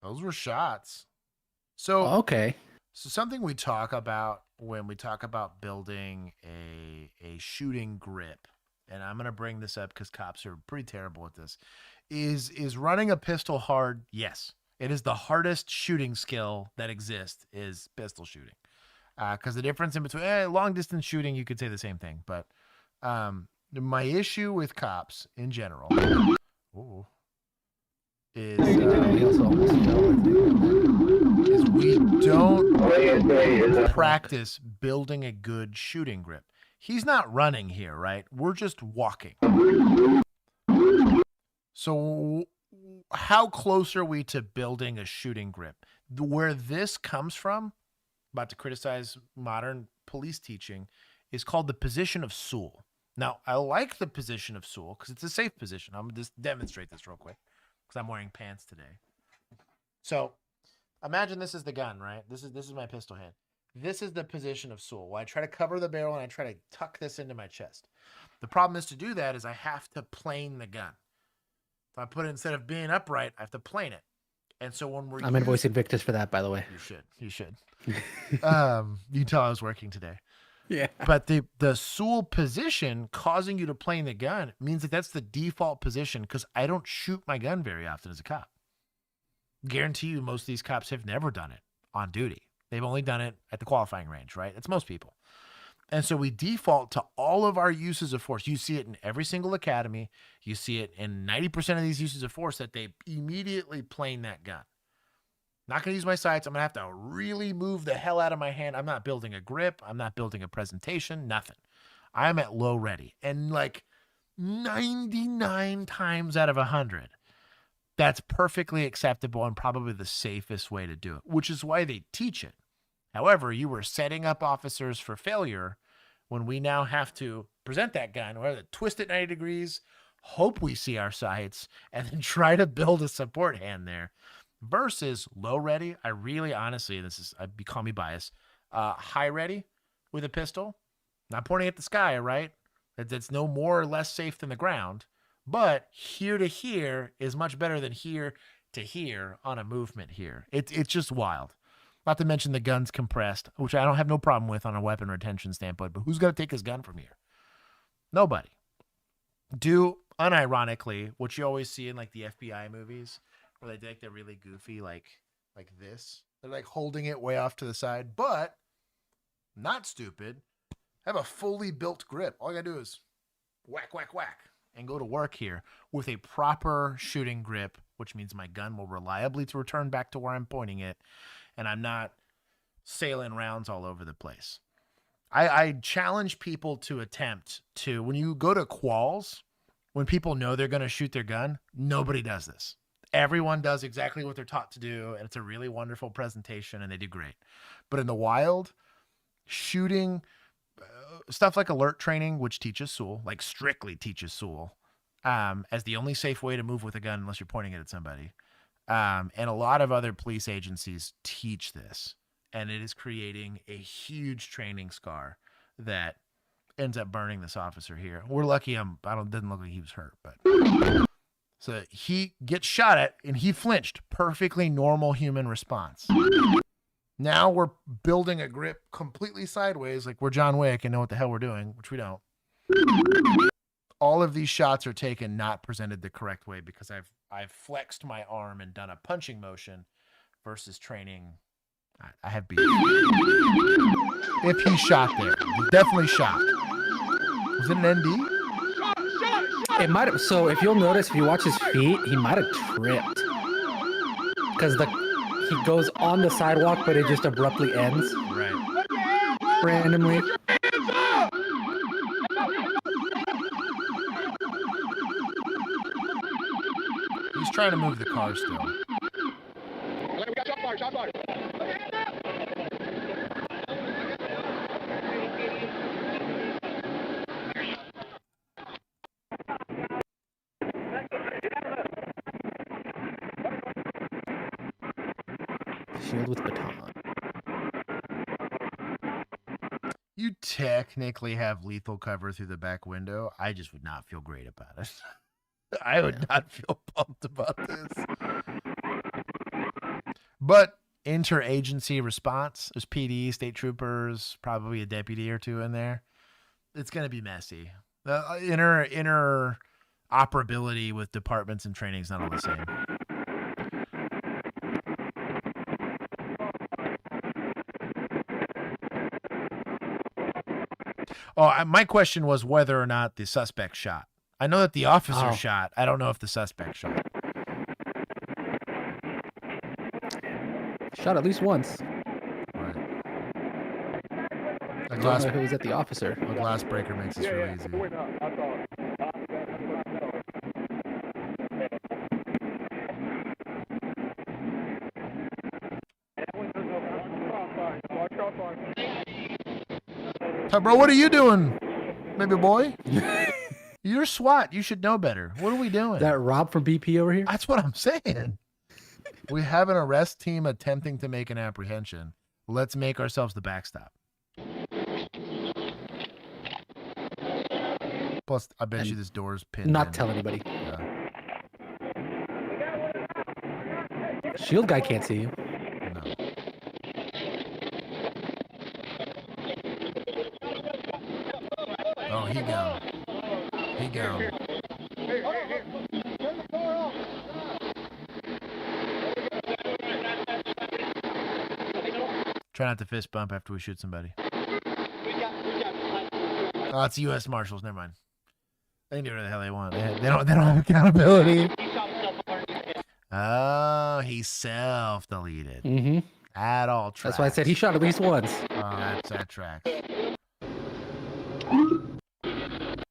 Those were shots. So okay. So something we talk about when we talk about building a shooting grip, and I'm gonna bring this up because cops are pretty terrible at this, is running a pistol hard. Yes, it is the hardest shooting skill that exists is pistol shooting. Because the difference in between long distance shooting, you could say the same thing, but my issue with cops in general is we don't practice building a good shooting grip. He's not running here, right? We're just walking. So how close are we to building a shooting grip? Where this comes from, about to criticize modern police teaching, is called the position of Sewell. Now, I like the position of Sewell because it's a safe position. I'm going to just demonstrate this real quick because I'm wearing pants today. So imagine this is the gun, right? This is my pistol head. This is the position of Sewell. Well, I try to cover the barrel and I try to tuck this into my chest. The problem is to do that is I have to plane the gun. If I put it instead of being upright, I have to plane it. And so when we're I'm invoicing Victus for that, by the way. You should. You can tell I was working today. Yeah. But the Sewell position causing you to plane the gun means that that's the default position because I don't shoot my gun very often as a cop. Guarantee you most of these cops have never done it on duty. They've only done it at the qualifying range, right? It's most people. And so we default to all of our uses of force. You see it in every single academy. You see it in 90% of these uses of force that they immediately plane that gun. Not going to use my sights. I'm going to have to really move the hell out of my hand. I'm not building a grip. I'm not building a presentation. Nothing. I'm at low ready. And like 99 times out of 100, that's perfectly acceptable and probably the safest way to do it, which is why they teach it. However, you were setting up officers for failure when we now have to present that gun, or twist it 90 degrees, hope we see our sights, and then try to build a support hand there. Versus low ready, I really honestly, call me biased, high ready with a pistol, not pointing at the sky, right? That's no more or less safe than the ground, but here to here is much better than here to here on a movement here. It's just wild. Not to mention the gun's compressed, which I don't have no problem with on a weapon retention standpoint, but who's going to take his gun from here? Nobody. Do, unironically, what you always see in like the FBI movies, where they think they're really goofy, like this. They're like holding it way off to the side, but not stupid. Have a fully built grip. All you gotta do is whack, whack, whack, and go to work here with a proper shooting grip, which means my gun will reliably to return back to where I'm pointing it, and I'm not sailing rounds all over the place. I challenge people to attempt to, when you go to quals, when people know they're going to shoot their gun, nobody does this. Everyone does exactly what they're taught to do, and it's a really wonderful presentation, and they do great. But in the wild, shooting, stuff like alert training, which teaches Sewell, like strictly teaches Sewell, as the only safe way to move with a gun unless you're pointing it at somebody, And a lot of other police agencies teach this, and it is creating a huge training scar that ends up burning this officer here. We're lucky didn't look like he was hurt, but so he gets shot at and he flinched. Perfectly normal human response. Now we're building a grip completely sideways, like we're John Wick and know what the hell we're doing, which we don't. All of these shots are taken not presented the correct way because I've flexed my arm and done a punching motion versus training. I have beat. If he shot there, he definitely shot. Was it an ND? It might have. So if you'll notice, if you watch his feet, he might have tripped because he goes on the sidewalk, but it just abruptly ends. Right. Randomly. He's trying to move the car still. Shield with baton. You technically have lethal cover through the back window. I just would not feel great about it. I would not feel pumped about this. But interagency response, there's PD, state troopers, probably a deputy or two in there. It's going to be messy. The inner operability with departments and training is not all the same. Oh, my question was whether or not the suspect shot. I know that the officer shot. I don't know if the suspect shot. Shot at least once. Right. I don't know if it was at the officer. A glass breaker makes this really easy. Hey, bro, what are you doing, baby boy? You're SWAT. You should know better. What are we doing? That Rob from BP over here? That's what I'm saying. We have an arrest team attempting to make an apprehension. Let's make ourselves the backstop. Plus, I bet you this door's pinned Not in. tell anybody. Yeah. Shield guy can't see you. No. Oh, he gone. He gone. Try not to fist bump after we shoot somebody. Oh, it's U.S. Marshals. Never mind. They can do whatever the hell they want. They don't have accountability. Oh, he self-deleted. Mm-hmm. At all tracks. That's why I said he shot at least once. Oh, that tracks.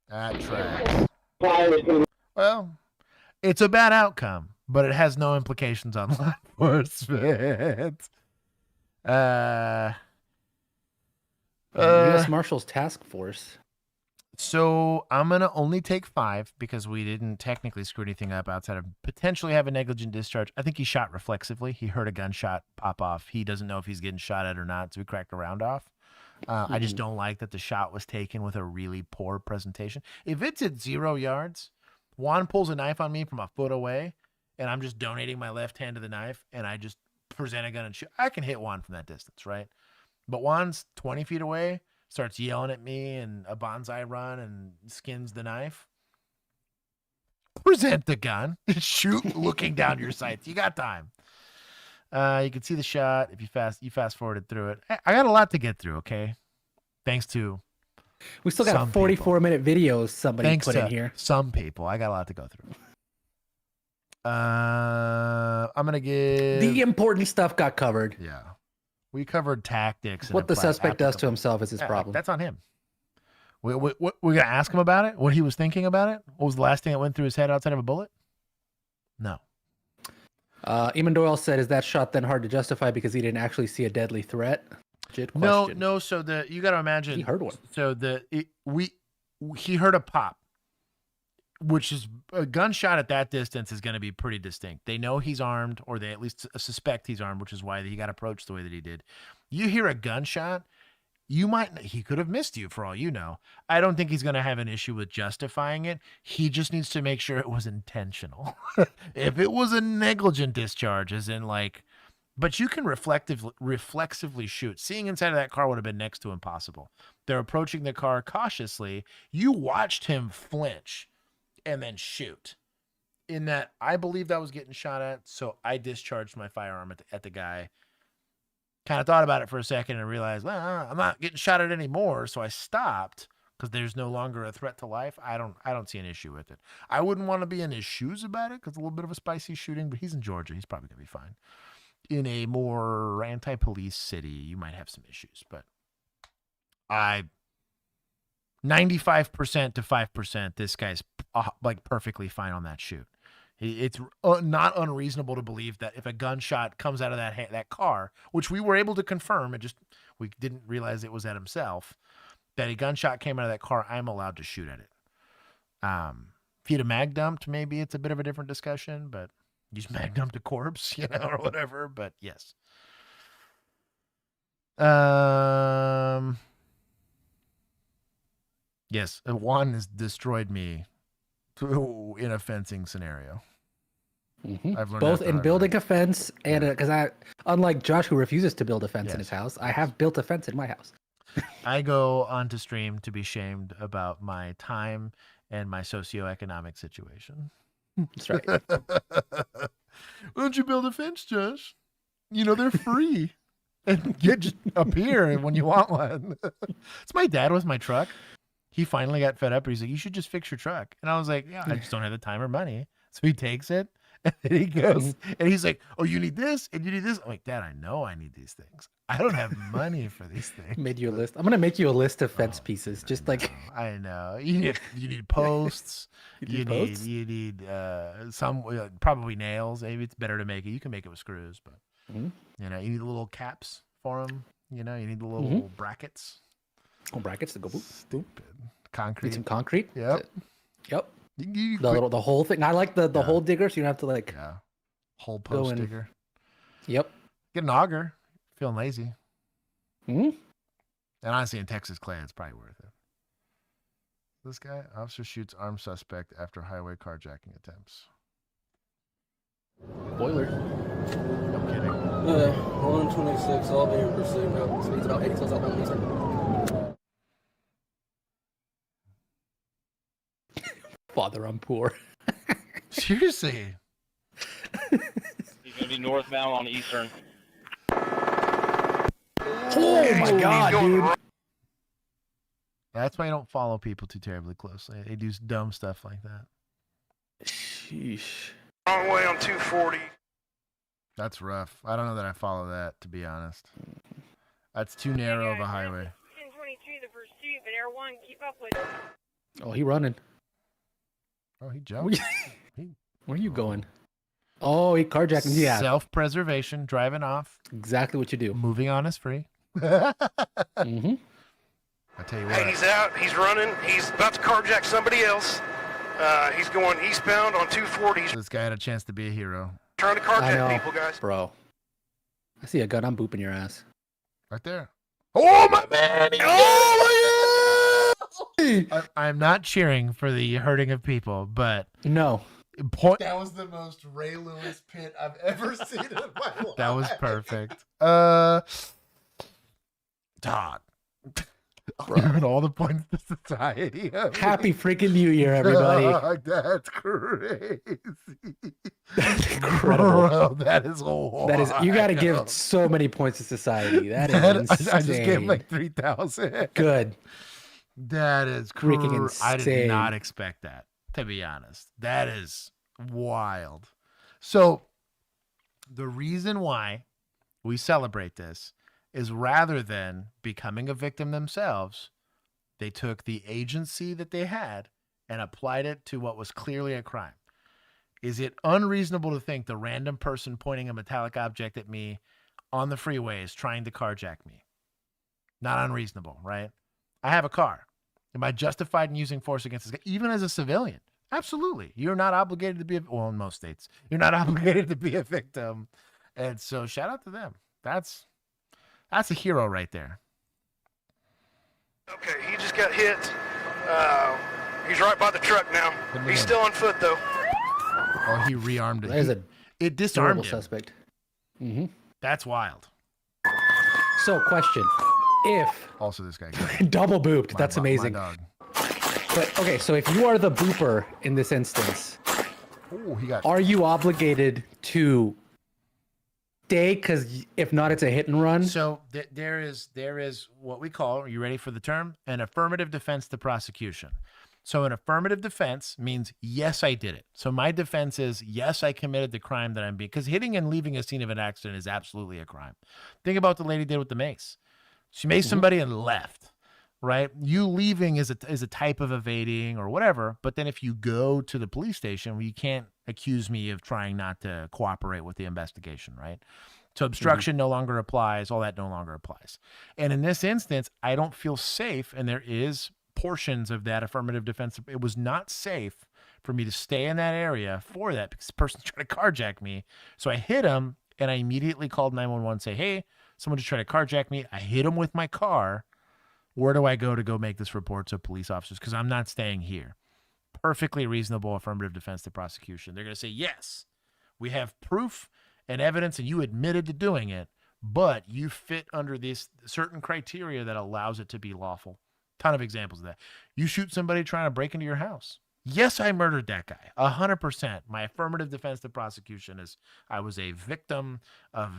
That tracks. Well, it's a bad outcome, but it has no implications on law enforcement. U.S. Marshals Task Force. So I'm going to only take 5 because we didn't technically screw anything up outside of potentially have a negligent discharge. I think he shot reflexively. He heard a gunshot pop off. He doesn't know if he's getting shot at or not, so he cracked a round off. I just don't like that the shot was taken with a really poor presentation. If it's at 0 yards, Juan pulls a knife on me from a foot away, and I'm just donating my left hand to the knife, and I just present a gun and shoot. I can hit Juan from that distance, right? But Juan's 20 feet away, starts yelling at me and a bonsai run and skins the knife. Present the gun. Shoot looking down your sights. You got time. You can see the shot if you fast forwarded through it. I got a lot to get through, okay? Thanks to we still got a 44-minute video somebody put in here. Some people. I got a lot to go through. I'm gonna give the important stuff got covered. Yeah. We covered tactics. What the suspect does to himself is his problem. That's on him. We're going to ask him about it? What he was thinking about it? What was the last thing that went through his head outside of a bullet? No. Eamon Doyle said, is that shot then hard to justify because he didn't actually see a deadly threat? No. So you got to imagine. He heard one. So he heard a pop. which is a gunshot at that distance is going to be pretty distinct. They know he's armed, or they at least suspect he's armed, which is why he got approached the way that he did. You hear a gunshot, he could have missed you for all you know. I don't think he's going to have an issue with justifying it. He just needs to make sure it was intentional. If it was a negligent discharge, as in like, but you can reflexively shoot. Seeing inside of that car would have been next to impossible. They're approaching the car cautiously. You watched him flinch and then shoot. In that, I believe that was getting shot at, so I discharged my firearm at the guy. Kind of thought about it for a second and realized, well, I'm not getting shot at anymore, so I stopped because there's no longer a threat to life. I don't see an issue with it. I wouldn't want to be in his shoes about it because a little bit of a spicy shooting, but he's in Georgia. He's probably going to be fine. In a more anti-police city, you might have some issues, but 95% to 5%, this guy's like perfectly fine on that shoot. It's not unreasonable to believe that if a gunshot comes out of that car, which we were able to confirm, we didn't realize it was at himself, that a gunshot came out of that car, I'm allowed to shoot at it. If he'd have mag dumped, maybe it's a bit of a different discussion, but you just mag dumped a corpse, or whatever. But yes. Yes, Juan has destroyed me in a fencing scenario. Mm-hmm. I've learned both that in building a fence and because unlike Josh, who refuses to build a fence in his house, I have built a fence in my house. I go onto stream to be shamed about my time and my socioeconomic situation. That's right. Why don't you build a fence, Josh? They're free. And you just appear when you want one. It's my dad with my truck. He finally got fed up. He's like, you should just fix your truck. And I was like, yeah, I just don't have the time or money. So he takes it and he goes, and he's like, oh, you need this and you need this. I'm like, Dad, I know I need these things. I don't have money for these things. Made you a list. I'm going to make you a list of fence pieces. Just like, I know. You need posts. You need some, probably nails. Maybe it's better to make it. You can make it with screws, but you need little caps for them. You need the little brackets. Oh, brackets to go boop. Stupid. Concrete. Need some concrete. Yep. Yep. The whole thing. I like the hole digger, so you don't have to like hole post digger. Yep. Get an auger. Feeling lazy. Hmm. And honestly, in Texas clay, it's probably worth it. This guy, officer shoots armed suspect after highway carjacking attempts. Boiler. No kidding. 126, all being pursued now. Speeds about 80 southbound eastern. Father, I'm poor. Seriously. He's going to be northbound on Eastern. Oh my God, dude. That's why I don't follow people too terribly closely. They do dumb stuff like that. Sheesh. Wrong way on 240. That's rough. I don't know that I follow that, to be honest. That's too narrow of a highway. 1023, the pursuit, but Air One, keep up with it. Oh, he running. Oh, he jumped. Where are you going? Oh, he carjacking. Yeah. Self-preservation, driving off. Exactly what you do. Moving on is free. Mm-hmm. I tell you what. Hey, he's out. He's running. He's about to carjack somebody else. He's going eastbound on 240. This guy had a chance to be a hero. Trying to carjack people, guys. Bro. I see a gun. I'm booping your ass. Right there. Oh, my man. I'm not cheering for the hurting of people, but no. That was the most Ray Lewis pit I've ever seen in my life. That was perfect. Todd. Giving all the points to society. Happy freaking New Year, everybody. That's crazy. That's incredible. Bro, that is wild. That is, you got to give so many points to society. That is insane. I just gave him like 3,000. Good. That is freaking insane. I did not expect that, to be honest. That is wild. So the reason why we celebrate this is rather than becoming a victim themselves, they took the agency that they had and applied it to what was clearly a crime. Is it unreasonable to think the random person pointing a metallic object at me on the freeway is trying to carjack me? Not unreasonable, right? I have a car. Am I justified in using force against this guy? Even as a civilian, Absolutely. You're not obligated to be, well, in most states, you're not obligated to be a victim. And so shout out to them. That's a hero right there. Okay, he just got hit. He's right by the truck now. He's still on foot, though. Oh, he rearmed it. That is a It disarmed him. suspect. Mm-hmm. That's wild. So, question: if Also, this guy double booped, that's amazing. My dog. But okay, so if you are the booper in this instance, Oh, he got. are you obligated to stay? Because if not, it's a hit and run. So there is what we call, are you ready for the term? An affirmative defense to prosecution. So an affirmative defense means, yes, I did it. So my defense is, yes, I committed the crime that I'm being, because hitting and leaving a scene of an accident is absolutely a crime. Think about what the lady did with the mace. She maced somebody and left, right? You leaving is a type of evading or whatever, but then if you go to the police station, well, you can't accuse me of trying not to cooperate with the investigation, right? So obstruction no longer applies, all that no longer applies. And in this instance, I don't feel safe, and there is portions of that affirmative defense. It was not safe for me to stay in that area for that because the person's trying to carjack me. So I hit him, and I immediately called 911 and say, hey, someone just tried to carjack me. I hit him with my car. Where do I go make this report to police officers? Because I'm not staying here. Perfectly reasonable affirmative defense to prosecution. They're going to say, yes, we have proof and evidence, and you admitted to doing it, but you fit under this certain criteria that allows it to be lawful. Ton of examples of that. You shoot somebody trying to break into your house. Yes, I murdered that guy. 100%. My affirmative defense to prosecution is I was a victim of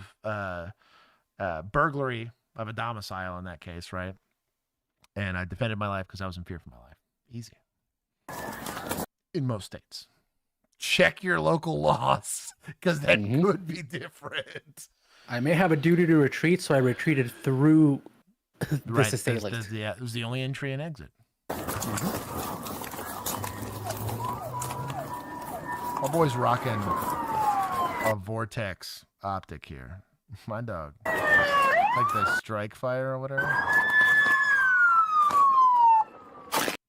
burglary of a domicile in that case, right? And I defended my life because I was in fear for my life. Easy. In most states. Check your local laws because that could be different. I may have a duty to retreat, so I retreated through this assailant. Yeah, it was the only entry and exit. My boy's rocking a Vortex optic here. My dog. Like the Strike Fire or whatever.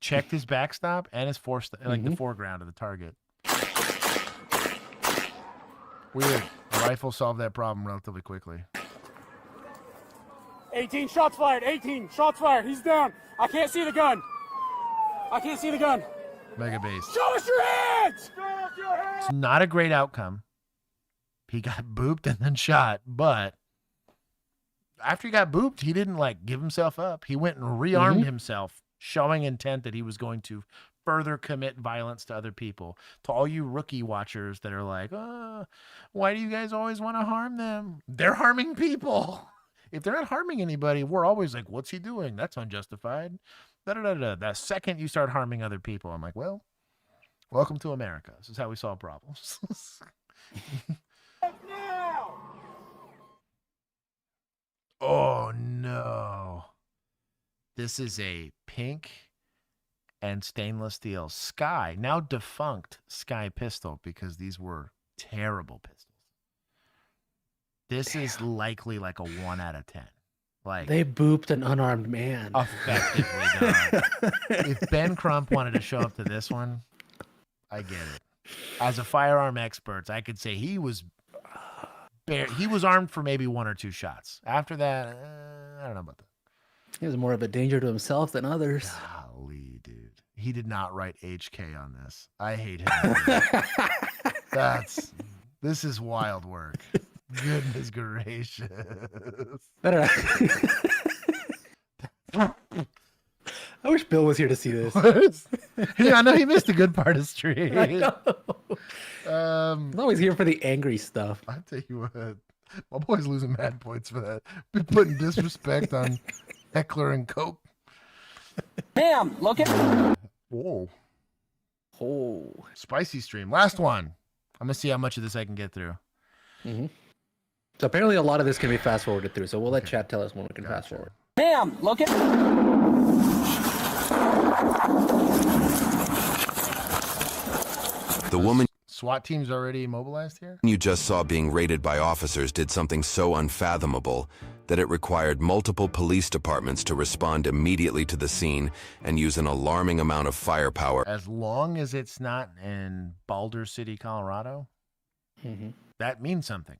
Checked his backstop and his the foreground of the target. Weird. The rifle solved that problem relatively quickly. 18 shots fired. 18 shots fired. He's down. I can't see the gun. I can't see the gun. Mega base. Show us your hands. Show us your hands. It's not a great outcome. He got booped and then shot, but after he got booped, he didn't give himself up. He went and rearmed himself, showing intent that he was going to further commit violence to other people. To all you rookie watchers that are like, why do you guys always want to harm them? They're harming people. If they're not harming anybody, we're always like, what's he doing? That's unjustified. The second you start harming other people, I'm like, well, welcome to America. This is how we solve problems. Oh, no. This is a pink and stainless steel Sky, now defunct Sky pistol, because these were terrible pistols. This is likely like a 1 out of 10. They booped an unarmed man. Effectively done. If Ben Crump wanted to show up to this one, I get it. As a firearm expert, I could say he was armed for maybe 1 or 2 shots. After that, I don't know about that. He was more of a danger to himself than others. Golly, dude. He did not write HK on this. I hate him. This is wild work. Goodness gracious. I wish Bill was here to see this. Yeah, I know he missed a good part of stream. I know. He's always here for the angry stuff. I tell you what, my boy's losing mad points for that. Been putting disrespect on Heckler and Coke. Bam! Look at. Whoa. Oh. Spicy stream. Last one. I'm gonna see how much of this I can get through. So apparently a lot of this can be fast forwarded through. So we'll let chat tell us when we can fast forward. Bam! Look at. The woman. SWAT team's already mobilized here? You just saw being raided by officers did something so unfathomable that it required multiple police departments to respond immediately to the scene and use an alarming amount of firepower. As long as it's not in Boulder City, Colorado, that means something.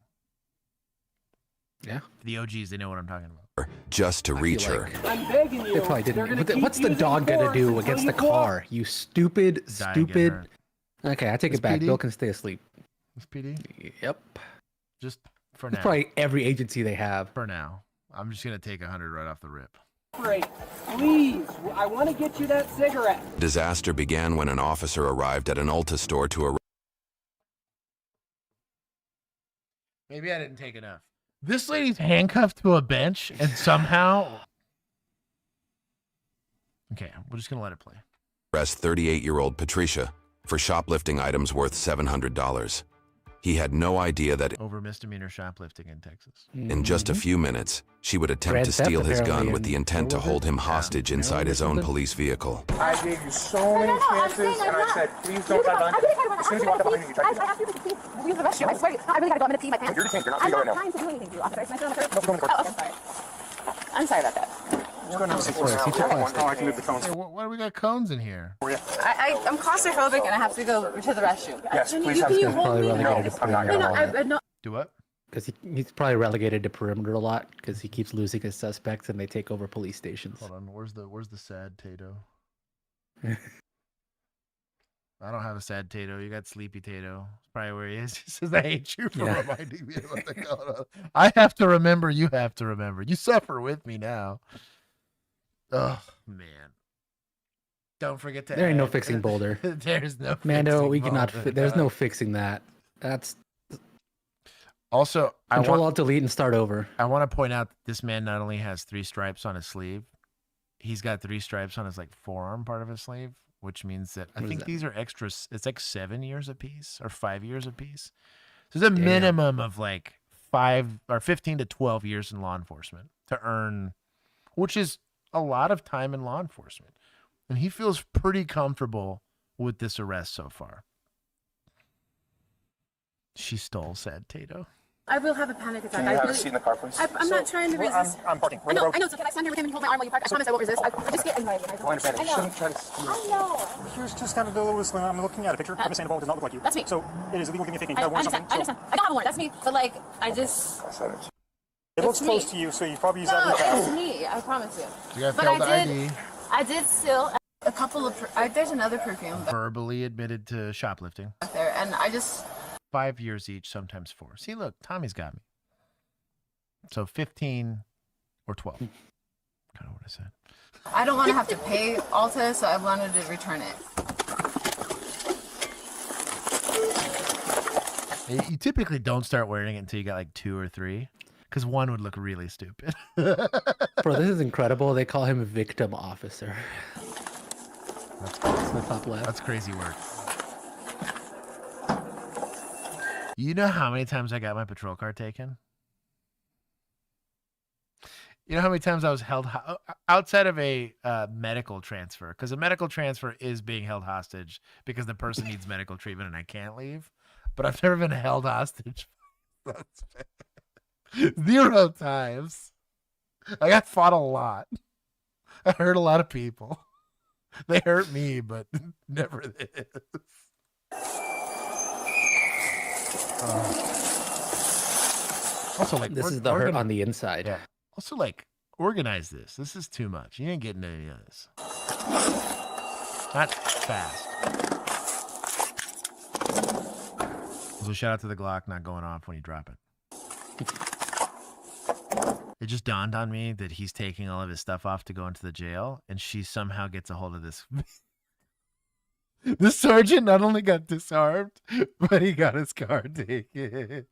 Yeah. The OGs, they know what I'm talking about. Just to reach her. I'm begging you. They probably didn't. What's the dog gonna do against the car? You stupid. Okay, I take it back. PD? Bill can stay asleep. It's PD? Yep. Just for It's now. probably every agency they have. For now. I'm just going to take 100 right off the rip. Great. Please, I want to get you that cigarette. Disaster began when an officer arrived at an Ulta store to arrest. Maybe I didn't take enough. This lady's handcuffed to a bench and somehow... Okay, we're just going to let it play. Arrest 38-year-old Patricia for shoplifting items worth $700. He had no idea that Over misdemeanor shoplifting in Texas. in just a few minutes, she would attempt to steal his gun with the intent to hold him hostage inside his own police vehicle. I gave you so many chances, and I said, please don't try to. As soon as you walked up behind me, you tried to. I have to use the restroom. I swear to you, I really gotta go. I'm gonna pee my pants. You're detained. You're not I'm free right not now. trying to do anything to you, officer. Can I sit on the curb? No, go in the car. Oh, okay, sorry. I'm sorry about that. What's going on? Oh, I can move the cones. Hey, why do we got cones in here? I'm claustrophobic and I have to go to the restroom. Yes, please. Can you hold me? No, I'm not gonna. No. Do what? Because he's probably relegated to perimeter a lot because he keeps losing his suspects and they take over police stations. Hold on, where's the sad Tato? I don't have a sad Tato. You got Sleepy Tato. That's probably where he is. He says, I hate you for reminding me of what's going on. I have to remember. You have to remember. You suffer with me now. Oh, man. Don't forget to There ain't no add- fixing Boulder. There's no Mando, fixing we cannot. Boulder. There's no fixing that. That's Also, Control Alt Delete and start over. I want to point out that this man not only has 3 stripes on his sleeve, he's got 3 stripes on his forearm part of his sleeve, which means that I think these are extra. It's like 7 years apiece or 5 years apiece. So there's a minimum of 5 or 15 to 12 years in law enforcement to earn, which is a lot of time in law enforcement. And he feels pretty comfortable with this arrest so far. She stole sad Tato. I will have a panic attack. Can you have a seat in the car, please? I'm not trying to resist. I'm parking. I know. So can I stand here with him and hold my arm while you park? I promise I won't resist. I just get annoyed. I understand. You shouldn't try to. I know. Here's just kind of a little swing. I'm looking at a picture. Miss Sandoval does not look like you. That's me. So it is illegal to give me a fake name. I You gotta warn understand. something. I don't have a warrant. That's me. But I just. It looks close to you, so you probably use that in No, the past. it's me. I promise you. You got But failed I did. ID. I did steal a couple of. There's another perfume Verbally admitted to shoplifting. back there, and I just. 5 years each, sometimes 4. See, look, Tommy's got me. So 15 or 12. Kind of what I said. I don't want to have to pay Alta, so I wanted to return it. You typically don't start wearing it until you got 2 or 3, because 1 would look really stupid. Bro, this is incredible. They call him a victim officer. That's the top left. That's crazy work. You know how many times I got my patrol car taken? You know how many times I was held outside of a medical transfer? Because a medical transfer is being held hostage because the person needs medical treatment and I can't leave. But I've never been held hostage. 0 times. I got fought a lot. I hurt a lot of people. They hurt me, but never this. Also, This is the hurt on the inside. Yeah. Also, organize this. This is too much. You ain't getting any of this. Not fast. So shout out to the Glock not going off when you drop it. It just dawned on me that he's taking all of his stuff off to go into the jail, and she somehow gets a hold of this. The sergeant not only got disarmed, but he got his car taken.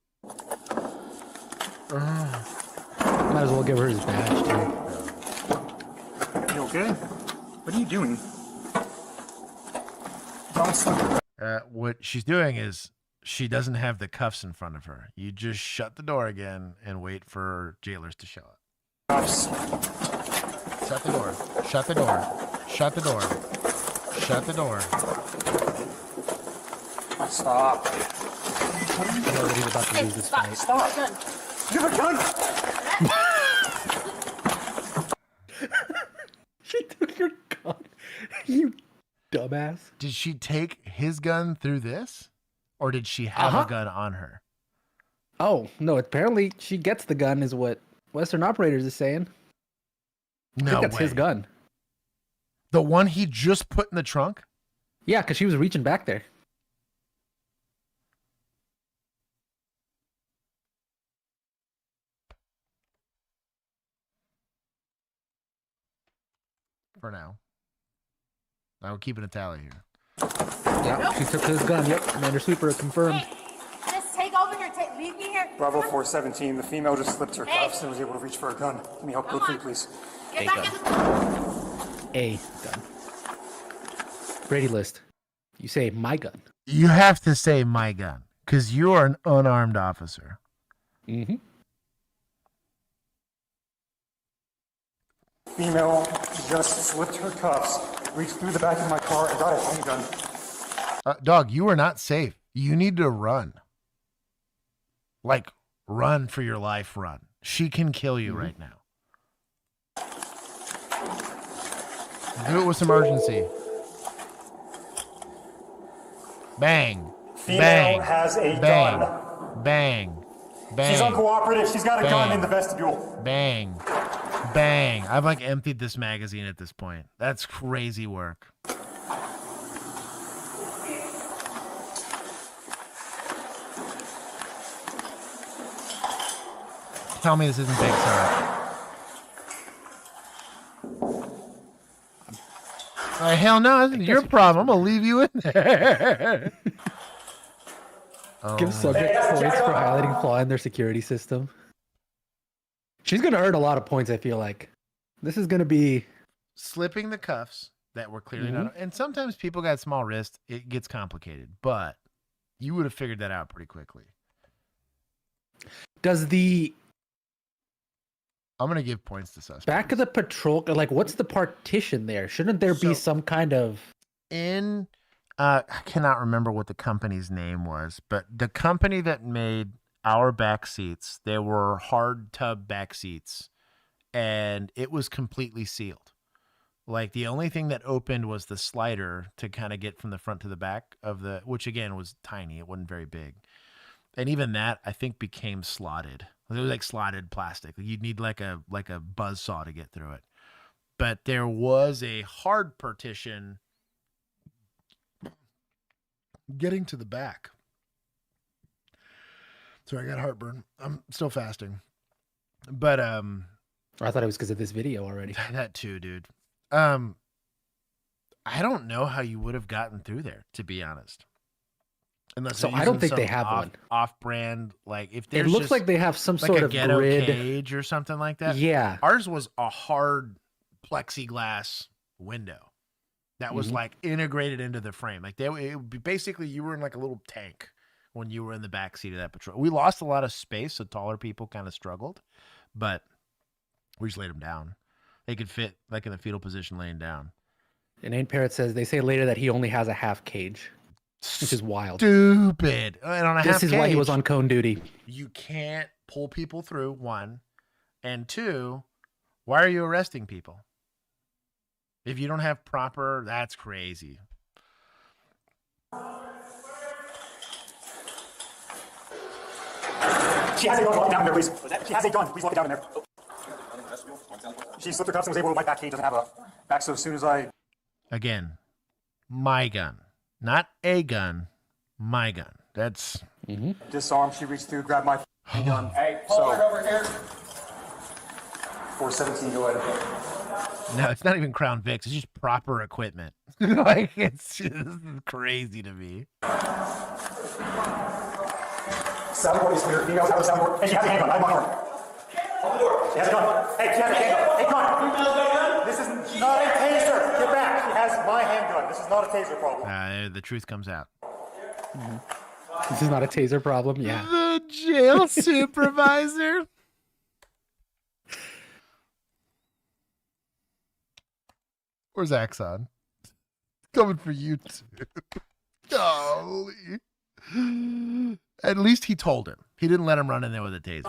Might as well give her his badge, too. You okay? What are you doing? What she's doing is she doesn't have the cuffs in front of her. You just shut the door again and wait for jailers to show up. Shut the door. Shut the door. Shut the door. Shut the door. Stop. I know that he's about to lose this fight. Stop. You have a gun. She took your gun. You dumbass. Did she take his gun through this? Or did she have a gun on her? Oh, no, apparently she gets the gun is what Western Operators is saying. I think that's his gun. The one he just put in the trunk? Yeah, because she was reaching back there. For now. I'm keeping a tally here. Yeah, she took his gun. Yep, Commander Sweeper confirmed. Just take over here. Leave me here. Bravo 417. The female just slipped her cuffs and was able to reach for a gun. Can you help code 3, please? Get back in the... A gun. Brady list. You say my gun. You have to say my gun, because you are an unarmed officer. Mm-hmm. Female just slipped her cuffs, reached through the back of my car, and got a handgun. Dog, you are not safe. You need to run. Like, run for your life, run. She can kill you right now. Do it with some urgency. Bang. Female bang. has a bang. gun. Bang. Bang. She's uncooperative. She's got a gun in the vestibule. Bang. Bang. I've like emptied this magazine at this point. That's crazy work. Tell me this isn't big, sir. Hell no, it's your problem. I'm going to leave you in there. Give subject points for highlighting flaw in their security system. She's going to earn a lot of points, I feel like. This is going to be... Slipping the cuffs that were clearly not... And sometimes people got small wrists. It gets complicated. But you would have figured that out pretty quickly. Does the... I'm going to give points to suspects. Back of the patrol, like, what's the partition there? Shouldn't there be some kind of... I cannot remember what the company's name was, but the company that made our back seats, they were hard tub back seats, and it was completely sealed. Like, the only thing that opened was the slider to kind of get from the front to the back of the, which again was tiny. It wasn't very big. And even that, I think, became slotted. It was like slotted plastic. You'd need like a buzz saw to get through it. But there was a hard partition getting to the back. Sorry, I got heartburn. I'm still fasting. But I thought it was because of this video already. That too, dude. I don't know how you would have gotten through there, to be honest. Unless so I don't think they have one off-brand. Like if there's it looks like they have some like sort a of ghetto grid cage or something like that. Yeah, ours was a hard plexiglass window that was like integrated into the frame. Like it would be basically you were in like a little tank when you were in the back seat of that patrol. We lost a lot of space, so taller people kind of struggled, but we just laid them down. They could fit like in the fetal position laying down. And Ain Parrot says they say later that he only has a half cage, which is wild. Stupid. And on a this half is cage, why he was on cone duty. You can't pull people through, one. And two, why are you arresting people? If you don't have proper, that's crazy. She has a gun. Walk down there, please. She has a gun. Please walk it down in there. She slipped her cuffs and was able to. My back cage doesn't have a back, so as soon as I... Again, my gun. Not a gun, my gun. That's... Disarmed. She reached through, grabbed my gun. Hey, pull it over here. 417, go ahead. No, it's not even Crown Vics. It's just proper equipment. Like, it's just crazy to me. Soundboard is clear. Females have a soundboard. Hey, she has a handgun. I have one arm. She has a gun. Hey, she has a handgun. Hey, gun. This is not a taser. Get back. She has my handgun. This is not a taser problem. The truth comes out. This is not a taser problem. Yeah. The jail supervisor. Where's Axon? Coming for you too. Golly. At least he told him. He didn't let him run in there with a taser.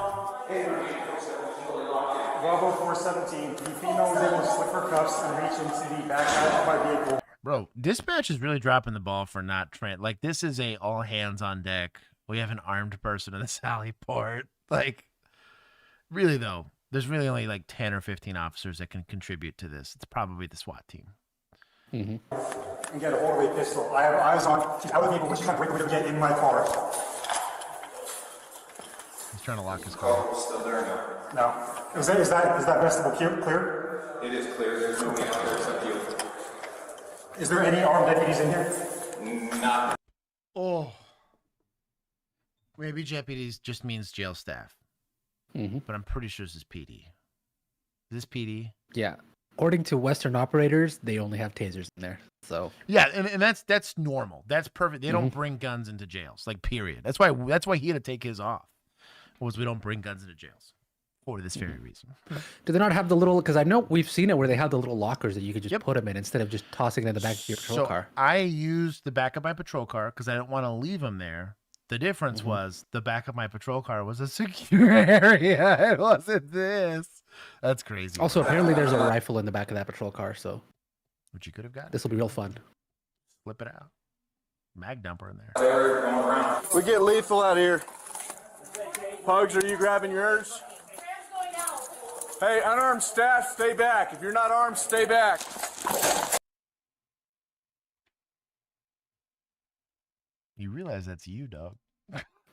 Bravo 417. The female was able to slip her cuffs and reach into the back half of my vehicle. Bro, dispatch is really dropping the ball for not trying. Like, this is a all hands on deck. We have an armed person in the Sally Port. Like, really, though, there's really only like 10 or 15 officers that can contribute to this. It's probably the SWAT team. And get a hold of a pistol. I have eyes on. She's out with me, but when she's trying to break the window, get in my car. He's trying to lock his car. Still there now. No. Is that vestibule clear? It is clear. There's nobody out there except you. Is there any armed deputies in here? Not. Oh. Maybe deputies just means jail staff. But I'm pretty sure this is PD. Is this PD? Yeah. According to Western operators, they only have tasers in there. So yeah, and that's normal. That's perfect. They don't bring guns into jails, like period. That's why he had to take his off. Was we don't bring guns into jails for this very reason. do they not have the little? Because I know we've seen it where they have the little lockers that you could just put them in instead of just tossing it in the back of your patrol car. I used the back of my patrol car because I didn't want to leave them there. The difference was the back of my patrol car was a secure area. It wasn't this. That's crazy. Also, apparently there's a rifle in the back of that patrol car, so which you could have gotten. This will be real fun. Flip it out. Mag dumper in there. We get lethal out here. Pugs, are you grabbing yours? Hey, unarmed staff, stay back. If you're not armed, stay back. You realize that's you, dog.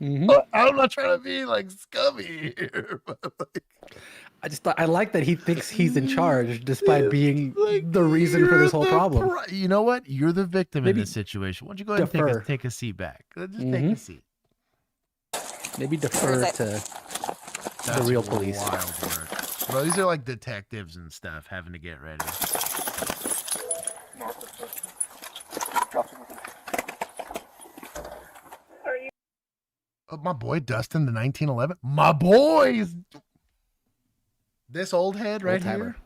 Mm-hmm. I'm not trying to be like scummy here, but like, I like that he thinks he's in charge despite being the reason for this whole problem. You know what? You're the victim in this situation. Why don't you go ahead and take a seat back? Just take a seat. Maybe defer to the real police. Wild work. Bro, these are like detectives and stuff having to get ready. My boy Dustin, the 1911. My boys. This old head right here.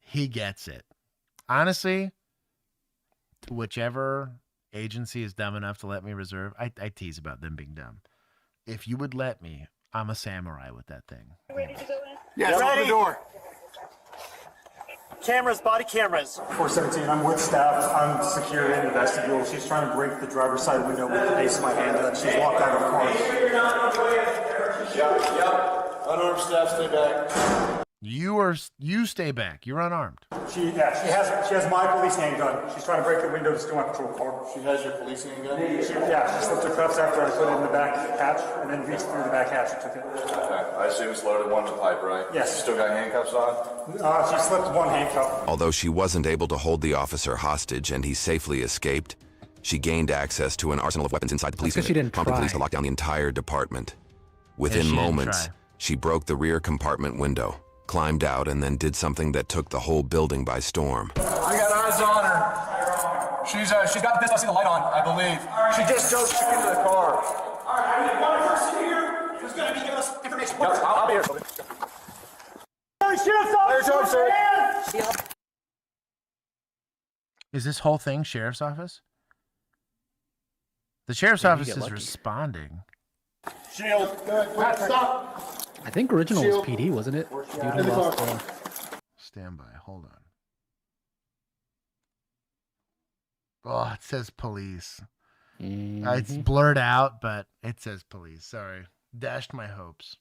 He gets it. Honestly, to whichever agency is dumb enough to let me reserve, I tease about them being dumb. If you would let me, I'm a samurai with that thing. Ready to go in? Yes, open the door. Cameras, body cameras. 417, I'm with staff. I'm secure in the vestibule. She's trying to break the driver's side window with the base of my handgun. She's walked out of the car. Yep. Unarmed staff, stay back. You stay back. You're unarmed. She has my police handgun. She's trying to break the window to steal my patrol car. She has your police handgun? She slipped her cuffs after I put it in the back hatch and then reached through the back hatch and took it. Okay. I assume it's loaded one in the pipe, right? Yes. You still got handcuffs on? She slipped one handcuff. Although she wasn't able to hold the officer hostage and he safely escaped, she gained access to an arsenal of weapons inside the police unit, prompting police to lock down the entire department. Within moments, she broke the rear compartment window, climbed out, and then did something that took the whole building by storm. I got eyes on her. She's got the pistol. I see the light on, I believe. She just dove back into the car. All right, I need one person here who's going to be giving us information. Yep, I'll be here. Is this whole thing sheriff's office? The sheriff's office is responding. Shield. Stop. I think original was PD, wasn't it? Dude who lost Stand by. Hold on. Oh, it says police. It's blurred out, but it says police. Sorry. Dashed my hopes.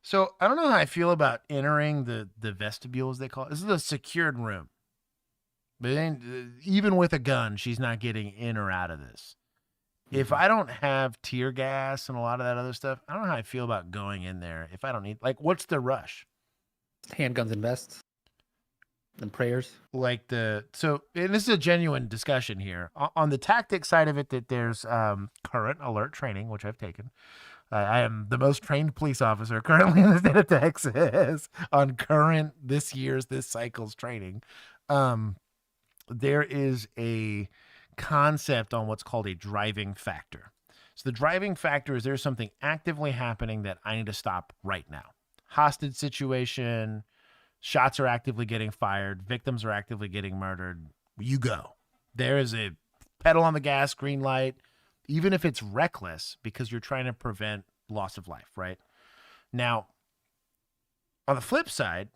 So I don't know how I feel about entering the vestibule, as they call it. This is a secured room. But even with a gun, she's not getting in or out of this. If I don't have tear gas and a lot of that other stuff, I don't know how I feel about going in there if I don't need, like, what's the rush? Handguns and vests and prayers. And this is a genuine discussion here. On the tactic side of it, that there's current alert training, which I've taken. I am the most trained police officer currently in the state of Texas on this cycle's training. There is a concept on what's called a driving factor. So the driving factor is there's something actively happening that I need to stop right now. Hostage situation, shots are actively getting fired, victims are actively getting murdered. You go. There is a pedal on the gas, green light, even if it's reckless, because you're trying to prevent loss of life, right? Now, on the flip side,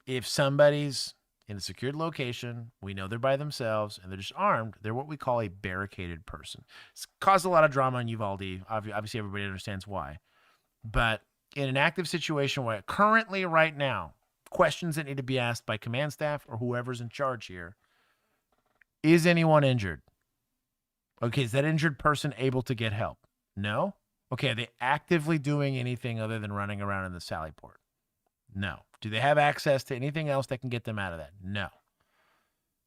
if somebody's in a secured location, we know they're by themselves and they're just armed, they're what we call a barricaded person. It's caused a lot of drama in Uvalde. Obviously, everybody understands why. But in an active situation where currently right now, questions that need to be asked by command staff or whoever's in charge here, is anyone injured? Okay, is that injured person able to get help? No? Okay, are they actively doing anything other than running around in the Sally Port? No. Do they have access to anything else that can get them out of that? No.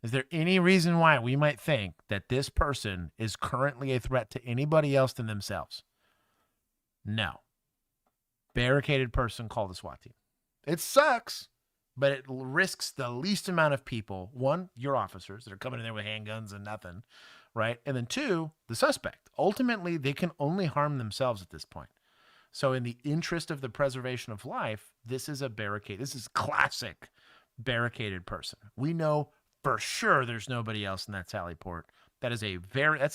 Is there any reason why we might think that this person is currently a threat to anybody else than themselves? No. Barricaded person, call the SWAT team. It sucks, but it risks the least amount of people. One, your officers that are coming in there with handguns and nothing, right? And then two, the suspect. Ultimately, they can only harm themselves at this point. So in the interest of the preservation of life, this is a barricade. This is classic barricaded person. We know for sure there's nobody else in that Sally Port. That's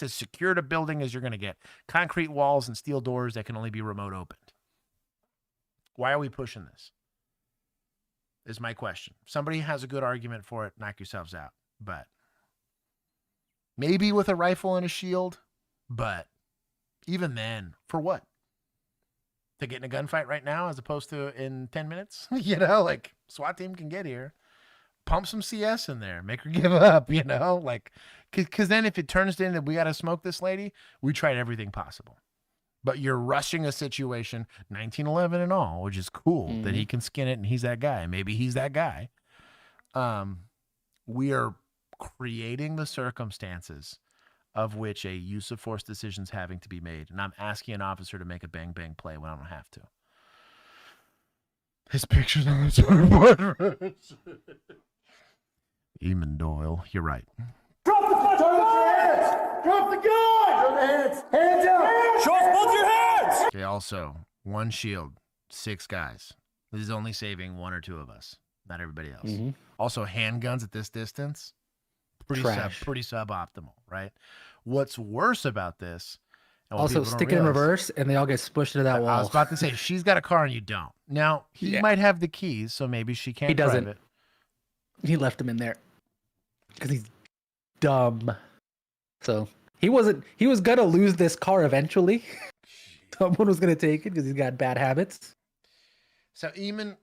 as secured a building as you're going to get. Concrete walls and steel doors that can only be remote opened. Why are we pushing this? Is my question. If somebody has a good argument for it, knock yourselves out. But maybe with a rifle and a shield, but even then, for what? To get in a gunfight right now as opposed to in 10 minutes? You know, like SWAT team can get here. Pump some CS in there. Make her give up, you know? Like, because then if it turns into we got to smoke this lady, we tried everything possible. But you're rushing a situation, 1911 and all, which is cool that he can skin it and he's that guy. Maybe he's that guy. We are creating the circumstances of which a use of force decision is having to be made. And I'm asking an officer to make a bang-bang play when I don't have to. His picture's on the scoreboard. Eamon Doyle, you're right. Drop the fucking hands! Drop the gun! Drop the hands! Hands up! Show us both your hands! Okay, also, one shield, 6 guys. This is only saving 1 or 2 of us, not everybody else. Also, handguns at this distance, pretty suboptimal, right? What's worse about this? Also, stick it in reverse, and they all get pushed into that wall. I was about to say, she's got a car and you don't. Now, he might have the keys, so maybe she can't drive it. He left them in there because he's dumb. So he was gonna lose this car eventually. Someone was gonna take it because he's got bad habits. So Eamon,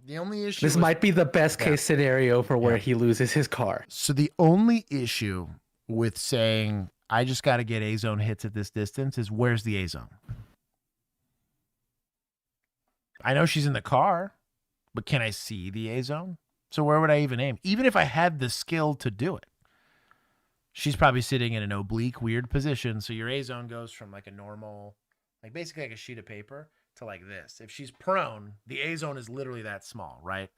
the only issue this might be the best case scenario for where he loses his car. So the only issue with saying I just got to get A-zone hits at this distance is where's the A-zone? I know she's in the car, but can I see the A-zone? So where would I even aim? Even if I had the skill to do it. She's probably sitting in an oblique, weird position. So your A-zone goes from like a normal, like basically like a sheet of paper to like this. If she's prone, the A-zone is literally that small, right?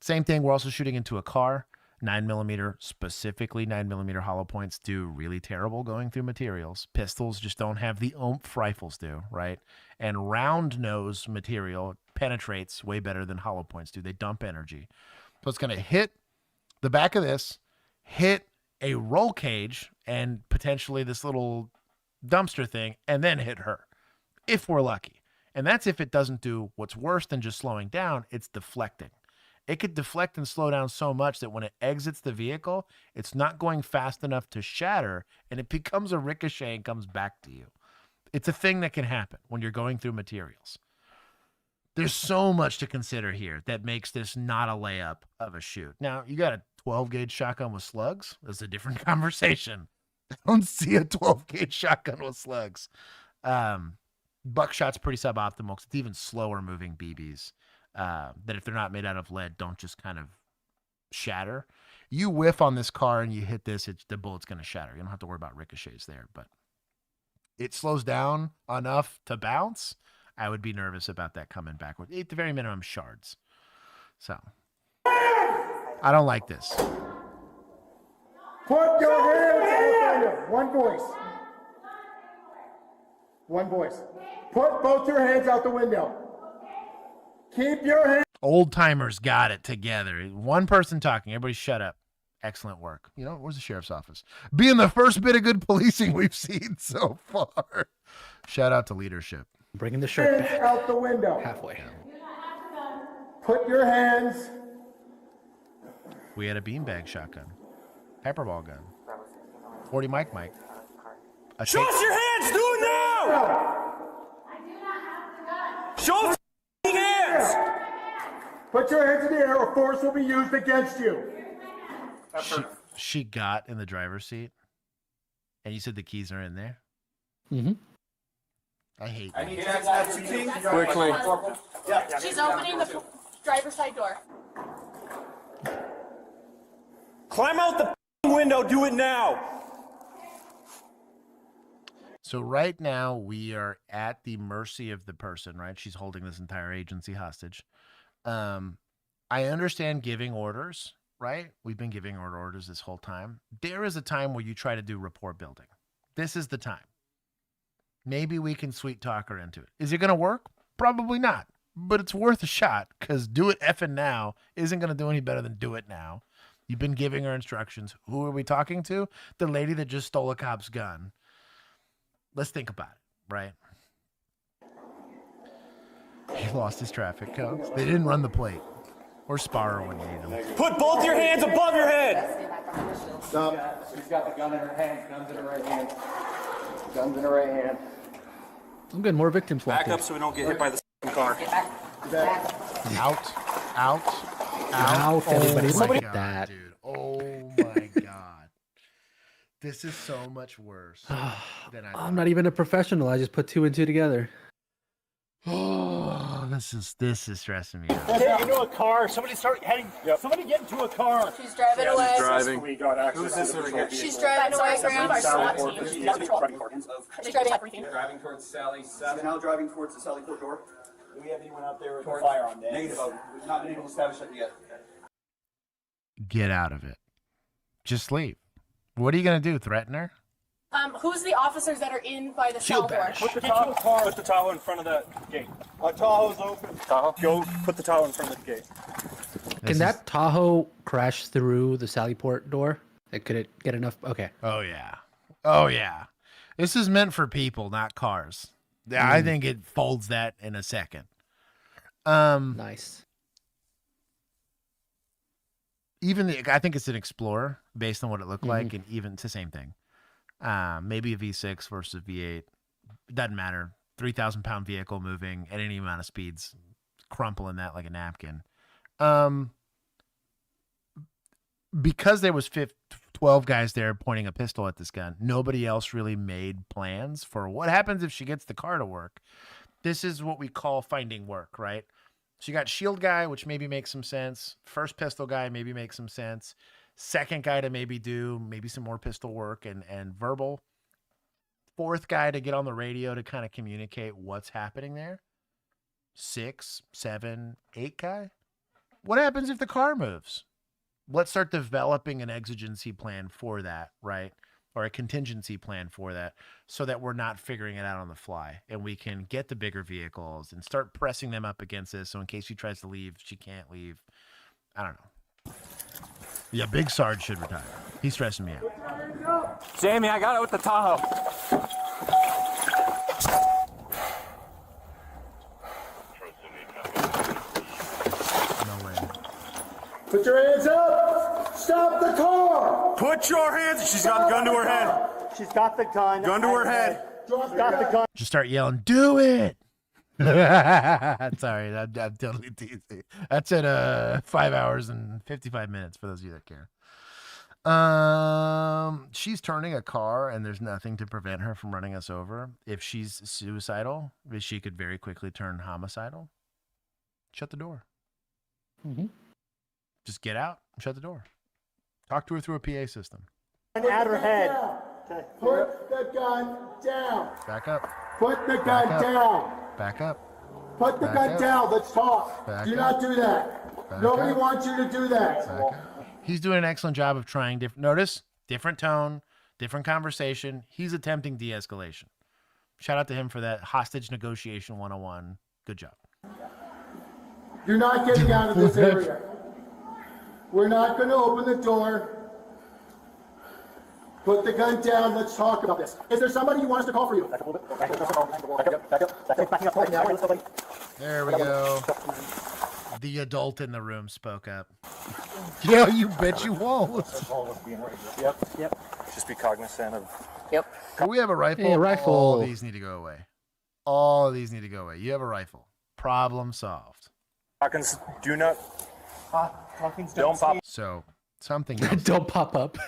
Same thing. We're also shooting into a car. 9mm, specifically 9mm hollow points do really terrible going through materials. Pistols just don't have the oomph rifles do, right? And round nose material penetrates way better than hollow points do. They dump energy. So it's going to hit the back of this, hit a roll cage and potentially this little dumpster thing, and then hit her, if we're lucky. And that's if it doesn't do what's worse than just slowing down, it's deflecting. It could deflect and slow down so much that when it exits the vehicle, it's not going fast enough to shatter, and it becomes a ricochet and comes back to you. It's a thing that can happen when you're going through materials. There's so much to consider here that makes this not a layup of a shoot. Now, you got a 12-gauge shotgun with slugs. That's a different conversation. I don't see a 12-gauge shotgun with slugs. Buckshot's pretty suboptimal because it's even slower moving BBs. That if they're not made out of lead, don't just kind of shatter. You whiff on this car and you hit this, the bullet's going to shatter. You don't have to worry about ricochets there, but it slows down enough to bounce. I would be nervous about that coming backward. At the very minimum, shards. So, I don't like this. Put your hands out the window. One voice. One voice. Put both your hands out the window. Keep your hands. Old timers got it together. One person talking. Everybody shut up. Excellent work. You know, where's the sheriff's office? Being the first bit of good policing we've seen so far. Shout out to leadership. Bringing the shirt Hands back. out the window. Halfway. Put your hands. We had a beanbag shotgun. Hyperball gun. 40 Mike. Show us your hands! Do it now! Show us your hands! Put your hands in the air or force will be used against you. She got in the driver's seat. And you said the keys are in there? Mm-hmm. I hate I need that. quickly. She's opening the driver's side door. Climb out the window. Do it now. So right now we are at the mercy of the person, right? She's holding this entire agency hostage. I understand giving orders, right? We've been giving orders this whole time. There is a time where you try to do rapport building. This is the time. Maybe we can sweet talk her into it. Is it going to work? Probably not, but it's worth a shot because do it effing now isn't going to do any better than do it now. You've been giving her instructions. Who are we talking to? The lady that just stole a cop's gun. Let's think about it, right? He lost his traffic codes. They didn't run the plate or spar her when you need them. Put both your hands above your head. Stop. She's got the gun in her hand. Gun's in her right hand. Gun's in her right hand. I'm getting more victims. Back up so we don't get hit by the car. Out. Out, everybody. Oh Look my at God, that. dude. Oh my God. This is so much worse than I thought. I'm not even a professional. I just put 2 and 2 together. Oh, this is stressing me out. Get into a car. Somebody start heading. Yep. Somebody get into a car. She's driving away. She's driving. We got access Who's this? She's driving away, Graham. She's driving everything. Driving towards Sally 7. She's now driving towards the Sally Port door. Do we have anyone out there with a firearm? Negative. We've not been able to establish that yet. Get out of it. Just leave. What are you going to do? Threaten her? Who's the officers that are in by the cell door? Put the Tahoe in front of the gate. Our Tahoe's open. Tahoe? Go put the Tahoe in front of the gate. Can that Tahoe crash through the Sallyport door? Could it get enough? Okay. Oh, yeah. This is meant for people, not cars. I think it folds that in a second. Nice. I think it's an Explorer based on what it looked like, and even it's the same thing. Maybe a V6 versus a V8. It doesn't matter. 3,000-pound vehicle moving at any amount of speeds, crumpling that like a napkin. Because there was 12 guys there pointing a pistol at this gun, nobody else really made plans for what happens if she gets the car to work. This is what we call finding work, right? So you got shield guy, which maybe makes some sense. First pistol guy maybe makes some sense. Second guy to maybe do some more pistol work and verbal. Fourth guy to get on the radio to kind of communicate what's happening there. 6, 7, 8 guy. What happens if the car moves? Let's start developing an exigency plan for that, right? Or a contingency plan for that, so that we're not figuring it out on the fly, and we can get the bigger vehicles and start pressing them up against this. So in case she tries to leave, she can't leave. I don't know. Yeah, Big Sarge should retire. He's stressing me out. Jamie, I got it with the Tahoe. No way. Put your hands up. Stop the car. Put your hands. She's got the gun to her head. She's got the gun. Gun to her head. She's got the gun. Just start yelling, "Do it!" Sorry, I'm totally teasing. That's at 5 hours and 55 minutes for those of you that care. She's turning a car, and there's nothing to prevent her from running us over. If she's suicidal, she could very quickly turn homicidal. Shut the door. Just get out and shut the door. Talk to her through a PA system. And at her head. Put the gun down. Back up. Put the gun down. Back up. Put the gun down. Let's talk. Do not do that. Nobody wants you to do that. He's doing an excellent job of trying different. Notice different tone, different conversation. He's attempting de-escalation. Shout out to him for that hostage negotiation 101. Good job. You're not getting out of this area. We're not going to open the door Put the gun down. Let's talk about this. Is there somebody you want us to call for you? Back up a little bit. Back up. Back up. Backing up. There we go. The adult in the room spoke up. Yeah, you bet you won't. Yep. Just be cognizant of. Yep. Do we have a rifle? Hey, rifle. All these need to go away. All of these need to go away. You have a rifle. Problem solved. Hawkins, do not. Don't pop. So something else Don't pop up.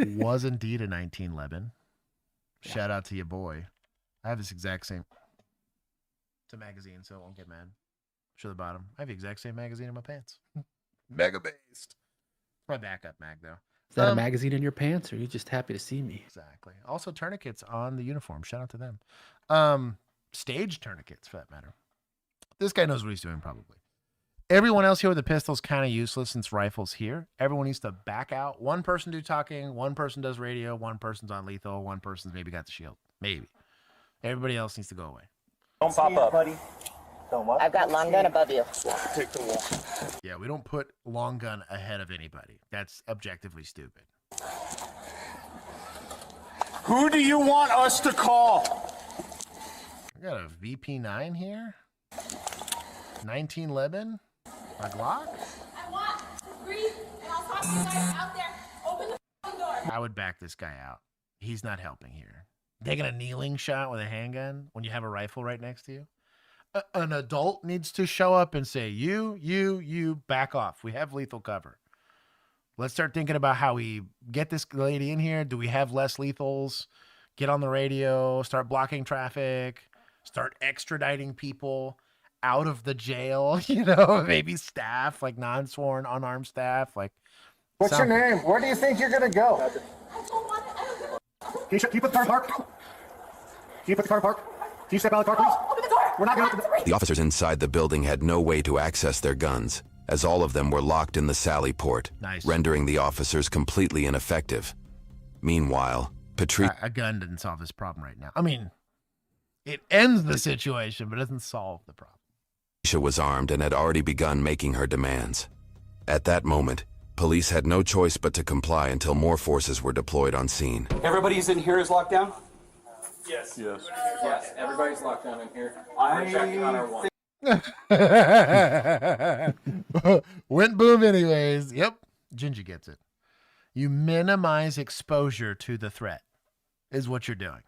was indeed a 1911. Shout out to your boy. I have this exact same. It's a magazine, so I won't get mad. Show the bottom. I have the exact same magazine in my pants. Mega based. My backup mag, though. Is that a magazine in your pants, or are you just happy to see me? Exactly. Also, tourniquets on the uniform. Shout out to them. Stage tourniquets, for that matter. This guy knows what he's doing, probably. Everyone else here with the pistol's kind of useless since rifle's here. Everyone needs to back out. One person do talking, one person does radio, one person's on lethal, one person's maybe got the shield. Maybe. Everybody else needs to go away. Don't pop up, buddy. I've got long gun above you. Take the wall. Yeah, we don't put long gun ahead of anybody. That's objectively stupid. Who do you want us to call? I got a VP9 here. 1911. A Glock. I want to breathe, and I'll talk to you guys out there. Open the door. I would back this guy out. He's not helping here. Taking a kneeling shot with a handgun when you have a rifle right next to you. An adult needs to show up and say, you, back off. We have lethal cover. Let's start thinking about how we get this lady in here. Do we have less lethals? Get on the radio, start blocking traffic, start extraditing people out of the jail, maybe staff, like non-sworn, unarmed staff. Like, What's your name? Where do you think you're gonna go? Can you put the car in park? Can you put the car in park? Can you step out of the car, please? Open the door. We're not going to open the... The officers inside the building had no way to access their guns, as all of them were locked in the sally port, rendering the officers completely ineffective. Meanwhile, Patricia... A gun didn't solve this problem right now. I mean, it ends the situation, but it doesn't solve the problem. was armed and had already begun making her demands. At that moment, police had no choice but to comply until more forces were deployed on scene. Everybody's in here is locked down? Yes. Yes, everybody's locked down in here. We're checking on our one. Went boom anyways. Yep. Gingy gets it. You minimize exposure to the threat is what you're doing.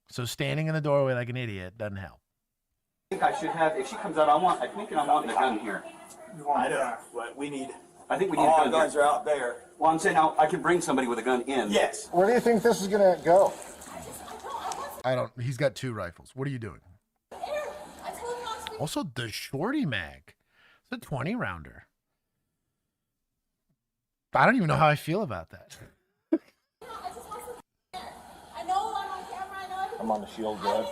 So standing in the doorway like an idiot doesn't help. I think I should have, if she comes out, I want the gun here. I know. What we need. I think we need a All gun the guns here. are out there. Well, I'm saying now I can bring somebody with a gun in. Yes. Where do you think this is gonna go? He's got 2 rifles. What are you doing? Also, the shorty mag. It's a 20 rounder. I don't even know how I feel about that. I'm on the shield, bud.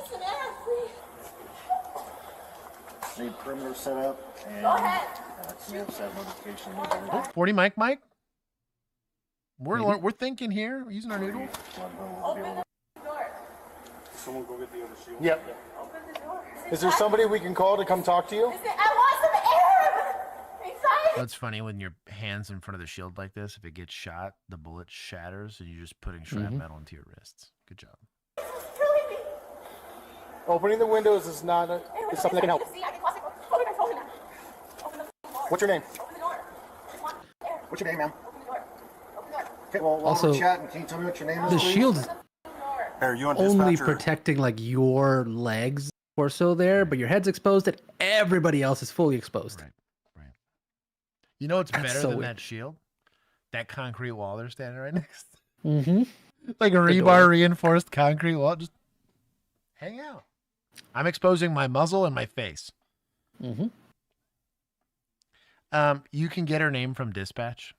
Need perimeter set up. And, Go ahead. set notification. 40 Mike. We're thinking here. We're using our noodle. Open the door. Someone go get the other shield. Yep. Open the door. Is there somebody we can call to come talk to you? I want some air inside. That's funny when your hand's in front of the shield like this. If it gets shot, the bullet shatters, and you're just putting shrapnel into your wrists. Good job. Opening the windows is not is something that can help. What's your name? What's your name, ma'am? Okay, well, while Also, we're chatting, can you tell me what your name is, The please? shield's Are you on only dispatcher? protecting like your legs or so there, but your head's exposed and everybody else is fully exposed. Right. You know what's That's better so than weird. that shield? That concrete wall they're standing right next to. Mm-hmm. Like a rebar reinforced concrete wall. Just hang out. I'm exposing my muzzle and my face. Mm-hmm. You can get her name from dispatch.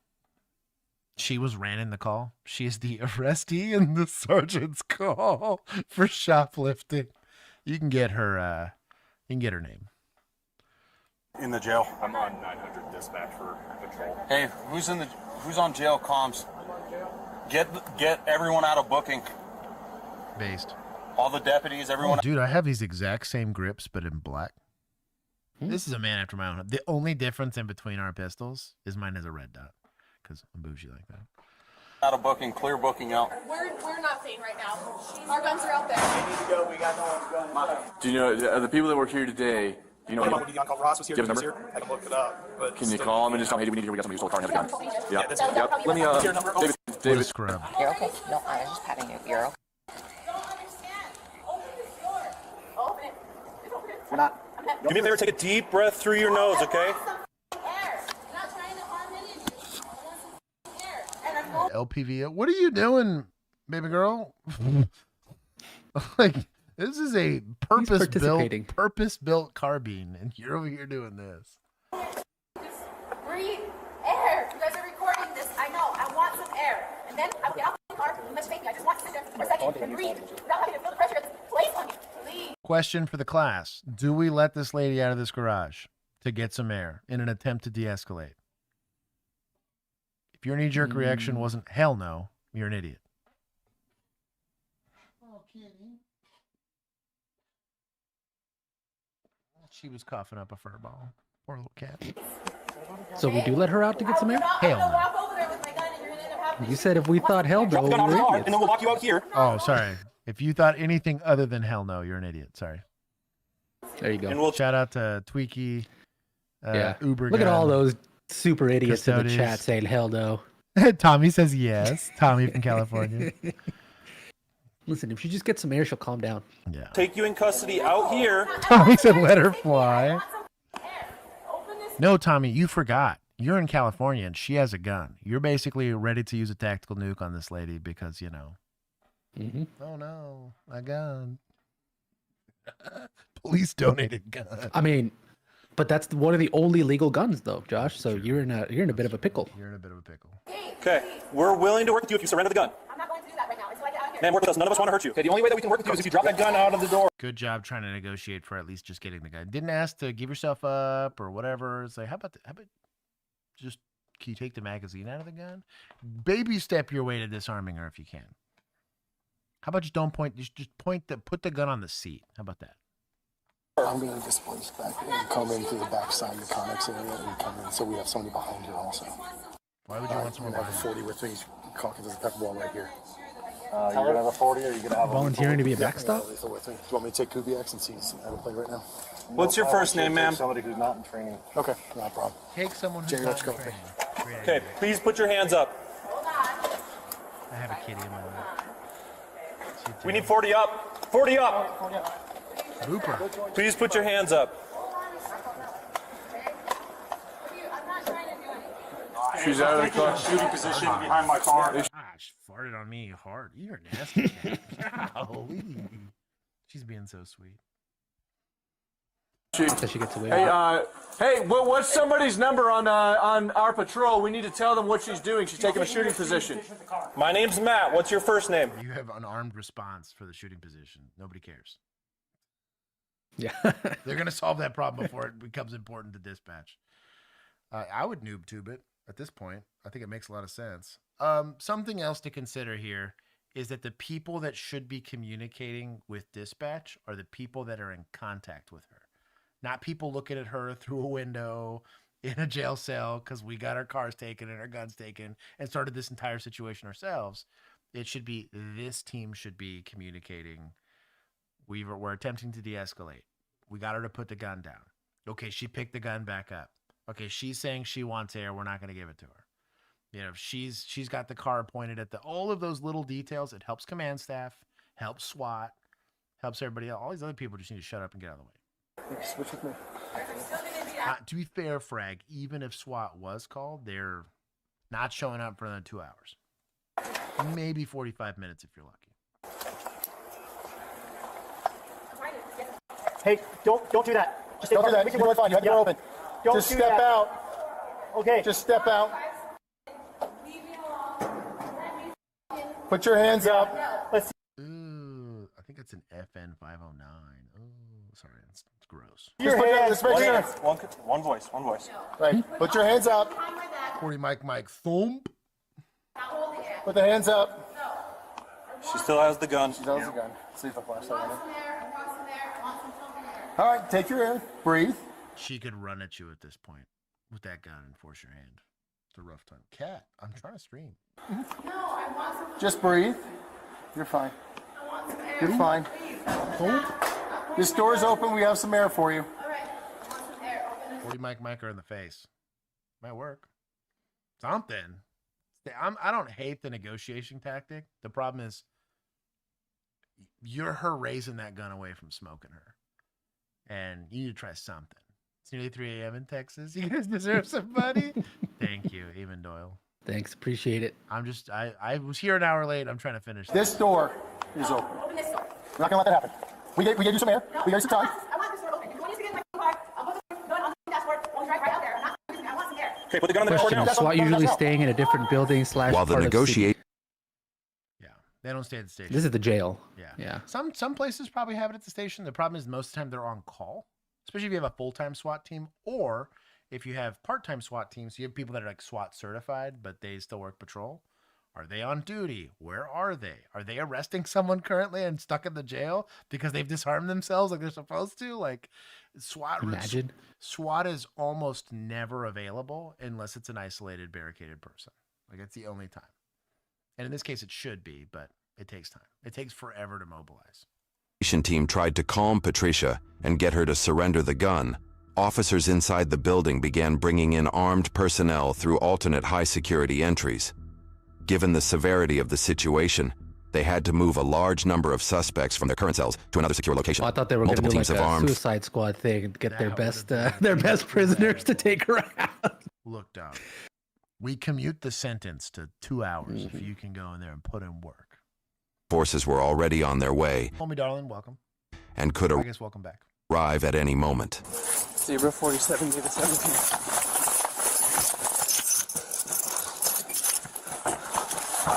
She was ran in the call. She is the arrestee in the sergeant's call for shoplifting. You can get her. You can get her name. In the jail. I'm on 900 dispatch for patrol. Hey, who's on jail comms? Get everyone out of booking. Based. All the deputies, everyone. Oh, dude, I have these exact same grips, but in black. This is a man after my own. The only difference in between our pistols is mine has a red dot, because I'm bougie like that. Out of booking, clear booking out. We're not staying right now. Our guns are out there. We need to go. We got no one's gun. Do you know the people that work here today? Do you know? Would you call Ross was here? Do you have his number? I can look it up. But can you call him and just tell him, hey, we need to hear we got somebody who stole a car and has a gun? Yeah. that's Yep. Let me David. Scrub. You're okay? No, I'm just patting you. You're okay. We're not. Do me a favor, take a deep breath through your nose, okay? LPV. What are you doing, baby girl? Like, this is a purpose-built carbine, and you're over here doing this. Just breathe air. You guys are recording this. I know. I want some air. And then I will get off the car. You must take me. I just want to sit there for a second and breathe without having to feel the pressure of this place on me. Please. Question for the class. Do we let this lady out of this garage to get some air in an attempt to de-escalate? If your knee-jerk reaction wasn't hell no, you're an idiot. Oh, kitty. She was coughing up a fur ball. Poor little cat. So we do let her out to get some air? Hell no. You said if we thought hell no, And then we'll walk you out here. Oh, sorry. If you thought anything other than hell no, you're an idiot. Sorry. There you go. And we'll shout out to Tweaky. Uber. Look at all those super idiots in the Custodes. chat saying hell no. Tommy says yes. Tommy from California. Listen, if she just gets some air, she'll calm down. Yeah. Take you in custody out here. Tommy said let her fly. No, Tommy, you forgot. You're in California and she has a gun. You're basically ready to use a tactical nuke on this lady because, you know. Mm-hmm. Oh, no. My gun. Police donated gun. I mean, but that's one of the only legal guns, though, Josh. So you're in a bit of a pickle. You're in a bit of a pickle. Okay, we're willing to work with you if you surrender the gun. I'm not going to do that right now. Until I get out of here. Man, work with us. None of us want to hurt you. Okay, the only way that we can work with you is if you drop that gun out of the door. Good job trying to negotiate for at least just getting the gun. Didn't ask to give yourself up or whatever. It's like, how about just, can you take the magazine out of the gun? Baby step your way to disarming her if you can. How about just don't point, just put the gun on the seat. How about that? I'm going to displace back and come in through the back side of the Connex area and come in so we have somebody behind here also. Why would you want someone have a behind? 40 with these cockings as a pepper ball right here. You're going to have a 40 or you're going to have volunteering to be a backstop? Do you want me to take Kubiak's and see how to play right now? What's your first name, ma'am? Somebody who's not in training. Okay, no problem. Take someone who's Jerry, not let's in go. training. Great Okay, idea. please put your hands up. I have a kitty in my lap. We need 40 up. 40 up. Booper. Please put your hands up. She's out of the car. Shooting position behind my car. Gosh, farted on me hard. You're nasty. Golly. She's being so sweet. She gets away. Hey, what's somebody's number on our patrol? We need to tell them what she's doing. She's taking a shooting position. My name's Matt. What's your first name? You have an armed response for the shooting position. Nobody cares. Yeah. They're going to solve that problem before it becomes important to dispatch. I would noob tube it at this point. I think it makes a lot of sense. Something else to consider here is that the people that should be communicating with dispatch are the people that are in contact with her. Not people looking at her through a window in a jail cell because we got our cars taken and our guns taken and started this entire situation ourselves. It should be, this team should be communicating. We're attempting to de-escalate. We got her to put the gun down. Okay, she picked the gun back up. Okay, she's saying she wants air. We're not going to give it to her. You know, she's got the car pointed at all of those little details. It helps command staff, helps SWAT, helps everybody else. All these other people just need to shut up and get out of the way. Switch with me. To be fair, Frag, even if SWAT was called, they're not showing up for another 2 hours. Maybe 45 minutes if you're lucky. Hey, don't do that. Just Don't do that. We can You're work fine. You have the door open. Don't Just do step that. out. Okay. Just step out. Put your hands up. Let's see. Ooh, I think it's an FN 509. Oh, sorry, it's gross. Just put your hands. One voice. Right. Put your hands up. 40 Mike thump. Put the hands up. She still has the gun. She still has the gun. See if the flashlight on it. All right, take your air. Breathe. She could run at you at this point with that gun and force your hand. It's a rough time. Cat, I'm trying to stream. Just breathe. You're fine. You're fine. This door's open. We have some air for you. 40 Mike her in the face. Might work. Something. I don't hate the negotiation tactic. The problem is you're her raising that gun away from smoking her. And you need to try something. It's nearly 3 a.m. in Texas. You guys deserve somebody. Thank you, Eamon Doyle. Thanks, appreciate it. I was here an hour late. I'm trying to finish This door is open. Open this door. We're not gonna let that happen. We gave you some air. We gave you some time. I want this door open. If you want to get in my car, I'll put the gun on the dashboard. I'll drive right out there. I'm not using it. I want some air. Okay, put the gun on the Question, door now. is SWAT usually staying in a different building / While the part of negotiate. Yeah, they don't stay at the station. This is the jail. Yeah. Some places probably have it at the station. The problem is most of the time they're on call, especially if you have a full-time SWAT team, or if you have part-time SWAT teams. You have people that are like SWAT certified, but they still work patrol. Are they on duty? Where are they? Are they arresting someone currently and stuck in the jail because they've disarmed themselves like they're supposed to? Like SWAT. Imagine. SWAT is almost never available unless it's an isolated, barricaded person. Like it's the only time. And in this case, it should be, but it takes time. It takes forever to mobilize. Team tried to calm Patricia and get her to surrender the gun. Officers inside the building began bringing in armed personnel through alternate high-security entries. Given the severity of the situation, they had to move a large number of suspects from their current cells to another secure location. I thought they were going to Multiple do like teams of a armed Suicide Squad thing and get their best prisoners to take her out. Look, dog, we commute the sentence to 2 hours if you can go in there and put in work. forces were already on their way Homie, darling, welcome. and could I guess welcome back. arrive at any moment. 047 to the 17.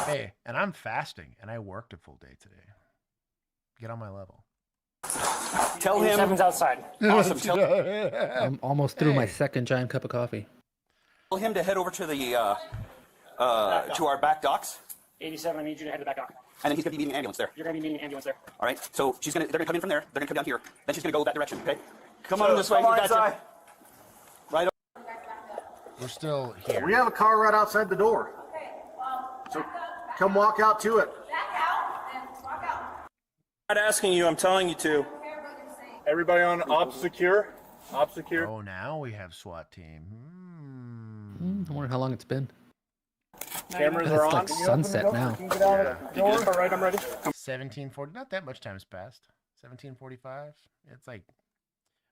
Hey, and I'm fasting, and I worked a full day today. Get on my level. Tell him. 87's outside. Awesome. Tell I'm almost through my second giant cup of coffee. him to head over to the to our back docks. 87, I need you to head to the back dock. And then he's gonna be meeting an ambulance there. You're gonna be meeting an ambulance there. All right. So they're gonna come in from there. They're gonna come down here. Then she's gonna go that direction. Okay. Come on this way. Come on We got you. inside. Right. We're still here. We have a car right outside the door. So come walk out to it. I'm not asking you. I'm telling you to. Everybody on op secure. Op secure. Oh, now we have SWAT team. I wonder how long it's been. Cameras It's are on. like sunset now. All right, I'm ready. 1740. Not that much time's passed. 1745. It's like,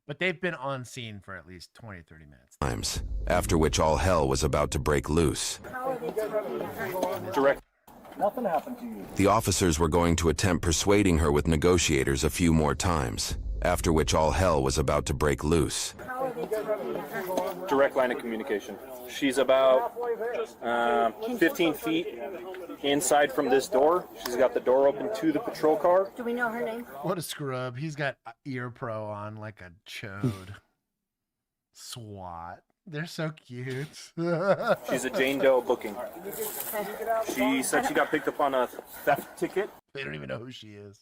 but they've been on scene for at least 20, 30 minutes. Times, after which all hell was about to break loose. Direct. Nothing happened to you. The officers were going to attempt persuading her with negotiators a few more times, after which all hell was about to break loose. Direct line of communication. She's about 15 feet inside from this door. She's got the door open to the patrol car. Do we know her name? What a scrub. He's got ear pro on like a chode. SWAT. They're so cute. She's a Jane Doe booking. She said she got picked up on a theft ticket. They don't even know who she is.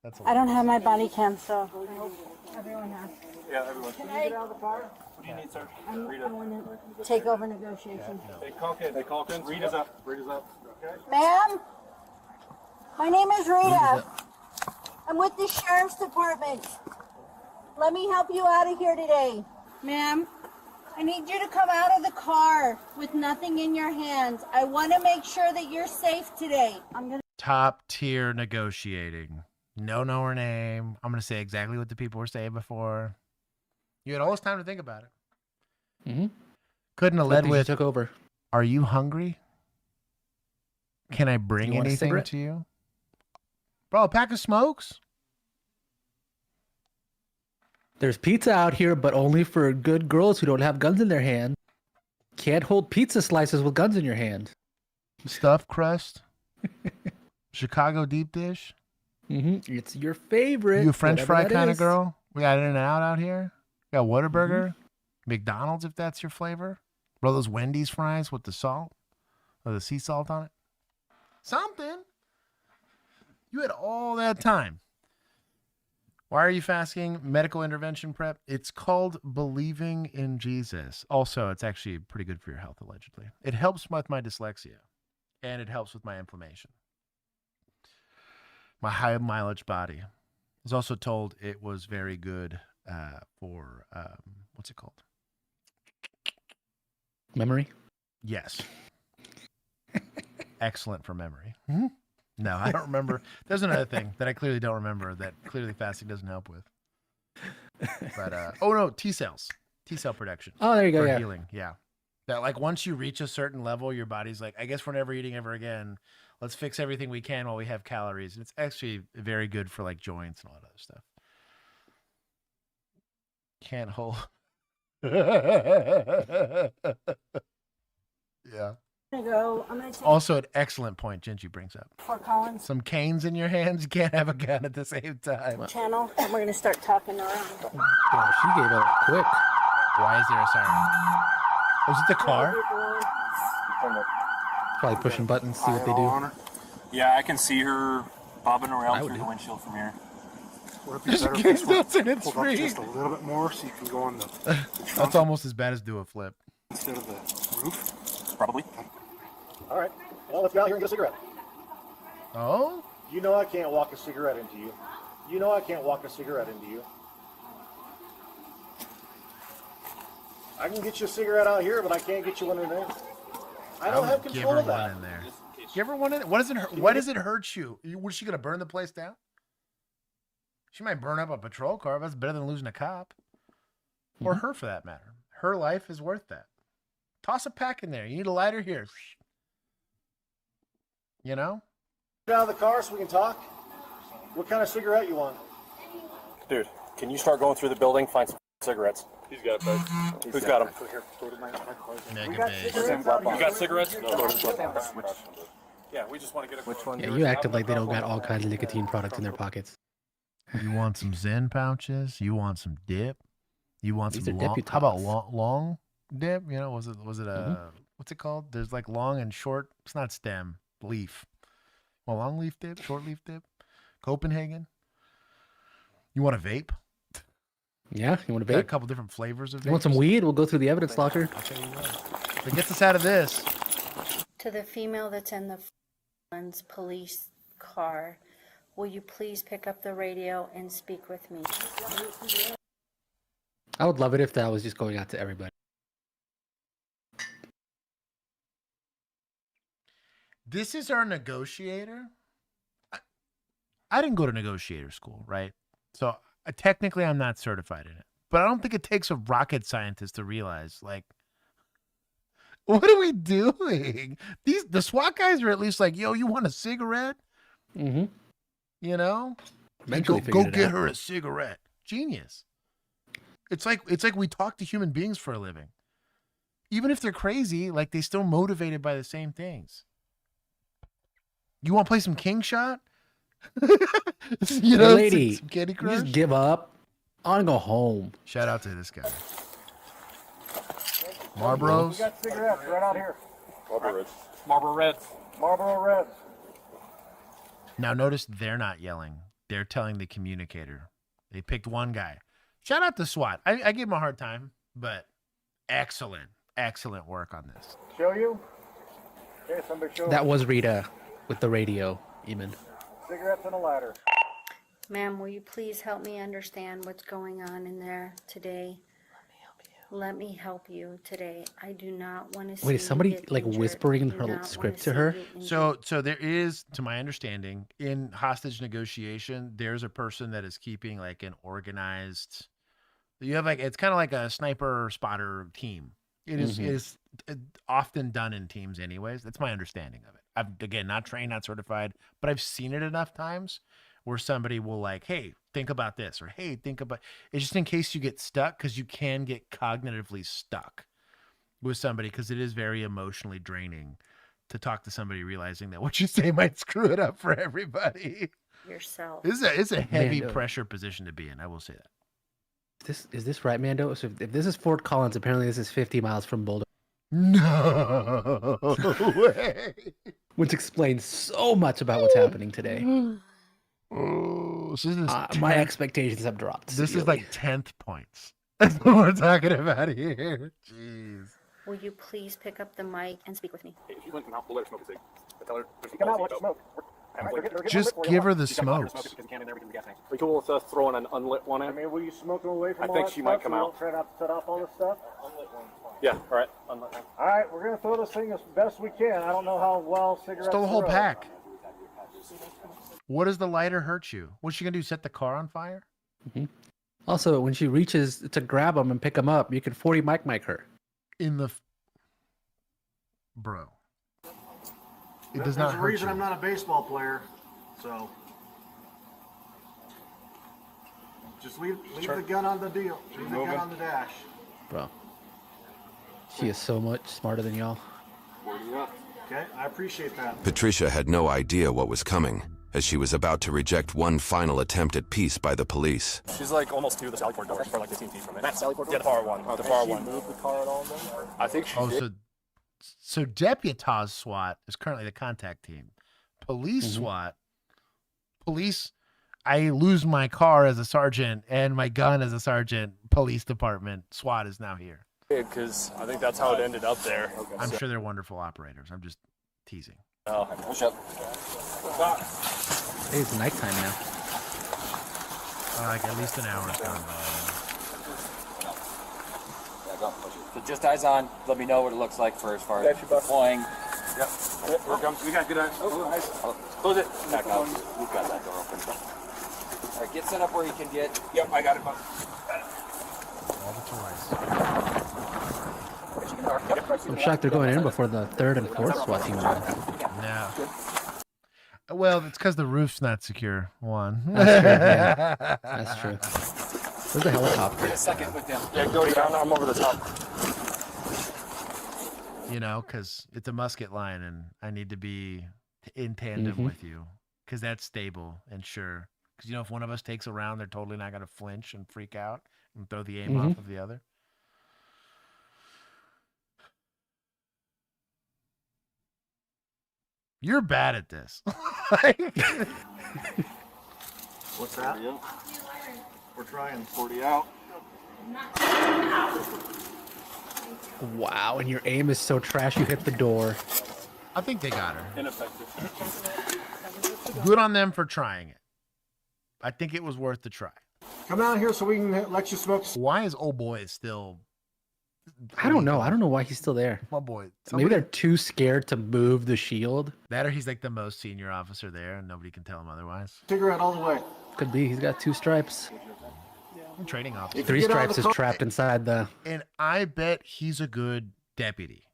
That's I don't have my body cam, so I hope everyone has. Yeah, everyone. Can I get out of the car? What do you need, sir? I want to take over negotiations. Hey, Calkins. Hey, Calkins. Read us up. Read us up. Okay. Ma'am, my name is Rita. I'm with the Sheriff's Department. Let me help you out of here today. Ma'am, I need you to come out of the car with nothing in your hands. I want to make sure that you're safe today. I'm going to... Top tier negotiating. Know her name. I'm going to say exactly what the people were saying before. You had all this time to think about it. Mm-hmm. Couldn't have led with, took over. Are you hungry? Can I bring You want a anything cigarette? to you? Bro, a pack of smokes? There's pizza out here, but only for good girls who don't have guns in their hand. Can't hold pizza slices with guns in your hand. Stuffed crust? Chicago deep dish? Mm-hmm. It's your favorite. You a French whatever fry that kind of is. girl? We got In-N-Out out here. We got Whataburger. McDonald's if that's your flavor. Bro, those Wendy's fries with the salt or the sea salt on it. Something. You had all that time. Why are you fasting? Medical intervention prep. It's called believing in Jesus. Also, it's actually pretty good for your health, allegedly. It helps with my dyslexia, and it helps with my inflammation. My high mileage body. I was also told it was very good for, what's it called? Memory? Yes. Excellent for memory. No, I don't remember. There's another thing that I clearly don't remember that clearly fasting doesn't help with. But, oh no, T cells. T cell production. Oh, there you go, for yeah. healing, yeah. That like once you reach a certain level, your body's like, I guess we're never eating ever again. Let's fix everything we can while we have calories. And it's actually very good for like joints and all that other stuff. Can't hold. Yeah. Go. I'm gonna take Also, an excellent point Gingy brings up. Fort Collins Some canes in your hands. You can't have a gun at the same time. channel, and we're gonna start talking around. Yeah, she gave up quick. Why is there a siren? Was it the car? Probably pushing buttons, see what they do. Yeah, I can see her bobbing around through the windshield from here. Would it be better if this one pulled up just a little bit more so you can go on the trunk That's almost as bad as do a flip. instead of the roof? Probably. All right. Well, let's get out here and get a cigarette. Oh? You know I can't walk a cigarette into you. You know I can't walk a cigarette into you. I can get you a cigarette out here, but I can't get you one in there. I don't have give control her of that. one in there. Give her one in. What does it hurt? Why does it hurt you? Was she gonna burn the place down? She might burn up a patrol car. That's better than losing a cop, or her for that matter. Her life is worth that. Toss a pack in there. You need a lighter here. You know. Get out of the car so we can talk. What kind of cigarette you want? Dude, can you start going through the building, find some cigarettes? He's got it, bud. Who's got them? You got cigarettes? Yeah, we just want to get a... Which one? Yeah, you acted like they don't got all kinds of nicotine products in their pockets. You want some Zen pouches? You want some dip? You want These some are long? Deputies. How about long dip? You know, was it a what's it called? There's like long and short. It's not stem, leaf. Well, long leaf dip, short leaf dip. Copenhagen. You want a vape? Yeah, you want a Got a vape? couple different flavors of vape. You want some weed? We'll go through the evidence locker. I'll tell you what. If it gets us out of this. To the female that's in the police car, will you please pick up the radio and speak with me? I would love it if that was just going out to everybody. This is our negotiator. I didn't go to negotiator school, right? So technically I'm not certified in it. But I don't think it takes a rocket scientist to realize, like, what are we doing? The SWAT guys are at least like, yo, you want a cigarette? Mm-hmm. You know? Eventually go figured it get out. her a cigarette. Genius. It's like we talk to human beings for a living. Even if they're crazy, like they still motivated by the same things. You want to play some King Shot? You know, lady, some Candy you Crush? just give up. I want to go home. Shout out to this guy. We Marlboros. got cigarettes right out here. Marlboro Reds. Marlboro Reds. Marlboro Reds. Now notice they're not yelling. They're telling the communicator. They picked one guy. Shout out to SWAT. I give him a hard time, but excellent work on this. Show you? Okay, somebody show That was Rita with the radio, even. cigarettes and a ladder. Ma'am, will you please help me understand what's going on in there today? Let me help you today. I do not want to see Wait, is somebody you get like injured. whispering I do her not script wanna to her? see you injured. So there is, to my understanding, in hostage negotiation, there's a person that is keeping like an organized. You have like it's kind of like a sniper spotter team. It is often done in teams, anyways. That's my understanding of it. I've again not trained, not certified, but I've seen it enough times where somebody will like, hey, think about this, or hey, think about. It's just in case you get stuck, because you can get cognitively stuck with somebody, because it is very emotionally draining to talk to somebody realizing that what you say might screw it up for everybody. Yourself. It's a heavy Mando. pressure position to be in. I will say that. Is this right, Mando? So if this is Fort Collins, apparently this is 50 miles from Boulder. No way. Which explains so much about what's happening today. Oh, so this is my expectations have dropped. This is like 10th points. That's what we're talking about here. Jeez. Will you please pick up the mic and speak with me? Hey, if you went out, we'll let her smoke a cig. I tell her. Come out, watch smoke. Just give her the smokes. Are you cool with us throwing an unlit one in? I mean, will you smoke them away from I all think that she stuff might come so we out. don't try not to set off all this stuff? Yeah, all right. Unlit one. All right, we're going to throw this thing as best we can. I don't know how well cigarettes Stole a whole throw. pack. What does the lighter hurt you? What's she gonna do? Set the car on fire? Also, when she reaches to grab him and pick him up, you can 40 mic her. In the bro. It does There's not a hurt reason you. I'm not a baseball player, so just leave the gun on the deal. Leave the gun on the dash. Bro. He is so much smarter than y'all. Okay, I appreciate that. Patricia had no idea what was coming, as she was about to reject one final attempt at peace by the police. She's like almost to the Sallyport door. She's probably like 15 feet from it. That Sallyport door? Yeah, the far one. Oh, the far one. Move the car at all then? I think she did. So Deputized SWAT is currently the contact team. Police SWAT, police, I lose my car as a sergeant and my gun as a sergeant. Police department, SWAT is now here. Because I think that's how it ended up there. I'm sure they're wonderful operators. I'm just teasing. Oh, push up. Hey, it's nighttime now. Like at least an hour's gone by. So just eyes on. Let me know what it looks like for as far as deploying. Yep. Here it comes. We got good eyes. Oh, nice. Close it. Back out. We've got that door open. All right, get set up where you can get. Yep, I got it. All the toys. I'm shocked they're going in before the 3rd and 4th SWAT team arrive. No. Well, it's because the roof's not secure. One. That's true. Yeah. That's true. Where's the helicopter? A second with them. Yeah, go down. I'm over the top. You know, because it's a musket line, and I need to be in tandem with you, because that's stable and sure. Because you know, if one of us takes a round, they're totally not going to flinch and freak out and throw the aim off of the other. You're bad at this. What's that? We're trying. 40 out. Wow, and your aim is so trash you hit the door. I think they got her. Ineffective. Good on them for trying it. I think it was worth the try. Come down here so we can let you smoke. Why is old boy still? I don't know. I don't know why he's still there. My boy. Maybe they're too scared to move the shield. That or he's like the most senior officer there, and nobody can tell him otherwise. Cigarette all the way. Could be. He's got 2 stripes. Training officer. 3 stripes is trapped inside the. And I bet he's a good deputy.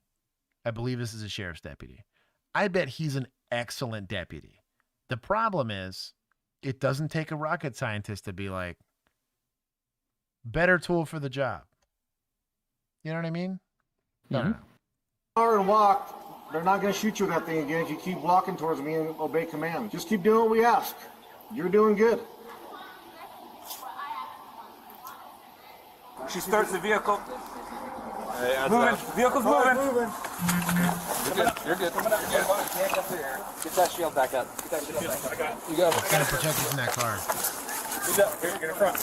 I believe this is a sheriff's deputy. I bet he's an excellent deputy. The problem is, it doesn't take a rocket scientist to be like, better tool for the job. You know what I mean? No. And walk. They're not going to shoot you with that thing again if you keep walking towards me and obey command. Just keep doing what we ask. You're doing good. She starts the vehicle. Hey, Moving. Vehicle's moving. You're good. Get that shield back up. Get that shield back up. You go. Gotta protect us in that car. Here, get in front.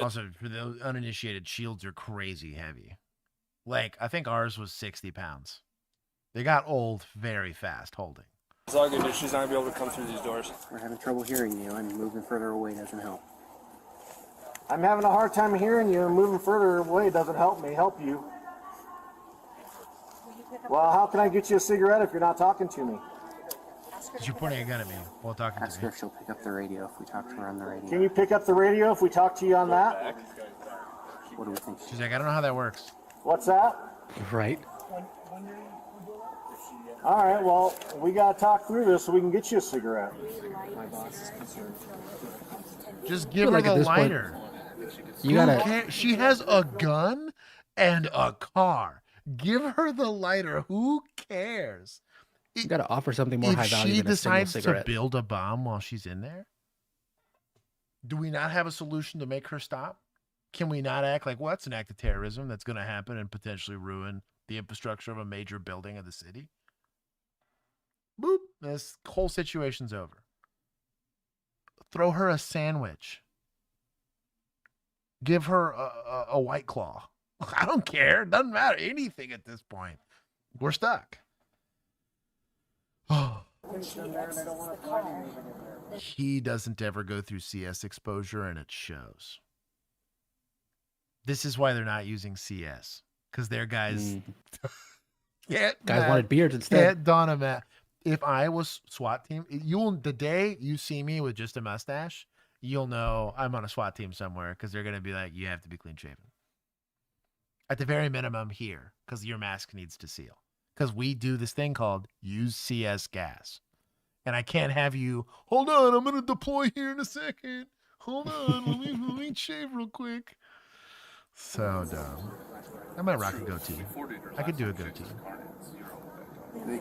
Also, for the uninitiated, shields are crazy heavy. Like, I think ours was 60 pounds. They got old very fast holding. It's all good. She's not going to be able to come through these doors. We're having trouble hearing you, and moving further away doesn't help. I'm having a hard time hearing you, and moving further away doesn't help me help you. Well, how can I get you a cigarette if you're not talking to me? Because you're pointing a gun at me while talking Ask to her me. if she'll pick up the radio if we talk to her on the radio. Can you pick up the radio if we talk to you on that? What do we think? She's like, I don't know how that works. What's that? Right. All right, well, we got to talk through this so we can get you a cigarette. My boss is concerned. Just give her the lighter. You gotta. She has a gun and a car. Give her the lighter. Who cares? You gotta offer something more high If value she than a single decides to cigarette. build a bomb while she's in there, do we not have a solution to make her stop? Can we not act like, well, that's an act of terrorism that's going to happen and potentially ruin the infrastructure of a major building of the city? Boop. This whole situation's over. Throw her a sandwich. Give her a White Claw. I don't care. Doesn't matter. Anything at this point. We're stuck. Oh. He doesn't ever go through CS exposure, and it shows. This is why they're not using CS, because their guys Guys wanted beards instead. Can't don a mat. If I was SWAT team, the day you see me with just a mustache, you'll know I'm on a SWAT team somewhere, because they're gonna be like, you have to be clean shaven. At the very minimum here, because your mask needs to seal. Because we do this thing called use CS gas. And I can't have you, hold on, I'm going to deploy here in a second. Hold on, let me shave real quick. So dumb. I might rock a goatee. I could do a goatee.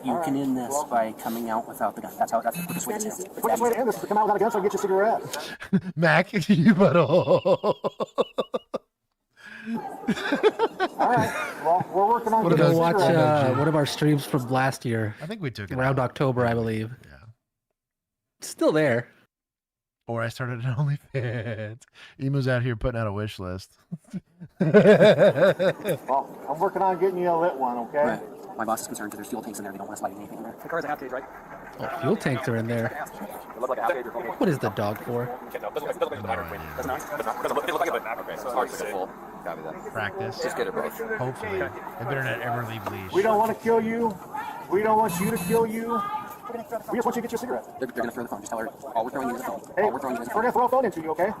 You can end this by coming out without the gun. That's the quickest way to end it. The quickest way to end this is to come out without a gun so I can get you a cigarette. Mac, you better. All right. Well, we're working on. We're gonna watch one of our streams from last year. I think we took it around out. October, I believe. Yeah. It's still there. Or I started an OnlyFans. Emu's out here putting out a wish list. Well, I'm working on getting you a lit one, okay? Right. My boss is concerned because there's fuel tanks in there. They don't want us lighting anything in there. The car has a half gauge, right? Oh, fuel tanks are in there. It looks like a half gauge or full gauge. What is the dog for? Doesn't look like it, but okay, so it's like a full. Copy that. Practice. Just get it both. Hopefully. They better not ever leave leash. We don't want to kill you. We don't want you to kill you. We just want you to get your cigarette. They're going to throw the phone. Just tell her all we're throwing you is a phone. Hey, All we're throwing you is a we're phone. going to throw a phone into you, okay?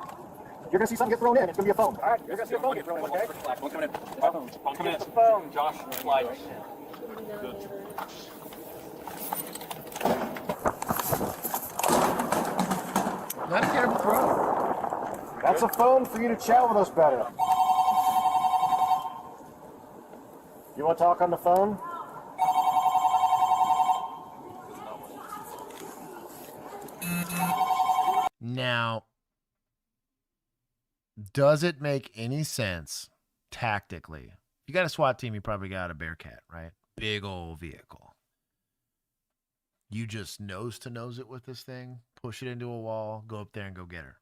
You're going to see something get thrown in. It's going to be a phone. All right, you're going to see a phone get thrown in, okay? Phone coming in. Phone coming in. Phone. Josh, slide. Not a terrible throw. That's a phone for you to chat with us better. You want to talk on the phone? Now, does it make any sense tactically? You got a SWAT team, you probably got a Bearcat, right? Big old vehicle. You just nose to nose it with this thing, push it into a wall, go up there and go get her.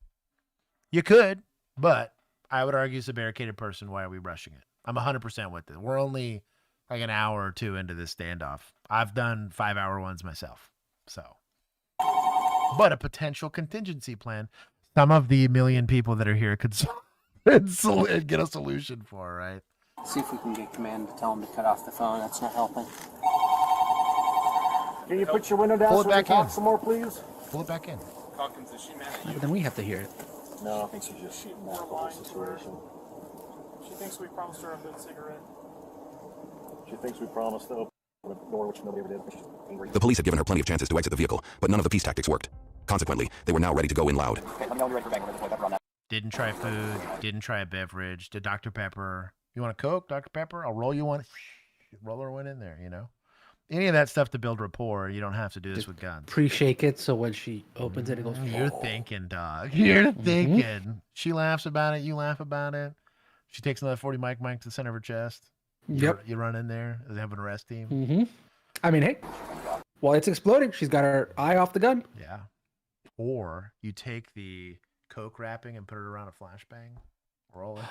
You could, but I would argue it's a barricaded person. Why are we rushing it? I'm 100% with it. We're only like an hour or two into this standoff. I've done 5-hour ones myself. So, but a potential contingency plan. Some of the million people that are here could get a solution for, right? See if we can get command to tell them to cut off the phone. That's not helping. Can you put your window down Pull it so we can back talk in. some more, please? Pull it back in. Hawkins, is she mad at Yeah, you? but then we have to hear it. No, I think she's just shooting that whole situation. She thinks we promised her a good cigarette. She thinks we promised to open the door, which nobody ever did. She's angry. The police had given her plenty of chances to exit the vehicle, but none of the peace tactics worked. Consequently, they were now ready to go in loud. Okay, let me know when you're ready for bang. We're going to pepper on that. Didn't try food. Didn't try a beverage. Did Dr. Pepper. You want a Coke, Dr. Pepper? I'll roll you one. Roll her one in there, you know? Any of that stuff to build rapport. You don't have to do this with guns. Pre-shake it so when she opens it, it goes. You're thinking, dog. You're thinking. She laughs about it. You laugh about it. She takes another 40 mic to the center of her chest. Yep. You run in there. They have an arrest team. Mm-hmm. I mean, hey, while it's exploding, she's got her eye off the gun. Yeah. Or you take the Coke wrapping and put it around a flashbang. Roll it.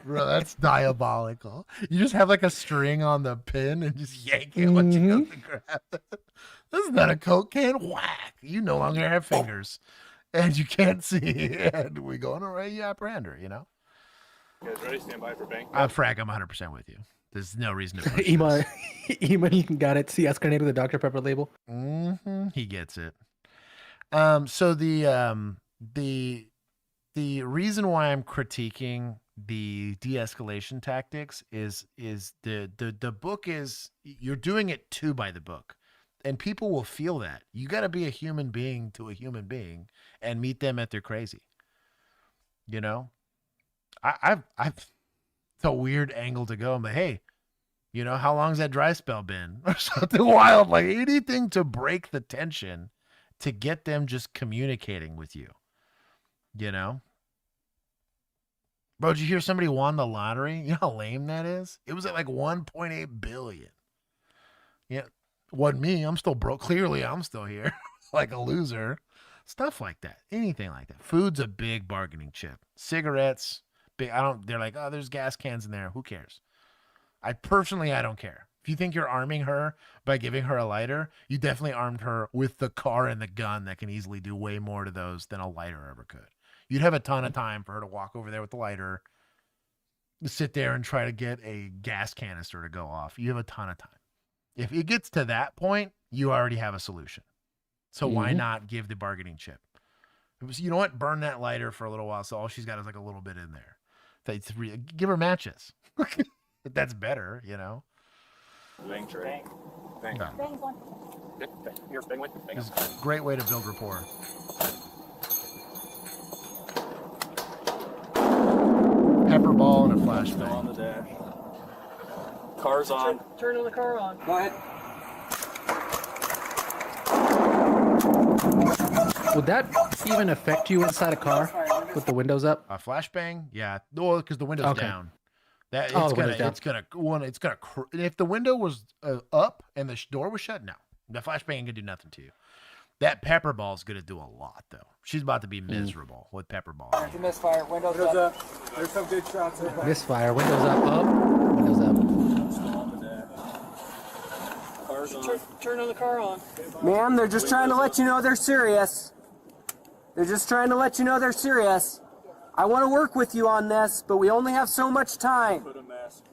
Bro, that's diabolical. You just have like a string on the pin and just yank it when you go to grab it. This is not a Coke can. Whack. You no longer have fingers. And you can't see. And we go on a right, you apprehend her, you know? You guys ready? Stand by for bang. Frag, I'm 100% with you. There's no reason to push Ema, you got it. CS grenade with the Dr. Pepper label. Mm-hmm. He gets it. So the reason why I'm critiquing the de-escalation tactics is the book is, you're doing it too by the book, and people will feel that. You got to be a human being to a human being and meet them at their crazy. You know, I've it's a weird angle to go, but hey, you know, how long's that dry spell been or something wild, like anything to break the tension, to get them just communicating with you, you know? Bro, did you hear somebody won the lottery? You know how lame that is? It was at like 1.8 billion. Yeah. Wasn't me. I'm still broke. Clearly, I'm still here. Like a loser. Stuff like that. Anything like that. Food's a big bargaining chip. Cigarettes, big. They're like, oh, there's gas cans in there. Who cares? I don't care. If you think you're arming her by giving her a lighter, you definitely armed her with the car and the gun that can easily do way more to those than a lighter ever could. You'd have a ton of time for her to walk over there with the lighter, sit there and try to get a gas canister to go off. You have a ton of time. If it gets to that point, you already have a solution. So why not give the bargaining chip? It was, you know what? Burn that lighter for a little while. So all she's got is like a little bit in there. Give her matches. That's better, you know? Bang tray. Bang. No. Bang one. Here's bang one. Bang. It's a great way to build rapport. Pepper ball and a flashbang. On the dash. Car's on. Turn the car on. Go ahead. Would that even affect you inside a car with the windows up? A flashbang? Yeah. No, because the window's down. That it's gonna. If the window was up and the door was shut, no, the flashbang ain't gonna do nothing to you. That pepper ball is gonna do a lot, though. She's about to be miserable with pepper ball. There's a misfire. Windows up. There's some good shots. Misfire. Windows up. Windows up. Turn on the car on. Ma'am, they're just trying to let you know they're serious. They're just trying to let you know they're serious. I want to work with you on this, but we only have so much time. Put a mask.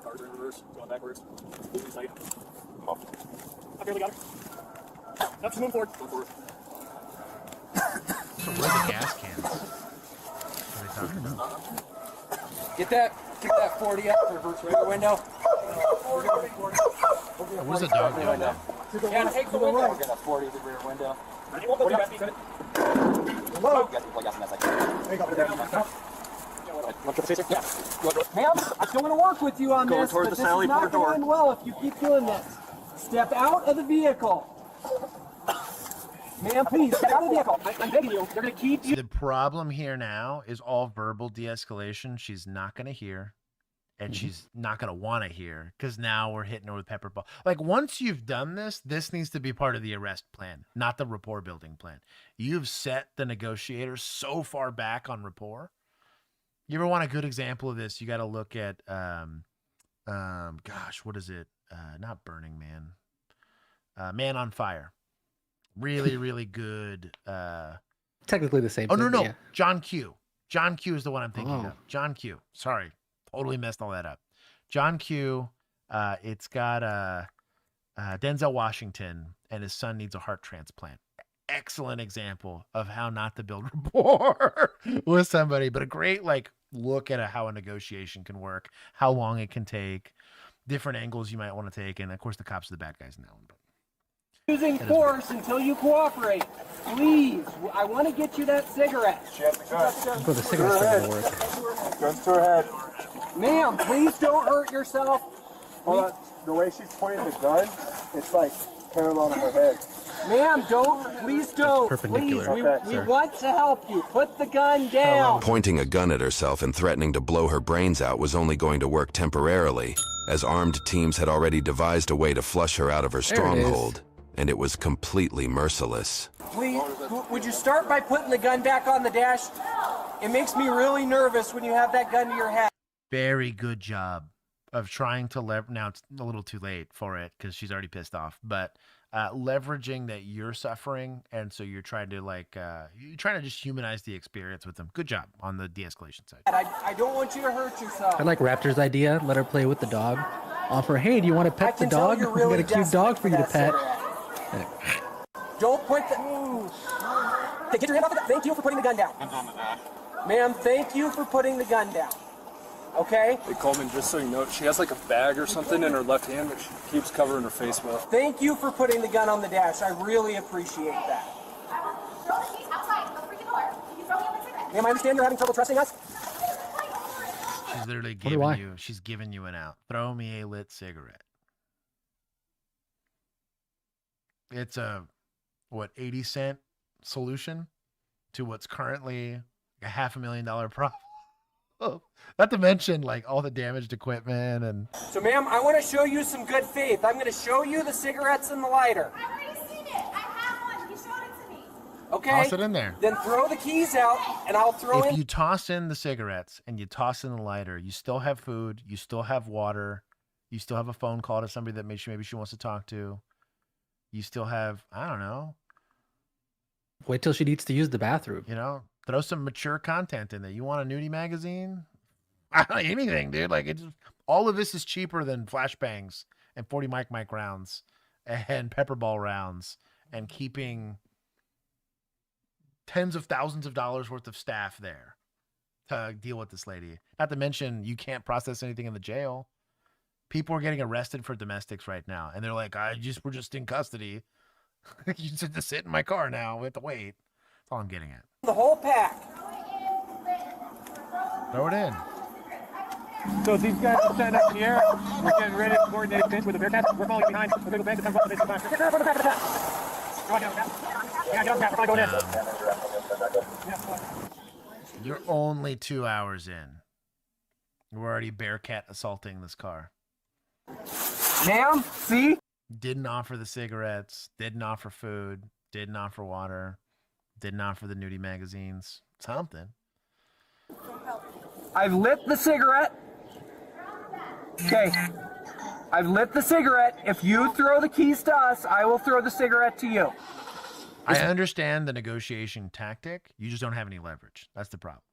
Car's in reverse. Going backwards. Moving sight. Off. I barely got her. That's moving forward. Going forward. So where are the gas cans? What are they talking about? Get that 40 up for rear window. What's the dog doing now? Yeah, take the window. We're gonna 40 the rear window. What do you got? Hello? Ma'am, I'm still going to work with you on Going this, towards but the this Sally is not door. going well if you keep doing this. Step out of the vehicle. Ma'am, please, get out of the vehicle. I'm begging you. They're going to keep you. The problem here now is all verbal de-escalation. She's not going to hear, and she's not going to want to hear, because now we're hitting her with pepper ball. Like, once you've done this, this needs to be part of the arrest plan, not the rapport building plan. You've set the negotiators so far back on rapport. You ever want a good example of this? You got to look at, gosh, what is it? Not Burning Man. Man on Fire. Really, really good. Technically the same Oh, thing. no. Yeah. John Q. John Q is the one I'm thinking of. John Q. Sorry. Totally messed all that up. John Q. It's got Denzel Washington, and his son needs a heart transplant. Excellent example of how not to build rapport with somebody, but a great look at how a negotiation can work, how long it can take, different angles you might want to take, and of course the cops are the bad guys in that one. But Using force until you cooperate. Please, I want to get you that cigarette. But the cigarette's not gonna work. Guns to her head. Ma'am, please don't hurt yourself. The way she's pointing the gun, it's like parallel to her head. Ma'am, please don't. perpendicular. Please, we want to help you. Put the gun down. Pointing a gun at herself and threatening to blow her brains out was only going to work temporarily, as armed teams had already devised a way to flush her out of her stronghold, and it was completely merciless. Please, would you start by putting the gun back on the dash? It makes me really nervous when you have that gun to your head. very good job of trying to now it's a little too late for it because she's already pissed off, but leveraging that you're suffering, and so you're trying to you're trying to just humanize the experience with them. Good job on the de-escalation side. I don't want you to hurt yourself. I like Raptor's idea. Let her play with the dog. Offer, hey, do you want to pet the dog? You're We really got a cute dog for you to pet. Don't point the... Okay, get your hand off the gun. Thank you for putting the gun down. Ma'am, thank you for putting the gun down. Okay? Hey, Coleman, just so you know, she has like a bag or something in her left hand that she keeps covering her face with. Thank you for putting the gun on the dash. I really appreciate that. Ma'am, I understand you're having trouble trusting us. She's literally she's giving you an out. Throw me a lit cigarette. It's a, 80-cent solution to what's currently a $500,000 problem. Not to mention like all the damaged equipment and. So, ma'am, I want to show you some good faith. I'm going to show you the cigarettes and the lighter. I've already seen it. I have one. You showed it to me. Okay. Toss it in there. Then throw the keys out, and I'll throw in. If you toss in the cigarettes and you toss in the lighter, you still have food, you still have water, you still have a phone call to somebody that maybe she wants to talk to. You still have, I don't know. Wait till she needs to use the bathroom. You know, throw some mature content in there. You want a nudie magazine? I don't know, anything, dude. Like it just, all of this is cheaper than flashbangs and 40 mic rounds and pepper ball rounds and keeping tens of thousands of dollars worth of staff there to deal with this lady. Not to mention you can't process anything in the jail. People are getting arrested for domestics right now, and they're like, we're just in custody. You just have to sit in my car now. We have to wait. That's all I'm getting at. The whole pack. Throw it in. So these guys are standing up in the air. We're getting ready to coordinate this with the Bearcats. We're falling behind. We're going to go back to the back of the pack. Get from the back of the pack. Go on, get on the pack. Yeah, get on the pack. We're going in. You're only 2 hours in. We're already Bearcat assaulting this car. Ma'am, see? Didn't offer the cigarettes, didn't offer food, didn't offer water, didn't offer the nudie magazines. Something. I've lit the cigarette. Okay. I've lit the cigarette. If you throw the keys to us, I will throw the cigarette to you. I understand the negotiation tactic. You just don't have any leverage. That's the problem.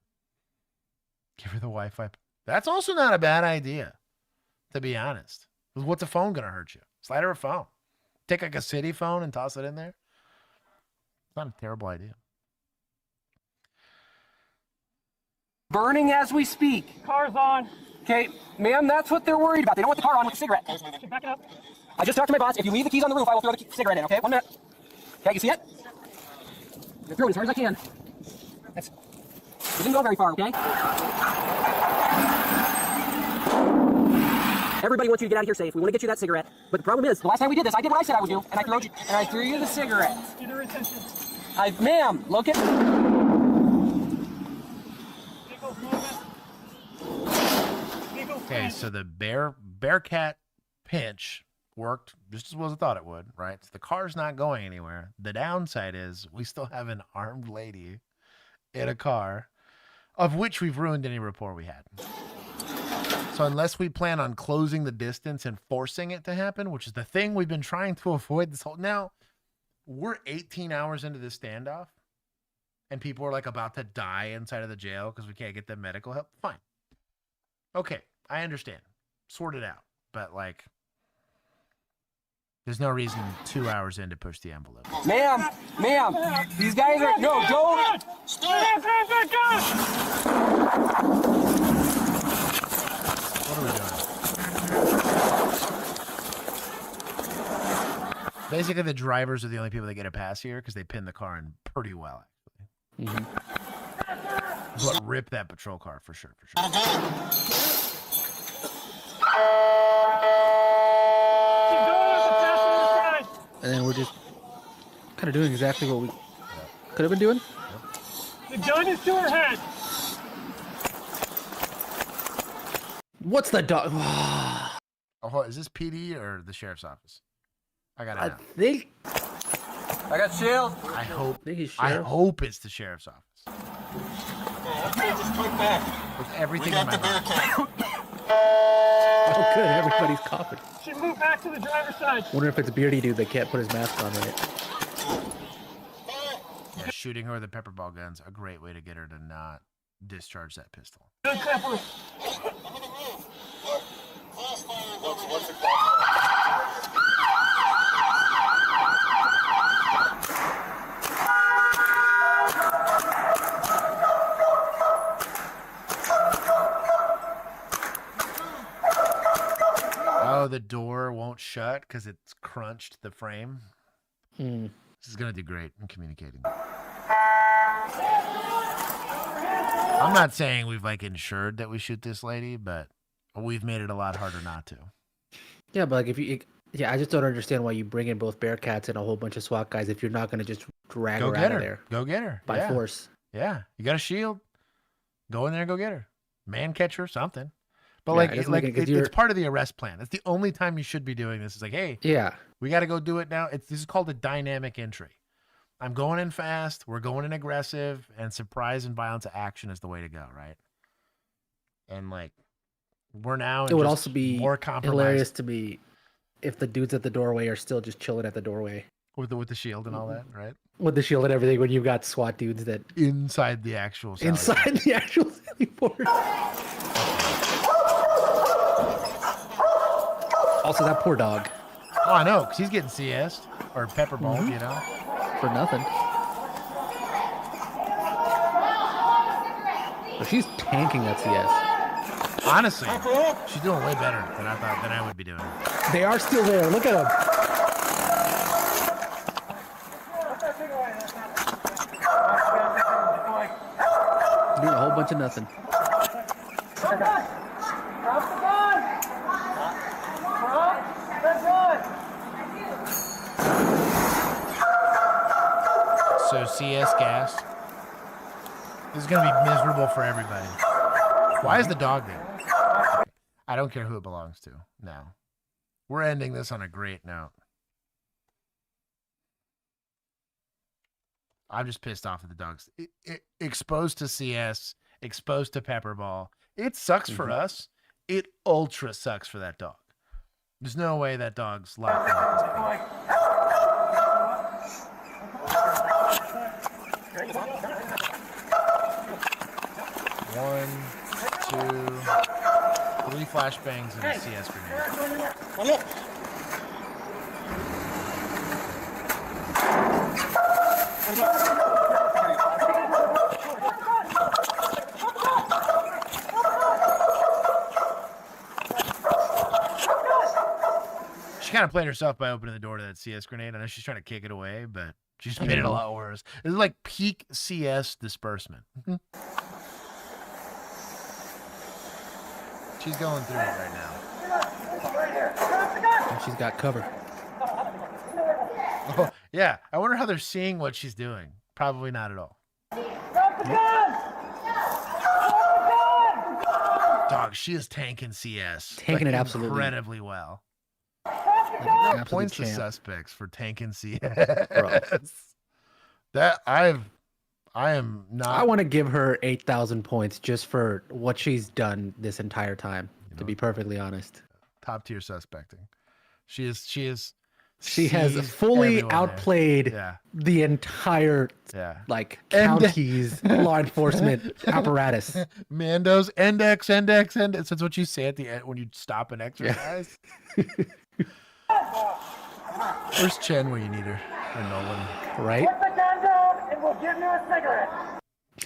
Give her the Wi-Fi. That's also not a bad idea, to be honest. What's a phone going to hurt you? Slide her a phone. Take like a city phone and toss it in there. It's not a terrible idea. Burning as we speak. Car's on. Okay, ma'am, that's what they're worried about. They don't want the car on with the cigarette. Back it up. I just talked to my boss. If you leave the keys on the roof, I will throw the cigarette in, okay? 1 minute. Okay, you see it? I'm gonna throw it as hard as I can. That's... You didn't go very far, okay? Everybody wants you to get out of here safe. We want to get you that cigarette. But the problem is, the last time we did this, I did what I said I would do, and I threw you the cigarette. Get her attention. Ma'am, look at... Okay, so the Bearcat pinch worked just as well as I thought it would, right? So the car's not going anywhere. The downside is we still have an armed lady in a car, of which we've ruined any rapport we had. So unless we plan on closing the distance and forcing it to happen, which is the thing we've been trying to avoid this whole... Now, we're 18 hours into this standoff, and people are like about to die inside of the jail because we can't get them medical help. Fine. Okay, I understand. Sort it out. But like, there's no reason 2 hours in to push the envelope. Ma'am, these guys are... No, don't... Stop! What are we doing? Basically, the drivers are the only people that get a pass here because they pin the car in pretty well, actually. Mm-hmm. But rip that patrol car for sure, And then we're just kind of doing exactly what we could have been doing. The gun is to her head. What's the dog? Oh, is this PD or the sheriff's office? I got it. I now. think I got shield. I hope it's the sheriff's office. Just click back. With everything in my mind. Oh, good. Everybody's coughing. She moved back to the driver's side. Wonder if it's a beardy dude that can't put his mask on right. Yeah, shooting her with the pepper ball gun's a great way to get her to not discharge that pistol. Good pepper. What's the Oh, the door won't shut because it's crunched the frame. Hmm. This is going to do great in communicating. I'm not saying we've like ensured that we shoot this lady, but we've made it a lot harder not to. Yeah, but like if you... Yeah, I just don't understand why you bring in both Bearcats and a whole bunch of SWAT guys if you're not going to just drag her out of there. Go get her. By force. Yeah. You got a shield. Go in there and go get her. man catcher, something. But Yeah, like, it doesn't make it 'cause it's part of the arrest plan. That's the only time you should be doing this. It's like, hey, Yeah. we got to go do it now. This is called a dynamic entry. I'm going in fast. We're going in aggressive, and surprise and violence action is the way to go, right? And like, we're now. It would also be more compromised hilarious to me if the dudes at the doorway are still just chilling at the doorway with the shield and all that, right? with the shield and everything. When you've got SWAT dudes that inside the actual inside the actual Sally Port. Also, that poor dog. Oh, I know, because he's getting CS or pepper ball, you know, for nothing. So she's tanking that CS. Honestly, she's doing way better than I would be doing. They are still there. Look at them. Doing a whole bunch of nothing. So CS gas. This is gonna be miserable for everybody. Why is the dog there? I don't care who it belongs to. No. We're ending this on a great note. I'm just pissed off at the dogs. Exposed to CS, exposed to pepperball. It sucks for us. It ultra sucks for that dog. There's no way that dog's locked up at this point. One, two, 3 flashbangs and a CS grenade. She kind of played herself by opening the door to that CS grenade. I know she's trying to kick it away, but she's made it a lot worse. This is like peak CS disbursement. She's going through it right now. And she's got cover. Oh, yeah. I wonder how they're seeing what she's doing. Probably not at all. Dog, she is tanking CS. Tanking it absolutely. Incredibly well. Like Points to champ. suspects for tanking CS. Bro. That I am not. I want to give her 8,000 points just for what she's done this entire time. To be perfectly honest, top tier suspecting. She has fully everyone there. outplayed Yeah. the entire like And- county's law enforcement apparatus. Mando's index. That's what you say at the end when you stop an exercise. Where's Chen when you need her? Or Nolan? Right? Put the gun down and we'll give you a cigarette.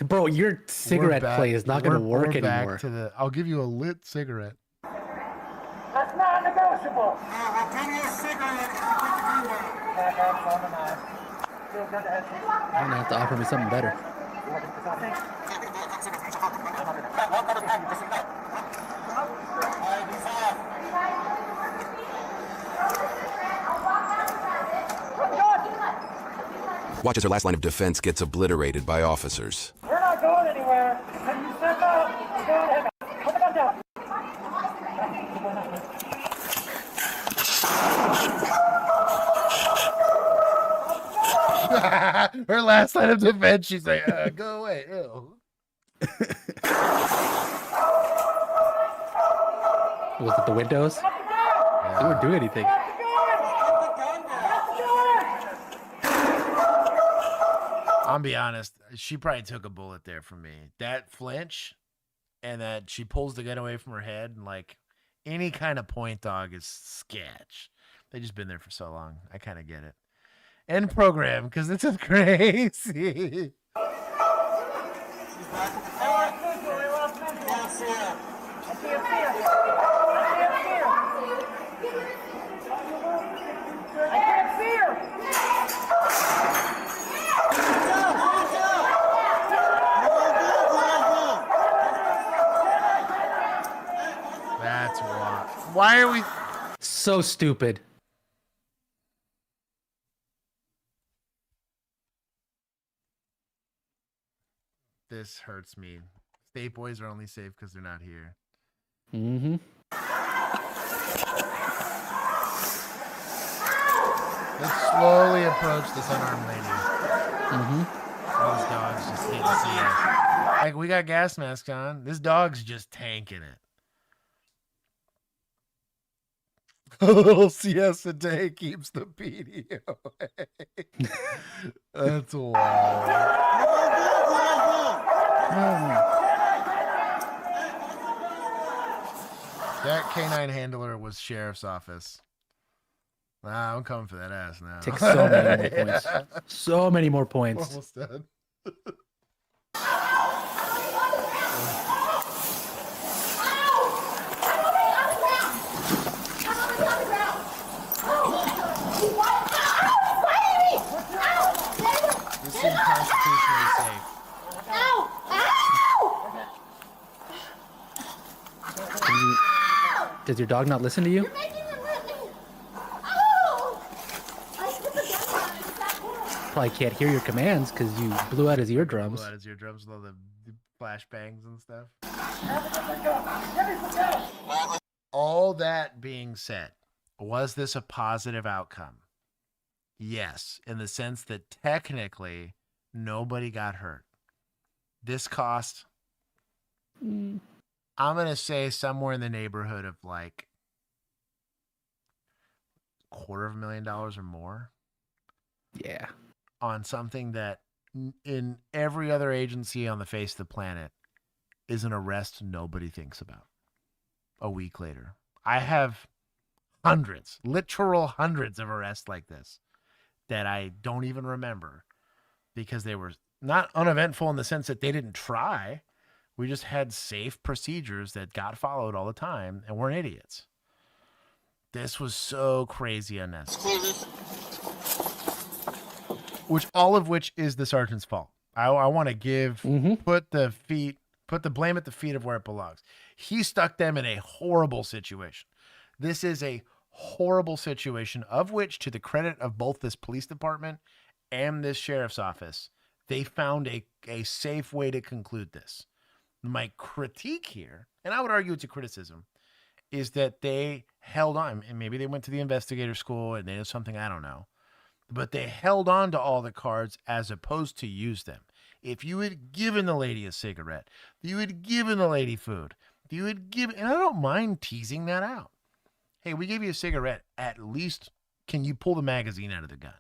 Bro, your cigarette play is not going to work we're back anymore. to the, I'll give you a lit cigarette. That's not negotiable. I'll give you a cigarette if you put the gun down. You're going to have to offer me something better. Watch as her last line of defense gets obliterated by officers. We're not going anywhere. Can you step out? Go ahead. Put the gun down. Her last line of defense, she's like, go away. Ew. Was it the windows? They weren't doing anything. I'll be honest, she probably took a bullet there from me. That flinch and that she pulls the gun away from her head and like any kind of point dog is sketch. They just been there for so long. I kind of get it. End program because this is crazy. I can't see her. That's why. Why are we? So stupid. This hurts me. Fate boys are only safe because they're not here. Mm-hmm. Let's slowly approach this unarmed lady. Mm-hmm. All these dogs just hate to see us. Like, we got gas masks on. This dog's just tanking it. A little siesta day keeps the PD away. That's wild. That canine handler was sheriff's office. I'm coming for that ass now. Takes so many more points. So many more points. Almost done. This seems constitutionally safe. Does your dog not listen to you? Probably can't hear your commands because you blew out his eardrums. Blew out his eardrums with all the flashbangs and stuff. All that being said, was this a positive outcome? Yes, in the sense that technically nobody got hurt. This cost, I'm going to say somewhere in the neighborhood of like $250,000 or more. Yeah. On something that in every other agency on the face of the planet is an arrest nobody thinks about a week later. I have hundreds, literal hundreds of arrests like this that I don't even remember because they were not uneventful in the sense that they didn't try. We just had safe procedures that got followed all the time and weren't idiots. This was so crazy unnecessary. All of which is the sergeant's fault. I want to put the blame at the feet of where it belongs. He stuck them in a horrible situation. This is a horrible situation of which, to the credit of both this police department and this sheriff's office, they found a safe way to conclude this. My critique here, and I would argue it's a criticism, is that they held on, and maybe they went to the investigator school and they did something, I don't know, but they held on to all the cards as opposed to use them. If you had given the lady a cigarette, if you had given the lady food, if you had given, and I don't mind teasing that out. Hey, we gave you a cigarette. At least, can you pull the magazine out of the gun?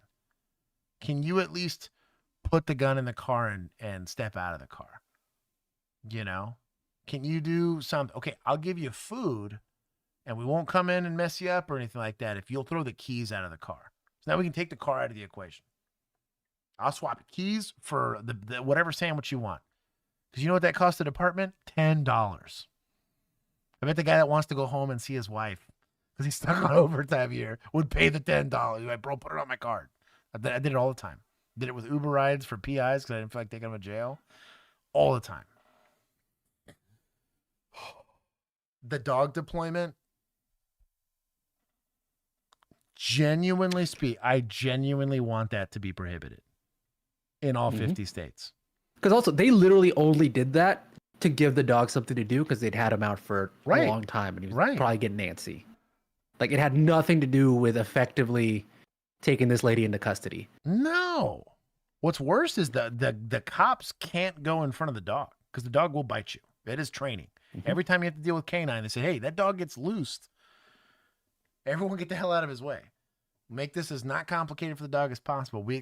Can you at least put the gun in the car and step out of the car? You know, can you do something? Okay, I'll give you food and we won't come in and mess you up or anything like that if you'll throw the keys out of the car. So now we can take the car out of the equation. I'll swap keys for the whatever sandwich you want. Because you know what that cost the department? $10. I bet the guy that wants to go home and see his wife, because he's stuck on overtime here, would pay the $10. He's like, bro, put it on my card. I did it all the time. Did it with Uber rides for PIs because I didn't feel like taking them to jail. All the time. The dog deployment, I genuinely want that to be prohibited in all 50 states. Because also, they literally only did that to give the dog something to do because they'd had him out for a long time and he was probably getting antsy. Like, it had nothing to do with effectively taking this lady into custody. No. What's worse is the cops can't go in front of the dog because the dog will bite you. It is training. Every time you have to deal with canine, they say, hey, that dog gets loosed. Everyone get the hell out of his way. Make this as not complicated for the dog as possible. We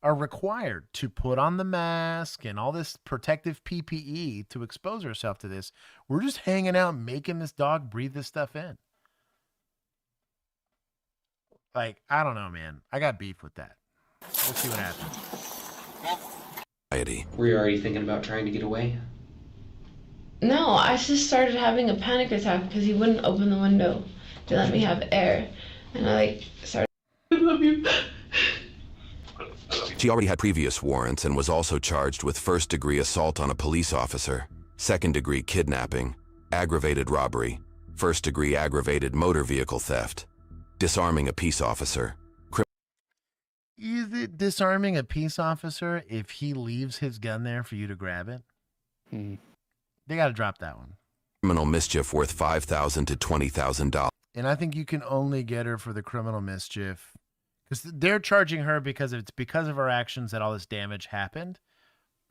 are required to put on the mask and all this protective PPE to expose ourselves to this. We're just hanging out making this dog breathe this stuff in. Like, I don't know, man. I got beef with that. We'll see what happens. Were you already thinking about trying to get away? No, I just started having a panic attack because he wouldn't open the window to let me have air. And I started, I love you. She already had previous warrants and was also charged with first-degree assault on a police officer, second-degree kidnapping, aggravated robbery, first-degree aggravated motor vehicle theft, disarming a peace officer. Is it disarming a peace officer if he leaves his gun there for you to grab it? They got to drop that one. Criminal mischief worth $5,000 to $20,000. And I think you can only get her for the criminal mischief because they're charging her because it's because of her actions that all this damage happened.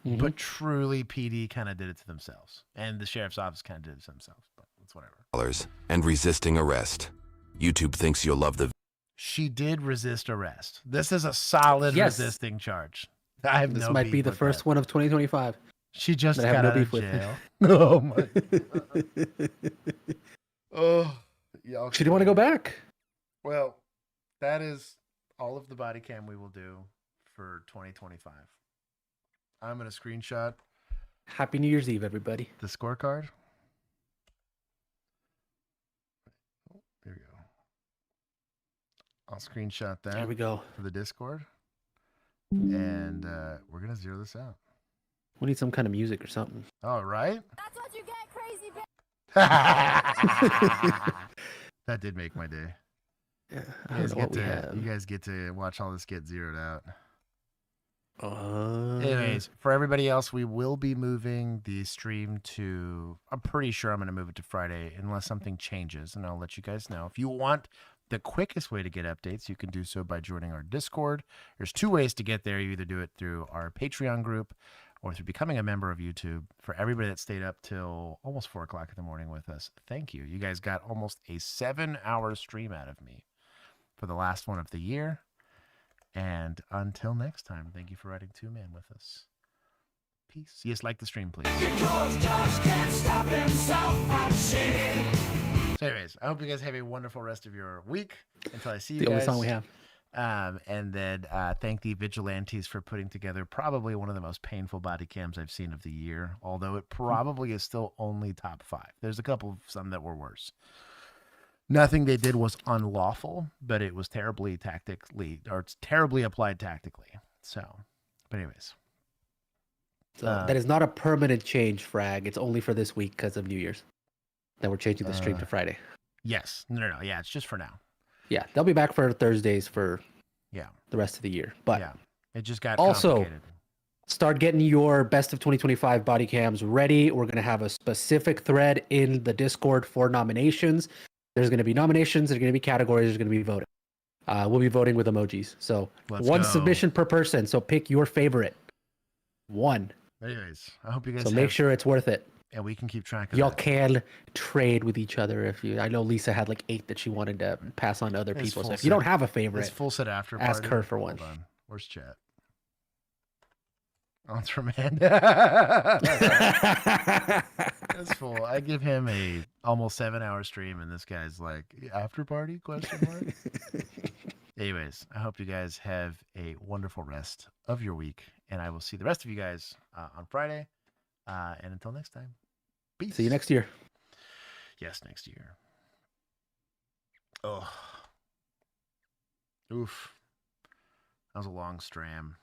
But truly, PD kind of did it to themselves, and the sheriff's office kind of did it to themselves. But it's whatever. And resisting arrest. YouTube thinks you'll love the. She did resist arrest. This is a solid resisting charge. I have This no might beef be the with first that. one of 2025. She just that I got have no out beef of with. jail. Oh my. Oh, y'all. She didn't want to go back. Well, that is all of the body cam we will do for 2025. I'm going to screenshot. Happy New Year's Eve, everybody. The scorecard. Oh, there we go. I'll screenshot that. There we go. For the Discord. And we're going to zero this out. We need some kind of music or something. All right. That's what you get, crazy That did make my day. Yeah, I don't know what we have. You guys get to watch all this get zeroed out. Uh, Anyways, for everybody else, we will be moving the stream to, I'm pretty sure I'm going to move it to Friday unless something changes, and I'll let you guys know. If you want the quickest way to get updates, you can do so by joining our Discord. There's two ways to get there. You either do it through our Patreon group or through becoming a member of YouTube. For everybody that stayed up till almost 4 o'clock in the morning with us, thank you. You guys got almost a 7-hour stream out of me for the last one of the year. And until next time, thank you for riding 2-man with us. Peace. Yes, like the stream, please. So anyways, I hope you guys have a wonderful rest of your week. Until I see you the guys. only song we have. And then thank the vigilantes for putting together probably one of the most painful body cams I've seen of the year, although it probably is still only top 5. There's a couple of some that were worse. Nothing they did was unlawful, but it was terribly it's terribly applied tactically. So, but anyways. So that is not a permanent change, Frag. It's only for this week because of New Year's that we're changing the stream to Friday. Yes. No. Yeah, it's just for now. Yeah, they'll be back for Thursdays for the rest of the year. But yeah, it just got also complicated. Start getting your best of 2025 body cams ready. We're going to have a specific thread in the Discord for nominations. There's going to be nominations. There's going to be categories. There's going to be voting. We'll be voting with emojis. So one submission per person. So pick your favorite one. Anyways, I hope you guys. So make sure it's worth it. And we can keep track of Y'all that. can trade with each other if you. I know Lisa had like 8 that she wanted to pass on to other people. So if you don't have a favorite, it's full set after. Ask party. her for one. Hold on. Where's chat? Oh, it's from Amanda. That's full. I give him a almost 7-hour stream, and this guy's like, after party? Question mark. Anyways, I hope you guys have a wonderful rest of your week, and I will see the rest of you guys on Friday. And until next time, peace. See you next year. Yes, next year. Oh. Oof. That was a long stram.